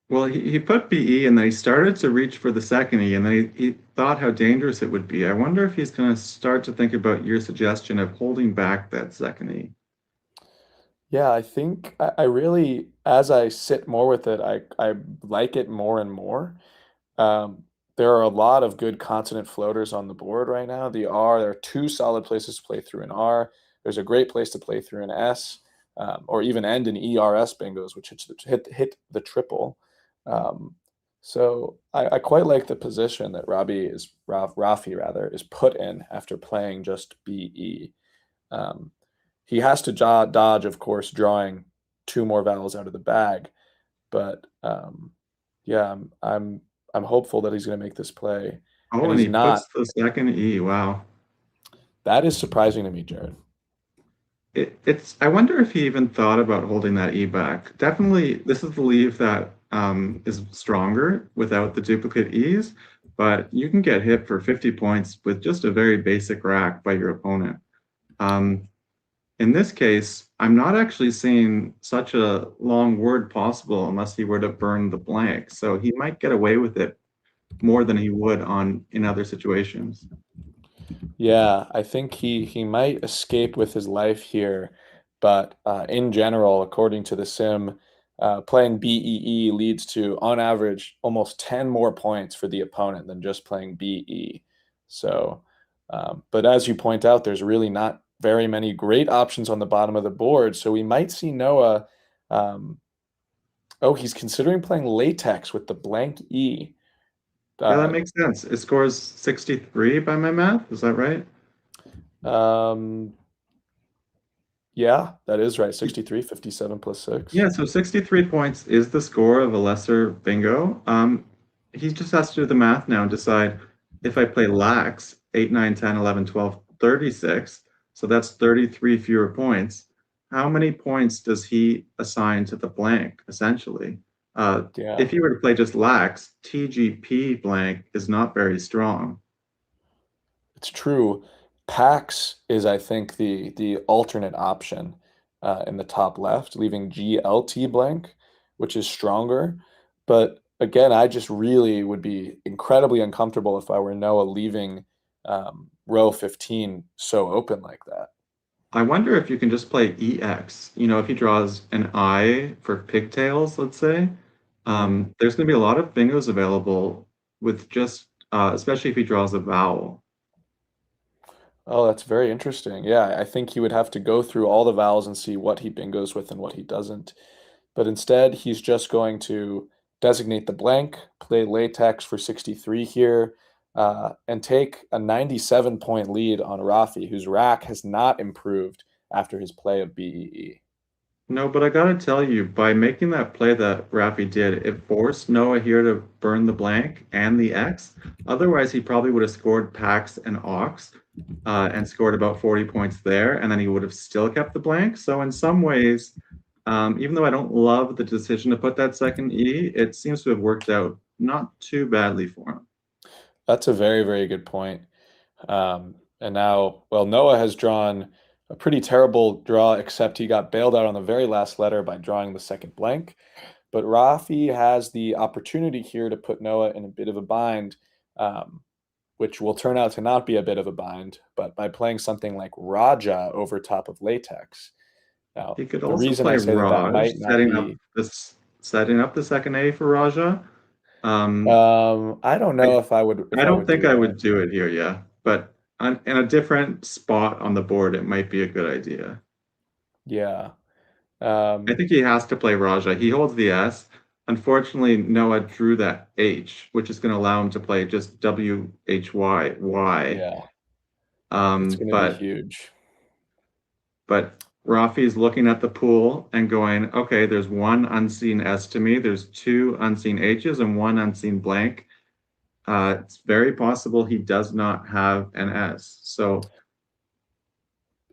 Well, he put BE and then he started to reach for the second E, and then he thought how dangerous it would be. I wonder if he's going to start to think about your suggestion of holding back that second E. Yeah, I think I really, as I sit more with it, I like it more and more. There are a lot of good consonant floaters on the board right now. There are 2 solid places to play through an R. There's a great place to play through an S, or even end in ERS bingos, which hit the triple. So I quite like the position that Rafi is put in after playing just BE. He has to dodge, of course, drawing 2 more vowels out of the bag, but yeah, I'm hopeful that he's going to make this play. Oh, and he puts the second E. Wow, that is surprising to me, Jared. I wonder if he even thought about holding that E back. Definitely, this is the leave that is stronger without the duplicate E's, but you can get hit for 50 points with just a very basic rack by your opponent. In this case, I'm not actually seeing such a long word possible unless he were to burn the blank. So he might get away with it more than he would in other situations. Yeah, I think he might escape with his life here, but in general, according to the sim, playing BEE leads to, on average, almost 10 more points for the opponent than just playing BE. So, but as you point out, there's really not very many great options on the bottom of the board. So we might see Noah. Oh, he's considering playing latex with the blank E. Yeah, that Uh, makes sense. It scores 63 by my math. Is that right? um, Yeah, that is right. 63, 57 plus 6. Yeah, so 63 points is the score of a lesser bingo. He just has to do the math now and decide if I play lax, 8, 9, 10, 11, 12, 36, so that's 33 fewer points. How many points does he assign to the blank, essentially? Yeah, If he were to play just lax, TGP blank is not very strong. it's true. Pax is, I think, the alternate option in the top left, leaving GLT blank, which is stronger. But again, I just really would be incredibly uncomfortable if I were Noah leaving row 15 so open like that. I wonder if you can just play EX. You know, if he draws an I for pigtails, let's say, there's going to be a lot of bingos available with just, especially if he draws a vowel. Oh, that's very interesting. Yeah, I think he would have to go through all the vowels and see what he bingos with and what he doesn't. But instead, he's just going to designate the blank, play latex for 63 here, and take a 97-point lead on Rafi, whose rack has not improved after his play of BEE. No, but I gotta tell you, by making that play that Rafi did, it forced Noah here to burn the blank and the X. Otherwise, he probably would have scored Pax and Ox, and scored about 40 points there, and then he would have still kept the blank. So in some ways, even though I don't love the decision to put that second E, it seems to have worked out not too badly for him. That's a very, very good point. And now, well, Noah has drawn a pretty terrible draw, except he got bailed out on the very last letter by drawing the second blank. But Rafi has the opportunity here to put Noah in a bit of a bind, which will turn out to not be a bit of a bind, but by playing something like Raja over top of latex. Now, He could the also reason play I say that that Raj, might not be, setting up the second A for Raja. I don't I know if I would I don't think do I that. would do it here, yeah. But in a different spot on the board, it might be a good idea. Yeah. I think he has to play Raja. He holds the S. Unfortunately, Noah drew that H, which is going to allow him to play just WHY. Yeah, it's Um, going to be but huge. but Rafi's looking at the pool and going, okay, there's one unseen S to me, there's two unseen H's and one unseen blank. It's very possible he does not have an S. So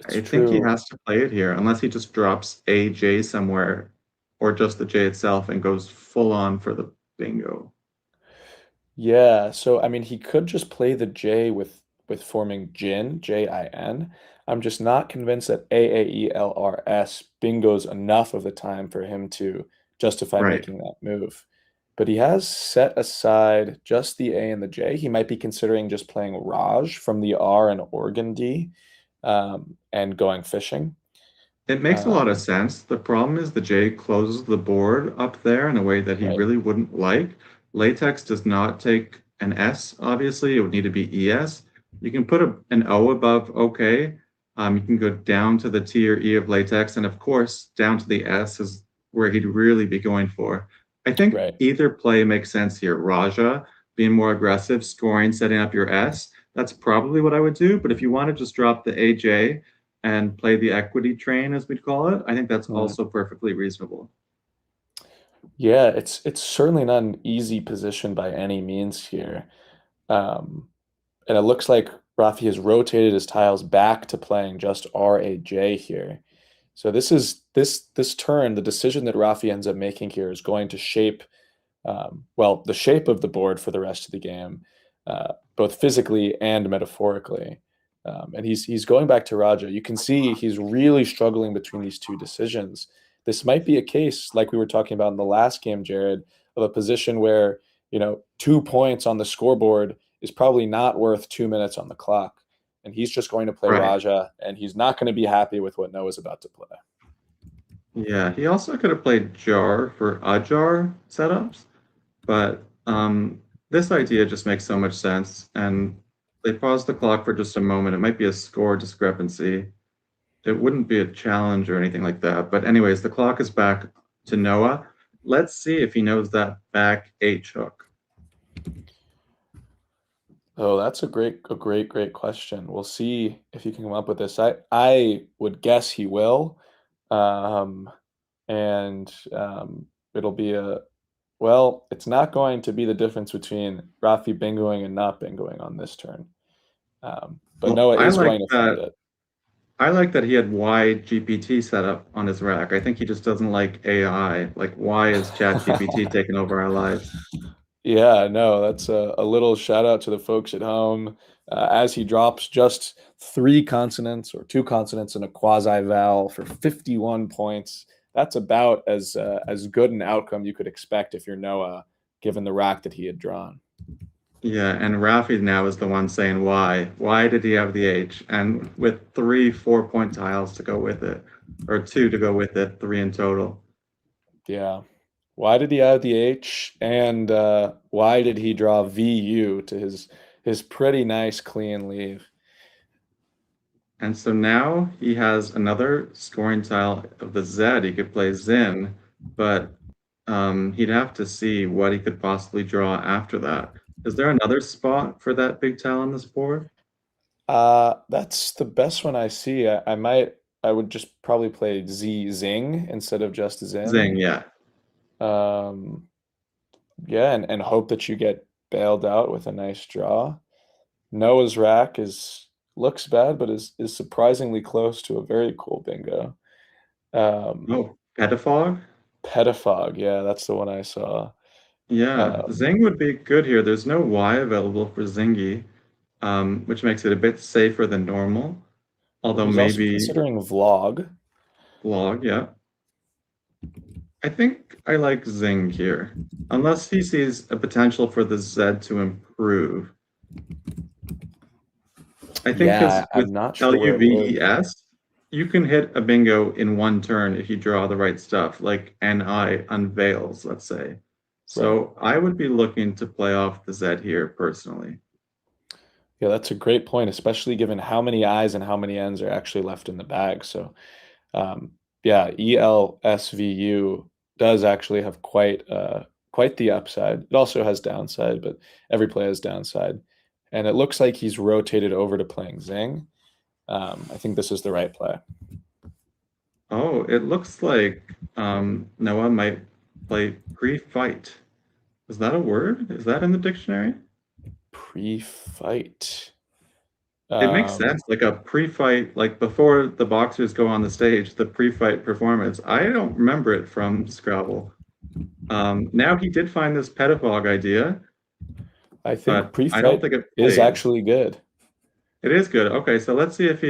It's I think he true. has to play it here, unless he just drops a J somewhere, or just the J itself and goes full on for the bingo. Yeah, so I mean, he could just play the J with forming Jin, Jin. I'm just not convinced that AAELRS bingos enough of the time for him to justify Right. making that move. But he has set aside just the A and the J. He might be considering just playing Raj from the R and organ D, and going fishing. It makes a lot of sense. The problem is the J closes the board up there in a way that he Right. really wouldn't like. Latex does not take an S, obviously. It would need to be ES. You can put an O above OK. You can go down to the T or E of latex. And of course, down to the S is where he'd really be going for. I think Right. either play makes sense here. Raja, being more aggressive, scoring, setting up your S. That's probably what I would do. But if you want to just drop the AJ, and play the equity train, as we'd call it, I think that's also perfectly reasonable. Yeah, it's certainly not an easy position by any means here. Um, and it looks like Rafi has rotated his tiles back to playing just RAJ here. So this turn, the decision that Rafi ends up making here is going to shape, well, the shape of the board for the rest of the game, both physically and metaphorically. And he's going back to Raja. You can see he's really struggling between these two decisions. This might be a case, like we were talking about in the last game, Jared, of a position where 2 points on the scoreboard is probably not worth 2 minutes on the clock. And he's just going to play Right. Raja, and he's not going to be happy with what Noah's about to play. Yeah, he also could have played Jar for Ajar setups, but this idea just makes so much sense. And they paused the clock for just a moment. It might be a score discrepancy. It wouldn't be a challenge or anything like that. But anyways, the clock is back to Noah. Let's see if he knows that back H hook. Oh, that's a great question. We'll see if he can come up with this. I would guess he will. It'll be it's not going to be the difference between Rafi bingoing and not bingoing on this turn. But Well, Noah is going to find it. I like that he had WGPT set up on his rack. I think he just doesn't like AI. Like, why is ChatGPT taking over our lives? Yeah, no, that's a little shout out to the folks at home. As he drops just 3 consonants or 2 consonants and a quasi vowel for 51 points. That's about as good an outcome you could expect if you're Noah, given the rack that he had drawn. Yeah, and Rafi now is the one saying why. Why did he have the H? And with 3 4-point tiles to go with it, or 2 to go with it, 3 in total. Yeah. Why did he have the H? And why did he draw VU to his pretty nice clean leave? And so now he has another scoring tile of the Z. He could play Zin, but he'd have to see what he could possibly draw after that. Is there another spot for that big tile on this board? That's the best one I see. I would just probably play Zing instead of just Zin. Zing, yeah. Yeah, and hope that you get bailed out with a nice draw. Noah's rack looks bad, but is surprisingly close to a very cool bingo. Pedifog? Pedifog, yeah, that's the one I saw. Yeah, Zing would be good here. There's no Y available for Zingy, which makes it a bit safer than normal. Although He's maybe also considering Vlog. Vlog, yeah. I think I like Zing here, unless he sees a potential for the Z to improve. I think because with I'm not sure where it LUVES, you can hit a bingo in one turn if you draw the right stuff, like NI unveils, let's say. So I would be looking to play off the Z here personally. Yeah, that's a great point, especially given how many I's and how many N's are actually left in the bag. So, yeah, ELSVU does actually have quite the upside. It also has downside, but every play has downside. And it looks like he's rotated over to playing Zing. I think this is the right play. Oh, it looks like Noah might play pre-fight. Is that a word? Is that in the dictionary? Pre-fight. It makes sense. Like a pre-fight, like before the boxers go on the stage, the pre-fight performance. I don't remember it from Scrabble. Now he did find this pedifog idea. I think pre-fight I don't think it is actually good. It is good. Okay, so let's see if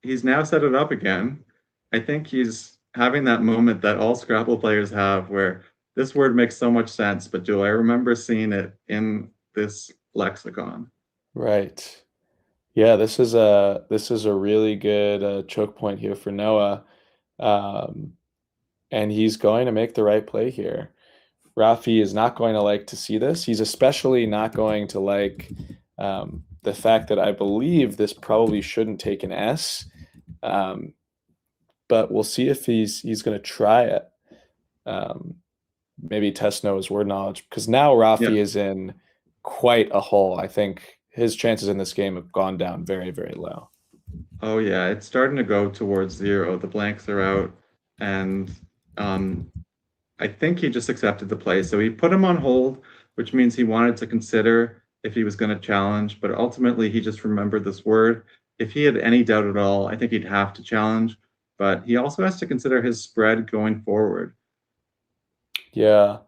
he's now set it up again. I think he's having that moment that all Scrabble players have where this word makes so much sense, but do I remember seeing it in this lexicon? Right. Yeah, this is a really good choke point here for Noah. And he's going to make the right play here. Rafi is not going to like to see this. He's especially not going to like the fact that I believe this probably shouldn't take an S. But we'll see if he's going to try it. Maybe test Noah's word knowledge, because now Rafi is in quite a hole. I think his chances in this game have gone down very, very low. Oh yeah, it's starting to go towards 0. The blanks are out, and I think he just accepted the play. So he put him on hold, which means he wanted to consider if he was going to challenge, but ultimately he just remembered this word. If he had any doubt at all, I think he'd have to challenge, but he also has to consider his spread going forward. Yeah.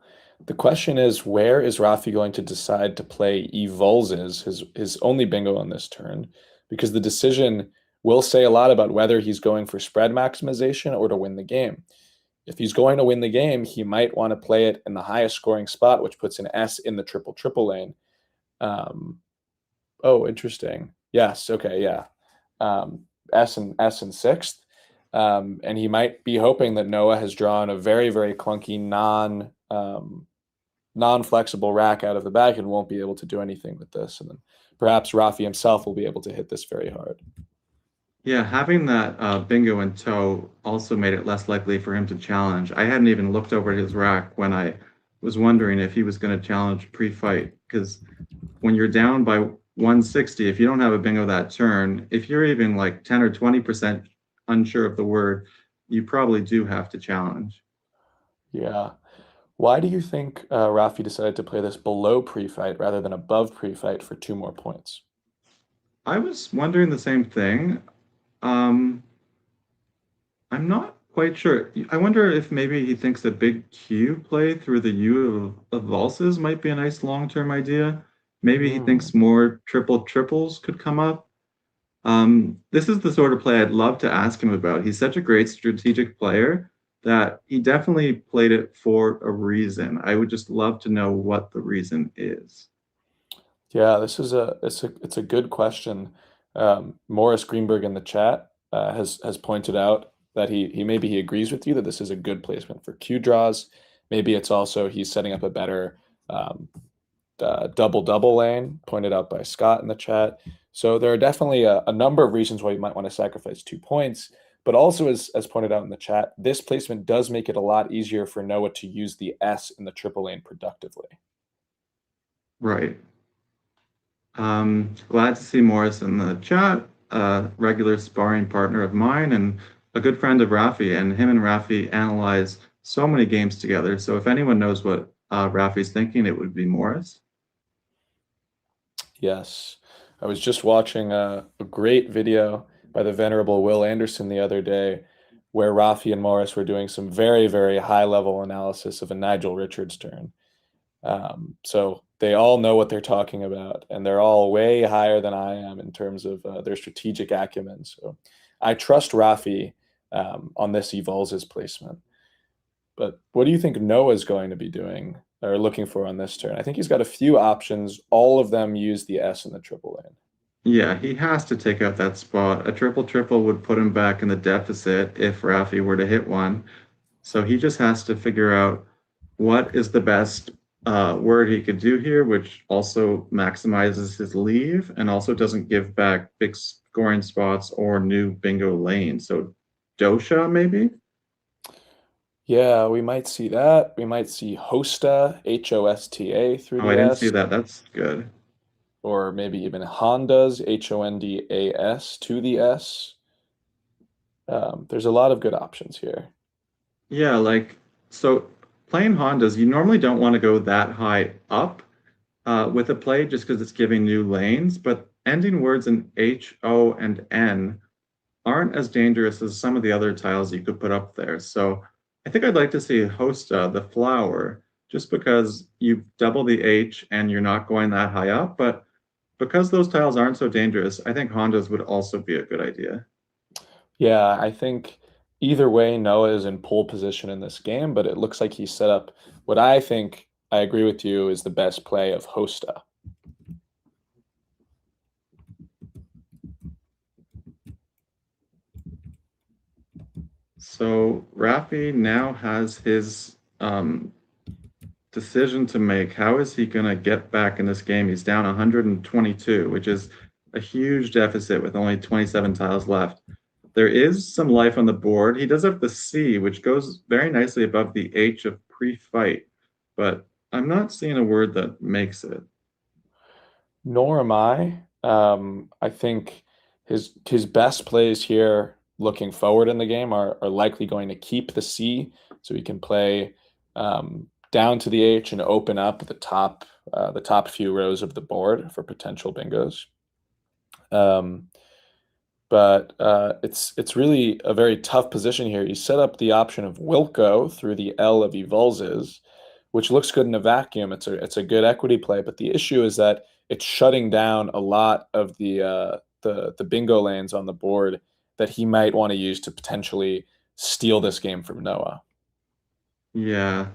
The question is, where is Rafi going to decide to play Evolzes, his only bingo on this turn? Because the decision will say a lot about whether he's going for spread maximization or to win the game. if he's going to win the game, he might want to play it in the highest scoring spot, which puts an S in the triple triple lane. Oh, interesting. Yes. Okay. Yeah. S and sixth. And he might be hoping that Noah has drawn a very, very clunky non-flexible rack out of the back and won't be able to do anything with this. And then perhaps Rafi himself will be able to hit this very hard. Yeah, having that bingo in tow also made it less likely for him to challenge. I hadn't even looked over his rack when I was wondering if he was going to challenge pre-fight, because when you're down by 160, if you don't have a bingo that turn, if you're even like 10 or 20% unsure of the word, you probably do have to challenge. Yeah. Why do you think Rafi decided to play this below pre-fight rather than above pre-fight for 2 more points? I was wondering the same thing. I'm not quite sure. I wonder if maybe he thinks a big Q play through the U of valses might be a nice long-term idea. Maybe he thinks more triple triples could come up. This is the sort of play I'd love to ask him about. He's such a great strategic player that he definitely played it for a reason. I would just love to know what the reason is. Yeah, this is it's a good question. Morris Greenberg in the chat has pointed out that he agrees with you that this is a good placement for Q draws. Maybe it's also he's setting up a better double lane, pointed out by Scott in the chat. So there are definitely a number of reasons why you might want to sacrifice 2 points. But also, as pointed out in the chat, this placement does make it a lot easier for Noah to use the S in the triple lane productively. Right. Glad to see Morris in the chat, a regular sparring partner of mine and a good friend of Rafi, and him and Rafi analyze so many games together. So if anyone knows what Rafi's thinking, it would be Morris. Yes. I was just watching a great video by the venerable Will Anderson the other day where Rafi and Morris were doing some very, very high-level analysis of a Nigel Richards turn. So they all know what they're talking about, and they're all way higher than I am in terms of their strategic acumen. So I trust Rafi on this Evolves' placement. But what do you think Noah's going to be doing or looking for on this turn? I think he's got a few options. All of them use the S in the triple lane. Yeah, he has to take out that spot. A triple would put him back in the deficit if Rafi were to hit one. So he just has to figure out what is the best word he could do here, which also maximizes his leave and also doesn't give back big scoring spots or new bingo lanes. So Dosha, maybe? Yeah, we might see that. We might see Hosta, H-O-S-T-A through the I didn't S. see that. That's good. Or maybe even Hondas, H-O-N-D-A-S to the S. There's a lot of good options here. Yeah, like, so playing Hondas, you normally don't want to go that high up with a play just because it's giving new lanes, but ending words in H, O, and N aren't as dangerous as some of the other tiles you could put up there. So I think I'd like to see Hosta, the flower, just because you double the H and you're not going that high up, but because those tiles aren't so dangerous, I think Hondas would also be a good idea. Yeah, I think either way, Noah is in pole position in this game, but it looks like he set up what I think, I agree with you, is the best play of Hosta. So Rafi now has his decision to make. How is he going to get back in this game? He's down 122, which is a huge deficit with only 27 tiles left. There is some life on the board. He does have the C, which goes very nicely above the H of pre-fight, but I'm not seeing a word that makes it. Nor am I. I think his best plays here looking forward in the game are likely going to keep the C, so he can play down to the H and open up the top few rows of the board for potential bingos. But it's really a very tough position here. He set up the option of Wilco through the L of Evolves, which looks good in a vacuum. It's a good equity play, but the issue is that it's shutting down a lot of the bingo lanes on the board that he might want to use to potentially steal this game from Noah. Yeah,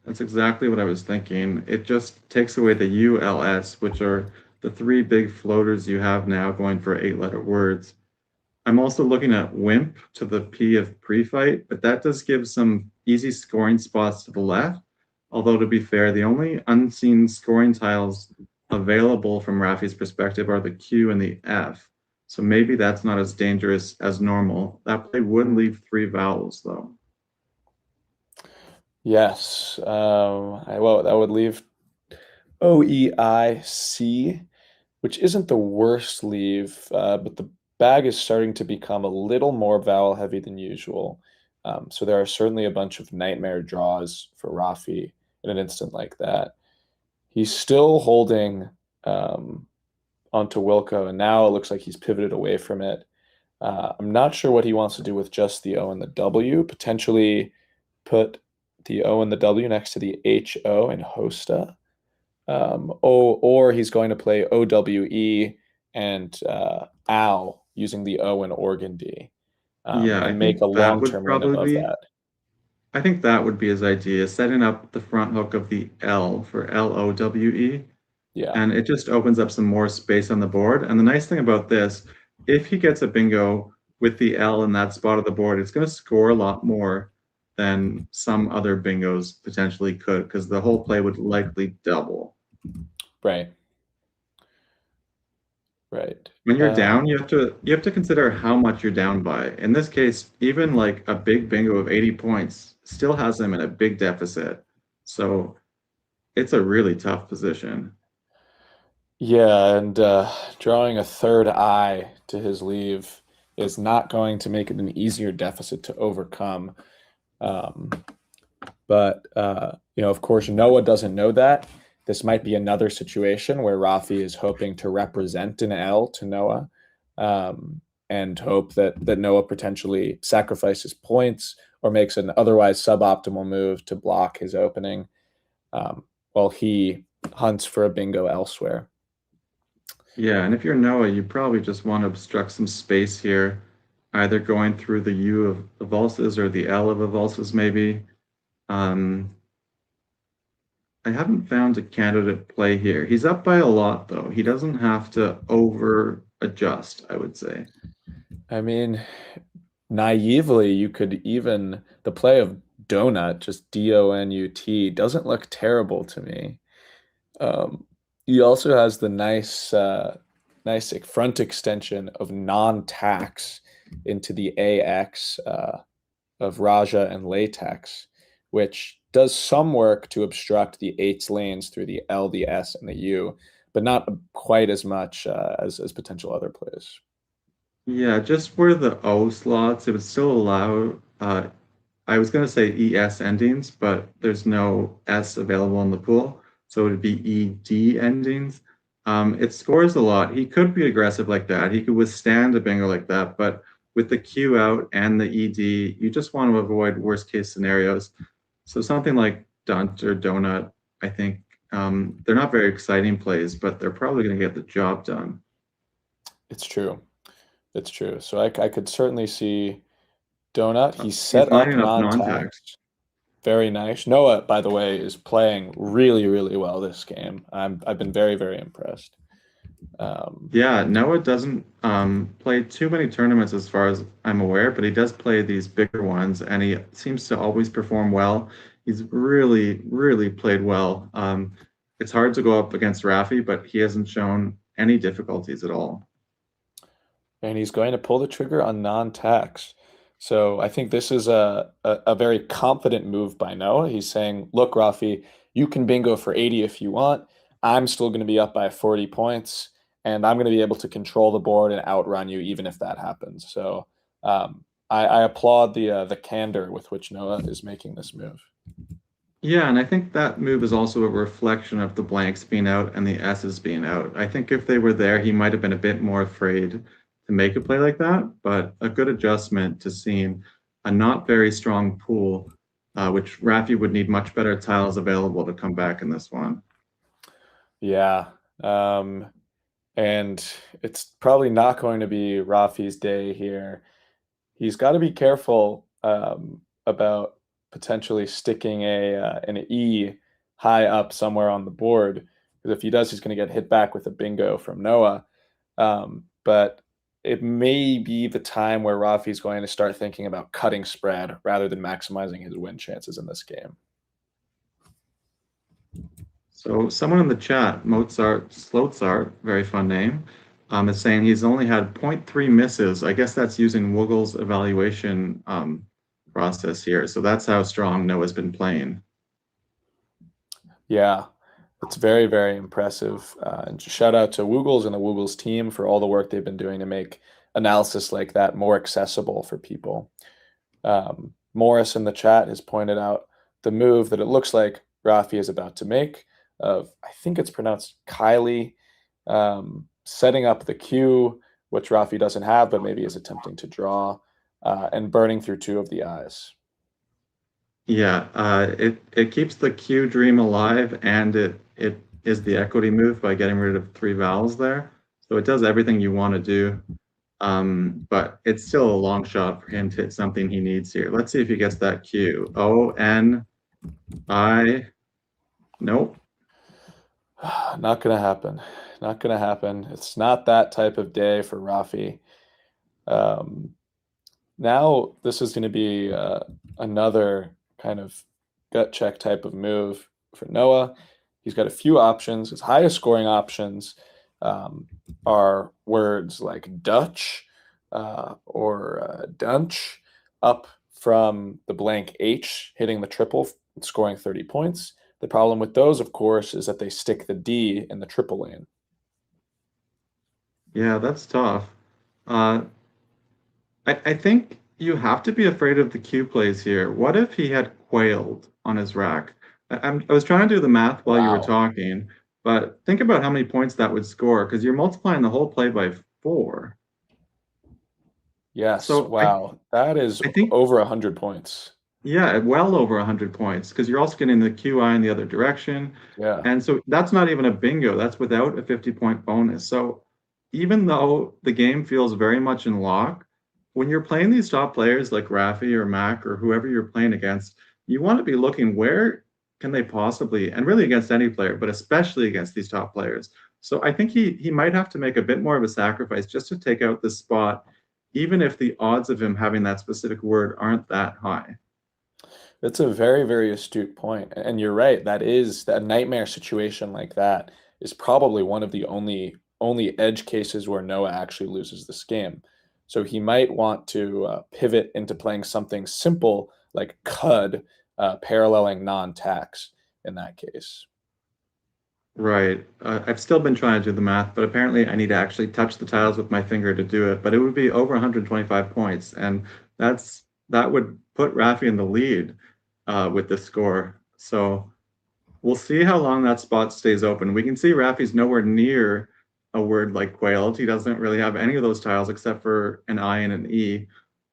that's exactly what I was thinking. It just takes away the ULS, which are the three big floaters you have now going for 8-letter words. I'm also looking at WIMP to the P of pre-fight, but that does give some easy scoring spots to the left. Although to be fair, the only unseen scoring tiles available from Rafi's perspective are the Q and the F. So maybe that's not as dangerous as normal. That play would leave 3 vowels though. Yes. Well, that would leave OEIC, which isn't the worst leave, but the bag is starting to become a little more vowel heavy than usual. So there are certainly a bunch of nightmare draws for Rafi in an instant like that. He's still holding onto Wilco, and now it looks like he's pivoted away from it. I'm not sure what he wants to do with just the O and the W. Potentially put the O and the W next to the HO and Hosta. Or he's going to play OWE and OW using the O and Organdy Yeah, I and make think a that would long-term win probably of be that. I think that would be his idea, setting up the front hook of the L for LOWE. Yeah. And it just opens up some more space on the board. And the nice thing about this, if he gets a bingo with the L in that spot of the board, it's going to score a lot more than some other bingos potentially could, because the whole play would likely double. Right. Right. When you're down, you have to consider how much you're down by. In this case, even like a big bingo of 80 points still has him in a big deficit. So it's a really tough position. Yeah, and drawing a third eye to his leave is not going to make it an easier deficit to overcome. But of course, Noah doesn't know that. This might be another situation where Rafi is hoping to represent an L to Noah, and hope that Noah potentially sacrifices points or makes an otherwise suboptimal move to block his opening, while he hunts for a bingo elsewhere. Yeah, and if you're Noah, you probably just want to obstruct some space here, either going through the U of avulses or the L of avulses, maybe. I haven't found a candidate play here. He's up by a lot, though. He doesn't have to over adjust, I would say. I mean, naively, you could even the play of donut, just DONUT, doesn't look terrible to me. He also has the nice front extension of non-tax into the AX of Raja and Latex, which does some work to obstruct the 8's lanes through the L, the S, and the U, but not quite as much as potential other plays. Yeah, just where the O slots, it would still allow, I was going to say ES endings, but there's no S available in the pool, so it would be ED endings. It scores a lot. He could be aggressive like that. He could withstand a bingo like that, but with the Q out and the ED, you just want to avoid worst case scenarios. So something like Dunt or Donut, I think they're not very exciting plays, but they're probably going to get the job done. It's true. It's true. So I could certainly see Donut. He's set up lining up non-tax. non-tax. Very nice. Noah, by the way, is playing really, really well this game. I've been very, very impressed. Yeah, Noah doesn't play too many tournaments as far as I'm aware, but he does play these bigger ones, and he seems to always perform well. He's really, really played well. It's hard to go up against Rafi, but he hasn't shown any difficulties at all. And he's going to pull the trigger on non-tax. So I think this is a very confident move by Noah. He's saying, look, Rafi, you can bingo for 80 if you want. I'm still going to be up by 40 points, and I'm going to be able to control the board and outrun you even if that happens. So I applaud the candor with which Noah is making this move. Yeah, and I think that move is also a reflection of the blanks being out and the S's being out. I think if they were there, he might have been a bit more afraid to make a play like that, but a good adjustment to seeing a not very strong pool, which Rafi would need much better tiles available to come back in this one. Yeah. And it's probably not going to be Rafi's day here. He's got to be careful about potentially sticking an E high up somewhere on the board. Because if he does, he's going to get hit back with a bingo from Noah. But it may be the time where Rafi's going to start thinking about cutting spread rather than maximizing his win chances in this game. So someone in the chat, Mozart Slotzart, very fun name, is saying he's only had 0.3 misses. I guess that's using Woogle's evaluation process here. So that's how strong Noah's been playing. Yeah, it's very, very impressive. And shout out to Woogles and the Woogles team for all the work they've been doing to make analysis like that more accessible for people. Morris in the chat has pointed out the move that it looks like Rafi is about to make of, I think it's pronounced Kylie, setting up the Q, which Rafi doesn't have, but maybe is attempting to draw, and burning through 2 of the eyes. Yeah, it keeps the Q dream alive, and it is the equity move by getting rid of 3 vowels there. So it does everything you want to do, but it's still a long shot for him to hit something he needs here. Let's see if he gets that Q. O-N-I. Nope. Not going to happen. Not going to happen. It's not that type of day for Rafi. Now this is going to be another kind of gut check type of move for Noah. He's got a few options. His highest scoring options are words like Dutch or Dunch, up from the blank H, hitting the triple, scoring 30 points. The problem with those, of course, is that they stick the D in the triple lane. Yeah, that's tough. I think you have to be afraid of the Q plays here. What if he had quailed on his rack? I was trying to do the math while you were talking, but think about how many points that would score, because you're multiplying the whole play by 4. Yes, So wow. That is I think over 100 points. Yeah, well over 100 points, because you're also getting the QI in the other direction. Yeah. And so that's not even a bingo. That's without a 50-point bonus. So even though the game feels very much in lock, when you're playing these top players like Rafi or Mac or whoever you're playing against, you want to be looking where can they possibly, and really against any player, but especially against these top players. So I think he might have to make a bit more of a sacrifice just to take out this spot, even if the odds of him having that specific word aren't that high. That's a very, very astute point. And you're right. That is that nightmare situation like that is probably one of the only edge cases where Noah actually loses this game. So he might want to pivot into playing something simple like CUD, paralleling non-tax in that case. Right. I've still been trying to do the math, but apparently I need to actually touch the tiles with my finger to do it. But it would be over 125 points, and that would put Rafi in the lead with the score. So we'll see how long that spot stays open. We can see Rafi's nowhere near a word like quailed. He doesn't really have any of those tiles except for an I and an E.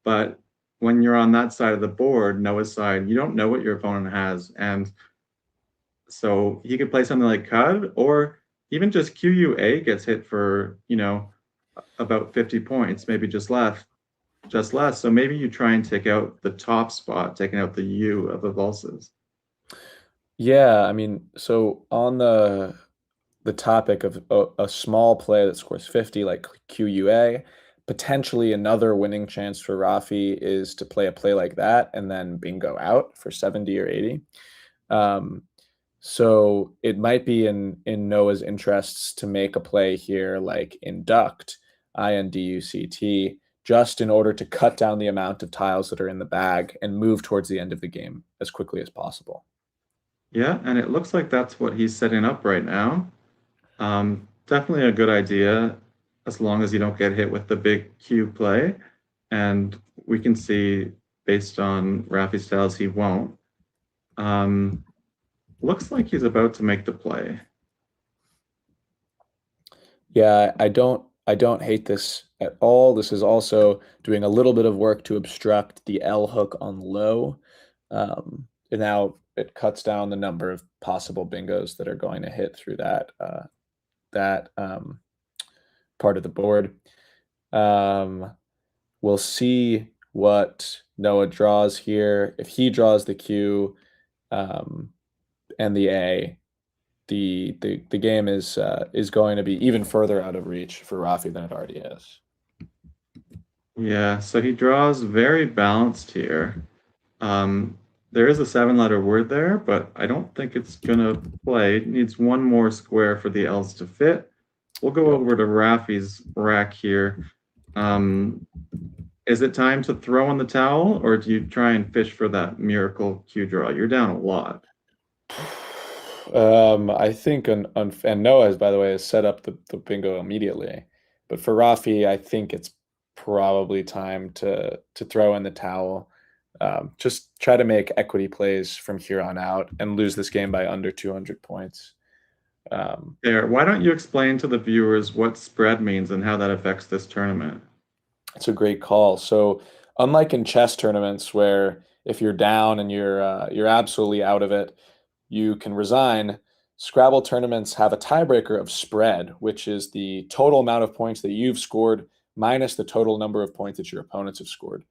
But when you're on that side of the board, Noah's side, you don't know what your opponent has. And so he could play something like CUD, or even just QUA gets hit for, about 50 points, maybe just less. So maybe you try and take out the top spot, taking out the U of the Vulses. Yeah, I mean, so on the topic of a small play that scores 50 like QUA, potentially another winning chance for Rafi is to play a play like that and then bingo out for 70 or 80. So it might be in Noah's interests to make a play here like induct, INDUCT, just in order to cut down the amount of tiles that are in the bag and move towards the end of the game as quickly as possible. Yeah, and it looks like that's what he's setting up right now. Definitely a good idea, as long as you don't get hit with the big Q play. And we can see, based on Rafi's tiles, he won't. Looks like he's about to make the play. Yeah, I don't hate this at all. This is also doing a little bit of work to obstruct the L hook on low. And now it cuts down the number of possible bingos that are going to hit through that part of the board. We'll see what Noah draws here. If he draws the Q and the A, the game is going to be even further out of reach for Rafi than it already is. Yeah, so he draws very balanced here. There is a 7-letter word there, but I don't think it's gonna play. It needs one more square for the L's to fit. We'll go over to Rafi's rack here. Is it time to throw in the towel, or do you try and fish for that miracle Q draw? You're down a lot. I think and Noah has, by the way, has set up the bingo immediately. But for Rafi, I think it's probably time to throw in the towel. Just try to make equity plays from here on out and lose this game by under 200 points. There. Why don't you explain to the viewers what spread means and how that affects this tournament? It's a great call. So unlike in chess tournaments where if you're down and you're absolutely out of it, you can resign. Scrabble tournaments have a tiebreaker of spread, which is the total amount of points that you've scored minus the total number of points that your opponents have scored.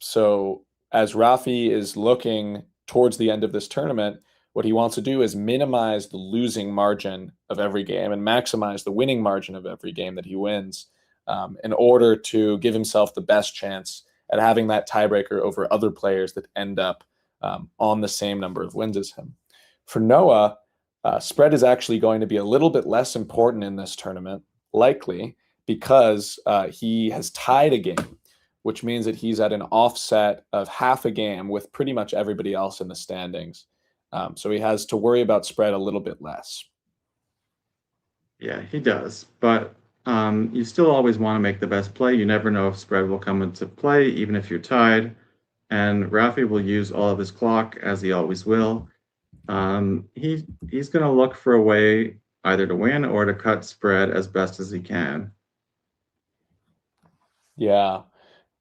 So as Rafi is looking towards the end of this tournament, what he wants to do is minimize the losing margin of every game and maximize the winning margin of every game that he wins, in order to give himself the best chance at having that tiebreaker over other players that end up on the same number of wins as him. For Noah, spread is actually going to be a little bit less important in this tournament, likely because he has tied a game, which means that he's at an offset of half a game with pretty much everybody else in the standings. So he has to worry about spread a little bit less. Yeah, he does. But you still always want to make the best play. You never know if spread will come into play, even if you're tied. And Rafi will use all of his clock, as he always will. He's going to look for a way either to win or to cut spread as best as he can. Yeah.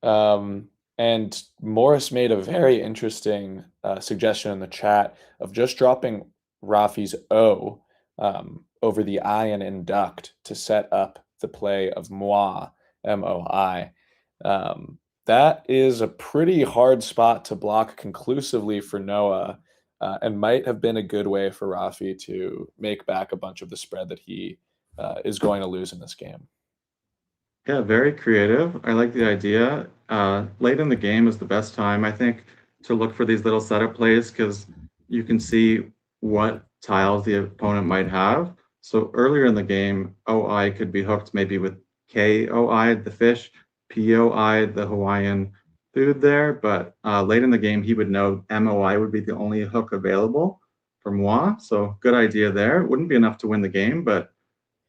And Morris made a very interesting suggestion in the chat of just dropping Rafi's O over the I in induct to set up the play of moi, M-O-I. That is a pretty hard spot to block conclusively for Noah, and might have been a good way for Rafi to make back a bunch of the spread that he is going to lose in this game. Yeah, very creative. I like the idea. Late in the game is the best time, I think, to look for these little setup plays because you can see what tiles the opponent might have. So earlier in the game, OI could be hooked maybe with KOI, the fish, POI, the Hawaiian food there. But late in the game, he would know MOI would be the only hook available for moi. So good idea there. It wouldn't be enough to win the game, but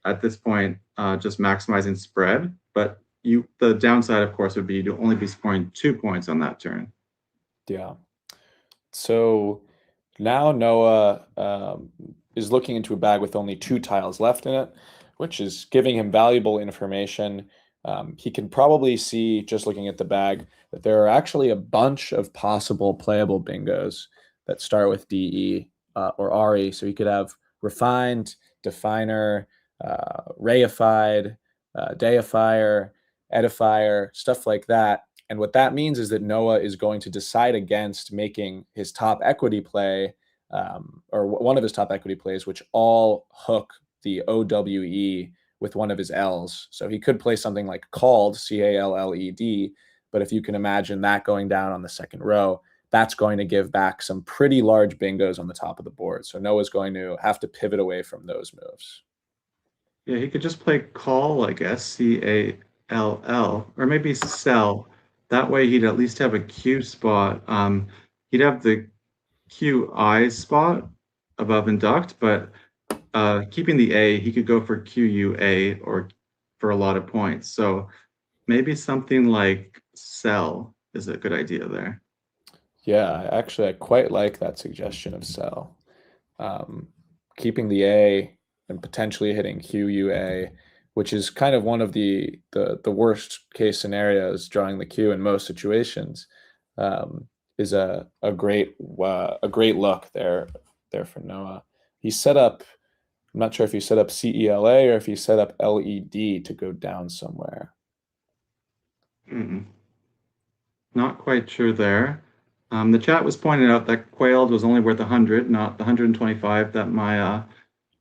at this point, just maximizing spread. But the downside, of course, would be to only be scoring 2 points on that turn. Yeah. So now Noah is looking into a bag with only 2 tiles left in it, which is giving him valuable information. He can probably see, just looking at the bag, that there are actually a bunch of possible playable bingos that start with DE or RE. So he could have refined, definer, reified, deifier, edifier, stuff like that. And what that means is that Noah is going to decide against making his top equity play, or one of his top equity plays, which all hook the OWE with one of his L's. So he could play something like called, C-A-L-L-E-D, but if you can imagine that going down on the second row, that's going to give back some pretty large bingos on the top of the board. So Noah's going to have to pivot away from those moves. Yeah, he could just play call like S-C-A-L-L, or maybe sell. That way he'd at least have a Q spot. He'd have the QI spot above induct, but keeping the A, he could go for QUA or for a lot of points. So maybe something like sell is a good idea there. Yeah, actually, I quite like that suggestion of sell. Keeping the A and potentially hitting QUA, which is kind of one of the worst case scenarios, drawing the Q in most situations, is a great look there for Noah. He set up, I'm not sure if he set up CELA or if he set up LED to go down somewhere. Not quite sure there. The chat was pointing out that quailed was only worth 100, not the 125 that my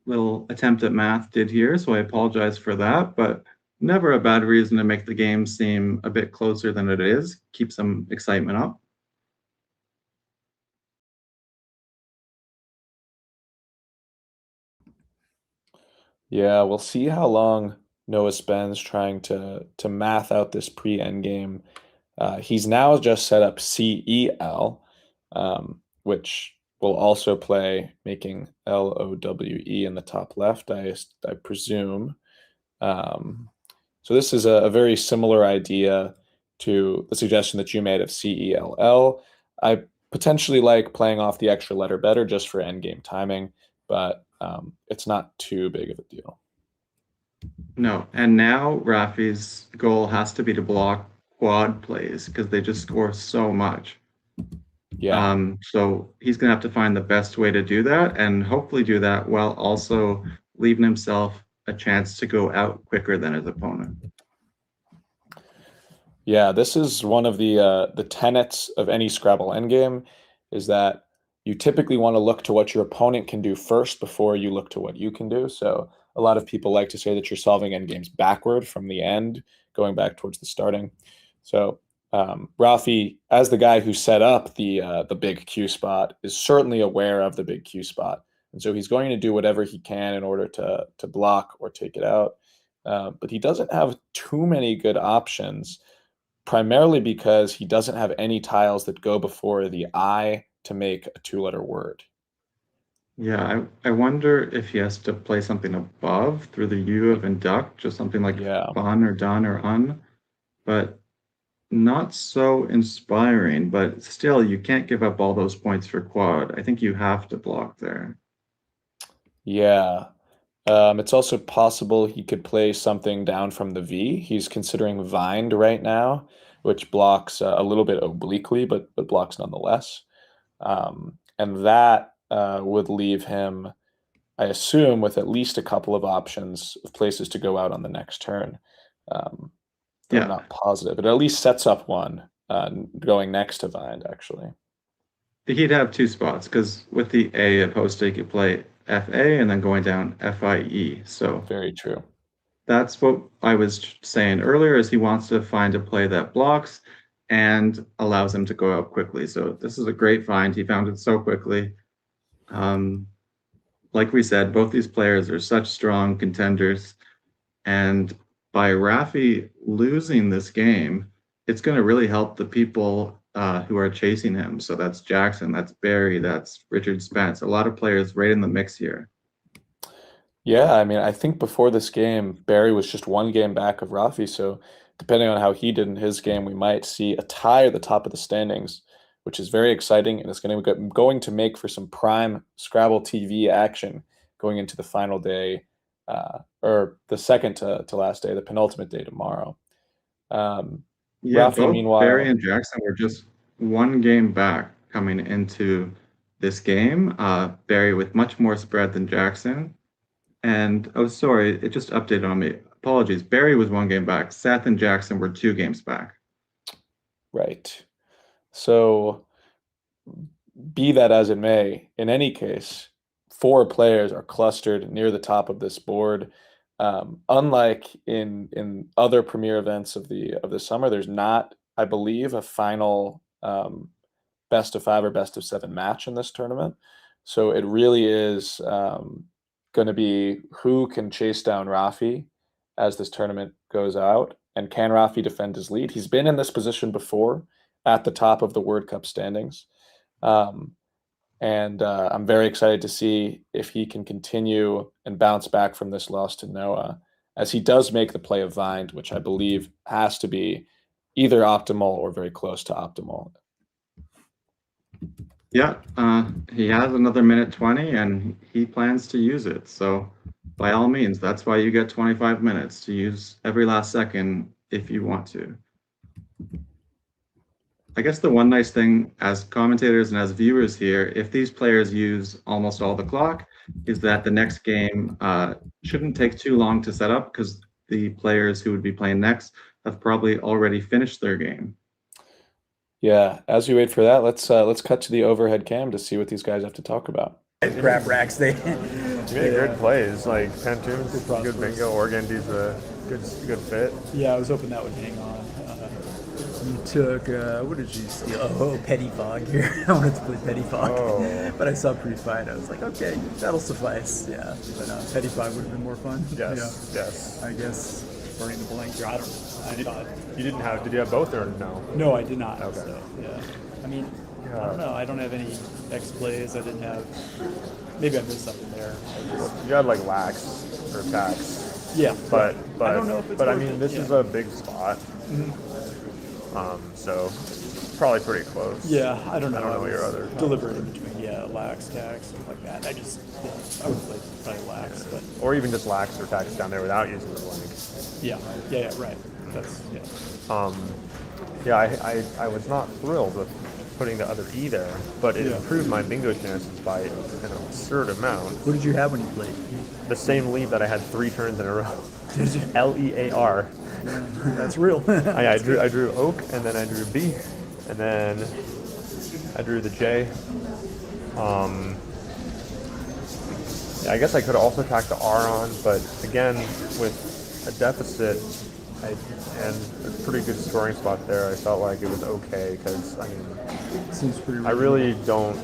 little attempt at math did here, so I apologize for that, but never a bad reason to make the game seem a bit closer than it is. Keep some excitement up. Yeah, we'll see how long Noah spends trying to math out this pre-endgame. He's now just set up CEL, which will also play making LOWE in the top left, I presume. So this is a very similar idea to the suggestion that you made of CELL. I potentially like playing off the extra letter better just for endgame timing, but it's not too big of a deal. No, and now Rafi's goal has to be to block quad plays because they just score so much. Yeah. So he's going to have to find the best way to do that and hopefully do that while also leaving himself a chance to go out quicker than his opponent. Yeah, this is one of the tenets of any Scrabble endgame, is that you typically want to look to what your opponent can do first before you look to what you can do. So a lot of people like to say that you're solving endgames backward from the end, going back towards the starting. So Rafi, as the guy who set up the big Q spot, is certainly aware of the big Q spot, and so he's going to do whatever he can in order to block or take it out. But he doesn't have too many good options, primarily because he doesn't have any tiles that go before the I to make a two-letter word. Yeah, I wonder if he has to play something above through the U of induct, just something like fun or done or un, but not so inspiring. But still, you can't give up all those points for quad. I think you have to block there. Yeah. It's also possible he could play something down from the V. He's considering Vined right now, which blocks a little bit obliquely, but blocks nonetheless. And that would leave him, I assume, with at least a couple of options of places to go out on the next turn. I'm not positive. It at least sets up one going next to Vined, actually. He'd have two spots because with the A at Hosta, he could play FA and then going down FIE. So very true. That's what I was saying earlier, is he wants to find a play that blocks and allows him to go out quickly. So this is a great find. He found it so quickly. Like we said, both these players are such strong contenders. And by Rafi losing this game, it's going to really help the people who are chasing him. So that's Jackson, that's Barry, that's Richard Spence. A lot of players right in the mix here. Yeah, I mean, I think before this game, Barry was just one game back of Rafi. So depending on how he did in his game, we might see a tie at the top of the standings, which is very exciting, and it's going to make for some prime Scrabble TV action going into the final day, or the second to last day, the penultimate day tomorrow. Yeah, Rafi, both meanwhile, Barry and Jackson were just one game back coming into this game. Barry with much more spread than Jackson. And, oh, sorry, it just updated on me. Apologies. Barry was one game back. Seth and Jackson were 2 games back. Right. So be that as it may, in any case, 4 players are clustered near the top of this board. Unlike in other premier events of the summer, there's not, I believe, a final best of 5 or best of 7 match in this tournament. So it really is going to be who can chase down Rafi as this tournament goes out, and can Rafi defend his lead? He's been in this position before at the top of the World Cup standings. And I'm very excited to see if he can continue and bounce back from this loss to Noah, as he does make the play of Vined, which I believe has to be either optimal or very close to optimal. Yeah, he has another minute 20 and he plans to use it. So by all means, that's why you get 25 minutes to use every last second if you want to. I guess the one nice thing as commentators and as viewers here, if these players use almost all the clock, is that the next game shouldn't take too long to set up, because the players who would be playing next have probably already finished their game. Yeah, as we wait for that, let's cut to the overhead cam to see what these guys have to talk about. Crap racks, they You made good plays, like Pantoon's good bingo, Organdy's a good fit. Yeah, I was hoping that would hang on. You took, what did you steal? Oh, Petty Fog here. I wanted to play Petty Fog, but I saw Pre-Fight. I was like, okay, that'll suffice. Yeah, but Petty Fog would have been more fun. Yes, yes. I guess burning the blank here. I don't know. I thought. You didn't have, did you have both or no? No, I did not. Okay. So, yeah. I mean, I don't know. I don't have any X plays. I didn't have, maybe I missed something there. You had like lax or tax. Yeah. But I don't know if it's but I worth mean, it, this is a big spot. So probably pretty close. Yeah, I don't know. I don't know what your was other deliberating between lax, tax, stuff like that. I just I would play probably lax, but Or even just lax or tax down there without using the blank. yeah, right. That's I was not thrilled with putting the other E there, but it improved my bingo chances by an absurd amount. What did you have when you played? The same leave that I had 3 turns in a row. Did you? Lear. That's real. I drew oak, and then I drew B, and then I drew the J. I guess I could have also tacked the R on, but again, with a deficit and a pretty good scoring spot there, I felt like it was okay, because I mean, Seems pretty I really don't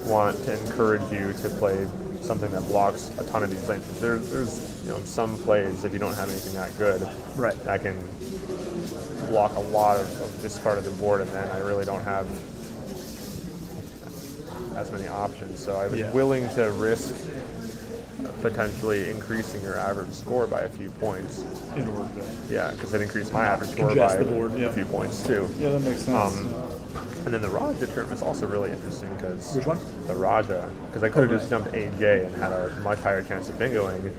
want to encourage you to play something that blocks a ton of these things. There's some plays, if you don't have anything that good, right, that can block a lot of this part of the board, and then I really don't have as many options. So I was willing to risk potentially increasing your average score by a few points. in order to Because it increased my average score by congest the board, a few points too. Yeah, that makes sense. And then the Raja term is also really interesting because Which one? the Raja, because I could have just jumped AJ and had a much higher chance of bingoing,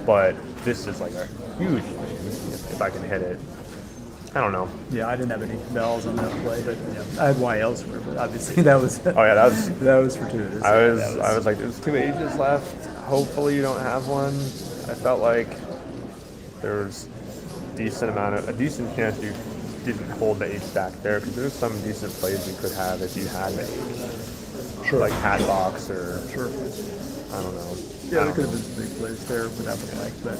but this is like a huge thing if I can hit it. I don't know. Yeah, I didn't have any bells on that play, but I had Y elsewhere. But obviously that was Oh yeah, that was that was fortuitous. I was like, there's 2 ages left. Hopefully you don't have one. I felt like there was a decent chance you didn't hold the H stack there, because there's some decent plays you could have if you had the H. Sure. Like hat box or Sure. I don't know. Yeah, there could have been some big plays there without the blank, but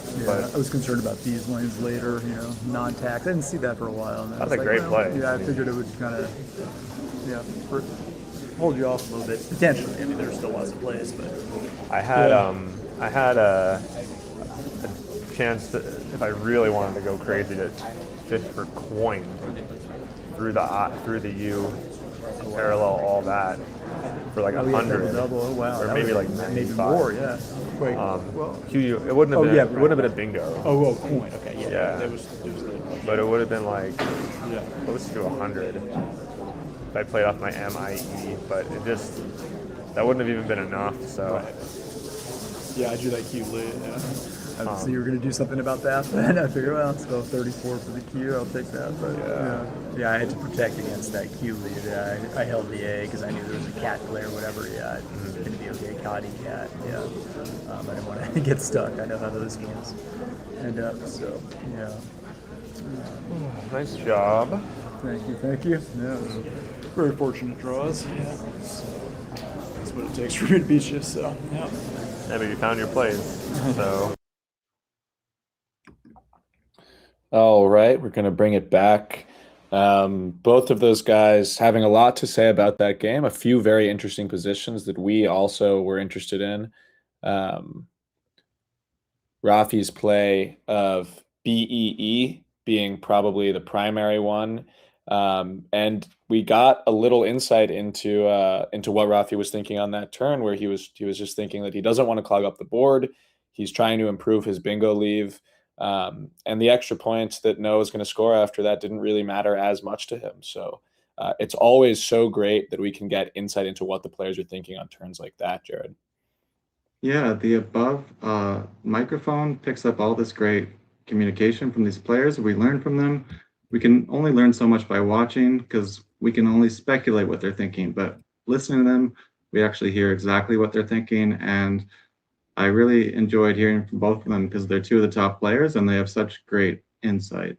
I was concerned about these lanes later, non-tax. I didn't see that for a while. And That's a great play. Yeah, I figured it would kind of, hold you off a little bit. Potentially. I mean, there's still lots of plays, but I had a chance to, if I really wanted to go crazy, to fish for coin through the U, parallel all that for like 100. double. Oh wow. Or That maybe was like maybe 95. more. Yeah. Wait. QU, it wouldn't have been. It wouldn't have been a bingo. Oh, coin. Okay. Yeah. Yeah. That was the, But it would have been like yeah. close to 100 if I played off my MIE. But that wouldn't have even been enough. So. Yeah, I drew that Q late. Yeah. Obviously, you were going to do something about that, but I figured, well, let's go 34 for the Q. I'll take that. But I had to protect against that Q lead. I held the A because I knew there was a cat play or whatever. Yeah, it was going to be okay. Cotty cat. Yeah. I didn't want to get stuck. I know how those games end up. So yeah. Nice job. Thank you. Yeah, it was very fortunate draws. Yeah. So that's what it takes for me to beat you. So yeah. Yeah, but you found your plays. So. All right, we're going to bring it back. Both of those guys having a lot to say about that game, a few very interesting positions that we also were interested in. Rafi's play of BEE being probably the primary one. And we got a little insight into what Rafi was thinking on that turn, where he was just thinking that he doesn't want to clog up the board. He's trying to improve his bingo leave. And the extra points that Noah is going to score after that didn't really matter as much to him. So it's always so great that we can get insight into what the players are thinking on turns like that, Jared. Yeah, the above microphone picks up all this great communication from these players. We learn from them. We can only learn so much by watching, because we can only speculate what they're thinking. But listening to them, we actually hear exactly what they're thinking. And I really enjoyed hearing from both of them, because they're 2 of the top players and they have such great insight.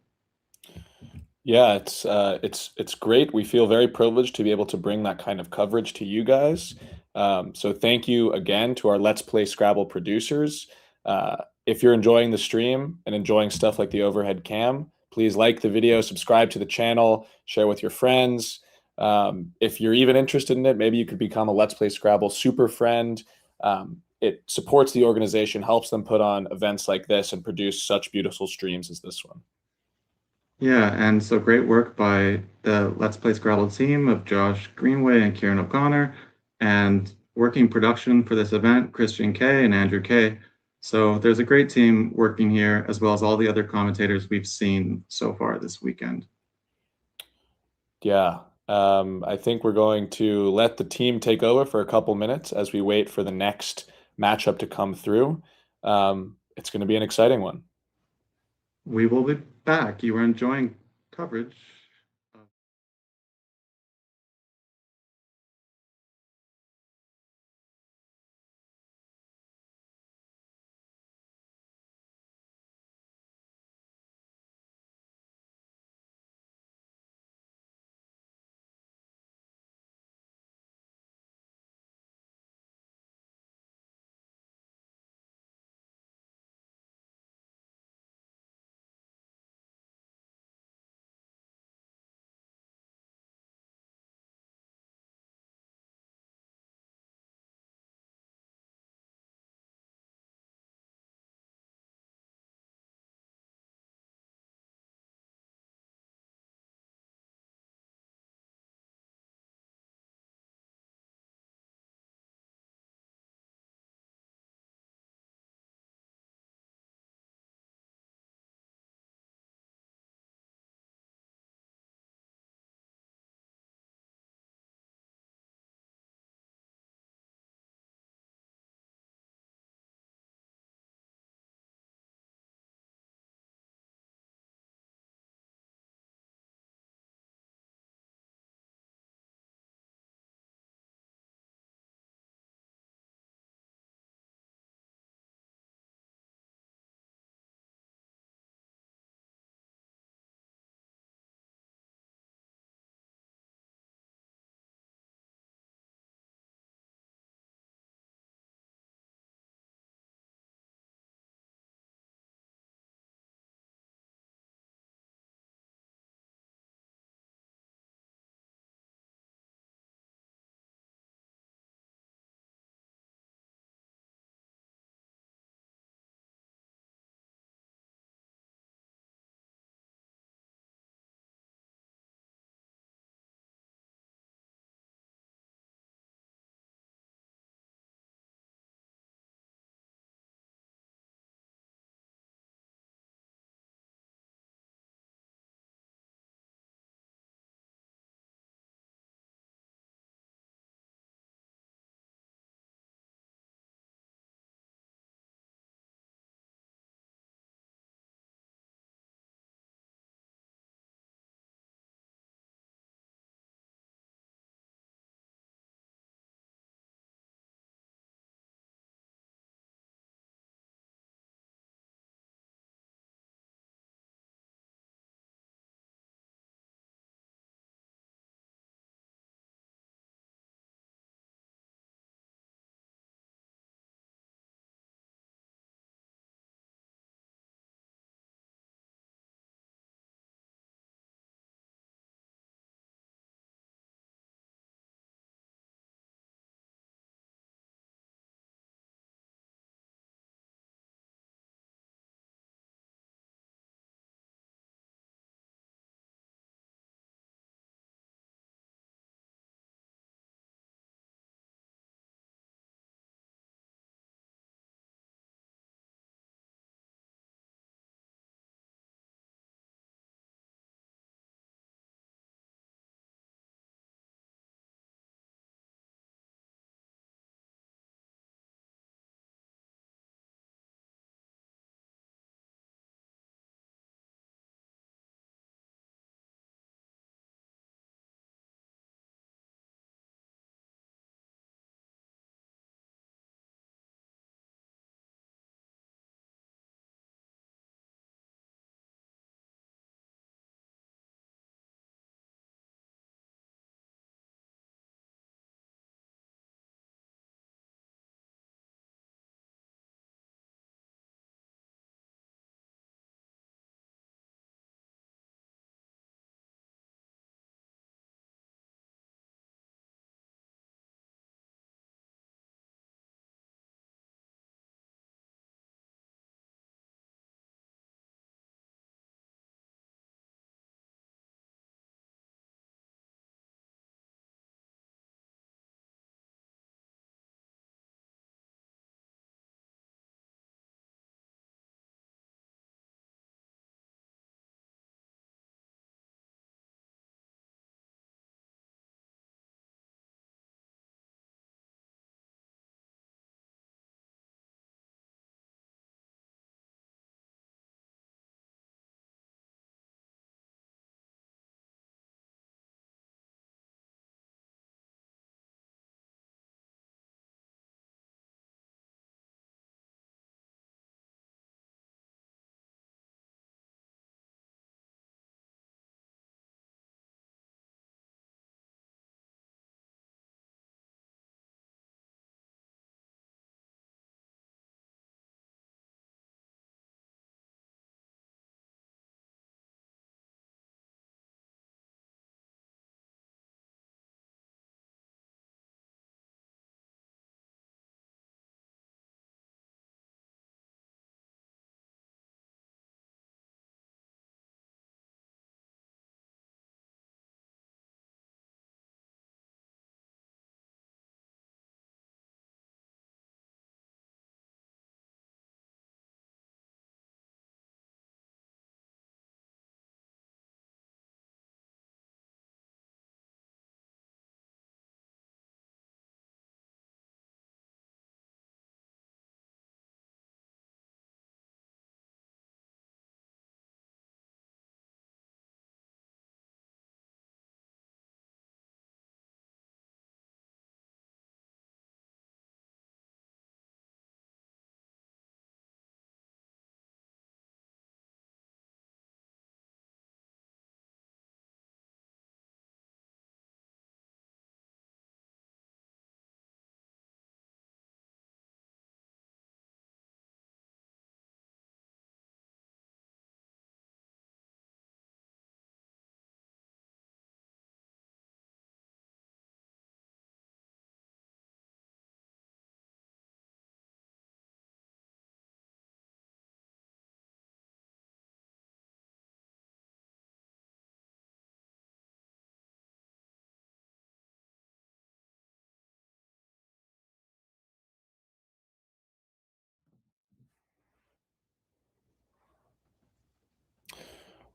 Yeah, it's great. We feel very privileged to be able to bring that kind of coverage to you guys. So thank you again to our Let's Play Scrabble producers. If you're enjoying the stream and enjoying stuff like the overhead cam, please like the video, subscribe to the channel, share with your friends. If you're even interested in it, maybe you could become a Let's Play Scrabble super friend. It supports the organization, helps them put on events like this and produce such beautiful streams as this one. Yeah, and so great work by the Let's Play Scrabble team of Josh Greenway and Kieran O'Connor, and working production for this event, Christian K and Andrew K. So there's a great team working here, as well as all the other commentators we've seen so far this weekend. Yeah, I think we're going to let the team take over for a couple minutes as we wait for the next matchup to come through. It's going to be an exciting one. We will be back. You are enjoying coverage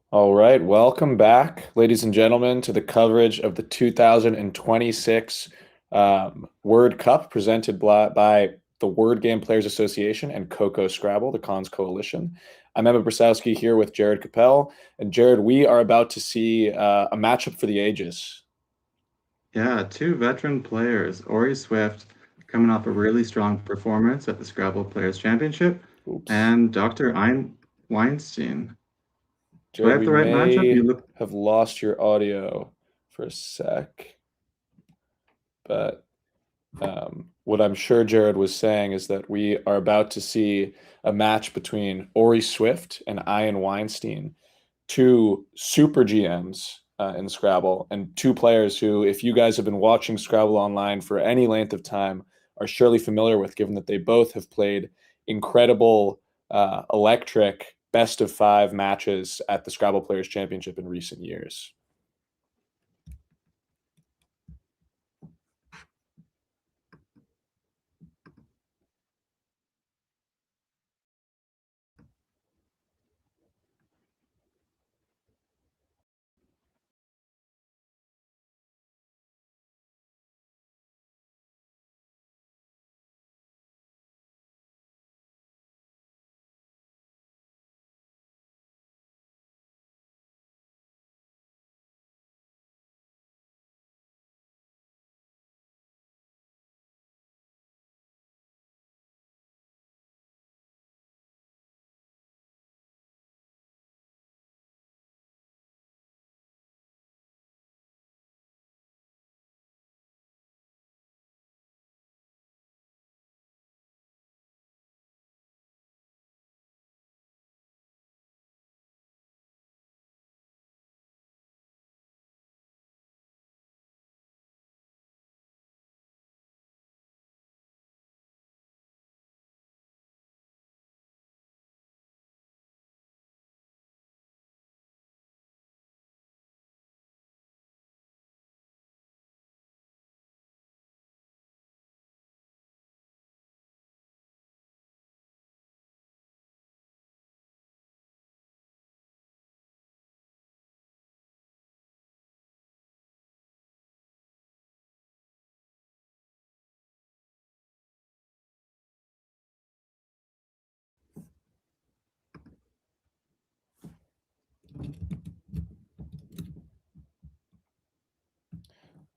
All right, welcome back, ladies and gentlemen, to the coverage of the 2026 Word Cup presented by the Word Game Players Association and COCO Scrabble, the Cons Coalition. I'm Emma Brasowski here with Jared Capel. And Jared, we are about to see a matchup for the ages. Yeah, two veteran players, Ori Swift, coming off a really strong performance at the Scrabble Players Championship, Oops. and Dr. Weinstein. Do I Jared, have we the right matchup? You may look. have lost your audio for a sec, but what I'm sure Jared was saying is that we are about to see a match between Ori Swift and Ian Weinstein, two super GMs in Scrabble, and two players who, if you guys have been watching Scrabble online for any length of time, are surely familiar with, given that they both have played incredible, electric best of 5 matches at the Scrabble Players Championship in recent years.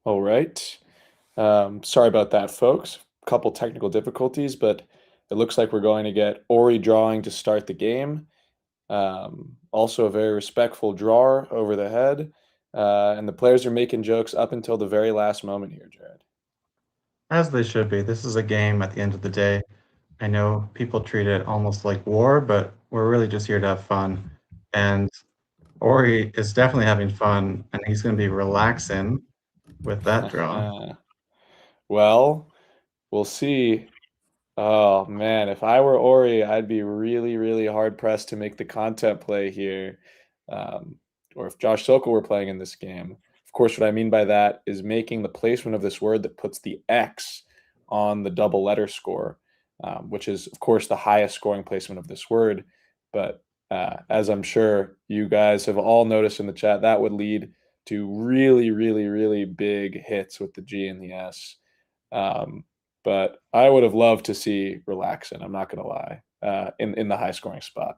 All right. Sorry about that, folks. A couple technical difficulties, but it looks like we're going to get Ori drawing to start the game. Also a very respectful drawer over the head. And the players are making jokes up until the very last moment here, Jared. As they should be. This is a game at the end of the day. I know people treat it almost like war, but we're really just here to have fun. And Ori is definitely having fun, and he's going to be relaxing with that draw. Well, we'll see. Oh man, if I were Ori, I'd be really, really hard pressed to make the content play here. Or if Josh Sokol were playing in this game. Of course, what I mean by that is making the placement of this word that puts the X on the double letter score, which is, of course, the highest scoring placement of this word. But as I'm sure you guys have all noticed in the chat, that would lead to really, really, really big hits with the G and the S. But I would have loved to see relaxing, I'm not going to lie, in the high scoring spot.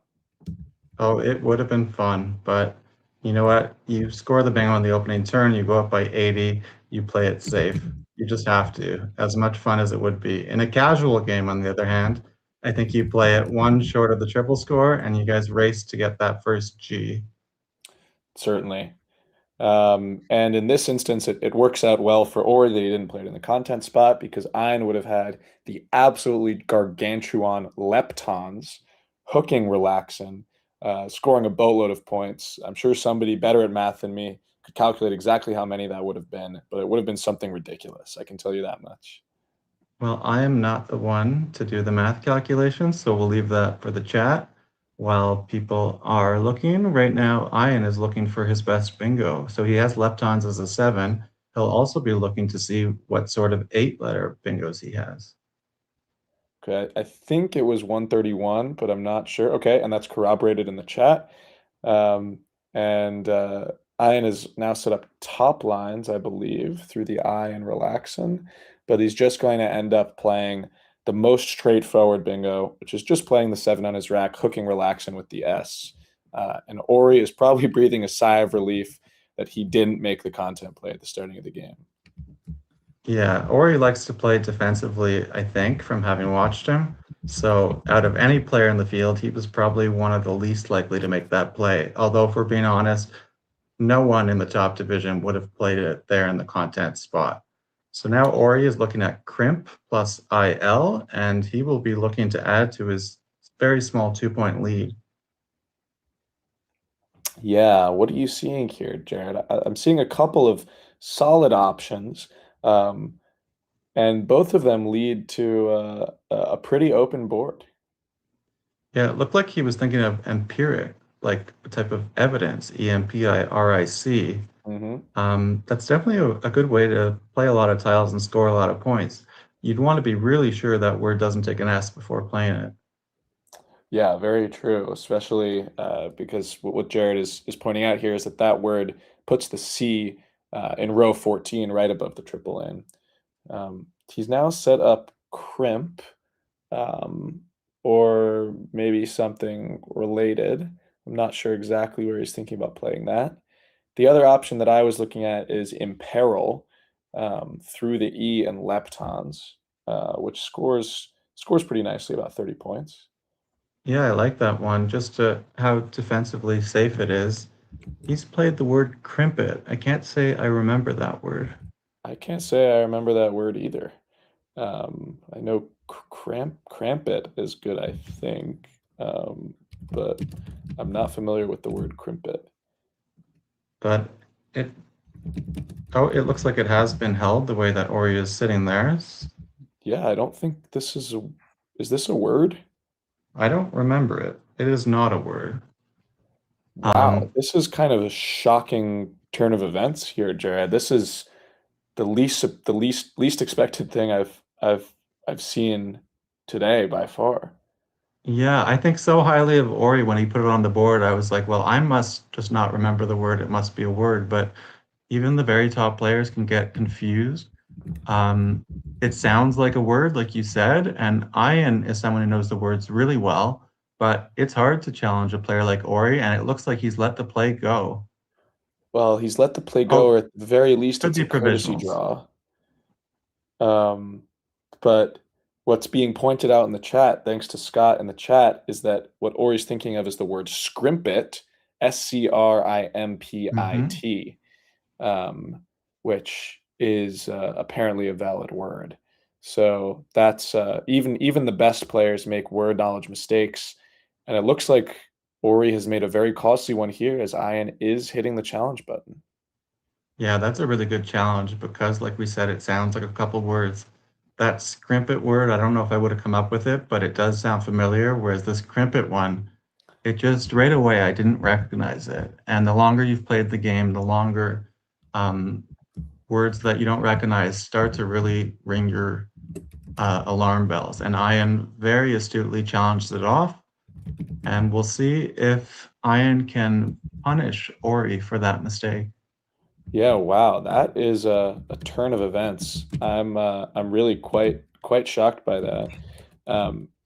Oh, it would have been fun, but you know what? You score the bingo on the opening turn, you go up by 80, you play it safe. You just have to, as much fun as it would be. In a casual game, on the other hand, I think you play it one short of the triple score, and you guys race to get that first G. Certainly. And in this instance, it works out well for Ori that he didn't play it in the content spot, because Ein would have had the absolutely gargantuan leptons, hooking relaxing, scoring a boatload of points. I'm sure somebody better at math than me could calculate exactly how many that would have been, but it would have been something ridiculous. I can tell you that much. Well, I am not the one to do the math calculations, so we'll leave that for the chat. While people are looking, right now, Ian is looking for his best bingo. So he has leptons as a 7. He'll also be looking to see what sort of 8-letter bingos he has. Okay, I think it was 131, but I'm not sure. Okay, and that's corroborated in the chat. And Ian is now set up top lines, I believe, through the I and relaxin, but he's just going to end up playing the most straightforward bingo, which is just playing the 7 on his rack, hooking relaxin with the S. And Ori is probably breathing a sigh of relief that he didn't make the content play at the starting of the game. Yeah, Ori likes to play defensively, I think, from having watched him. So out of any player in the field, he was probably one of the least likely to make that play. Although, if we're being honest, no one in the top division would have played it there in the content spot. So now Ori is looking at crimp plus IL, and he will be looking to add to his very small 2-point lead. Yeah, what are you seeing here, Jared? I'm seeing a couple of solid options, and both of them lead to a pretty open board. Yeah, it looked like he was thinking of empiric, like a type of evidence, EMPIRIC. That's definitely a good way to play a lot of tiles and score a lot of points. You'd want to be really sure that word doesn't take an S before playing it. Yeah, very true, especially because what Jared is pointing out here is that word puts the C in row 14 right above the triple in. He's now set up crimp, or maybe something related. I'm not sure exactly where he's thinking about playing that. The other option that I was looking at is imperil through the E and leptons, which scores pretty nicely, about 30 points. Yeah, I like that one. Just how defensively safe it is. He's played the word crimpet. I can't say I remember that word. I can't say I remember that word either. I know crampet is good, I think, but I'm not familiar with the word crimpet. But it looks like it has been held the way that Ori is sitting there. Yeah, I don't think this is this a word? I don't remember it. It is not a word. Wow, this is kind of a shocking turn of events here, Jared. This is the least expected thing I've seen today by far. Yeah, I think so highly of Ori when he put it on the board. I was like, well, I must just not remember the word. It must be a word. But even the very top players can get confused. It sounds like a word, like you said, and Ian is someone who knows the words really well, but it's hard to challenge a player like Ori, and it looks like he's let the play go. Well, he's let the play go, or at the very least, it's a courtesy provisionals. draw. But what's being pointed out in the chat, thanks to Scott in the chat, is that what Ori's thinking of is the word scrimpit, SCRIMPIT, which is apparently a valid word. So that's even the best players make word knowledge mistakes, and it looks like Ori has made a very costly one here as Ian is hitting the challenge button. Yeah, that's a really good challenge because, like we said, it sounds like a couple words. That scrimpet word, I don't know if I would have come up with it, but it does sound familiar, whereas this crimpet one, it just right away, I didn't recognize it. And the longer you've played the game, the longer words that you don't recognize start to really ring your alarm bells. And Ian very astutely challenged it off. And we'll see if Ian can punish Ori for that mistake. Yeah, wow, that is a turn of events. I'm really quite shocked by that.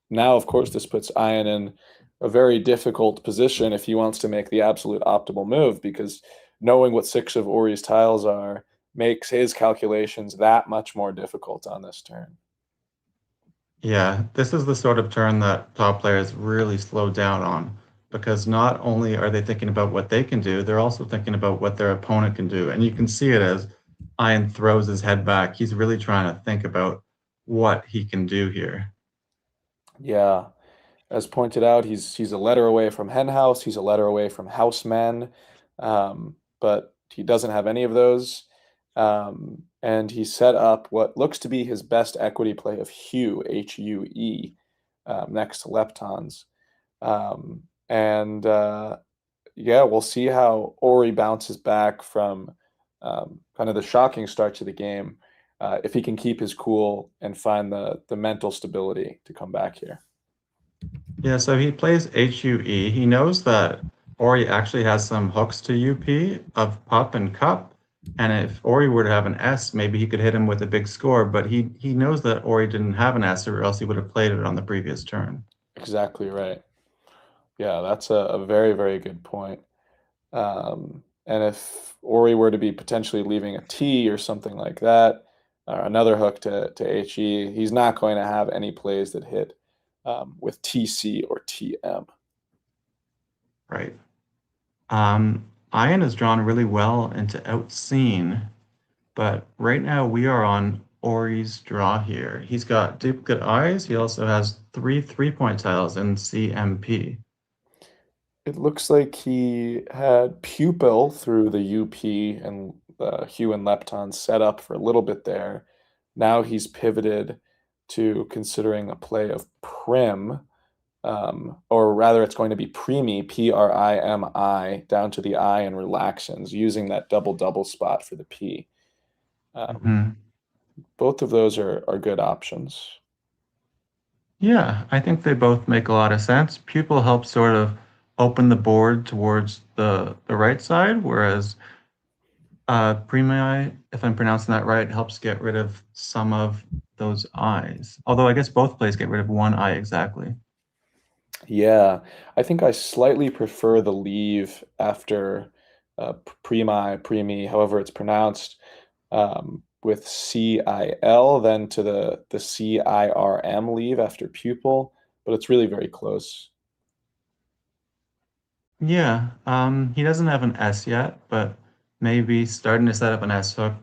Now, of course, this puts Ian in a very difficult position if he wants to make the absolute optimal move, because knowing what 6 of Ori's tiles are makes his calculations that much more difficult on this turn. Yeah, this is the sort of turn that top players really slow down on, because not only are they thinking about what they can do, they're also thinking about what their opponent can do. And you can see it as Ian throws his head back. He's really trying to think about what he can do here. Yeah, as pointed out, he's a letter away from hen house. He's a letter away from houseman, but he doesn't have any of those. And he set up what looks to be his best equity play of Hue, Hue, next to leptons. Yeah, we'll see how Ori bounces back from kind of the shocking start to the game, if he can keep his cool and find the mental stability to come back here. Yeah, so he plays HUE. He knows that Ori actually has some hooks to UP of pup and cup. And if Ori were to have an S, maybe he could hit him with a big score, but he knows that Ori didn't have an S, or else he would have played it on the previous turn. Exactly right. Yeah, that's a very, very good point. And if Ori were to be potentially leaving a T or something like that, another hook to HE, he's not going to have any plays that hit with TC or TM. Right. Ian is drawn really well into outseen, but right now we are on Ori's draw here. He's got duplicate eyes. He also has 3 3-point tiles in CMP. It looks like he had pupil through the UP and Hue and Lepton set up for a little bit there. Now he's pivoted to considering a play of prim, or rather it's going to be primi, Primi, down to the I and relaxins, using that double spot for the P. Both of those are good options. Yeah, I think they both make a lot of sense. Pupil helps sort of open the board towards the right side, whereas Primi, if I'm pronouncing that right, helps get rid of some of those eyes. Although I guess both plays get rid of one eye exactly. Yeah, I think I slightly prefer the leave after primi, however it's pronounced, with CIL than to the CIRM leave after pupil, but it's really very close. Yeah, he doesn't have an S yet, but maybe starting to set up an S hook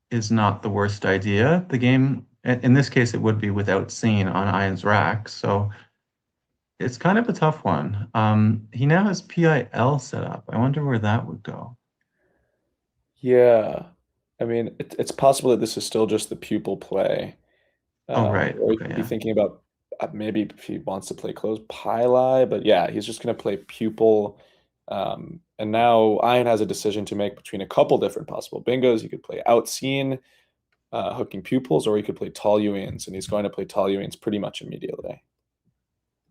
is not the worst idea. The game, in this case, it would be without scene on Ian's rack, so it's kind of a tough one. He now has PIL set up. I wonder where that would go. Yeah, I mean, it's possible that this is still just the pupil play. Oh, right. Or he Okay, could be yeah. thinking about maybe if he wants to play close pili, but yeah, he's just going to play pupil. And now Ian has a decision to make between a couple different possible bingos. He could play outseen, hooking pupils, or he could play toluenes, and he's going to play toluenes pretty much immediately.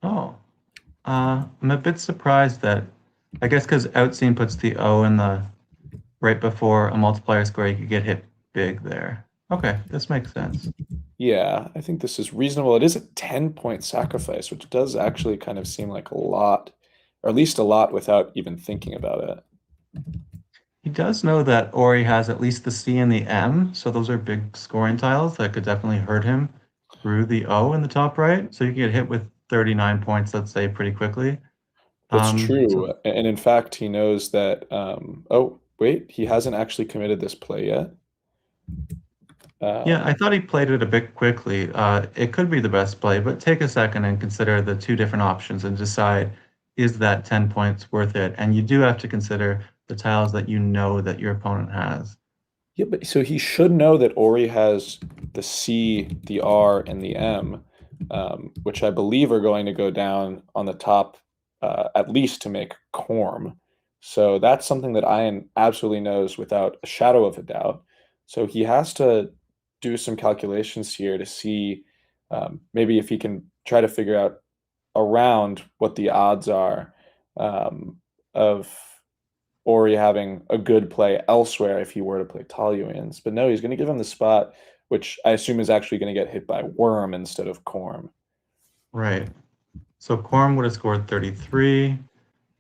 Oh, I'm a bit surprised that, I guess because outseen puts the O in the right before a multiplier square, you could get hit big there. Okay, this makes sense. Yeah, I think this is reasonable. It is a 10-point sacrifice, which does actually kind of seem like a lot, or at least a lot without even thinking about it. He does know that Ori has at least the C and the M, so those are big scoring tiles that could definitely hurt him through the O in the top right. So you can get hit with 39 points, let's say, pretty quickly. That's true. And in fact, he knows that, oh, wait, he hasn't actually committed this play yet. Yeah, I thought he played it a bit quickly. It could be the best play, but take a second and consider the two different options and decide, is that 10 points worth it? And you do have to consider the tiles that you know that your opponent has. Yeah, but so he should know that Ori has the C, the R, and the M, which I believe are going to go down on the top, at least to make Corm. So that's something that Ian absolutely knows without a shadow of a doubt. So he has to do some calculations here to see maybe if he can try to figure out around what the odds are of Ori having a good play elsewhere if he were to play toluenes. But no, he's going to give him the spot, which I assume is actually going to get hit by Worm instead of Corm. Right. So Corm would have scored 33.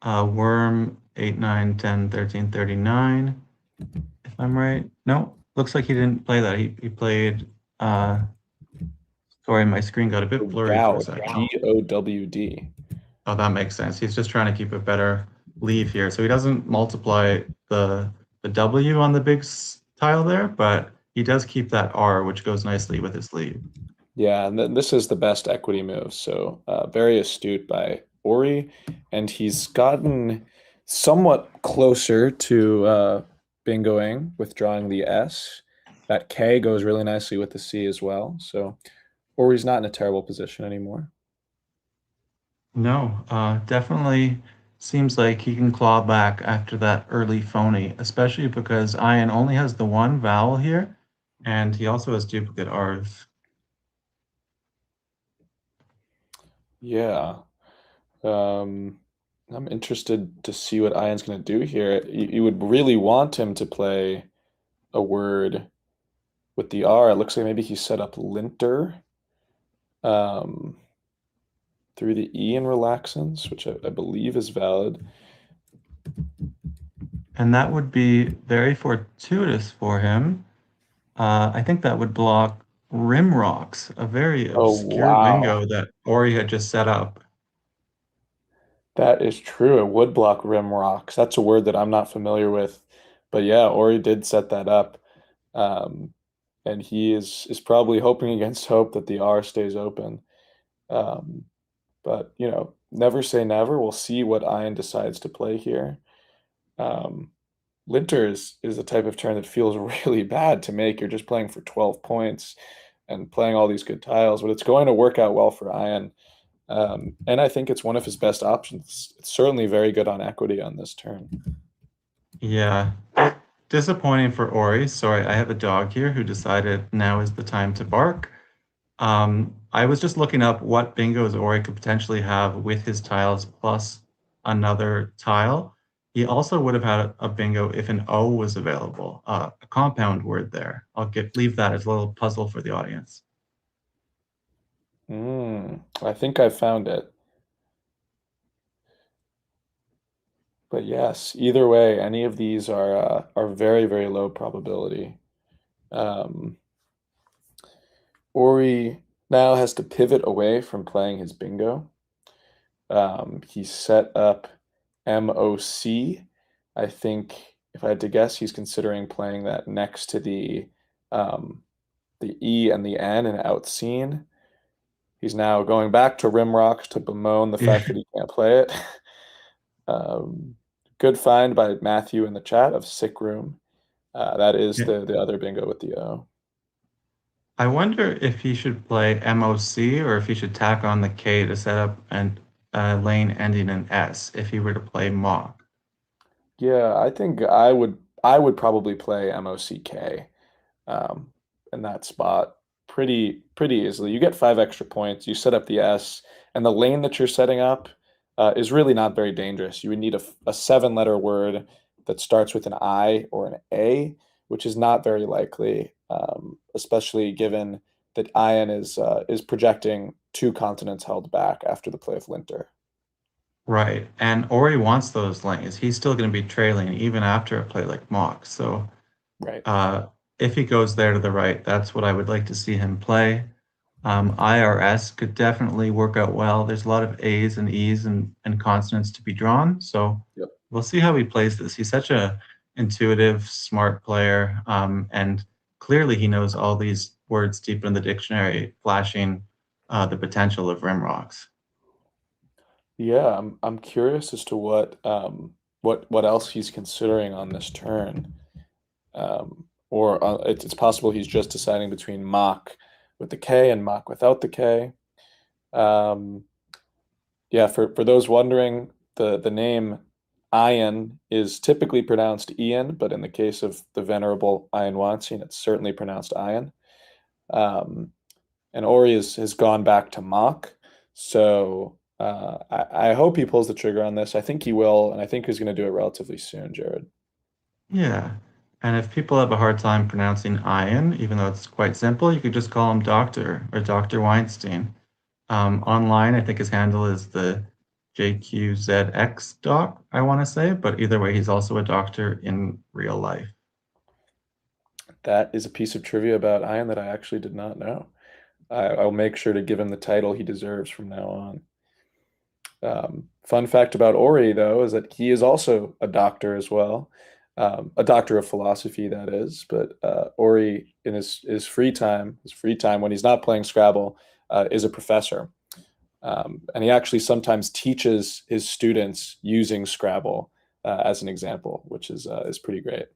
Worm 8, 9, 10, 13, 39. If I'm right. No, looks like he didn't play that. He played sorry, my screen got a bit blurry for a second. GOWD. Oh, that makes sense. He's just trying to keep a better leave here. So he doesn't multiply the W on the big tile there, but he does keep that R, which goes nicely with his leave. Yeah, and this is the best equity move. So very astute by Ori, and he's gotten somewhat closer to bingoing, withdrawing the S. That K goes really nicely with the C as well. So Ori's not in a terrible position anymore. No, definitely seems like he can claw back after that early phony, especially because Ian only has the one vowel here, and he also has duplicate R's. Yeah. I'm interested to see what Ian's going to do here. You would really want him to play a word with the R. It looks like maybe he set up linter through the E in relaxants, which I believe is valid. And that would be very fortuitous for him. I think that would block rim rocks, a very Oh, obscure wow. bingo that Ori had just set up. That is true. It would block rim rocks. That's a word that I'm not familiar with. But yeah, Ori did set that up. And he is probably hoping against hope that the R stays open. But, never say never. We'll see what Ian decides to play here. Linter is a type of turn that feels really bad to make. You're just playing for 12 points and playing all these good tiles, but it's going to work out well for Ian. And I think it's one of his best options. It's certainly very good on equity on this turn. Yeah. Disappointing for Ori. Sorry, I have a dog here who decided now is the time to bark. I was just looking up what bingos Ori could potentially have with his tiles plus another tile. He also would have had a bingo if an O was available, a compound word there. Leave that as a little puzzle for the audience. I think I found it. But yes, either way, any of these are very, very low probability. Ori now has to pivot away from playing his bingo. He set up MOC. I think if I had to guess, he's considering playing that next to the E and the N and outseen. He's now going back to rimrocks to bemoan the fact that he can't play it. Good find by Matthew in the chat of Sick Room. That is the other bingo with the O. I wonder if he should play MOC or if he should tack on the K to set up a lane ending in S if he were to play mock. Yeah, I think I would probably play MOCK in that spot pretty easily. You get 5 extra points, you set up the S, and the lane that you're setting up is really not very dangerous. You would need a 7-letter word that starts with an I or an A, which is not very likely, especially given that Ian is projecting 2 continents held back after the play of Linter. Right, and Ori wants those lanes. He's still going to be trailing even after a play like mock. So, right. If he goes there to the right, that's what I would like to see him play. IRS could definitely work out well. There's a lot of A's and E's and consonants to be drawn. So We'll see how he plays this. He's such a intuitive, smart player, and clearly he knows all these words deep in the dictionary, flashing the potential of rim rocks. Yeah, I'm curious as to what else he's considering on this turn. Or it's possible he's just deciding between mock with the K and mock without the K. Yeah, for those wondering, the name Ian is typically pronounced Ian, but in the case of the venerable Ian Wanstein, it's certainly pronounced Ian. And Ori has gone back to mock, so I hope he pulls the trigger on this. I think he will, and I think he's going to do it relatively soon, Jared. Yeah. And if people have a hard time pronouncing Ian, even though it's quite simple, you could just call him Doctor or Dr. Weinstein. Online, I think his handle is the JQZX doc, I want to say, but either way, he's also a doctor in real life. That is a piece of trivia about Ian that I actually did not know. I'll make sure to give him the title he deserves from now on. Fun fact about Ori, though, is that he is also a doctor as well. A doctor of philosophy, that is. But Ori, in his free time when he's not playing Scrabble, is a professor. And he actually sometimes teaches his students using Scrabble as an example, which is pretty great.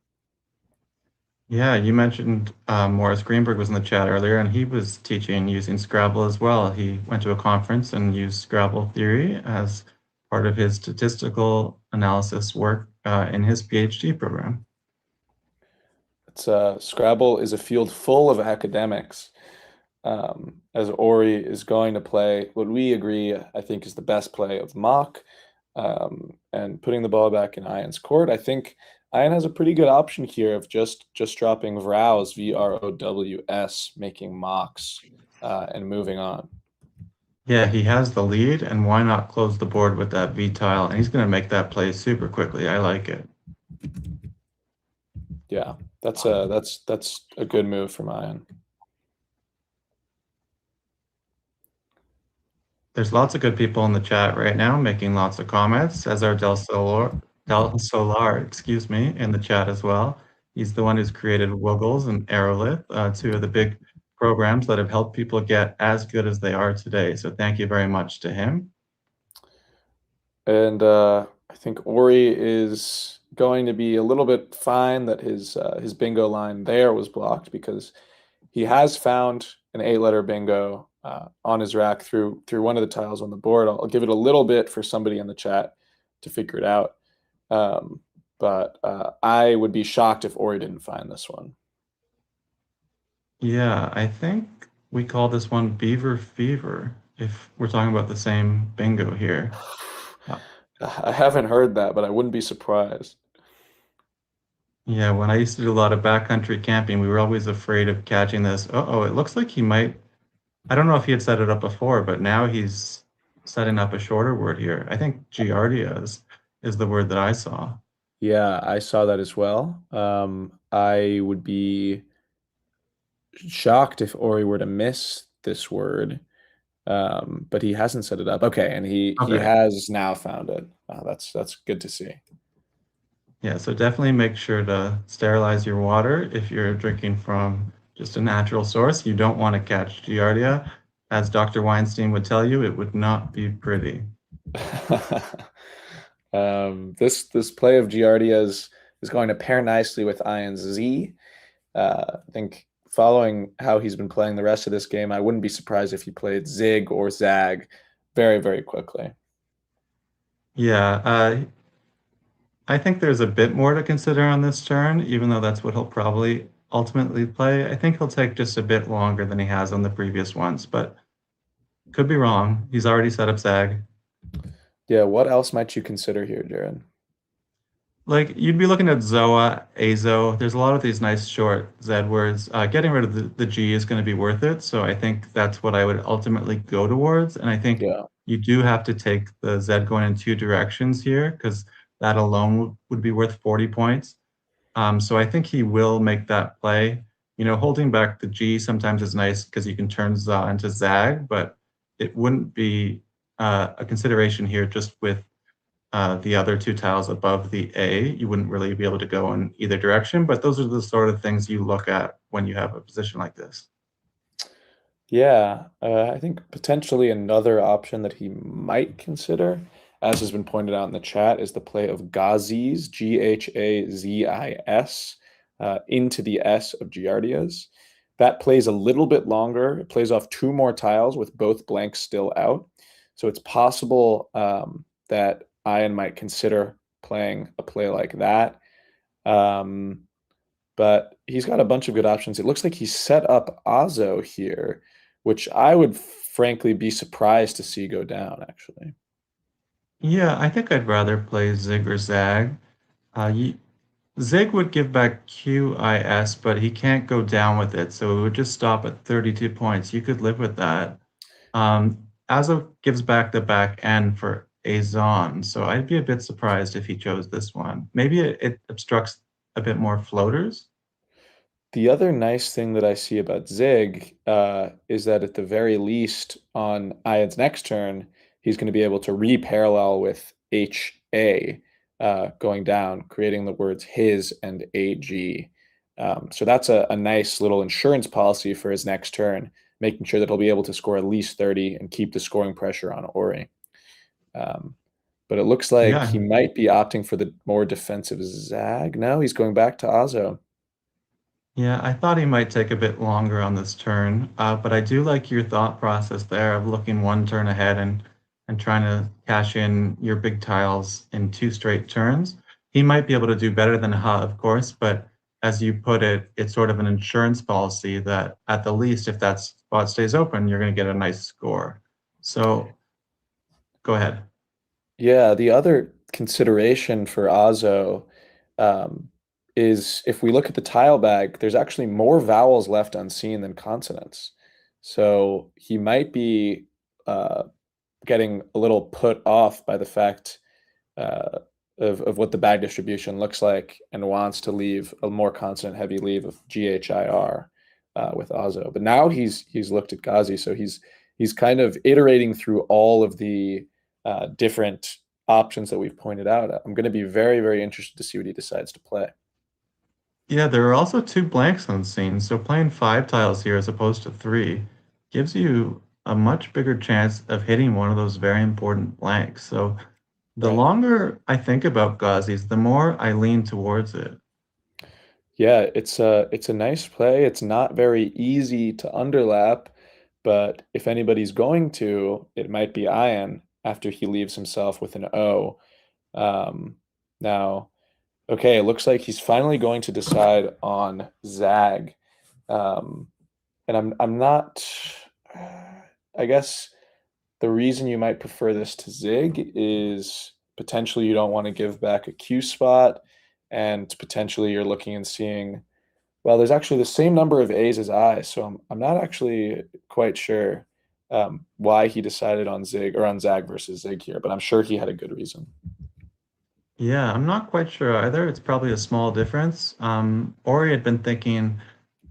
Yeah, you mentioned Morris Greenberg was in the chat earlier, and he was teaching using Scrabble as well. He went to a conference and used Scrabble theory as part of his statistical analysis work in his PhD program. Scrabble is a field full of academics, as Ori is going to play what we agree, I think, is the best play of mock. and putting the ball back in Ian's court. I think Ian has a pretty good option here of just dropping Vrows, VROWS, making mocks, and moving on. Yeah, he has the lead, and why not close the board with that V tile? And he's going to make that play super quickly. I like it. Yeah, that's a good move from Ian. There's lots of good people in the chat right now making lots of comments. Cesar Del Solar, excuse me, in the chat as well. He's the one who's created Wiggles and Aerolith, two of the big programs that have helped people get as good as they are today. So thank you very much to him. And I think Ori is going to be a little bit fine that his bingo line there was blocked, because he has found an 8-letter bingo on his rack through one of the tiles on the board. I'll give it a little bit for somebody in the chat to figure it out. But I would be shocked if Ori didn't find this one. Yeah, I think we call this one Beaver Fever, if we're talking about the same bingo here. I haven't heard that, but I wouldn't be surprised. Yeah, when I used to do a lot of backcountry camping, we were always afraid of catching this. Uh-oh, it looks like he might, I don't know if he had set it up before, but now he's setting up a shorter word here. I think Giardia is the word that I saw. Yeah, I saw that as well. I would be shocked if Ori were to miss this word, but he hasn't set it up. Okay, and he has now found it. That's good to see. Yeah, so definitely make sure to sterilize your water if you're drinking from just a natural source. You don't want to catch Giardia. As Dr. Weinstein would tell you, it would not be pretty. This play of Giardia's is going to pair nicely with Ian's Z. I think following how he's been playing the rest of this game, I wouldn't be surprised if he played Zig or Zag very, very quickly. Yeah, I think there's a bit more to consider on this turn, even though that's what he'll probably ultimately play. I think he'll take just a bit longer than he has on the previous ones, but could be wrong. He's already set up Zag. Yeah, what else might you consider here, Jared? Like, you'd be looking at Zoa, Azo. There's a lot of these nice short Z words. Getting rid of the G is going to be worth it, so I think that's what I would ultimately go towards. And I think you do have to take the Z going in 2 directions here, because that alone would be worth 40 points. So I think he will make that play. You know, holding back the G sometimes is nice because you can turn Za into Zag, but it wouldn't be a consideration here just with the other 2 tiles above the A. You wouldn't really be able to go in either direction, but those are the sort of things you look at when you have a position like this. Yeah, I think potentially another option that he might consider, as has been pointed out in the chat, is the play of Ghazis, Ghazis, into the S of Giardia's. That plays a little bit longer. It plays off 2 more tiles with both blanks still out. So it's possible that Ian might consider playing a play like that. But he's got a bunch of good options. It looks like he's set up Azo here, which I would frankly be surprised to see go down, actually. Yeah, I think I'd rather play Zig or Zag. Zig would give back QIS, but he can't go down with it, so it would just stop at 32 points. You could live with that. Azo gives back the back end for Azon, so I'd be a bit surprised if he chose this one. Maybe it obstructs a bit more floaters. The other nice thing that I see about Zig is that at the very least on Ian's next turn, he's going to be able to re-parallel with HA going down, creating the words his and AG. So that's a nice little insurance policy for his next turn, making sure that he'll be able to score at least 30 and keep the scoring pressure on Ori. But it looks like he might be opting for the more defensive Zag. No, he's going back to Azo. Yeah, I thought he might take a bit longer on this turn, but I do like your thought process there of looking 1 turn ahead and trying to cash in your big tiles in 2 straight turns. He might be able to do better than Ha, of course, but as you put it, it's sort of an insurance policy that at the least, if that spot stays open, you're going to get a nice score. So go ahead. Yeah, the other consideration for Azo is if we look at the tile bag, there's actually more vowels left unseen than consonants. So he might be getting a little put off by the fact uh, of what the bag distribution looks like and wants to leave a more consonant heavy leave of GHIR with Azo. But now he's looked at Ghazi, so he's kind of iterating through all of the different options that we've pointed out. I'm going to be very, very interested to see what he decides to play. Yeah, there are also 2 blanks unseen, so playing 5 tiles here as opposed to 3 gives you a much bigger chance of hitting one of those very important blanks. So the Right. longer I think about Ghazi's, the more I lean towards it. Yeah, it's a nice play. It's not very easy to underlap, but if anybody's going to, it might be Ian after he leaves himself with an O. Now, okay, it looks like he's finally going to decide on Zag. And I'm not I guess the reason you might prefer this to Zig is potentially you don't want to give back a Q spot, and potentially you're looking and seeing, well, there's actually the same number of A's as I, so I'm not actually quite sure why he decided on Zig or on Zag versus Zig here, but I'm sure he had a good reason. Yeah, I'm not quite sure either. It's probably a small difference. Ori had been thinking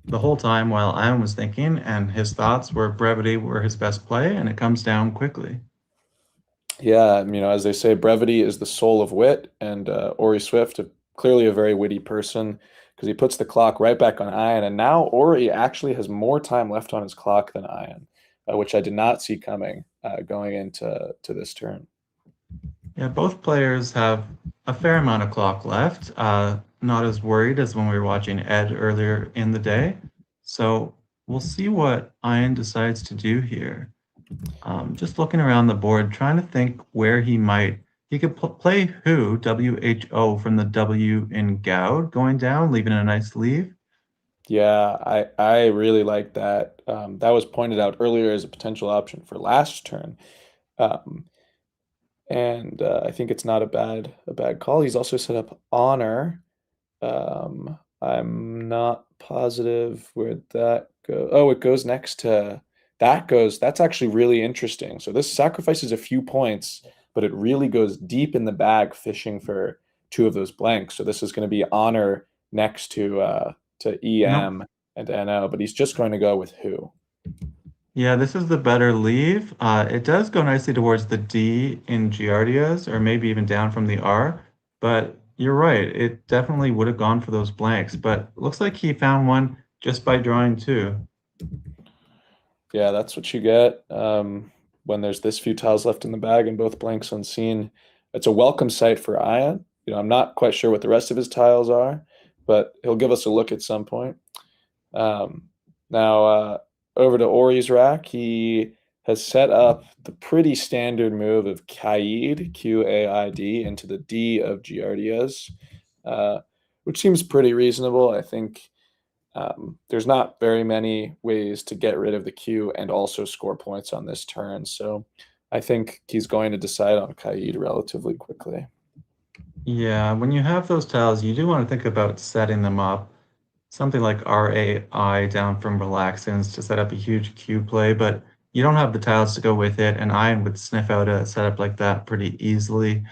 the whole time while Ian was thinking, and his thoughts were brevity were his best play, and it comes down quickly. Yeah, as they say, brevity is the soul of wit, and Ori Swift, clearly a very witty person, because he puts the clock right back on Ian, and now Ori actually has more time left on his clock than Ian, which I did not see coming going into this turn. Yeah, both players have a fair amount of clock left. Not as worried as when we were watching Ed earlier in the day. So we'll see what Ian decides to do here. Just looking around the board, trying to think where he could play WHO from the W in Goud going down, leaving a nice leave. Yeah, I really like that. That was pointed out earlier as a potential option for last turn. And I think it's not a bad call. He's also set up Honor. I'm not positive where that goes. Oh, it goes next to that's actually really interesting. So this sacrifices a few points, but it really goes deep in the bag fishing for 2 of those blanks. So this is going to be Honor next to EM and NO, but he's just going to go with who. Yeah, this is the better leave. It does go nicely towards the D in Giardia's, or maybe even down from the R, but you're right. It definitely would have gone for those blanks, but looks like he found one just by drawing 2. Yeah, that's what you get when there's this few tiles left in the bag and both blanks unseen. It's a welcome sight for Ian. I'm not quite sure what the rest of his tiles are, but he'll give us a look at some point. Now, over to Ori's rack, he has set up the pretty standard move of Qaid, Q-A-I-D, into the D of Giardia's, which seems pretty reasonable. I think there's not very many ways to get rid of the Q and also score points on this turn. So I think he's going to decide on Qaid relatively quickly. Yeah, when you have those tiles, you do want to think about setting them up. Something like RAI down from Relaxins to set up a huge Q play, but you don't have the tiles to go with it, and Ian would sniff out a setup like that pretty easily.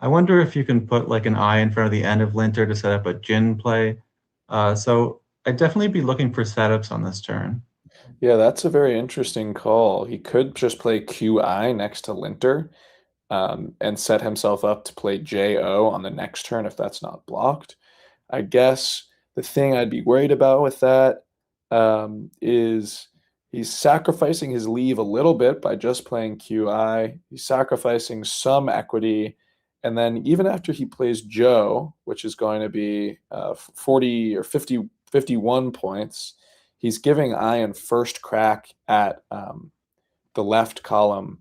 I wonder if you can put like an I in front of the end of Linter to set up a Jin play. So I'd definitely be looking for setups on this turn. Yeah, that's a very interesting call. He could just play QI next to Linter and set himself up to play JO on the next turn if that's not blocked. I guess the thing I'd be worried about with that is he's sacrificing his leave a little bit by just playing QI. He's sacrificing some equity. And then even after he plays Joe, which is going to be 40 or 50, 51 points, he's giving Ian first crack at the left column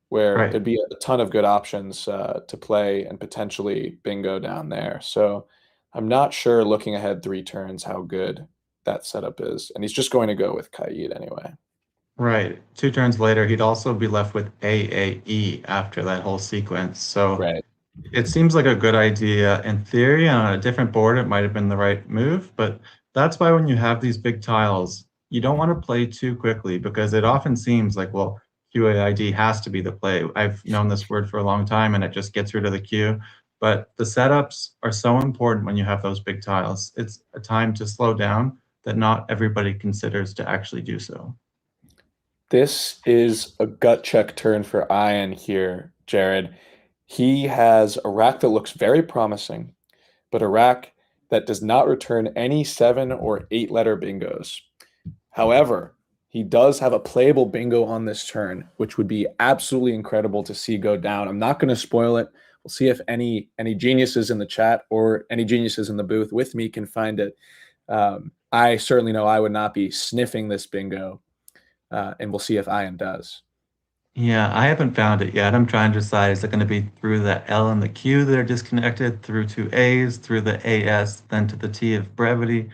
where Right. there'd be a ton of good options to play and potentially bingo down there. So I'm not sure looking ahead 3 turns how good that setup is. And he's just going to go with Qaid anyway. Right. 2 turns later, he'd also be left with AAE after that whole sequence. So Right. it seems like a good idea in theory, and on a different board, it might have been the right move. But that's why when you have these big tiles, you don't want to play too quickly because it often seems like, well, QAID has to be the play. I've known this word for a long time and it just gets rid of the Q. But the setups are so important when you have those big tiles. It's a time to slow down that not everybody considers to actually do so. This is a gut check turn for Ian here, Jared. He has a rack that looks very promising, but a rack that does not return any 7 or 8 letter bingos. However, he does have a playable bingo on this turn, which would be absolutely incredible to see go down. I'm not going to spoil it. We'll see if any geniuses in the chat or any geniuses in the booth with me can find it. I certainly know I would not be sniffing this bingo, and we'll see if Ian does. Yeah, I haven't found it yet. I'm trying to decide, is it going to be through the L and the Q that are disconnected, through 2 A's, through the AS, then to the T of brevity,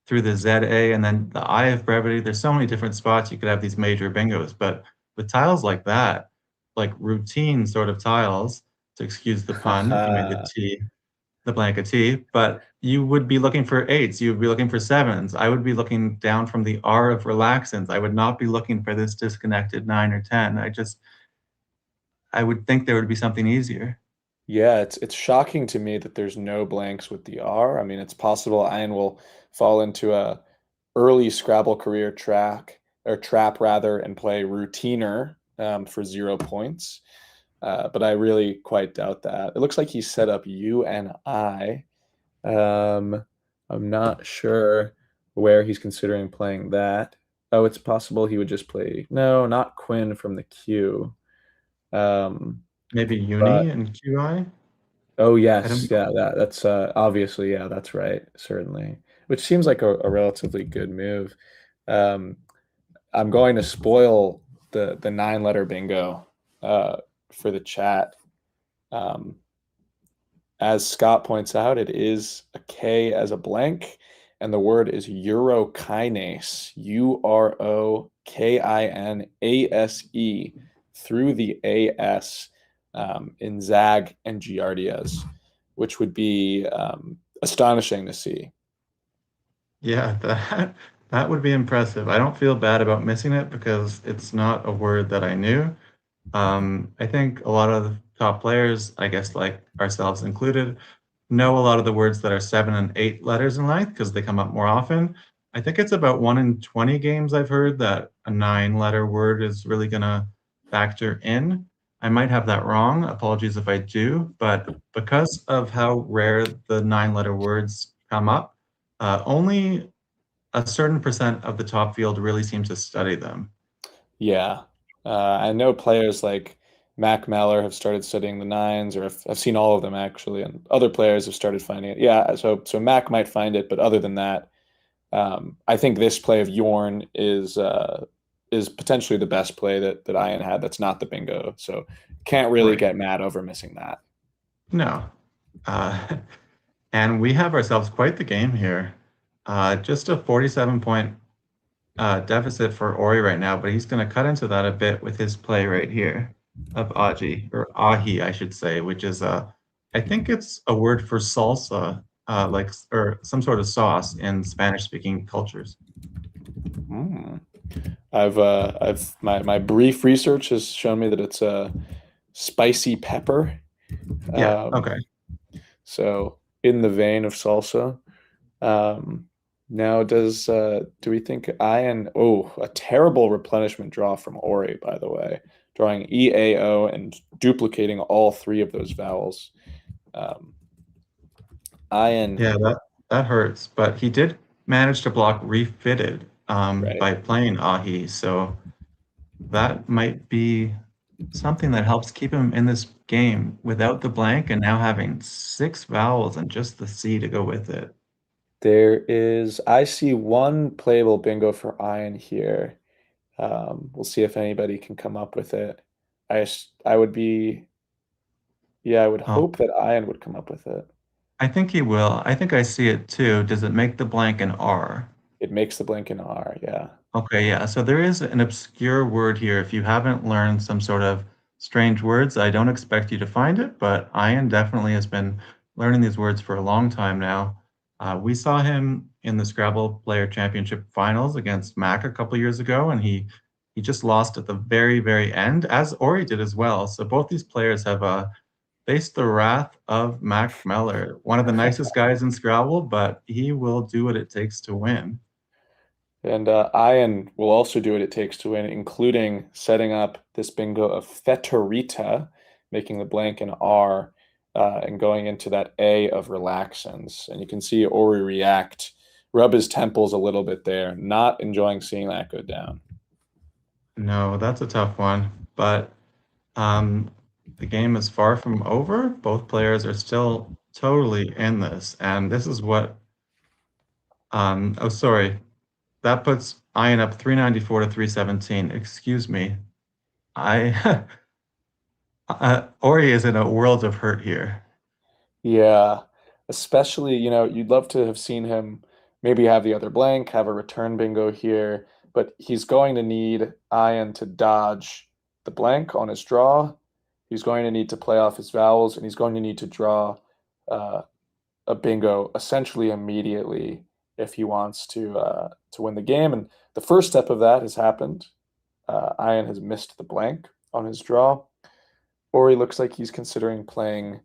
through the ZA, and then the I of brevity. There's so many different spots you could have these major bingos, but with tiles like that, like routine sort of tiles, to excuse the pun, if you made the T, the blank a T, but you would be looking for 8s, you would be looking for 7s. I would be looking down from the R of relaxants. I would not be looking for this disconnected 9 or 10. I would think there would be something easier. Yeah, it's shocking to me that there's no blanks with the R. I mean, it's possible Ian will fall into a early Scrabble career trap rather, and play routiner for 0 points. But I really quite doubt that. It looks like he set up U and I. I'm not sure where he's considering playing that. Oh, it's possible he would just play, no, not Quinn from the Q. Maybe Uni and QI? Oh, yes. Yeah, that's obviously, yeah, that's right. Certainly. Which seems like a relatively good move. I'm going to spoil the 9-letter bingo for the chat. As Scott points out, it is a K as a blank, and the word is urokinase, UROKINASE, through the AS in Zag and Giardias, which would be astonishing to see. Yeah, that would be impressive. I don't feel bad about missing it because it's not a word that I knew. I think a lot of the top players, I guess like ourselves included, know a lot of the words that are 7 and 8 letters in length because they come up more often. I think it's about 1 in 20 games I've heard that a 9-letter word is really going to factor in. I might have that wrong. Apologies if I do, but because of how rare the 9-letter words come up, only a certain percent of the top field really seems to study them. Yeah. I know players like Mac Meller have started studying the 9s, or I've seen all of them actually, and other players have started finding it. Yeah, so Mac might find it, but other than that, I think this play of Yorn is potentially the best play that Ian had. That's not the bingo, so can't really get mad over missing that. No, and we have ourselves quite the game here. Just a 47-point deficit for Ori right now, but he's going to cut into that a bit with his play right here of Aji, or Ahi, I should say, which is I think it's a word for salsa, or some sort of sauce in Spanish-speaking cultures. My brief research has shown me that it's a spicy pepper. Yeah. Okay. So in the vein of salsa. Now, do we think Ian? Oh, a terrible replenishment draw from Ori, by the way, drawing EAO and duplicating all 3 of those vowels. Ian. Yeah, that hurts, but he did manage to block refitted by playing Ahi, so that might be something that helps keep him in this game without the blank and now having 6 vowels and just the C to go with it. I see 1 playable bingo for Ian here. We'll see if anybody can come up with it. I would hope that Ian would come up with it. I think he will. I think I see it too. Does it make the blank an R? It makes the blank an R, yeah. Okay, yeah. So there is an obscure word here. If you haven't learned some sort of strange words, I don't expect you to find it, but Ian definitely has been learning these words for a long time now. We saw him in the Scrabble Player Championship finals against Mac a couple years ago, and he just lost at the very, very end, as Ori did as well. So both these players have faced the wrath of Mac Meller, one of the nicest guys in Scrabble, but he will do what it takes to win. And Ian will also do what it takes to win, including setting up this bingo of Fetorita, making the blank an R, and going into that A of relaxins. And you can see Ori react, rub his temples a little bit there, not enjoying seeing that go down. No, that's a tough one, but the game is far from over. Both players are still totally in this, and this is what oh, sorry. That puts Ian up 394 to 317. Excuse me. I Ori is in a world of hurt here. Yeah, especially, you'd love to have seen him maybe have the other blank, have a return bingo here, but he's going to need Ian to dodge the blank on his draw. He's going to need to play off his vowels, and he's going to need to draw a bingo essentially immediately if he wants to win the game. And the first step of that has happened. Ian has missed the blank on his draw. Ori looks like he's considering playing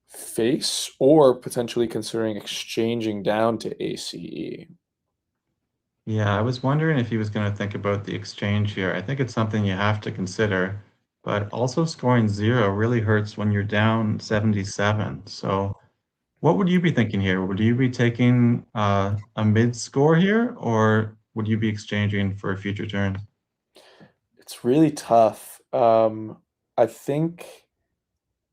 face or potentially considering exchanging down to ACE. Yeah, I was wondering if he was going to think about the exchange here. I think it's something you have to consider, but also scoring 0 really hurts when you're down 77. So what would you be thinking here? Would you be taking a mid score here, or would you be exchanging for a future turn? It's really tough. I think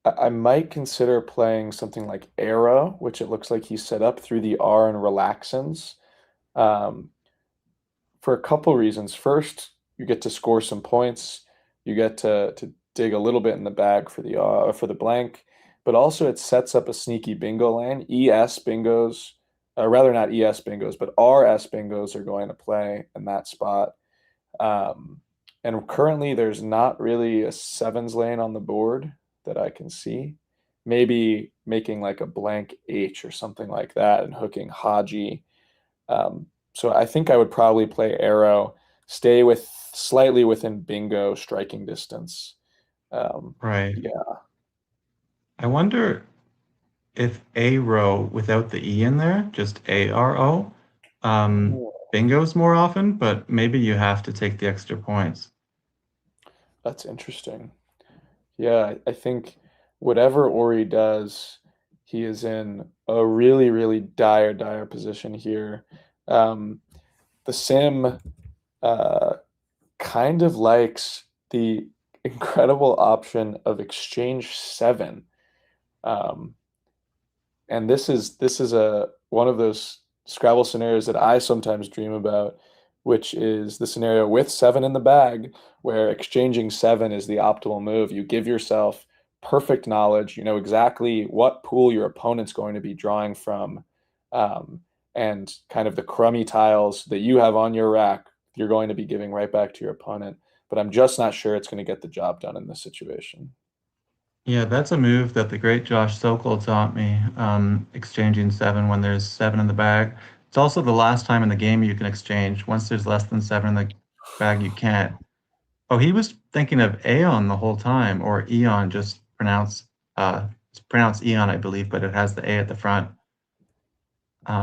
I might consider playing something like Arrow, which it looks like he set up through the R and relaxins, for a couple reasons. First, you get to score some points. You get to dig a little bit in the bag for the blank, but also it sets up a sneaky bingo lane. ES bingos, rather not ES bingos, but RS bingos are going to play in that spot. And currently there's not really a sevens lane on the board that I can see. Maybe making like a blank H or something like that and hooking Haji. So I think I would probably play Arrow, stay slightly within bingo striking distance. Right. Yeah. I wonder if Arrow without the E in there, just ARO, bingos more often, but maybe you have to take the extra points. That's interesting. Yeah, I think whatever Ori does, he is in a really, really dire position here. The sim kind of likes the incredible option of exchange 7. And this is one of those Scrabble scenarios that I sometimes dream about, which is the scenario with 7 in the bag, where exchanging 7 is the optimal move. You give yourself perfect knowledge. You know exactly what pool your opponent's going to be drawing from, and kind of the crummy tiles that you have on your rack, you're going to be giving right back to your opponent. But I'm just not sure it's going to get the job done in this situation. Yeah, that's a move that the great Josh Sokol taught me, exchanging 7 when there's 7 in the bag. It's also the last time in the game you can exchange. Once there's less than 7 in the bag, you can't. Oh, he was thinking of Aeon the whole time, or Eon, just pronounced Eon, I believe, but it has the A at the front.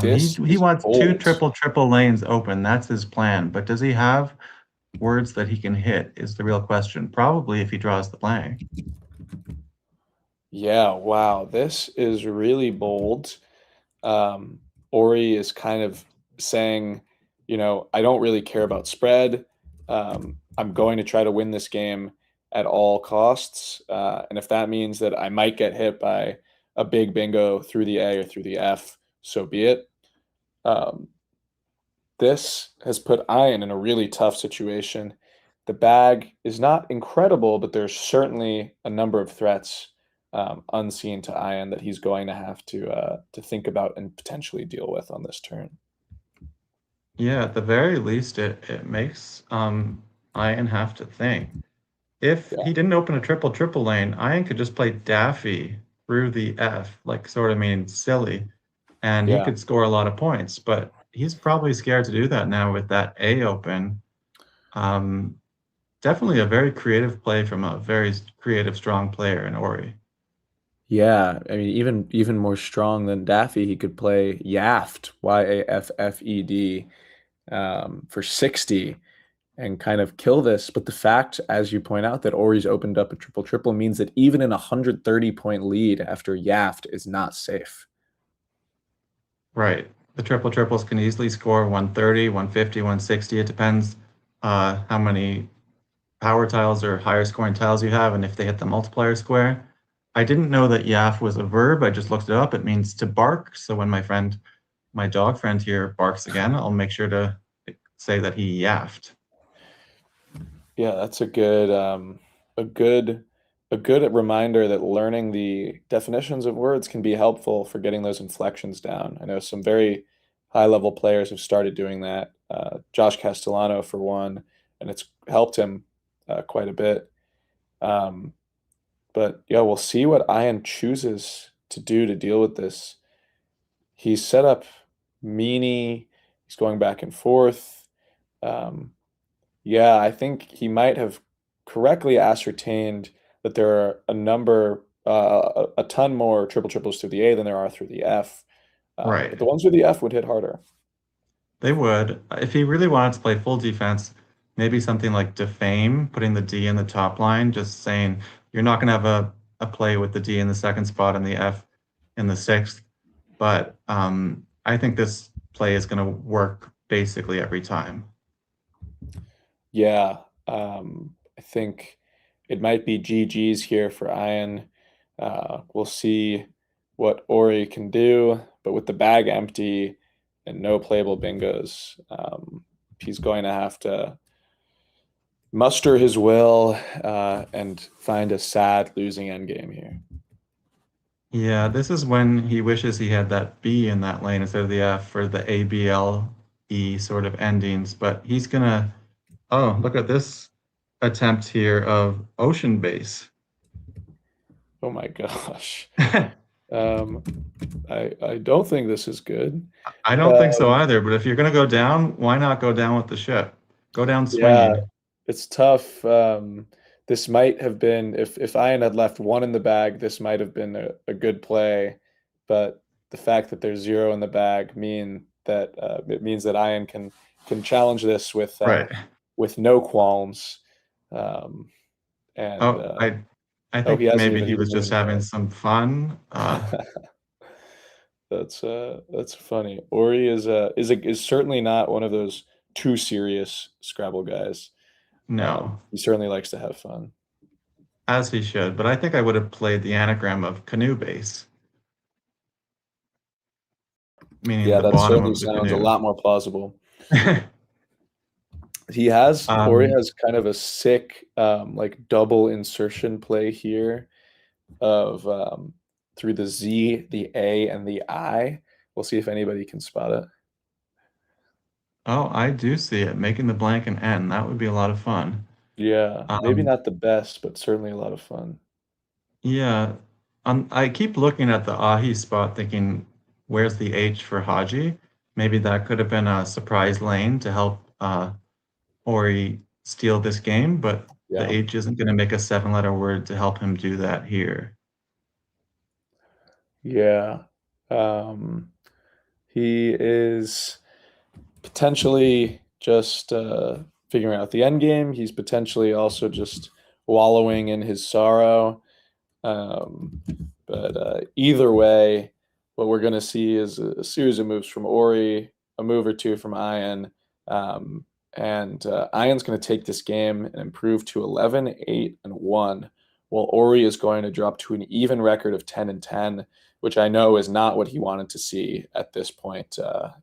He wants bold. 2 triple lanes open. That's his plan. But does he have words that he can hit is the real question. Probably if he draws the blank. Yeah, wow. This is really bold. Ori is kind of saying, I don't really care about spread. I'm going to try to win this game at all costs. And if that means that I might get hit by a big bingo through the A or through the F, so be it. This has put Ian in a really tough situation. The bag is not incredible, but there's certainly a number of threats unseen to Ian that he's going to have to think about and potentially deal with on this turn. Yeah, at the very least, it makes Ian have to think. If Yeah. he didn't open a triple lane, Ian could just play Daffy through the F, like sort of mean silly, and he Yeah. could score a lot of points. But he's probably scared to do that now with that A open. Definitely a very creative play from a very creative, strong player in Ori. Yeah, I mean, even more strong than Daffy, he could play Yaft, Yaffed, for 60 and kind of kill this. But the fact, as you point out, that Ori's opened up a triple means that even in a 130-point lead after Yaft is not safe. Right. The triples can easily score 130, 150, 160. It depends how many power tiles or higher scoring tiles you have and if they hit the multiplier square. I didn't know that yaff was a verb. I just looked it up. It means to bark. So when my dog friend here barks again, I'll make sure to say that he yaffed. Yeah, that's a good reminder that learning the definitions of words can be helpful for getting those inflections down. I know some very high-level players have started doing that. Josh Castellano, for one, and it's helped him quite a bit. But yeah, we'll see what Ian chooses to do to deal with this. He's set up meanie. He's going back and forth. Yeah, I think he might have correctly ascertained that there are a ton more triples through the A than there are through the F. Right. But the ones through the F would hit harder. They would. If he really wanted to play full defense, maybe something like defame, putting the D in the top line, just saying you're not going to have a play with the D in the second spot and the F in the sixth. But I think this play is going to work basically every time. Yeah, I think it might be GG's here for Ian. We'll see what Ori can do, but with the bag empty and no playable bingos, he's going to have to muster his will and find a sad losing endgame here. Yeah, this is when he wishes he had that B in that lane instead of the F for the ABLE sort of endings, but he's gonna, oh, look at this attempt here of ocean base. Oh my gosh. I don't think this is good. I don't think so either, but if you're going to go down, why not go down with the ship? Go down Yeah, swinging. it's tough. This might have been, if Ian had left one in the bag, this might have been a good play. But the fact that there's 0 in the bag means that Ian can challenge this with Right. with no qualms. I think he hasn't maybe he even was just having some fun. That's funny. Ori is certainly not one of those too serious Scrabble guys. No, he certainly likes to have fun. As he should, but I think I would have played the anagram of canoe base. Meaning Yeah, the that bottom certainly of the sounds canoe. a lot more plausible. Ori has kind of a sick like double insertion play here of through the Z, the A, and the I. We'll see if anybody can spot it. Oh, I do see it. Making the blank an N. That would be a lot of fun. Yeah, maybe not the best, but certainly a lot of fun. Yeah. I keep looking at the Ahi spot thinking, where's the H for Haji? Maybe that could have been a surprise lane to help Ori steal this game, but the H isn't going to make a 7-letter word to help him do that here. Yeah. He is potentially just figuring out the end game. He's potentially also just wallowing in his sorrow. But either way, what we're going to see is a series of moves from Ori, a move or two from Ian. And Ian's going to take this game and improve to 11, 8, and 1, while Ori is going to drop to an even record of 10 and 10, which I know is not what he wanted to see at this point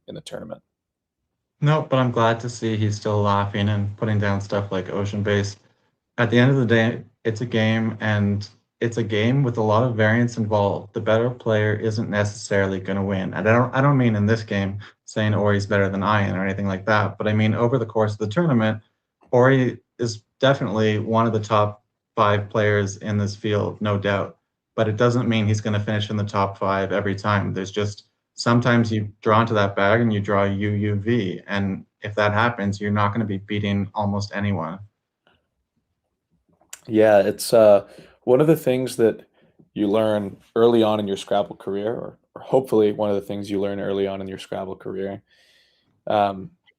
in the tournament. No, but I'm glad to see he's still laughing and putting down stuff like Ocean Base. At the end of the day, it's a game, and it's a game with a lot of variance involved. The better player isn't necessarily going to win. And I don't mean in this game saying Ori's better than Ian or anything like that. But I mean, over the course of the tournament, Ori is definitely one of the top 5 players in this field, no doubt. But it doesn't mean he's going to finish in the top 5 every time. There's just sometimes you draw into that bag and you draw UUV. And if that happens, you're not going to be beating almost anyone. Yeah, it's one of the things that you learn early on in your Scrabble career, or hopefully one of the things you learn early on in your Scrabble career,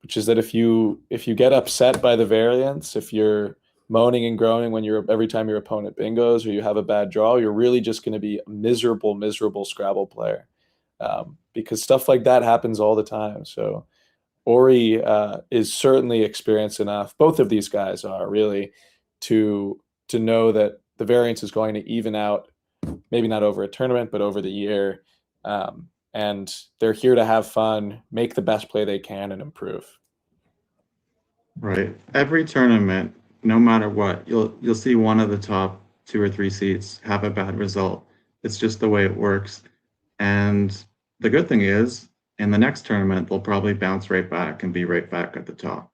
which is that if you get upset by the variance, if you're moaning and groaning when every time your opponent bingos or you have a bad draw, you're really just going to be a miserable Scrabble player, because stuff like that happens all the time. So Ori is certainly experienced enough. Both of these guys are really to know that the variance is going to even out, maybe not over a tournament, but over the year. And they're here to have fun, make the best play they can, and improve. Right. Every tournament, no matter what, you'll see one of the top 2 or 3 seeds have a bad result. It's just the way it works. And the good thing is, in the next tournament, they'll probably bounce right back and be right back at the top.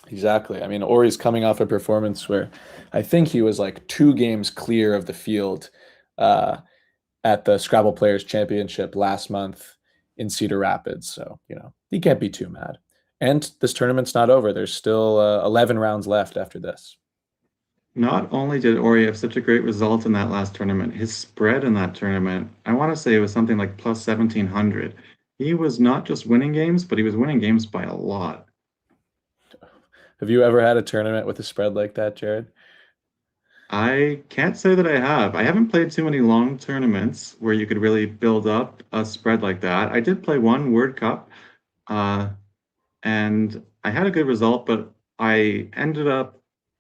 Exactly. I mean, Ori's coming off a performance where I think he was like 2 games clear of the field at the Scrabble Players Championship last month in Cedar Rapids. So, he can't be too mad. And this tournament's not over. There's still 11 rounds left after this. Not only did Ori have such a great result in that last tournament, his spread in that tournament, I want to say it was something like plus 1,700. He was not just winning games, but he was winning games by a lot. Have you ever had a tournament with a spread like that, Jared? I can't say that I have. I haven't played too many long tournaments where you could really build up a spread like that. I did play one World Cup, and I had a good result, but I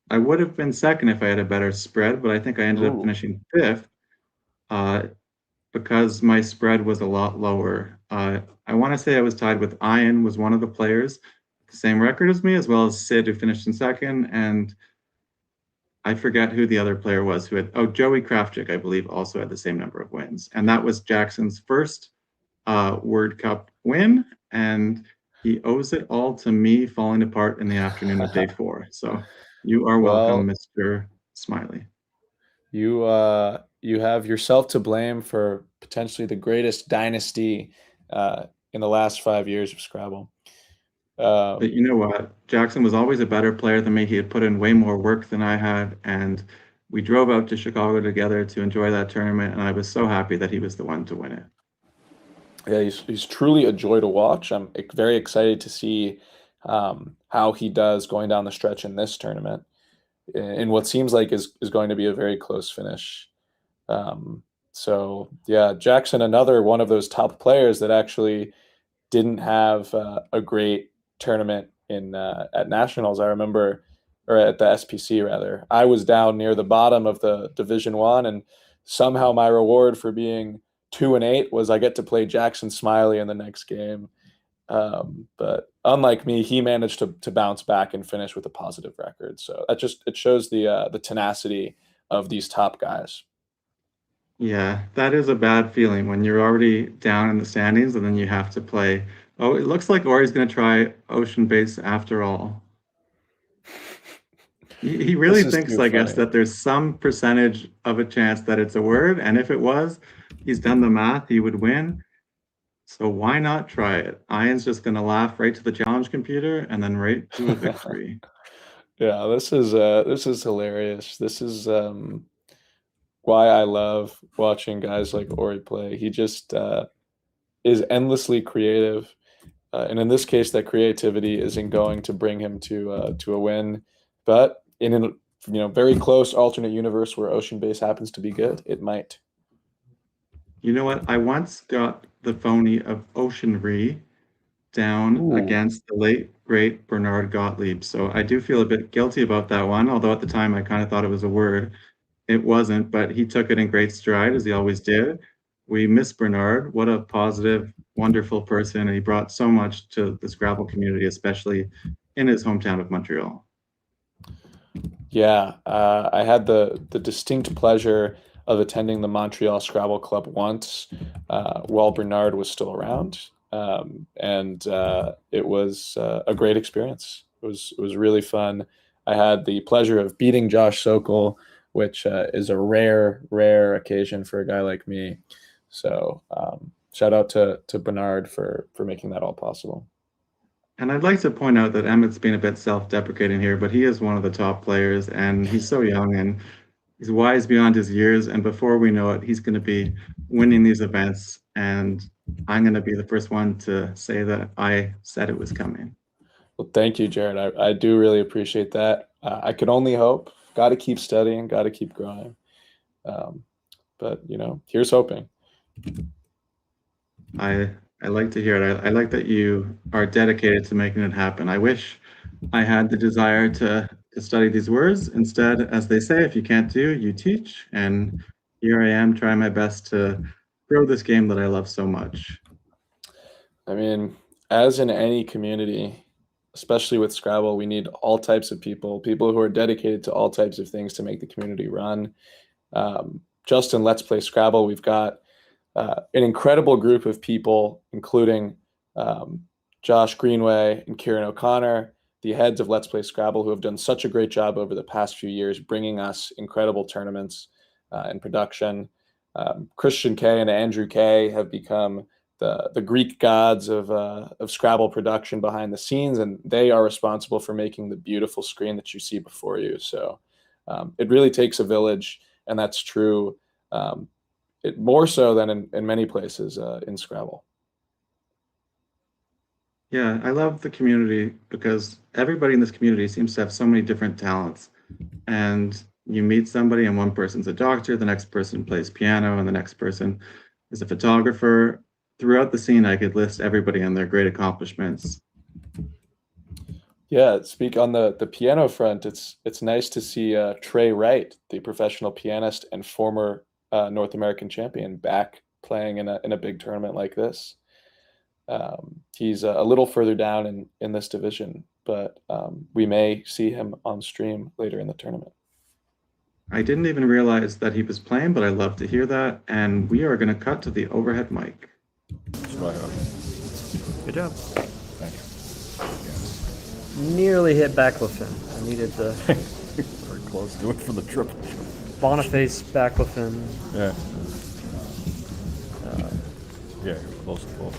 would have been second if I had a better spread, but I think I ended up finishing 5th because my spread was a lot lower. I want to say I was tied with Ian, was one of the players, the same record as me, as well as Sid, who finished in 2nd, and I forget who the other player was who had, Joey Krafchick, I believe, also had the same number of wins. And that was Jackson's first World Cup win, and he owes it all to me falling apart in the afternoon of day 4. So you are welcome, Mr. Smiley. You have yourself to blame for potentially the greatest dynasty in the last 5 years of Scrabble. But you know what? Jackson was always a better player than me. He had put in way more work than I had, and we drove out to Chicago together to enjoy that tournament, and I was so happy that he was the one to win it. Yeah, he's truly a joy to watch. I'm very excited to see how he does going down the stretch in this tournament, in what seems like is going to be a very close finish. So yeah, Jackson, another one of those top players that actually didn't have a great tournament at nationals. I remember, or at the SPC rather, I was down near the bottom of the Division 1, and somehow my reward for being 2-8 was I get to play Jackson Smiley in the next game. But unlike me, he managed to bounce back and finish with a positive record. So it shows the tenacity of these top guys. Yeah, that is a bad feeling when you're already down in the standings and then you have to play. Oh, it looks like Ori's going to try Ocean Base after all. He really thinks, I guess, that there's some percentage of a chance that it's a word, and if it was, he's done the math, he would win. So why not try it? Ian's just going to laugh right to the challenge computer and then right to a victory. Yeah, this is hilarious. This is why I love watching guys like Ori play. He just is endlessly creative, and in this case, that creativity isn't going to bring him to a win. But in a very close alternate universe where Ocean Base happens to be good, it might. You know what? I once got the phony of Ocean Re down against the late great Bernard Gottlieb, so I do feel a bit guilty about that one. Although at the time I kind of thought it was a word. It wasn't, but he took it in great stride, as he always did. We miss Bernard. What a positive, wonderful person. And he brought so much to the Scrabble community, especially in his hometown of Montreal. Yeah, I had the distinct pleasure of attending the Montreal Scrabble Club once while Bernard was still around. It was a great experience. It was really fun. I had the pleasure of beating Josh Sokol, which is a rare occasion for a guy like me. So shout out to Bernard for making that all possible. And I'd like to point out that Emmett's being a bit self-deprecating here, but he is one of the top players, and he's so young and he's wise beyond his years. And before we know it, he's going to be winning these events. And I'm going to be the first one to say that I said it was coming. Well, thank you, Jared. I do really appreciate that. I could only hope. Got to keep studying. Got to keep growing. But here's hoping. I like to hear it. I like that you are dedicated to making it happen. I wish I had the desire to study these words. Instead, as they say, if you can't do, you teach. And here I am trying my best to grow this game that I love so much. I mean, as in any community, especially with Scrabble, we need all types of people who are dedicated to all types of things to make the community run. Just in Let's Play Scrabble, we've got an incredible group of people, including Josh Greenway and Kieran O'Connor, the heads of Let's Play Scrabble, who have done such a great job over the past few years, bringing us incredible tournaments and production. Christian K and Andrew K have become the Greek gods of Scrabble production behind the scenes, and they are responsible for making the beautiful screen that you see before you. So it really takes a village, and that's true. It more so than in many places in Scrabble. Yeah, I love the community because everybody in this community seems to have so many different talents. And you meet somebody and one person's a doctor, the next person plays piano, and the next person is a photographer. Throughout the scene, I could list everybody and their great accomplishments. Yeah, speak on the piano front. It's nice to see Trey Wright, the professional pianist and former North American champion, back playing in a big tournament like this. He's a little further down in this division, but we may see him on stream later in the tournament. I didn't even realize that he was playing, but I love to hear that. And we are going to cut to the overhead mic. Good job. Nearly hit baclofen. I needed the very close to it for the triple. Boniface baclofen. Yeah. Yeah, close to both.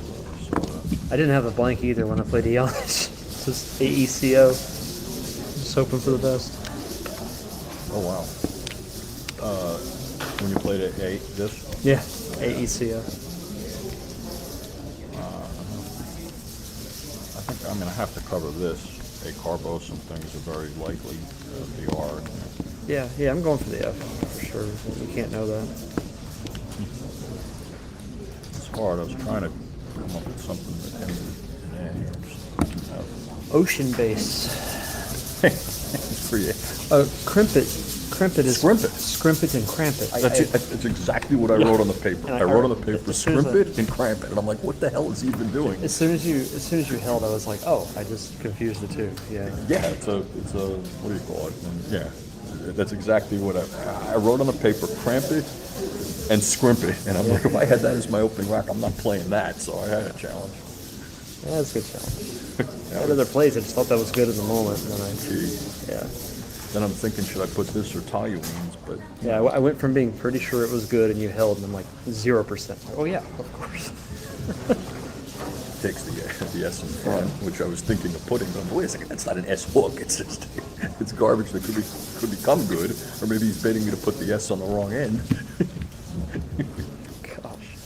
I didn't have a blank either when I played Eonish. Just AECO. Just hoping for the best. Oh wow. When you played it, this? Yeah, AECO. I think I'm gonna have to cover this. A Carbos and things are very likely VR. Yeah, I'm going for the F for sure. You can't know that. It's hard. I was trying to come up with something that ended in A. Ocean base. It's pretty. Crimpet is Scrimpet and Crampet. That's exactly what I wrote on the paper. I wrote on the paper Scrimpet and Crampet, and I'm like, what the hell is he even doing? As soon as you held, I was like, oh, I just confused the two. Yeah. Yeah, it's a what do you call it? Yeah, that's exactly what I wrote on the paper. Crampet and Scrimpet, and I'm like, if I had that as my opening rack, I'm not playing that. So I had a challenge. Yeah, that's a good challenge. I had other plays. I just thought that was good in the moment, and then Then I'm thinking, should I put this or Toluenes? But yeah, I went from being pretty sure it was good, and you held, and I'm like 0%. Oh yeah, of course. Takes the S in front, which I was thinking of putting. But wait a second, that's not an S hook. It's just it's garbage that could become good, or maybe he's baiting me to put the S on the wrong end. Gosh.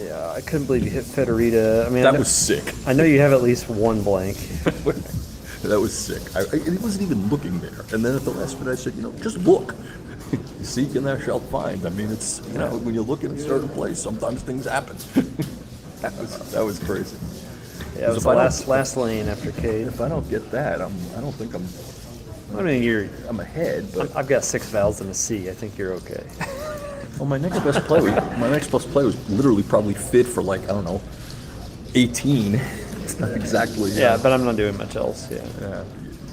Yeah, I couldn't believe you hit Federita. I mean, that was sick. I know you have at least one blank. That was sick. It wasn't even looking there. And then at the last minute, I said, just look. Seek and thou shalt find. I mean, it's, when you look at a certain place, sometimes things happen. that was crazy. Yeah, it was the last lane after Cade. If I don't get that, I don't think I'm. I mean, I'm ahead, but I've got 6 vowels and a C. I think you're okay. Well, my next best play was literally probably fit for 18. It's not exactly. Yeah, but I'm not doing much else. Yeah. Yeah,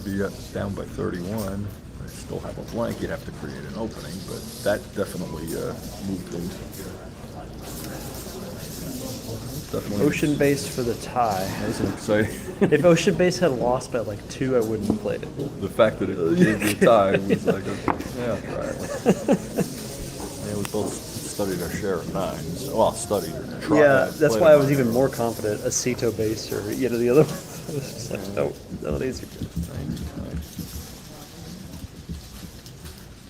be down by 31. still have a blank, you'd have to create an opening, but that definitely moved things. Definitely. Ocean Base for the tie. That's exciting. If Ocean Base had lost by like 2, I wouldn't have played it. The fact that it gave you a tie was like, yeah, right. Yeah, we both studied our share of 9s. Well, studied or tried. Yeah, that's why I was even more. more confident. A Ceto Base or the other one. I was just like, no, none of these are good.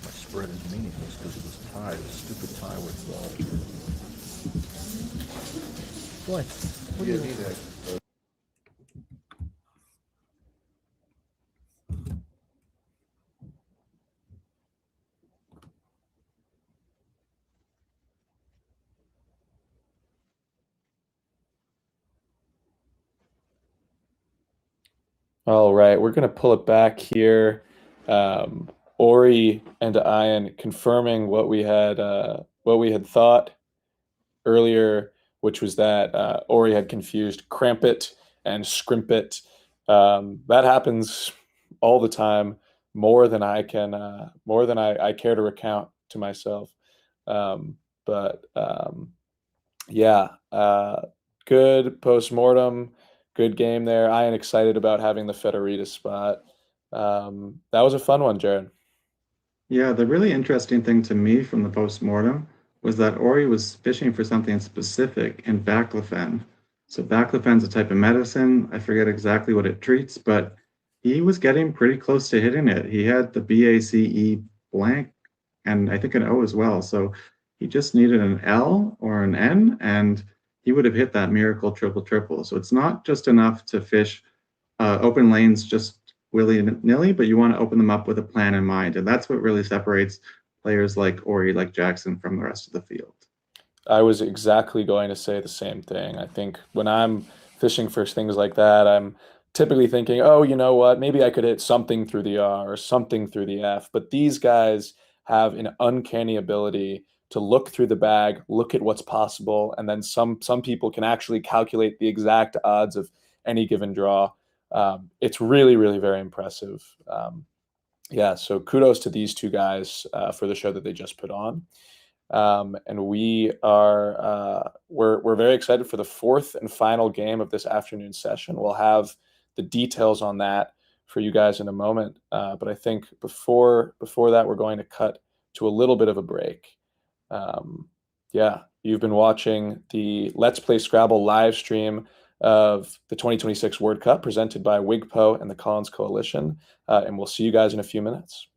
My spread is meaningless because of this tie, this stupid tie with. What? What do you need that? All right, we're going to pull it back here. Ori and Ian confirming what we had thought earlier, which was that Ori had confused Crampit and Scrimpit. That happens all the time, more than I care to recount to myself. Yeah, good post-mortem, good game there. I am excited about having the Federitas spot. That was a fun one, Jared. Yeah, the really interesting thing to me from the postmortem was that Ori was fishing for something specific in baclofen. So baclofen's a type of medicine. I forget exactly what it treats, but he was getting pretty close to hitting it. He had the BACE blank and I think an O as well. So he just needed an L or an N and he would have hit that miracle triple triple. So it's not just enough to fish open lanes just willy-nilly, but you want to open them up with a plan in mind. And that's what really separates players like Ori, like Jackson from the rest of the field. I was exactly going to say the same thing. I think when I'm fishing for things like that, I'm typically thinking, oh, you know what, maybe I could hit something through the R or something through the F. But these guys have an uncanny ability to look through the bag, look at what's possible, and then some people can actually calculate the exact odds of any given draw. It's really, really very impressive. Yeah, so kudos to these two guys for the show that they just put on. And we are we're very excited for the fourth and final game of this afternoon session. We'll have the details on that for you guys in a moment. But I think before that, we're going to cut to a little bit of a break. Yeah, you've been watching the Let's Play Scrabble live stream of the 2026 Word Cup presented by WGPO and the Collins Coalition. And we'll see you guys in a few minutes.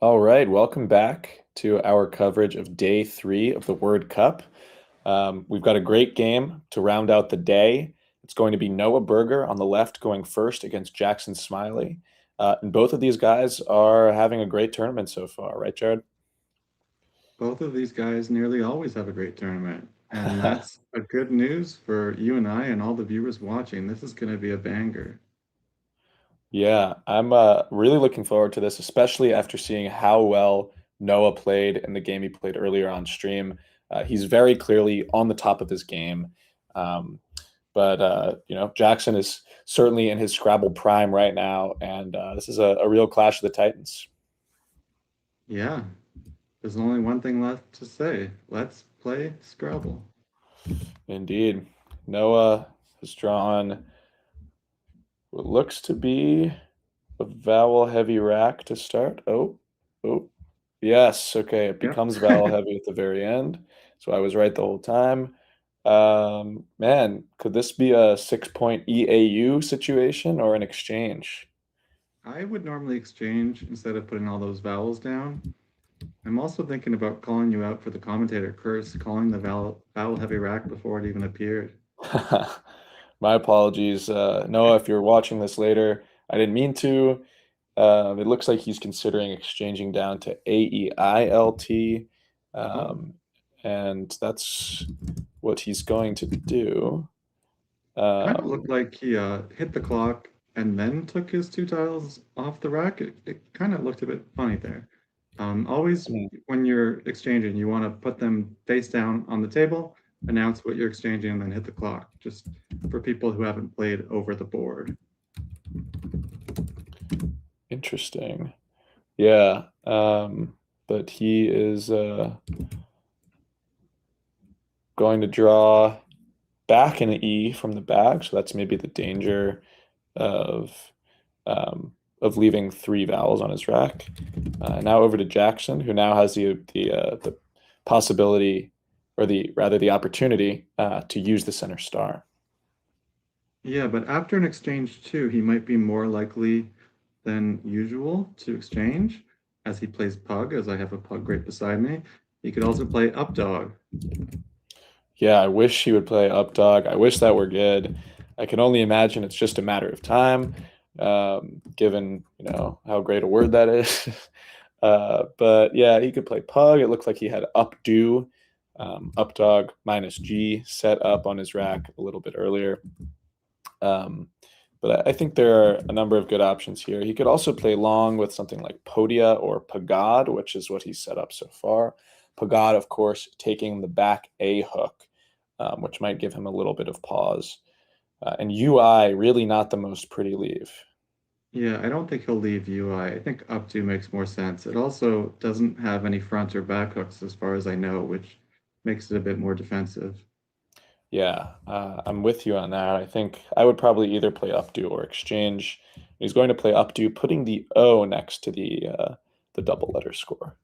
All right, welcome back to our coverage of day 3 of the Word Cup. We've got a great game to round out the day. It's going to be Noah Berger on the left going first against Jackson Smiley. And both of these guys are having a great tournament so far, right, Jared? Both of these guys nearly always have a great tournament. And that's a good news for you and I and all the viewers watching. This is going to be a banger. Yeah, I'm really looking forward to this, especially after seeing how well Noah played in the game he played earlier on stream. He's very clearly on the top of his game. But Jackson is certainly in his Scrabble prime right now, and this is a real clash of the Titans. Yeah, there's only one thing left to say. Let's play Scrabble. Indeed. Noah has drawn what looks to be a vowel-heavy rack to start. Oh. Yes, okay, it becomes vowel-heavy at the very end. So I was right the whole time. Man, could this be a 6-point EAU situation or an exchange? I would normally exchange instead of putting all those vowels down. I'm also thinking about calling you out for the commentator curse, calling the vowel-heavy rack before it even appeared. My apologies. Noah, if you're watching this later, I didn't mean to. It looks like he's considering exchanging down to AEILT. And that's what he's going to do. Kind of looked like he hit the clock and then took his 2 tiles off the rack. It kind of looked a bit funny there. Always when you're exchanging, you want to put them face down on the table, announce what you're exchanging, and then hit the clock, just for people who haven't played over the board. Interesting. Yeah, but he is going to draw back an E from the back, so that's maybe the danger of leaving 3 vowels on his rack. Now over to Jackson, who now has the possibility, or the opportunity to use the center star. Yeah, but after an exchange too, he might be more likely than usual to exchange, as he plays pug, as I have a pug right beside me. He could also play up dog. Yeah, I wish he would play up dog. I wish that were good. I can only imagine it's just a matter of time, given how great a word that is. But yeah, he could play pug. It looked like he had updo, up dog minus G set up on his rack a little bit earlier. But I think there are a number of good options here. He could also play long with something like Podia or Pagad, which is what he's set up so far. Pagad, of course, taking the back A hook, which might give him a little bit of pause. And UI, really not the most pretty leave. Yeah, I don't think he'll leave UI. I think updo makes more sense. It also doesn't have any front or back hooks as far as I know, which makes it a bit more defensive. Yeah, I'm with you on that. I think I would probably either play updo or exchange. He's going to play updo, putting the O next to the double letter score.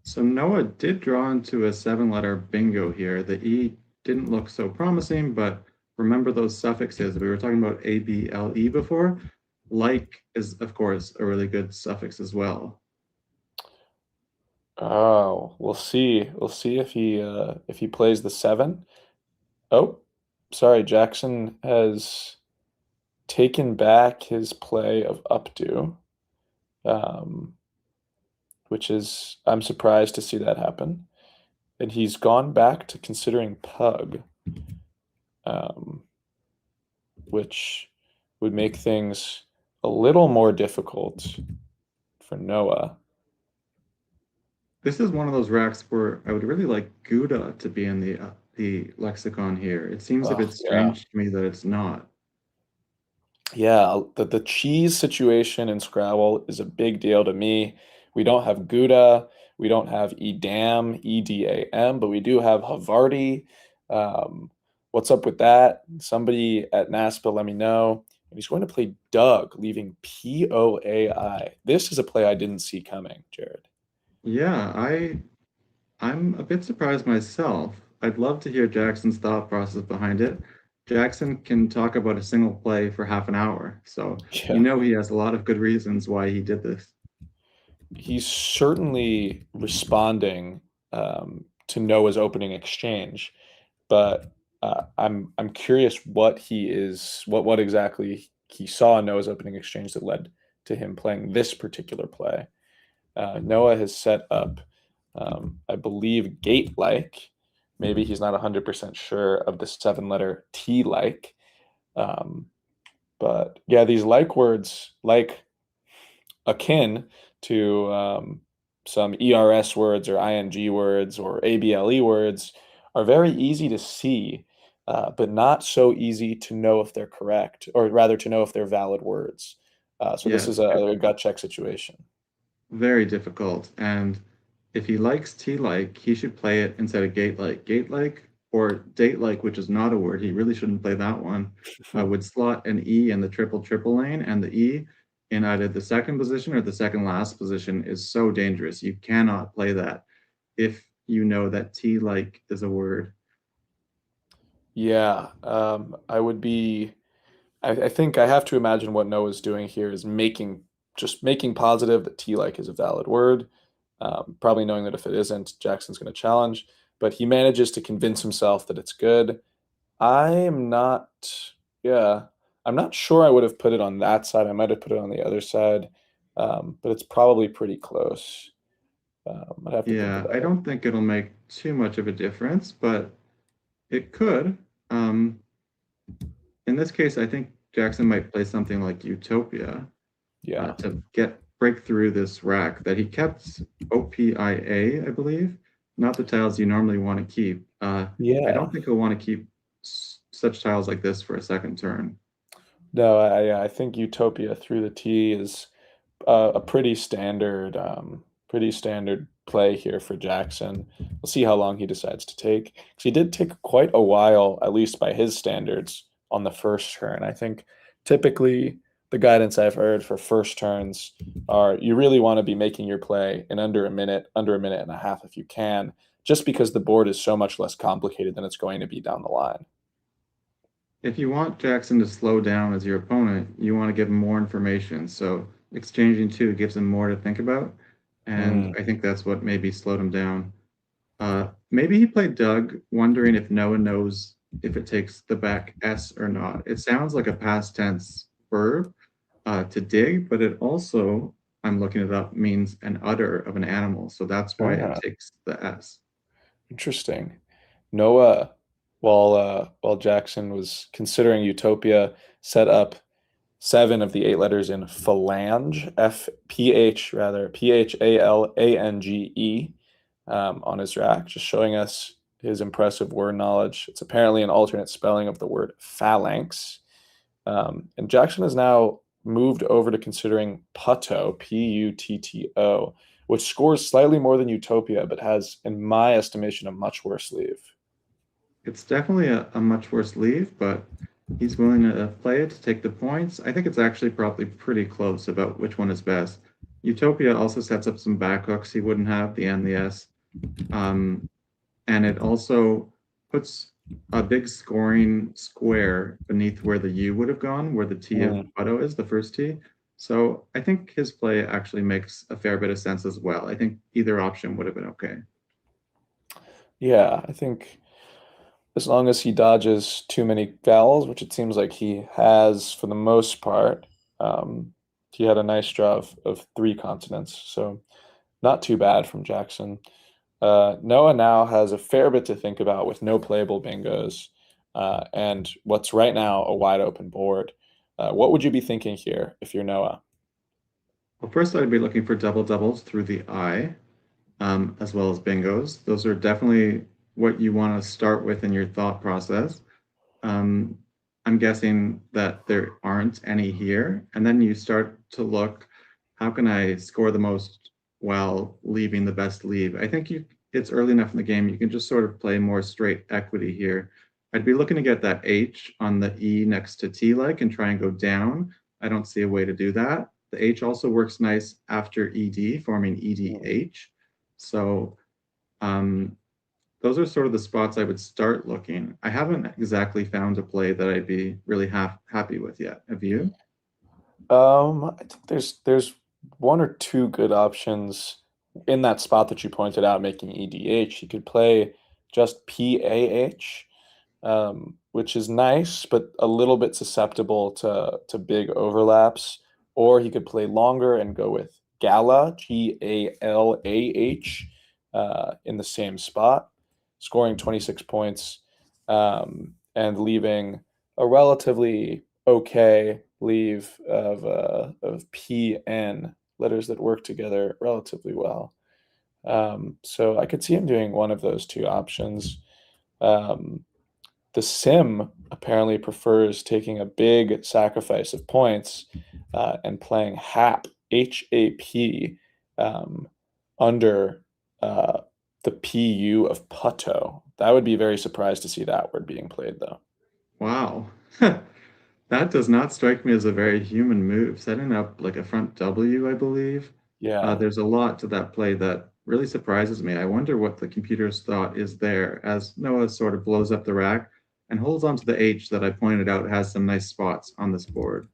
So Noah did draw into a 7-letter bingo here. The E didn't look so promising, but remember those suffixes. We were talking about ABLE before. Like is, of course, a really good suffix as well. Oh, we'll see. We'll see if he plays the 7. Oh, sorry, Jackson has taken back his play of updo, which is, I'm surprised to see that happen. And he's gone back to considering pug, which would make things a little more difficult for Noah. This is one of those racks where I would really like Gouda to be in the lexicon here. It seems a bit strange to me that it's not. Yeah, the cheese situation in Scrabble is a big deal to me. We don't have Gouda, we don't have Edam, EDAM, but we do have Havarti. What's up with that? Somebody at NASPA, let me know. And he's going to play Doug, leaving POAI. This is a play I didn't see coming, Jared. Yeah, I'm a bit surprised myself. I'd love to hear Jackson's thought process behind it. Jackson can talk about a single play for half an hour, so you know he has a lot of good reasons why he did this. he's certainly responding to Noah's opening exchange, but I'm curious what what exactly he saw in Noah's opening exchange that led to him playing this particular play. Noah has set up, I believe, gate-like. Maybe he's not 100% sure of the 7-letter T-like. But yeah, these like words, like akin to some ERS words or ING words or ABLE words, are very easy to see, but not so easy to know if they're correct, or rather to know if they're valid words. So this Yeah, is a gut check situation. very difficult. And if he likes T-like, he should play it instead of gate-like. Gate-like or date-like, which is not a word, he really shouldn't play that one, would slot an E in the triple lane, and the E in either the second position or the second last position is so dangerous. You cannot play that if you know that T-like is a word. Yeah, I would be. I think I have to imagine what Noah's doing here is just making positive that T-like is a valid word, probably knowing that if it isn't, Jackson's going to challenge. But he manages to convince himself that it's good. I am not. Yeah, I'm not sure I would have put it on that side. I might have put it on the other side, but it's probably pretty close. I'd have to think Yeah, about I it. don't think it'll make too much of a difference, but it could. Um, in this case, I think Jackson might play something like Utopia Yeah. to break through this rack that he kept OPIA, I believe, not the tiles you normally want to keep. I Yeah. don't think he'll want to keep such tiles like this for a second turn. No, I think Utopia through the T is a pretty standard play here for Jackson. We'll see how long he decides to take. 'Cause he did take quite a while, at least by his standards, on the first turn. I think typically the guidance I've heard for first turns are you really want to be making your play in under a minute and a half if you can, just because the board is so much less complicated than it's going to be down the line. If you want Jackson to slow down as your opponent, you want to give him more information. So exchanging two gives him more to think about. And I think that's what maybe slowed him down. Maybe he played Doug, wondering if Noah knows if it takes the back S or not. It sounds like a past tense verb to dig, but it also, I'm looking it up, means an udder of an animal. So that's why it takes the S. Interesting. Noah, while Jackson was considering Utopia, set up 7 of the 8 letters in phalange, Phalange, on his rack, just showing us his impressive word knowledge. It's apparently an alternate spelling of the word phalanx. And Jackson has now moved over to considering putto, Putto, which scores slightly more than Utopia, but has, in my estimation, a much worse leave. It's definitely a much worse leave, but he's willing to play it to take the points. I think it's actually probably pretty close about which one is best. Utopia also sets up some back hooks he wouldn't have, the N, the S. And it also puts a big scoring square beneath where the U would have gone, where the T of putto is, the first T. So I think his play actually makes a fair bit of sense as well. I think either option would have been okay. Yeah, I think as long as he dodges too many vowels, which it seems like he has for the most part, he had a nice draw of 3 consonants, so not too bad from Jackson. Noah now has a fair bit to think about with no playable bingos, and what's right now a wide open board. What would you be thinking here if you're Noah? Well, first I'd be looking for double doubles through the I, as well as bingos. Those are definitely what you want to start with in your thought process. I'm guessing that there aren't any here. And then you start to look, how can I score the most while leaving the best leave? I think it's early enough in the game, you can just sort of play more straight equity here. I'd be looking to get that H on the E next to T-like and try and go down. I don't see a way to do that. The H also works nice after ED, forming EDH. So those are sort of the spots I would start looking. I haven't exactly found a play that I'd be really happy with yet. Have you? I think there's one or two good options in that spot that you pointed out, making EDH. He could play just PAH, which is nice, but a little bit susceptible to big overlaps. Or he could play longer and go with Galah, GALAH, in the same spot, scoring 26 points, and leaving a relatively okay leave of PN, letters that work together relatively well. So I could see him doing one of those two options. The sim apparently prefers taking a big sacrifice of points and playing HAP, HAP, under the PU of Putto. That would be very surprised to see that word being played, though. Wow. That does not strike me as a very human move. Setting up like a front W, I believe. Yeah. There's a lot to that play that really surprises me. I wonder what the computer's thought is there as Noah sort of blows up the rack and holds onto the H that I pointed out has some nice spots on this board.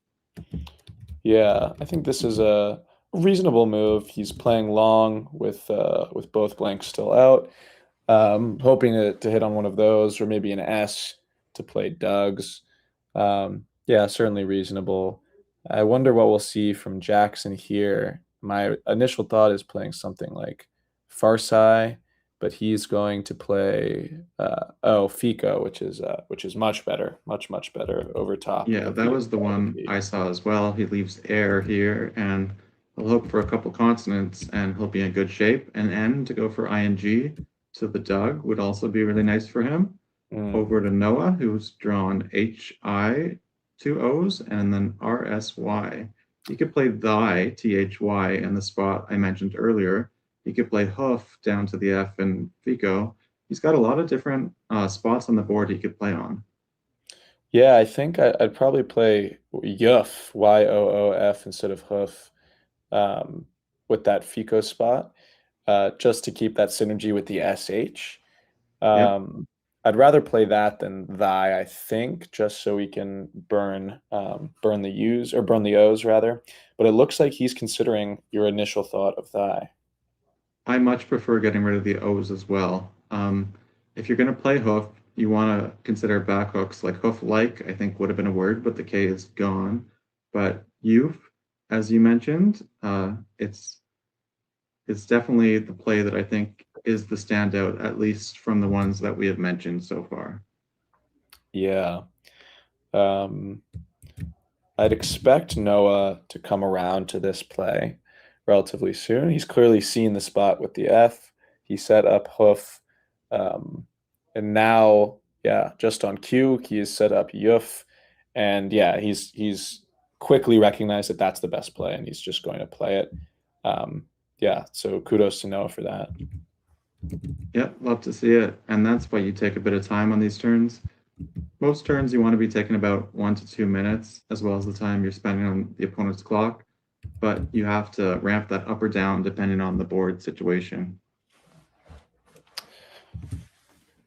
Yeah, I think this is a reasonable move. He's playing long with both blanks still out, hoping to hit on one of those or maybe an S to play Doug's. Yeah, certainly reasonable. I wonder what we'll see from Jackson here. My initial thought is playing something like Farsai, but he's going to play Fico, which is much better, much better over top. Yeah, that was the one I saw as well. He leaves air here, and he'll hope for a couple consonants, and he'll be in good shape. And N to go for ing. So the Doug would also be really nice for him. Over to Noah, who's drawn HI, two O's, and then RSY. He could play thy, THY, in the spot I mentioned earlier. He could play hoof down to the F in Fico. He's got a lot of different spots on the board he could play on. Yeah, I think I'd probably play Yoof, YOOF, instead of hoof, with that Fico spot, just to keep that synergy with the SH. I'd rather play that than thy, I think, just so we can burn the U's or burn the O's rather. But it looks like he's considering your initial thought of thy. I much prefer getting rid of the O's as well. If you're going to play hoof, you want to consider back hooks like hoof-like, I think would have been a word, but the K is gone. But youth, as you mentioned, it's definitely the play that I think is the standout, at least from the ones that we have mentioned so far. Yeah. I'd expect Noah to come around to this play relatively soon. He's clearly seen the spot with the F. He set up hoof. And now, yeah, just on cue, he has set up Yoof. And yeah, he's quickly recognized that that's the best play, and he's just going to play it. Yeah, so kudos to Noah for that. Yep, love to see it. And that's why you take a bit of time on these turns. Most turns you want to be taking about 1 to 2 minutes, as well as the time you're spending on the opponent's clock. But you have to ramp that up or down depending on the board situation.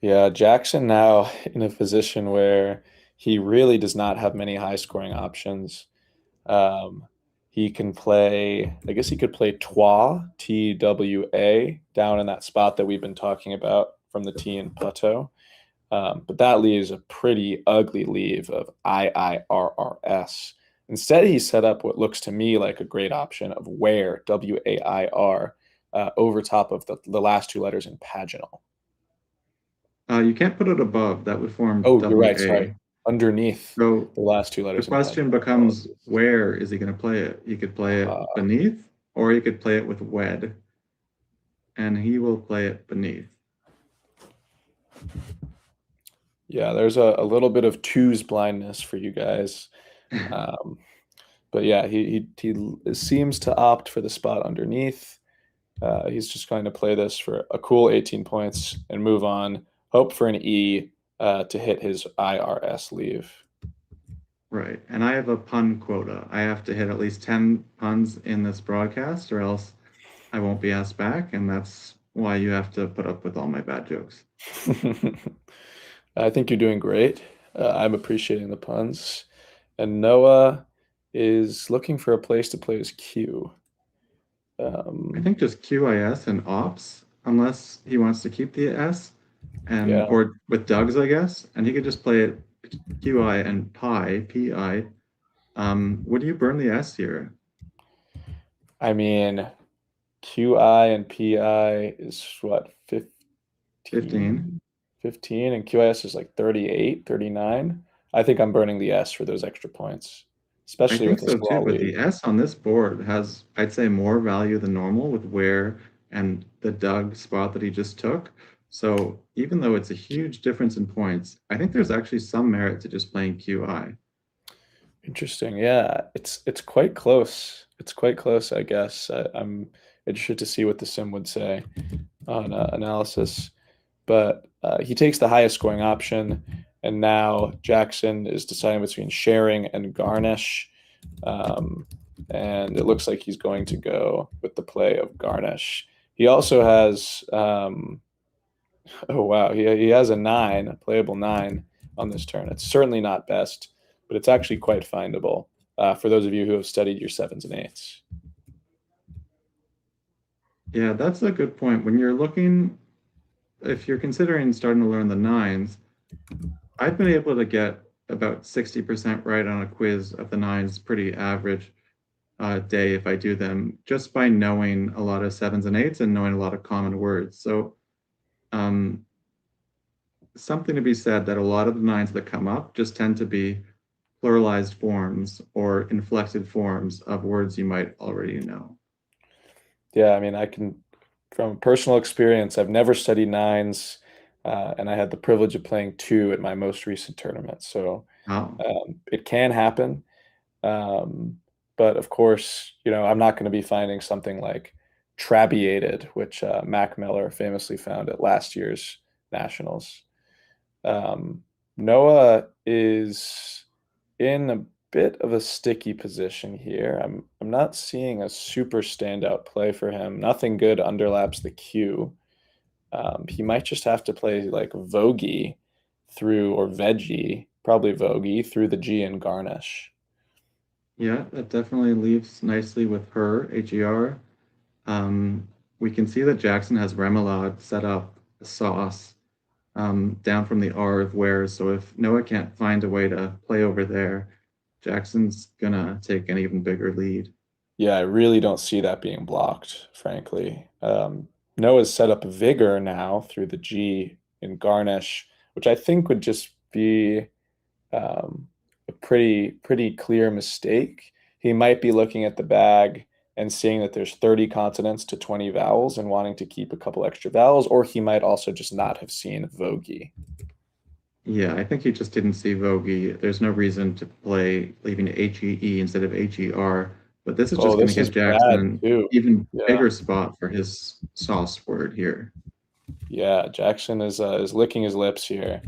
Yeah, Jackson now in a position where he really does not have many high scoring options. He can play, I guess he could play Twa, TWA, down in that spot that we've been talking about from the T in Plateau. But that leaves a pretty ugly leave of IIRRS. Instead, he set up what looks to me like a great option of where, WAIR, over top of the last two letters in paginal. You can't put it above. That would form Oh, WA. you're right, sorry. Underneath so the last two letters. The question becomes, where is he going to play it? He could play it beneath, or he could play it with wed. And he will play it beneath. Yeah, there's a little bit of twos blindness for you guys. But yeah, he seems to opt for the spot underneath. He's just going to play this for a cool 18 points and move on. Hope for an E to hit his IRS leave. Right, and I have a pun quota. I have to hit at least 10 puns in this broadcast, or else I won't be asked back, and that's why you have to put up with all my bad jokes. I think you're doing great. I'm appreciating the puns. And Noah is looking for a place to play his Q. I think just QIS and ops, unless he wants to keep the S, and Yeah. or with Doug's, I guess, and he could just play it QI and PI. Would you burn the S here? I mean, QI and PI is what, 15. 15, and QIS is like 38, 39. I think I'm burning the S for those extra points, I especially think with a so too, small but the lead. S on this board has, I'd say, more value than normal with where and the Doug spot that he just took. So even though it's a huge difference in points, I think there's actually some merit to just playing QI. Interesting. Yeah, it's quite close. It's quite close, I guess. I'm interested to see what the sim would say on analysis. But he takes the highest scoring option, and now Jackson is deciding between sharing and garnish. And it looks like he's going to go with the play of garnish. He also has, oh wow, he has a 9, a playable 9 on this turn. It's certainly not best, but it's actually quite findable for those of you who have studied your 7s and 8s. Yeah, that's a good point. When you're looking, if you're considering starting to learn the 9s, I've been able to get about 60% right on a quiz of the 9s, pretty average day if I do them, just by knowing a lot of 7s and 8s and knowing a lot of common words. So something to be said that a lot of the 9s that come up just tend to be pluralized forms or inflected forms of words you might already know. Yeah, I mean, I can, from personal experience, I've never studied 9s, and I had the privilege of playing 2 at my most recent tournament. So it can happen. But of course, I'm not going to be finding something like trabeated, which Mac Miller famously found at last year's Nationals. Noah is in a bit of a sticky position here. I'm not seeing a super standout play for him. Nothing good underlaps the Q. He might just have to play like Vogie through, or Veggie, probably Vogie through the G and garnish. Yeah, that definitely leaves nicely with her, HER. We can see that Jackson has remoulade set up a sauce down from the R of where, so if Noah can't find a way to play over there, Jackson's gonna take an even bigger lead. Yeah, I really don't see that being blocked, frankly. Noah's set up Vigor now through the G in garnish, which I think would just be a pretty clear mistake. He might be looking at the bag and seeing that there's 30 consonants to 20 vowels and wanting to keep a couple extra vowels, or he might also just not have seen Vogie. Yeah, I think he just didn't see Vogie. There's no reason to play leaving HEE instead of HER, but this is just going to give Jackson an even bigger spot for his sauce word here. Yeah, Jackson is licking his lips here.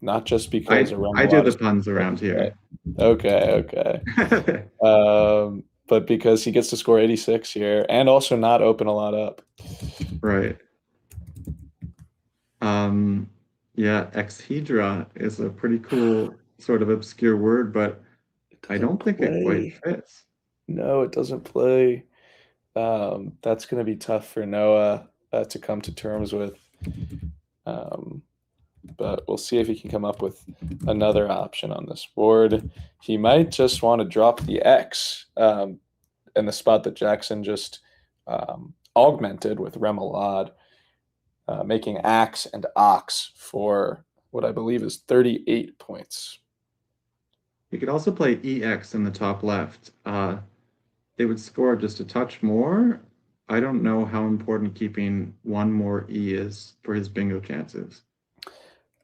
Not just because I do the puns around here. Okay. But because he gets to score 86 here and also not open a lot up. Right. Yeah, exhedra is a pretty cool sort of obscure word, but I don't think it quite fits. No, it doesn't play. That's going to be tough for Noah to come to terms with. But we'll see if he can come up with another option on this board. He might just want to drop the X in the spot that Jackson just augmented with remoulade, making axe and ox for what I believe is 38 points. You could also play EX in the top left. They would score just a touch more. I don't know how important keeping one more E is for his bingo chances.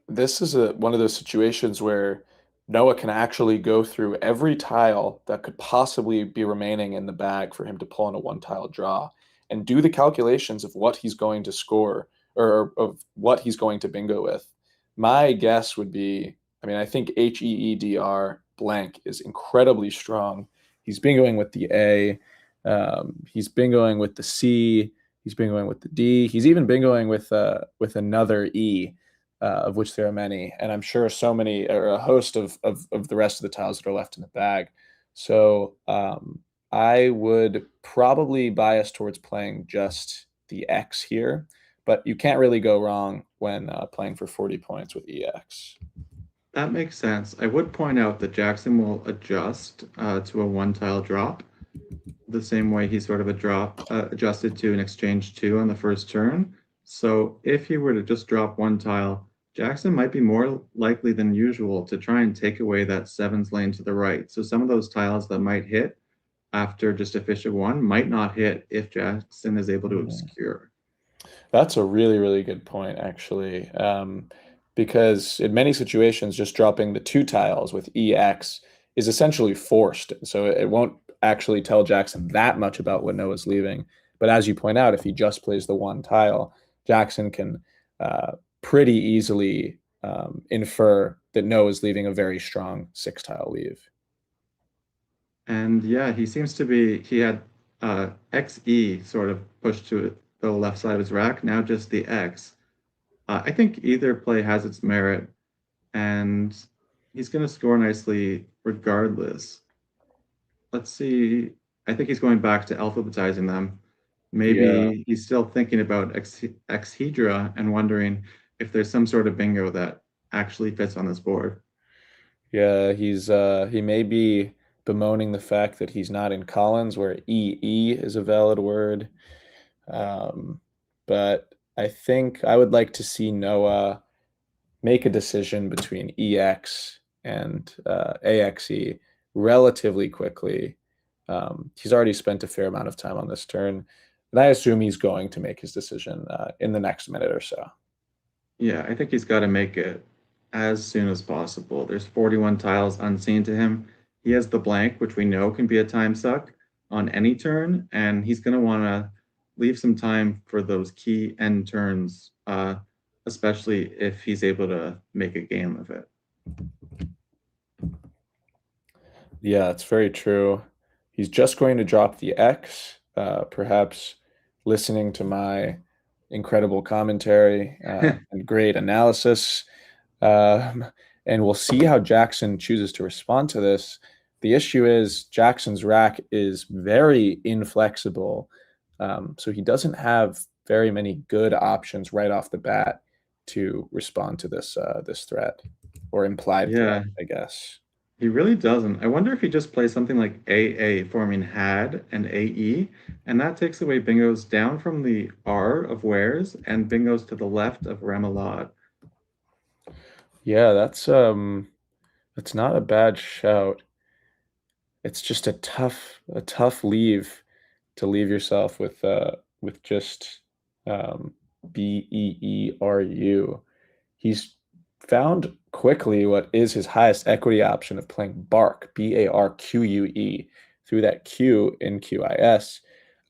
This is one of those situations where Noah can actually go through every tile that could possibly be remaining in the bag for him to pull in a one-tile draw and do the calculations of what he's going to score or of what he's going to bingo with. My guess would be, I think HEEDR blank is incredibly strong. He's bingoing with the A. He's bingoing with the C. He's bingoing with the D. He's even bingoing with another E. Of which there are many, and I'm sure so many, or a host of the rest of the tiles that are left in the bag. So I I would probably bias towards playing just the X here, but you can't really go wrong when playing for 40 points with EX. That makes sense. I would point out that Jackson will adjust to a one-tile drop, the same way he sort of adjusted to an exchange 2 on the first turn. So if he were to just drop one tile, Jackson might be more likely than usual to try and take away that sevens lane to the right. So some of those tiles that might hit after just a fish of 1 might not hit if Jackson is able to obscure. That's a really, really good point, actually. Because in many situations, just dropping the 2 tiles with EX is essentially forced. So it won't actually tell Jackson that much about what Noah's leaving. But as you point out, if he just plays the 1 tile, Jackson can pretty easily infer that Noah's leaving a very strong 6-tile leave. And yeah, he seems to be, he had XE sort of pushed to the left side of his rack, now just the X. I think either play has its merit, and he's going to score nicely regardless. Let's see. I think he's going back to alphabetizing them. Maybe he's still thinking about Xhedra and wondering if there's some sort of bingo that actually fits on this board. Yeah, he may be bemoaning the fact that he's not in Collins, where EE is a valid word. But I think I would like to see Noah make a decision between EX and AXE relatively quickly. He's already spent a fair amount of time on this turn, and I assume he's going to make his decision in the next minute or so. Yeah, I think he's got to make it as soon as possible. There's 41 tiles unseen to him. He has the blank, which we know can be a time suck on any turn, and he's going to want to leave some time for those key end turns, especially if he's able to make a game of it. Yeah, it's very true. He's just going to drop the X, perhaps listening to my incredible commentary and great analysis. And we'll see how Jackson chooses to respond to this. The issue is Jackson's rack is very inflexible. So he doesn't have very many good options right off the bat to respond to this this threat or implied threat, I guess. He really doesn't. I wonder if he just plays something like AA forming had and AE, and that takes away bingos down from the R of wares and bingos to the left of remoulade. Yeah, that's not a bad shout. It's just a tough leave to leave yourself with just BEERU. He's found quickly what is his highest equity option of playing Barque, BARQUE, through that Q in QIS.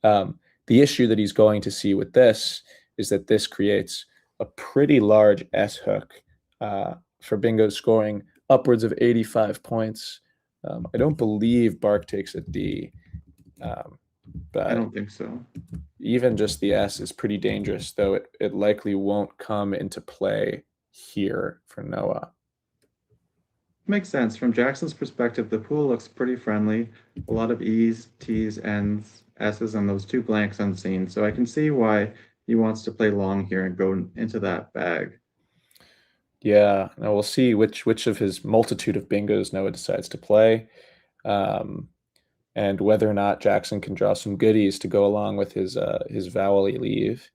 The issue that he's going to see with this is that this creates a pretty large S hook for bingo scoring upwards of 85 points. I don't believe Barque takes a D. But I don't think so. Even just the S is pretty dangerous, though it likely won't come into play here for Noah. Makes sense. From Jackson's perspective, the pool looks pretty friendly. A lot of E's, T's, N's, S's, and those 2 blanks unseen. So I can see why he wants to play long here and go into that bag. Yeah, now we'll see which of his multitude of bingos Noah decides to play. And whether or not Jackson can draw some goodies to go along with his vowel-y leave.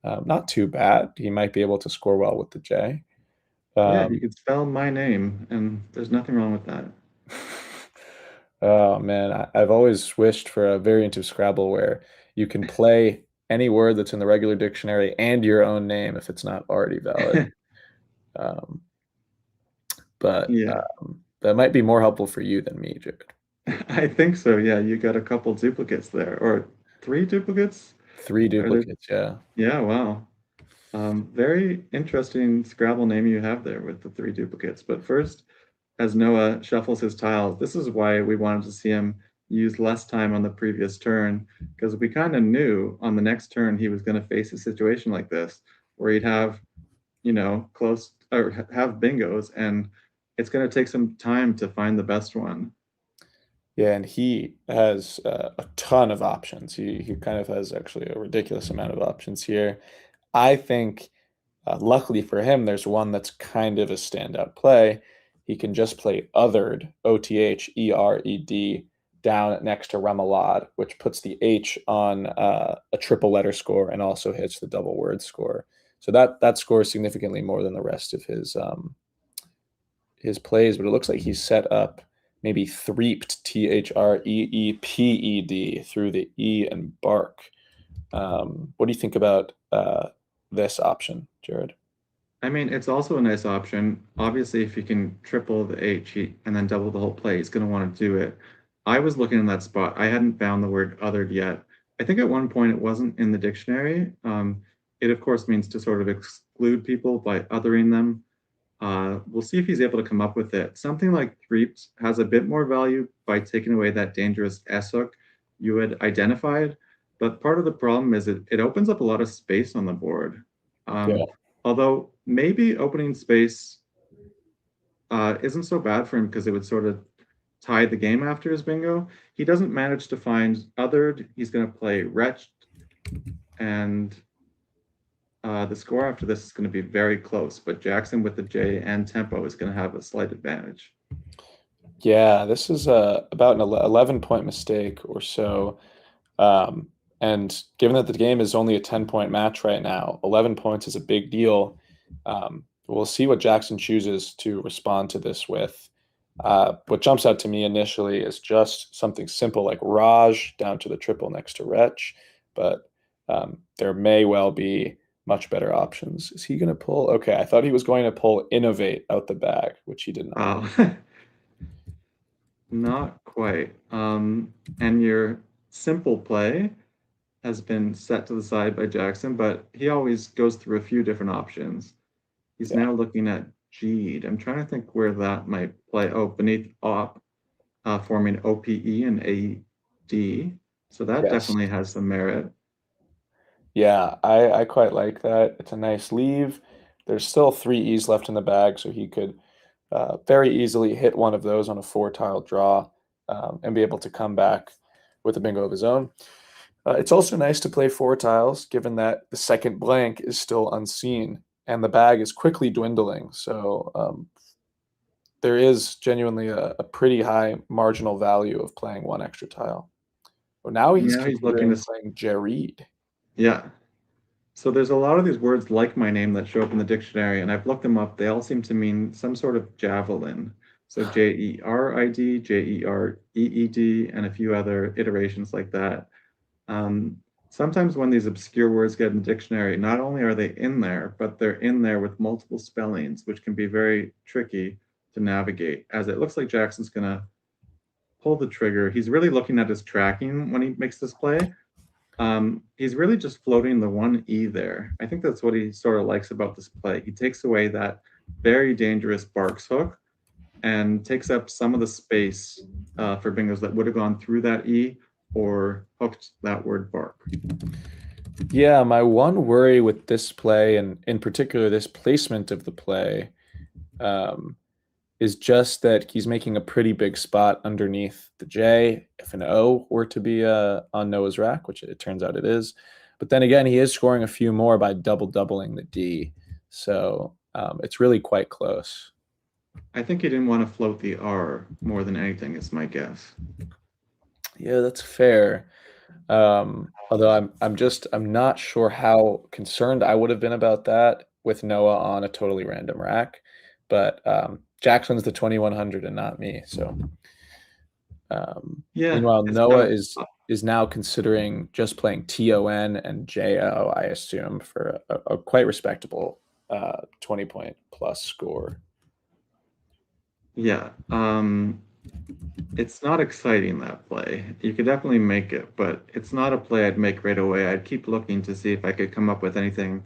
Not too bad. He might be able to score well with the J. Yeah, you could spell my name, and there's nothing wrong with that. Oh, man. I've always wished for a variant of Scrabble where you can play any word that's in the regular dictionary and your own name if it's not already valid. But that might be more helpful for you than me, Jared. I think so, yeah. You got a couple duplicates there, or 3 duplicates? 3 duplicates, yeah. Yeah, wow. Very interesting Scrabble name you have there with the 3 duplicates. But first, as Noah shuffles his tiles, this is why we wanted to see him use less time on the previous turn, because we kind of knew on the next turn he was going to face a situation like this, where he'd have, close or have bingos, and it's going to take some time to find the best one. Yeah, and he has a ton of options. He kind of has actually a ridiculous amount of options here. I think, luckily for him, there's one that's kind of a standout play. He can just play othered, OTHERED, down next to Remoulade, which puts the H on a triple letter score and also hits the double word score. So that scores significantly more than the rest of his plays, but it looks like he's set up maybe threeped, THREEPED, through the E and bark. What do you think about this option, Jared? I mean, it's also a nice option. Obviously, if you can triple the H and then double the whole play, he's going to want to do it. I was looking in that spot. I hadn't found the word othered yet. I think at one point it wasn't in the dictionary. It, of course, means to sort of exclude people by othering them. We'll see if he's able to come up with it. Something like threeped has a bit more value by taking away that dangerous S hook you had identified. But part of the problem is it opens up a lot of space on the board. Although maybe opening space isn't so bad for him because it would sort of tie the game after his bingo. He doesn't manage to find othered. He's going to play wretched, and the score after this is going to be very close. But Jackson with the J and tempo is going to have a slight advantage. Yeah, this is about an 11-point mistake or so. And given that the game is only a 10-point match right now, 11 points is a big deal. We'll see what Jackson chooses to respond to this with. What jumps out to me initially is just something simple like Raj down to the triple next to Wretch, but there may well be much better options. Is he going to pull? Okay, I thought he was going to pull Innovate out the bag, which he did not. Not quite. And your simple play has been set to the side by Jackson, but he always goes through a few different options. He's now looking at G'd. I'm trying to think where that might play. Oh, beneath op, forming OPE and AD. So that definitely has some merit. Yeah, I quite like that. It's a nice leave. There's still 3 E's left in the bag, so he could very easily hit one of those on a 4-tile draw and be able to come back with a bingo of his own. It's also nice to play 4 tiles, given that the second blank is still unseen and the bag is quickly dwindling. So there is genuinely a pretty high marginal value of playing 1 extra tile. Well, now he's looking at playing Jared. Yeah. So there's a lot of these words like my name that show up in the dictionary, and I've looked them up. They all seem to mean some sort of javelin. So Jerid, Jereed, and a few other iterations like that. Sometimes when these obscure words get in the dictionary, not only are they in there, but they're in there with multiple spellings, which can be very tricky to navigate. As it looks like Jackson's going to pull the trigger. He's really looking at his tracking when he makes this play. He's really just floating the 1 E there. I think that's what he sort of likes about this play. He takes away that very dangerous barks hook and takes up some of the space for bingos that would have gone through that E or hooked that word bark. Yeah, my one worry with this play, and in particular this placement of the play, is just that he's making a pretty big spot underneath the J. If an O were to be on Noah's rack, which it turns out it is. But then again, he is scoring a few more by doubling the D. So it's really quite close. I think he didn't want to float the R more than anything, is my guess. Yeah, that's fair. Although I'm not sure how concerned I would have been about that with Noah on a totally random rack. But Jackson's the 2100 and not me. So meanwhile, Noah is now considering just playing TON and JO, I assume, for a quite respectable 20-point plus score. Yeah. It's not exciting, that play. You could definitely make it, but it's not a play I'd make right away. I'd keep looking to see if I could come up with anything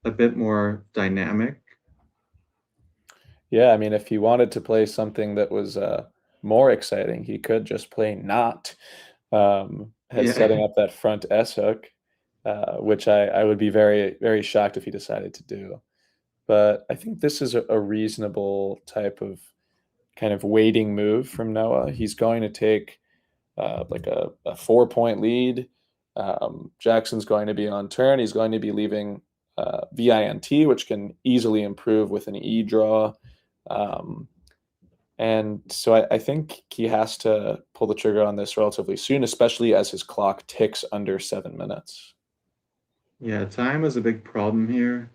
a bit more dynamic. Yeah, I mean, if he wanted to play something that was more exciting, he could just play not, setting up that front S hook, which I would be very, very shocked if he decided to do. But I think this is a reasonable type of kind of waiting move from Noah. He's going to take like a 4-point lead. Jackson's going to be on turn. He's going to be leaving VINT, which can easily improve with an E draw. And so I think he has to pull the trigger on this relatively soon, especially as his clock ticks under 7 minutes. Yeah, time is a big problem here.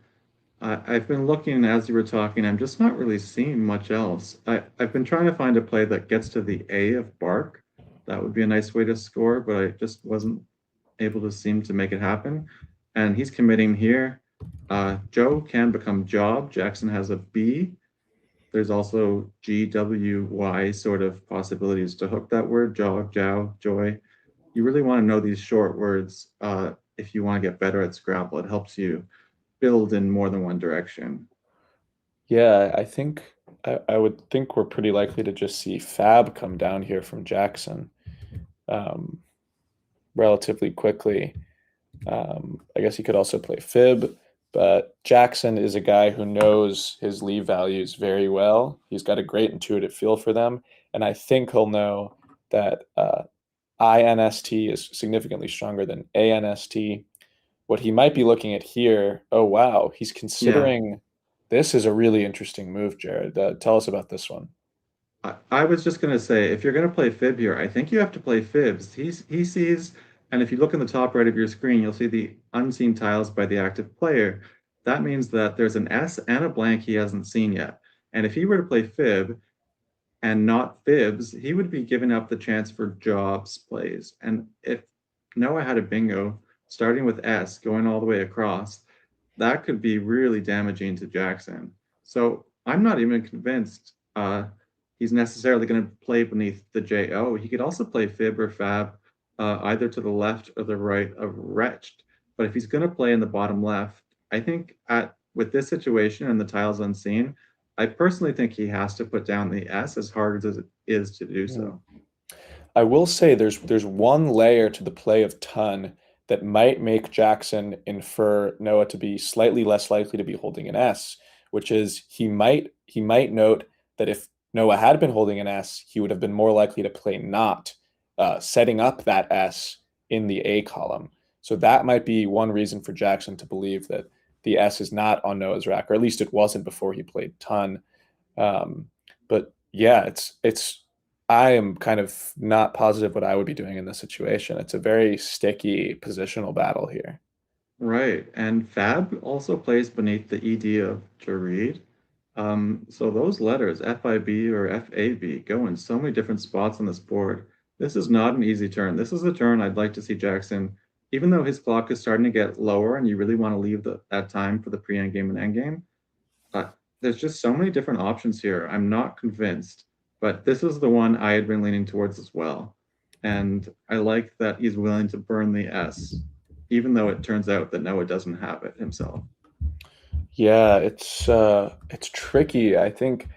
I've been looking as you were talking, I'm just not really seeing much else. I've been trying to find a play that gets to the A of bark. That would be a nice way to score, but I just wasn't able to seem to make it happen. And he's committing here. Joe can become job. Jackson has a B. There's also GWY sort of possibilities to hook that word, jog, jow, joy. You really want to know these short words if you want to get better at Scrabble. It helps you build in more than one direction. Yeah, I think I would think we're pretty likely to just see Fab come down here from Jackson relatively quickly. I guess he could also play Fib, but Jackson is a guy who knows his leave values very well. He's got a great intuitive feel for them, and I think he'll know that INST is significantly stronger than ANST. What he might be looking at here, oh wow, he's considering this is a really interesting move, Jared. Tell us about this one. I was just going to say, if you're going to play Fib here, I think you have to play Fibs. He sees, and if you look in the top right of your screen, you'll see the unseen tiles by the active player. That means that there's an S and a blank he hasn't seen yet. And if he were to play Fib and not Fibs, he would be giving up the chance for jobs plays. And if Noah had a bingo, starting with S, going all the way across, that could be really damaging to Jackson. So I'm not even convinced he's necessarily going to play beneath the JO. He could also play Fib or Fab, either to the left or the right of Wretched. But if he's going to play in the bottom left, I think with this situation and the tiles unseen, I personally think he has to put down the S as hard as it is to do so. I will say there's one layer to the play of Ton that might make Jackson infer Noah to be slightly less likely to be holding an S, which is he might note that if Noah had been holding an S, he would have been more likely to play not, setting up that S in the A column. So that might be one reason for Jackson to believe that the S is not on Noah's rack, or at least it wasn't before he played Ton. But yeah, I am kind of not positive what I would be doing in this situation. It's a very sticky positional battle here. Right, and Fab also plays beneath the ED of Jareed. So those letters, FIB or FAB, go in so many different spots on this board. This is not an easy turn. This is a turn I'd like to see Jackson, even though his clock is starting to get lower and you really want to leave that time for the pre-endgame and endgame. There's just so many different options here. I'm not convinced, but this is the one I had been leaning towards as well. And I like that he's willing to burn the S, even though it turns out that Noah doesn't have it himself. Yeah, it's tricky. I think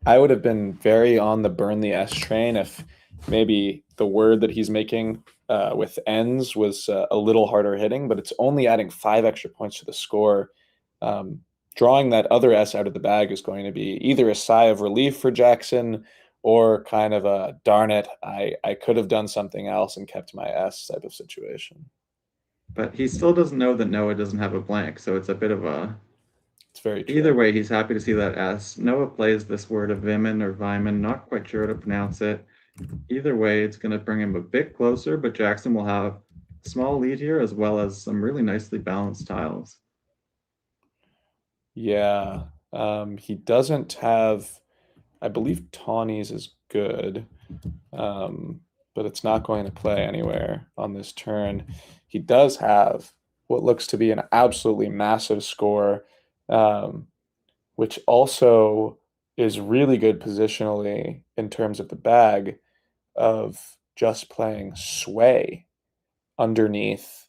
I would have been very on the burn the S train if maybe the word that he's making with ends was a little harder hitting, but it's only adding 5 extra points to the score. Drawing that other S out of the bag is going to be either a sigh of relief for Jackson or kind of a darn it, I could have done something else and kept my S type of situation. But he still doesn't know that Noah doesn't have a blank, so it's a bit of a... It's very true. Either way, he's happy to see that S. Noah plays this word of Vimin or Vimin, not quite sure how to pronounce it. Either way, it's going to bring him a bit closer, but Jackson will have a small lead here as well as some really nicely balanced tiles. Yeah, he doesn't have, I believe Tawny's is good, but it's not going to play anywhere on this turn. He does have what looks to be an absolutely massive score, which also is really good positionally in terms of the bag of just playing Sway underneath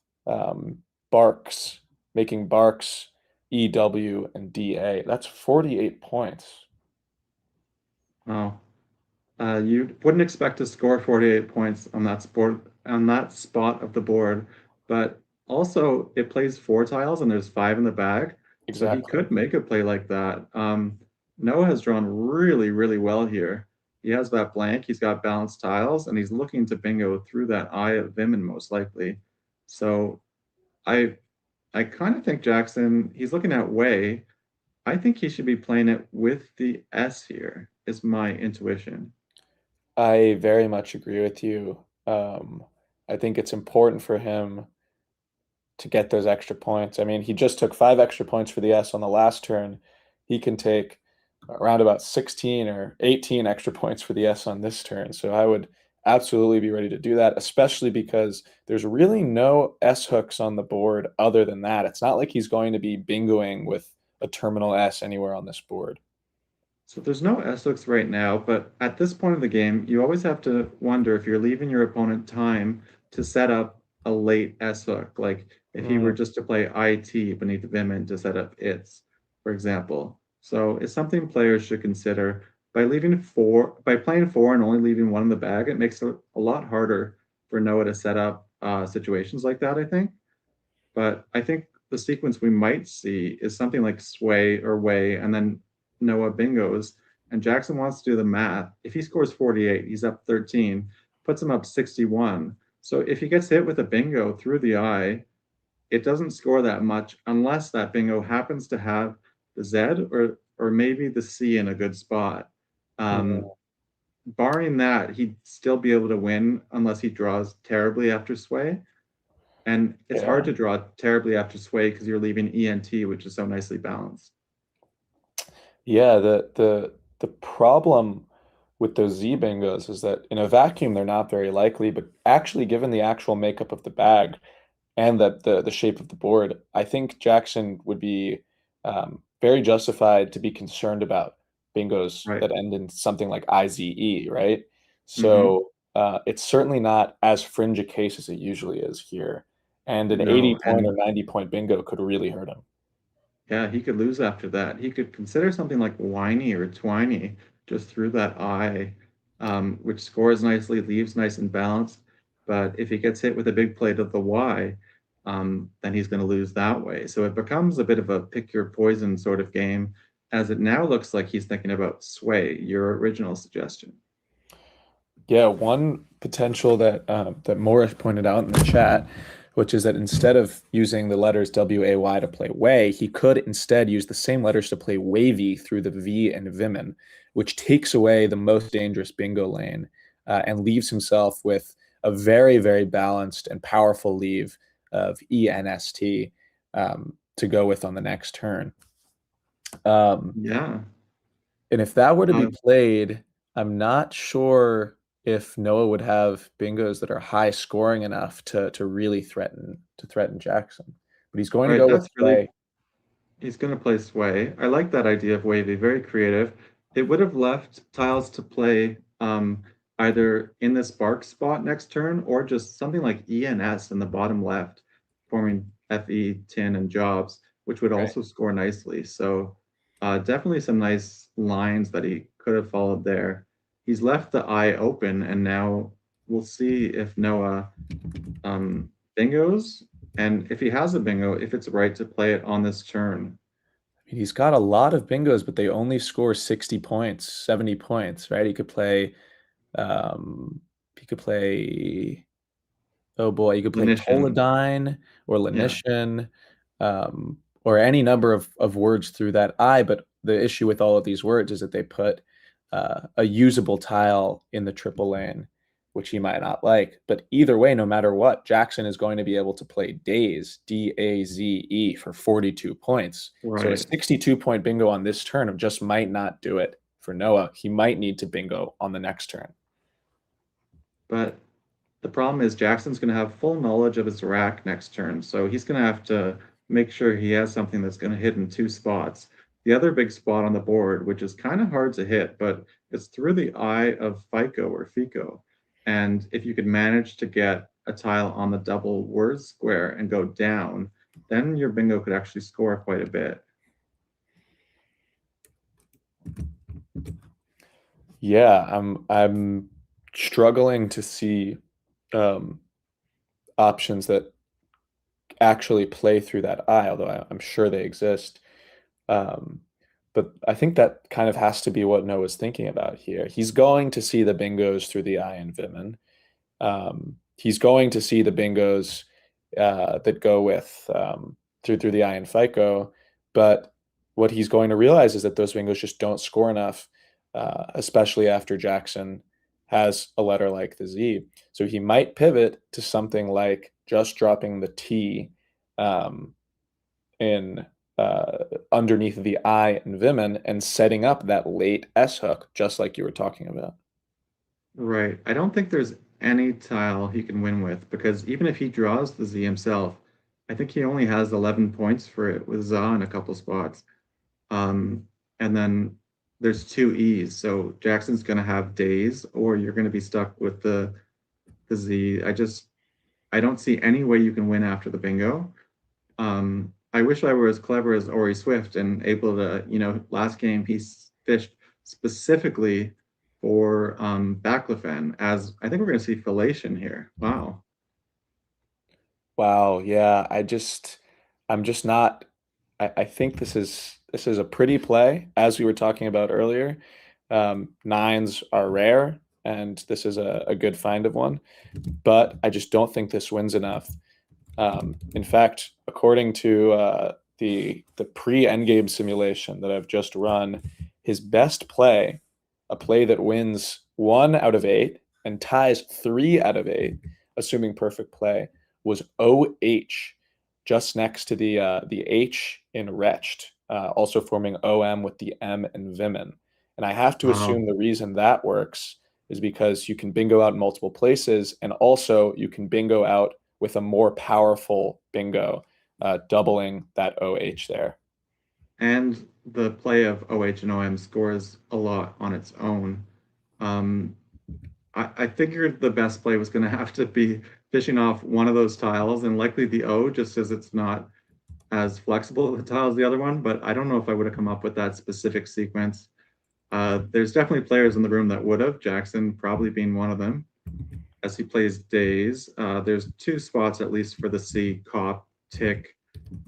Barks, making Barks EW and DA. That's 48 points. Oh, you wouldn't expect to score 48 points on that spot of the board, but also it plays 4 tiles and there's 5 in the bag. Exactly. So he could make a play like that. Noah has drawn really, really well here. he has that blank, he's got balanced tiles, and he's looking to bingo through that eye of Vimin most likely. So I kind of think Jackson, he's looking at Way. I think he should be playing it with the S here, is my intuition. I very much agree with you. I think it's important for him to get those extra points. I mean, he just took 5 extra points for the S on the last turn. He can take around about 16 or 18 extra points for the S on this turn. So I would absolutely be ready to do that, especially because there's really no S hooks on the board other than that. It's not like he's going to be bingoing with a terminal S anywhere on this board. So there's no S hooks right now, but at this point of the game, you always have to wonder if you're leaving your opponent time to set up a late S hook. Like if he were just to play IT beneath Vimin to set up its, for example. So it's something players should consider. By playing 4 and only leaving 1 in the bag, it makes it a lot harder for Noah to set up situations like that, I think. But I think the sequence we might see is something like Sway or Way, and then Noah bingos, and Jackson wants to do the math. If he scores 48, he's up 13, puts him up 61. So if he gets hit with a bingo through the eye, it doesn't score that much unless that bingo happens to have the Z or maybe the C in a good spot. Barring that, he'd still be able to win unless he draws terribly after Sway. And it's hard to draw terribly after Sway because you're leaving ENT, which is so nicely balanced. Yeah, the problem with those Z bingos is that in a vacuum they're not very likely, but actually given the actual makeup of the bag and the shape of the board, I think Jackson would be very justified to be concerned about bingos that end in something like IZE, right? So it's certainly not as fringe a case as it usually is here. And an 80-point or 90-point bingo could really hurt him. Yeah, he could lose after that. He could consider something like Whiny or Twiny just through that eye, which scores nicely, leaves nice and balanced. But if he gets hit with a big plate of the Y, then he's going to lose that way. So it becomes a bit of a pick your poison sort of game, as it now looks like he's thinking about Sway, your original suggestion. Yeah, one potential that that Morris pointed out in the chat, which is that instead of using the letters W-A-Y to play way, he could instead use the same letters to play wavy through the V and Vimin, which takes away the most dangerous bingo lane and leaves himself with a very, very balanced and powerful leave of ENST to go with on the next turn. Yeah. And if that were to be played, I'm not sure if Noah would have bingos that are high scoring enough to really threaten Jackson. But he's going to go with Sway. He's going to play Sway. I like that idea of wavy, very creative. It would have left tiles to play either in this bark spot next turn or just something like ENS in the bottom left, forming FE, tin, and jobs, which would also score nicely. So definitely some nice lines that he could have followed there. He's left the eye open, and now we'll see if Noah bingos, and if he has a bingo, if it's right to play it on this turn. I mean, he's got a lot of bingos, but they only score 60 points, 70 points, right? He could play, oh boy, you could play Tolodyne or Lanician, or any number of words through that eye. But the issue with all of these words is that they put a usable tile in the triple lane, which he might not like. But either way, no matter what, Jackson is going to be able to play Daze, D-A-Z-E, for 42 points. Right. So a 62-point bingo on this turn just might not do it for Noah. He might need to bingo on the next turn. But the problem is Jackson's going to have full knowledge of his rack next turn. So he's going to have to make sure he has something that's going to hit in 2 spots. The other big spot on the board, which is kind of hard to hit, but it's through the eye of FICO or FICO. And if you could manage to get a tile on the double word square and go down, then your bingo could actually score quite a bit. Yeah, I'm struggling to see options that actually play through that eye, although I'm sure they exist. But I think that kind of has to be what Noah's thinking about here. He's going to see the bingos through the eye and Vimen. He's going to see the bingos that go with through the eye and FICO, but what he's going to realize is that those bingos just don't score enough, especially after Jackson has a letter like the Z. So he might pivot to something like just dropping the T in underneath the I and Vimen and setting up that late S hook, just like you were talking about. Right. I don't think there's any tile he can win with, because even if he draws the Z himself, I think he only has 11 points for it with Za in a couple spots. And then there's 2 E's, so Jackson's going to have days, or you're going to be stuck with the Z. I don't see any way you can win after the bingo. I wish I were as clever as Ori Swift and able to, last game he fished specifically for Baclofen, as I think we're going to see Fellation here. Wow. Wow, yeah, I'm just not. I think this is a pretty play, as we were talking about earlier. Nines are rare, and this is a good find of one, but I just don't think this wins enough. In fact, according to the pre-endgame simulation that I've just run, his best play, a play that wins 1 out of 8 and ties 3 out of 8, assuming perfect play, was OH, just next to the H in Wretched, also forming OM with the M in Vimen. And I have to assume the reason that works is because you can bingo out in multiple places, and also you can bingo out with a more powerful bingo, doubling that OH there. And the play of OH and OM scores a lot on its own. I figured the best play was going to have to be fishing off one of those tiles, and likely the O, just as it's not as flexible of a tile as the other one, but I don't know if I would have come up with that specific sequence. There's definitely players in the room that would have, Jackson probably being one of them, as he plays days. There's 2 spots at least for the C, cop, tick,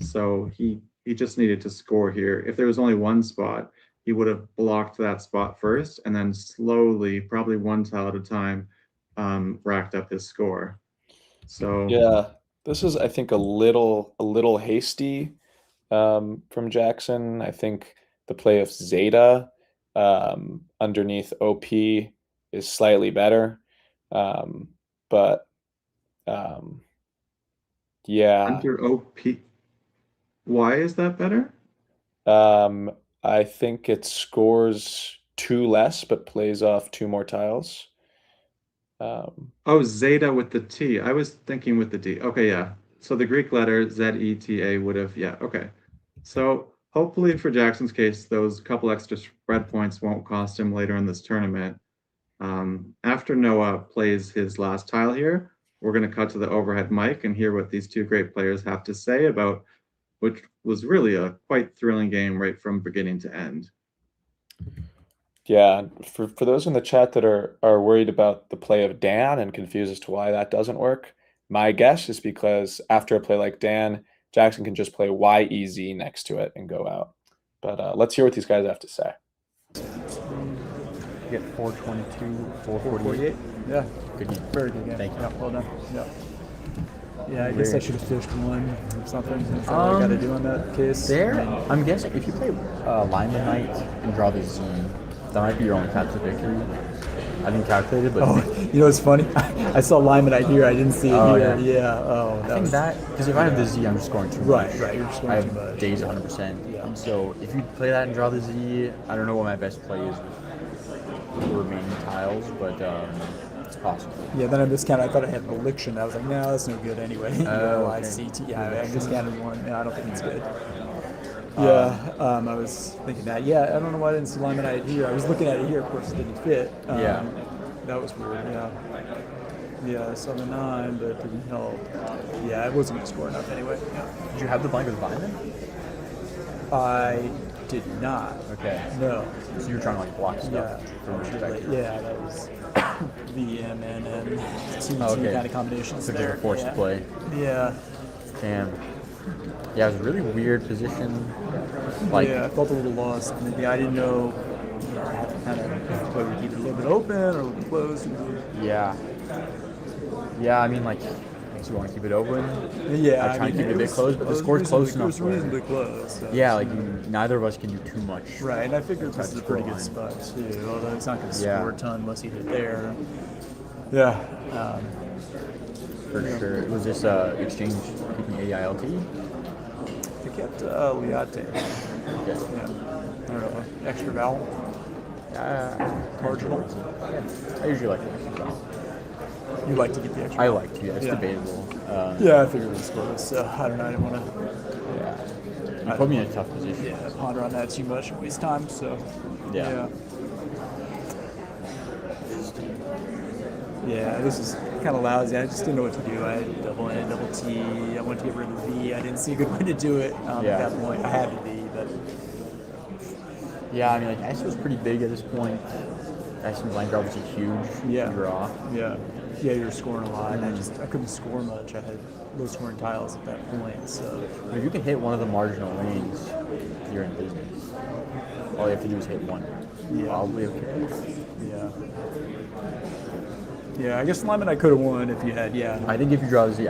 so he just needed to score here. If there was only 1 spot, he would have blocked that spot first and then slowly, probably 1 tile at a time, racked up his score. So yeah, this is, I think, a little hasty from Jackson. I think the play of Zeta underneath OP is slightly better, but yeah. Under OP, why is that better? I think it scores 2 less, but plays off 2 more tiles. Oh, Zeta with the T. I was thinking with the D. Okay, yeah. So the Greek letter Z-E-T-A would have, yeah, okay. So hopefully for Jackson's case, those couple extra spread points won't cost him later in this tournament. After Noah plays his last tile here, we're going to cut to the overhead mic and hear what these 2 great players have to say about, which was really a quite thrilling game right from beginning to end. Yeah, for those in the chat that are worried about the play of Dan and confused as to why that doesn't work, my guess is because after a play like Dan, Jackson can just play YEZ next to it and go out. But let's hear what these guys have to say. Get 422, 448. Yeah, Good game. very good game. Thank you. Yeah, well done. Yeah. Yeah, I guess I should have fished 1 or something. Is that what I got to do in that case? I'm guessing if you play Lineman Knight and draw the Z, that might be your only path to victory. I didn't calculate it, but it's funny. I saw Lineman here. I didn't see it here. Yeah. Oh, I think because if I have the Z, I'm scoring too much. Right. You're scoring I too have much. days 100%. Yeah. And so if you play that and draw the Z, I don't know what my best play is with the remaining tiles, but it's possible. Yeah, then I discounted. I thought I had Volition. I was like, no, that's no good anyway. ICT. Yeah, I discounted 1. No, I don't think it's good. Yeah, I was thinking that. Yeah, I don't know why I didn't see Lineman Knight here. I was looking at it here. Of course, it didn't fit. Yeah. That was weird. Yeah. Yeah, I saw the 9, but it didn't help. Yeah, I wasn't going to score enough anyway. Yeah. Did you have the blank with Vineman? I did not. Okay. No. So you were trying to like block stuff from perspective. Yeah, that was VMN and TT Okay. kind of combinations So there. just a forced play. Yeah. Damn. Yeah, it was a really weird position. Like, yeah, I felt a little lost. Maybe I didn't know. I had to kind of whether keep it a little bit open or a little closed. Yeah. Yeah, I mean, like, do you want to keep it open? Yeah, I try to keep it a bit closed, but the score's close enough. It was reasonably close. So yeah, like neither of us can do too much. Right, and I figured this is a pretty good spot too. Although it's not going to score a ton unless you hit there. Yeah. For sure. It was this exchange keeping AILT? They kept Liate. Okay. Yeah. I don't know. Extra vowel? Marginal? Yeah. I usually like the extra vowel. You like to get the extra vowel? I like to, yeah. It's debatable. Yeah, I figured it was close. So I don't know. I didn't want to. Yeah. You put me in a tough position. Yeah, ponder on that too much and waste time. So, yeah. Yeah, this is kind of lousy. I just didn't know what to do. I had double N, double T. I wanted to get rid of the V. I didn't see a good way to do it at that point. I had the V, but yeah, I mean, like S was pretty big at this point. S and blind draw was a huge draw. Yeah, you were scoring a lot, and I couldn't score much. I had low scoring tiles at that point. So if you can hit one of the marginal lanes, you're in business. All you have to do is hit one. Yeah. Probably okay. Yeah. Yeah, I guess alignment I could have won if you had, I think if you draw the Z,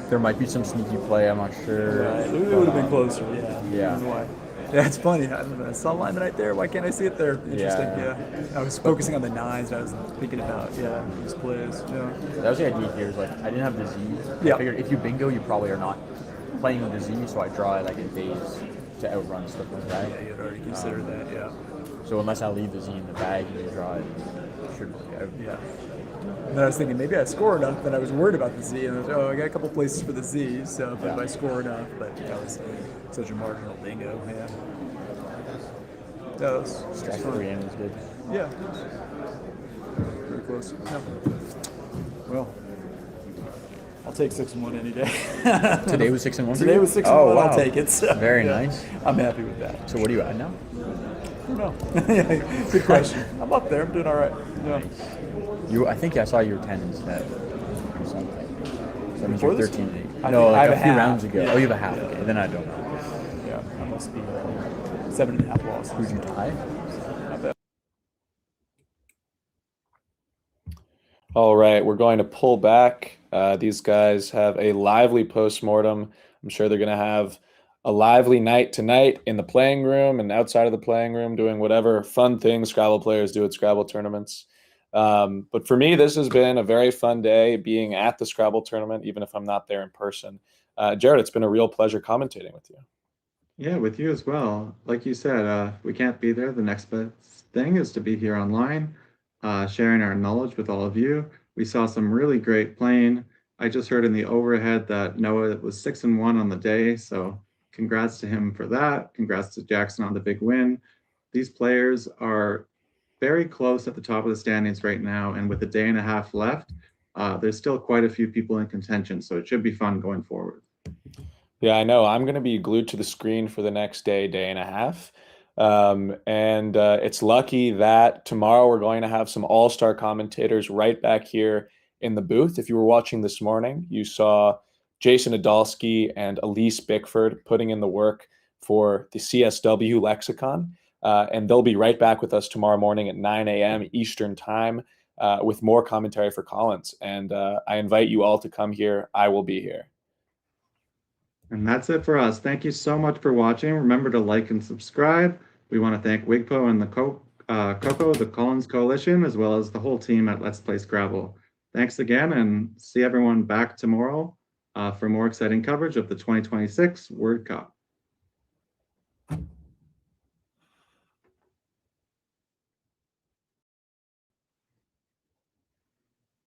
there might be some sneaky play, I'm not sure. Right, it would have been closer, yeah. Why. Yeah, it's funny. I don't know. I saw alignment right there. Why can't I see it there? Interesting, yeah. I was focusing on the nines, and I was thinking about, these plays, That was the idea here, is like, I didn't have the Z. I figured if you bingo, you probably are not playing with the Z, so I draw it like in days to outrun stuff like that. Yeah, you had already considered that, So unless I leave the Z in the bag and you draw it, it should work out. Yeah. And then I was thinking maybe I score enough, but I was worried about the Z, and I was, I got a couple places for the Z, so if I score enough, but that was such a marginal bingo, That was Strack 3N was good. Yeah. Very close. Yeah. Well, I'll take 6-1 any day. Today was 6-1? Today was 6-1, wow. I'll take it. So, very nice. I'm happy with that. So what are you at now? I don't know. Good question. I'm up there. I'm doing all right. Yeah. I think I saw you were 10 instead or something. So that means you're 13-8. No, like a few rounds ago. Oh, you have a half. Okay, then I don't know. Yeah, I must be 7.5 losses. Who'd you tie? Not bad. All right, we're going to pull back. These guys have a lively postmortem. I'm sure they're going to have a lively night tonight in the playing room and outside of the playing room, doing whatever fun things Scrabble players do at Scrabble tournaments. But for me, this has been a very fun day being at the Scrabble tournament, even if I'm not there in person. Jared, it's been a real pleasure commentating with you. Yeah, with you as well. Like you said, we can't be there. The next best thing is to be here online, sharing our knowledge with all of you. We saw some really great playing. I just heard in the overhead that Noah was 6-1 on the day, so congrats to him for that. Congrats to Jackson on the big win. These players are very close at the top of the standings right now, and with a day and a half left, there's still quite a few people in contention, so it should be fun going forward. Yeah, I know. I'm going to be glued to the screen for the next day and a half. And it's lucky that tomorrow we're going to have some all-star commentators right back here in the booth. If you were watching this morning, you saw Jason Adolsky and Elise Bickford putting in the work for the CSW Lexicon. And they'll be right back with us tomorrow morning at 9 a.m. Eastern Time with more commentary for Collins. And I invite you all to come here. I will be here. And that's it for us. Thank you so much for watching. Remember to like and subscribe. We want to thank WGPO and the COCO, the Collins Coalition, as well as the whole team at Let's Play Scrabble. Thanks again, and see everyone back tomorrow for more exciting coverage of the 2026 World Cup.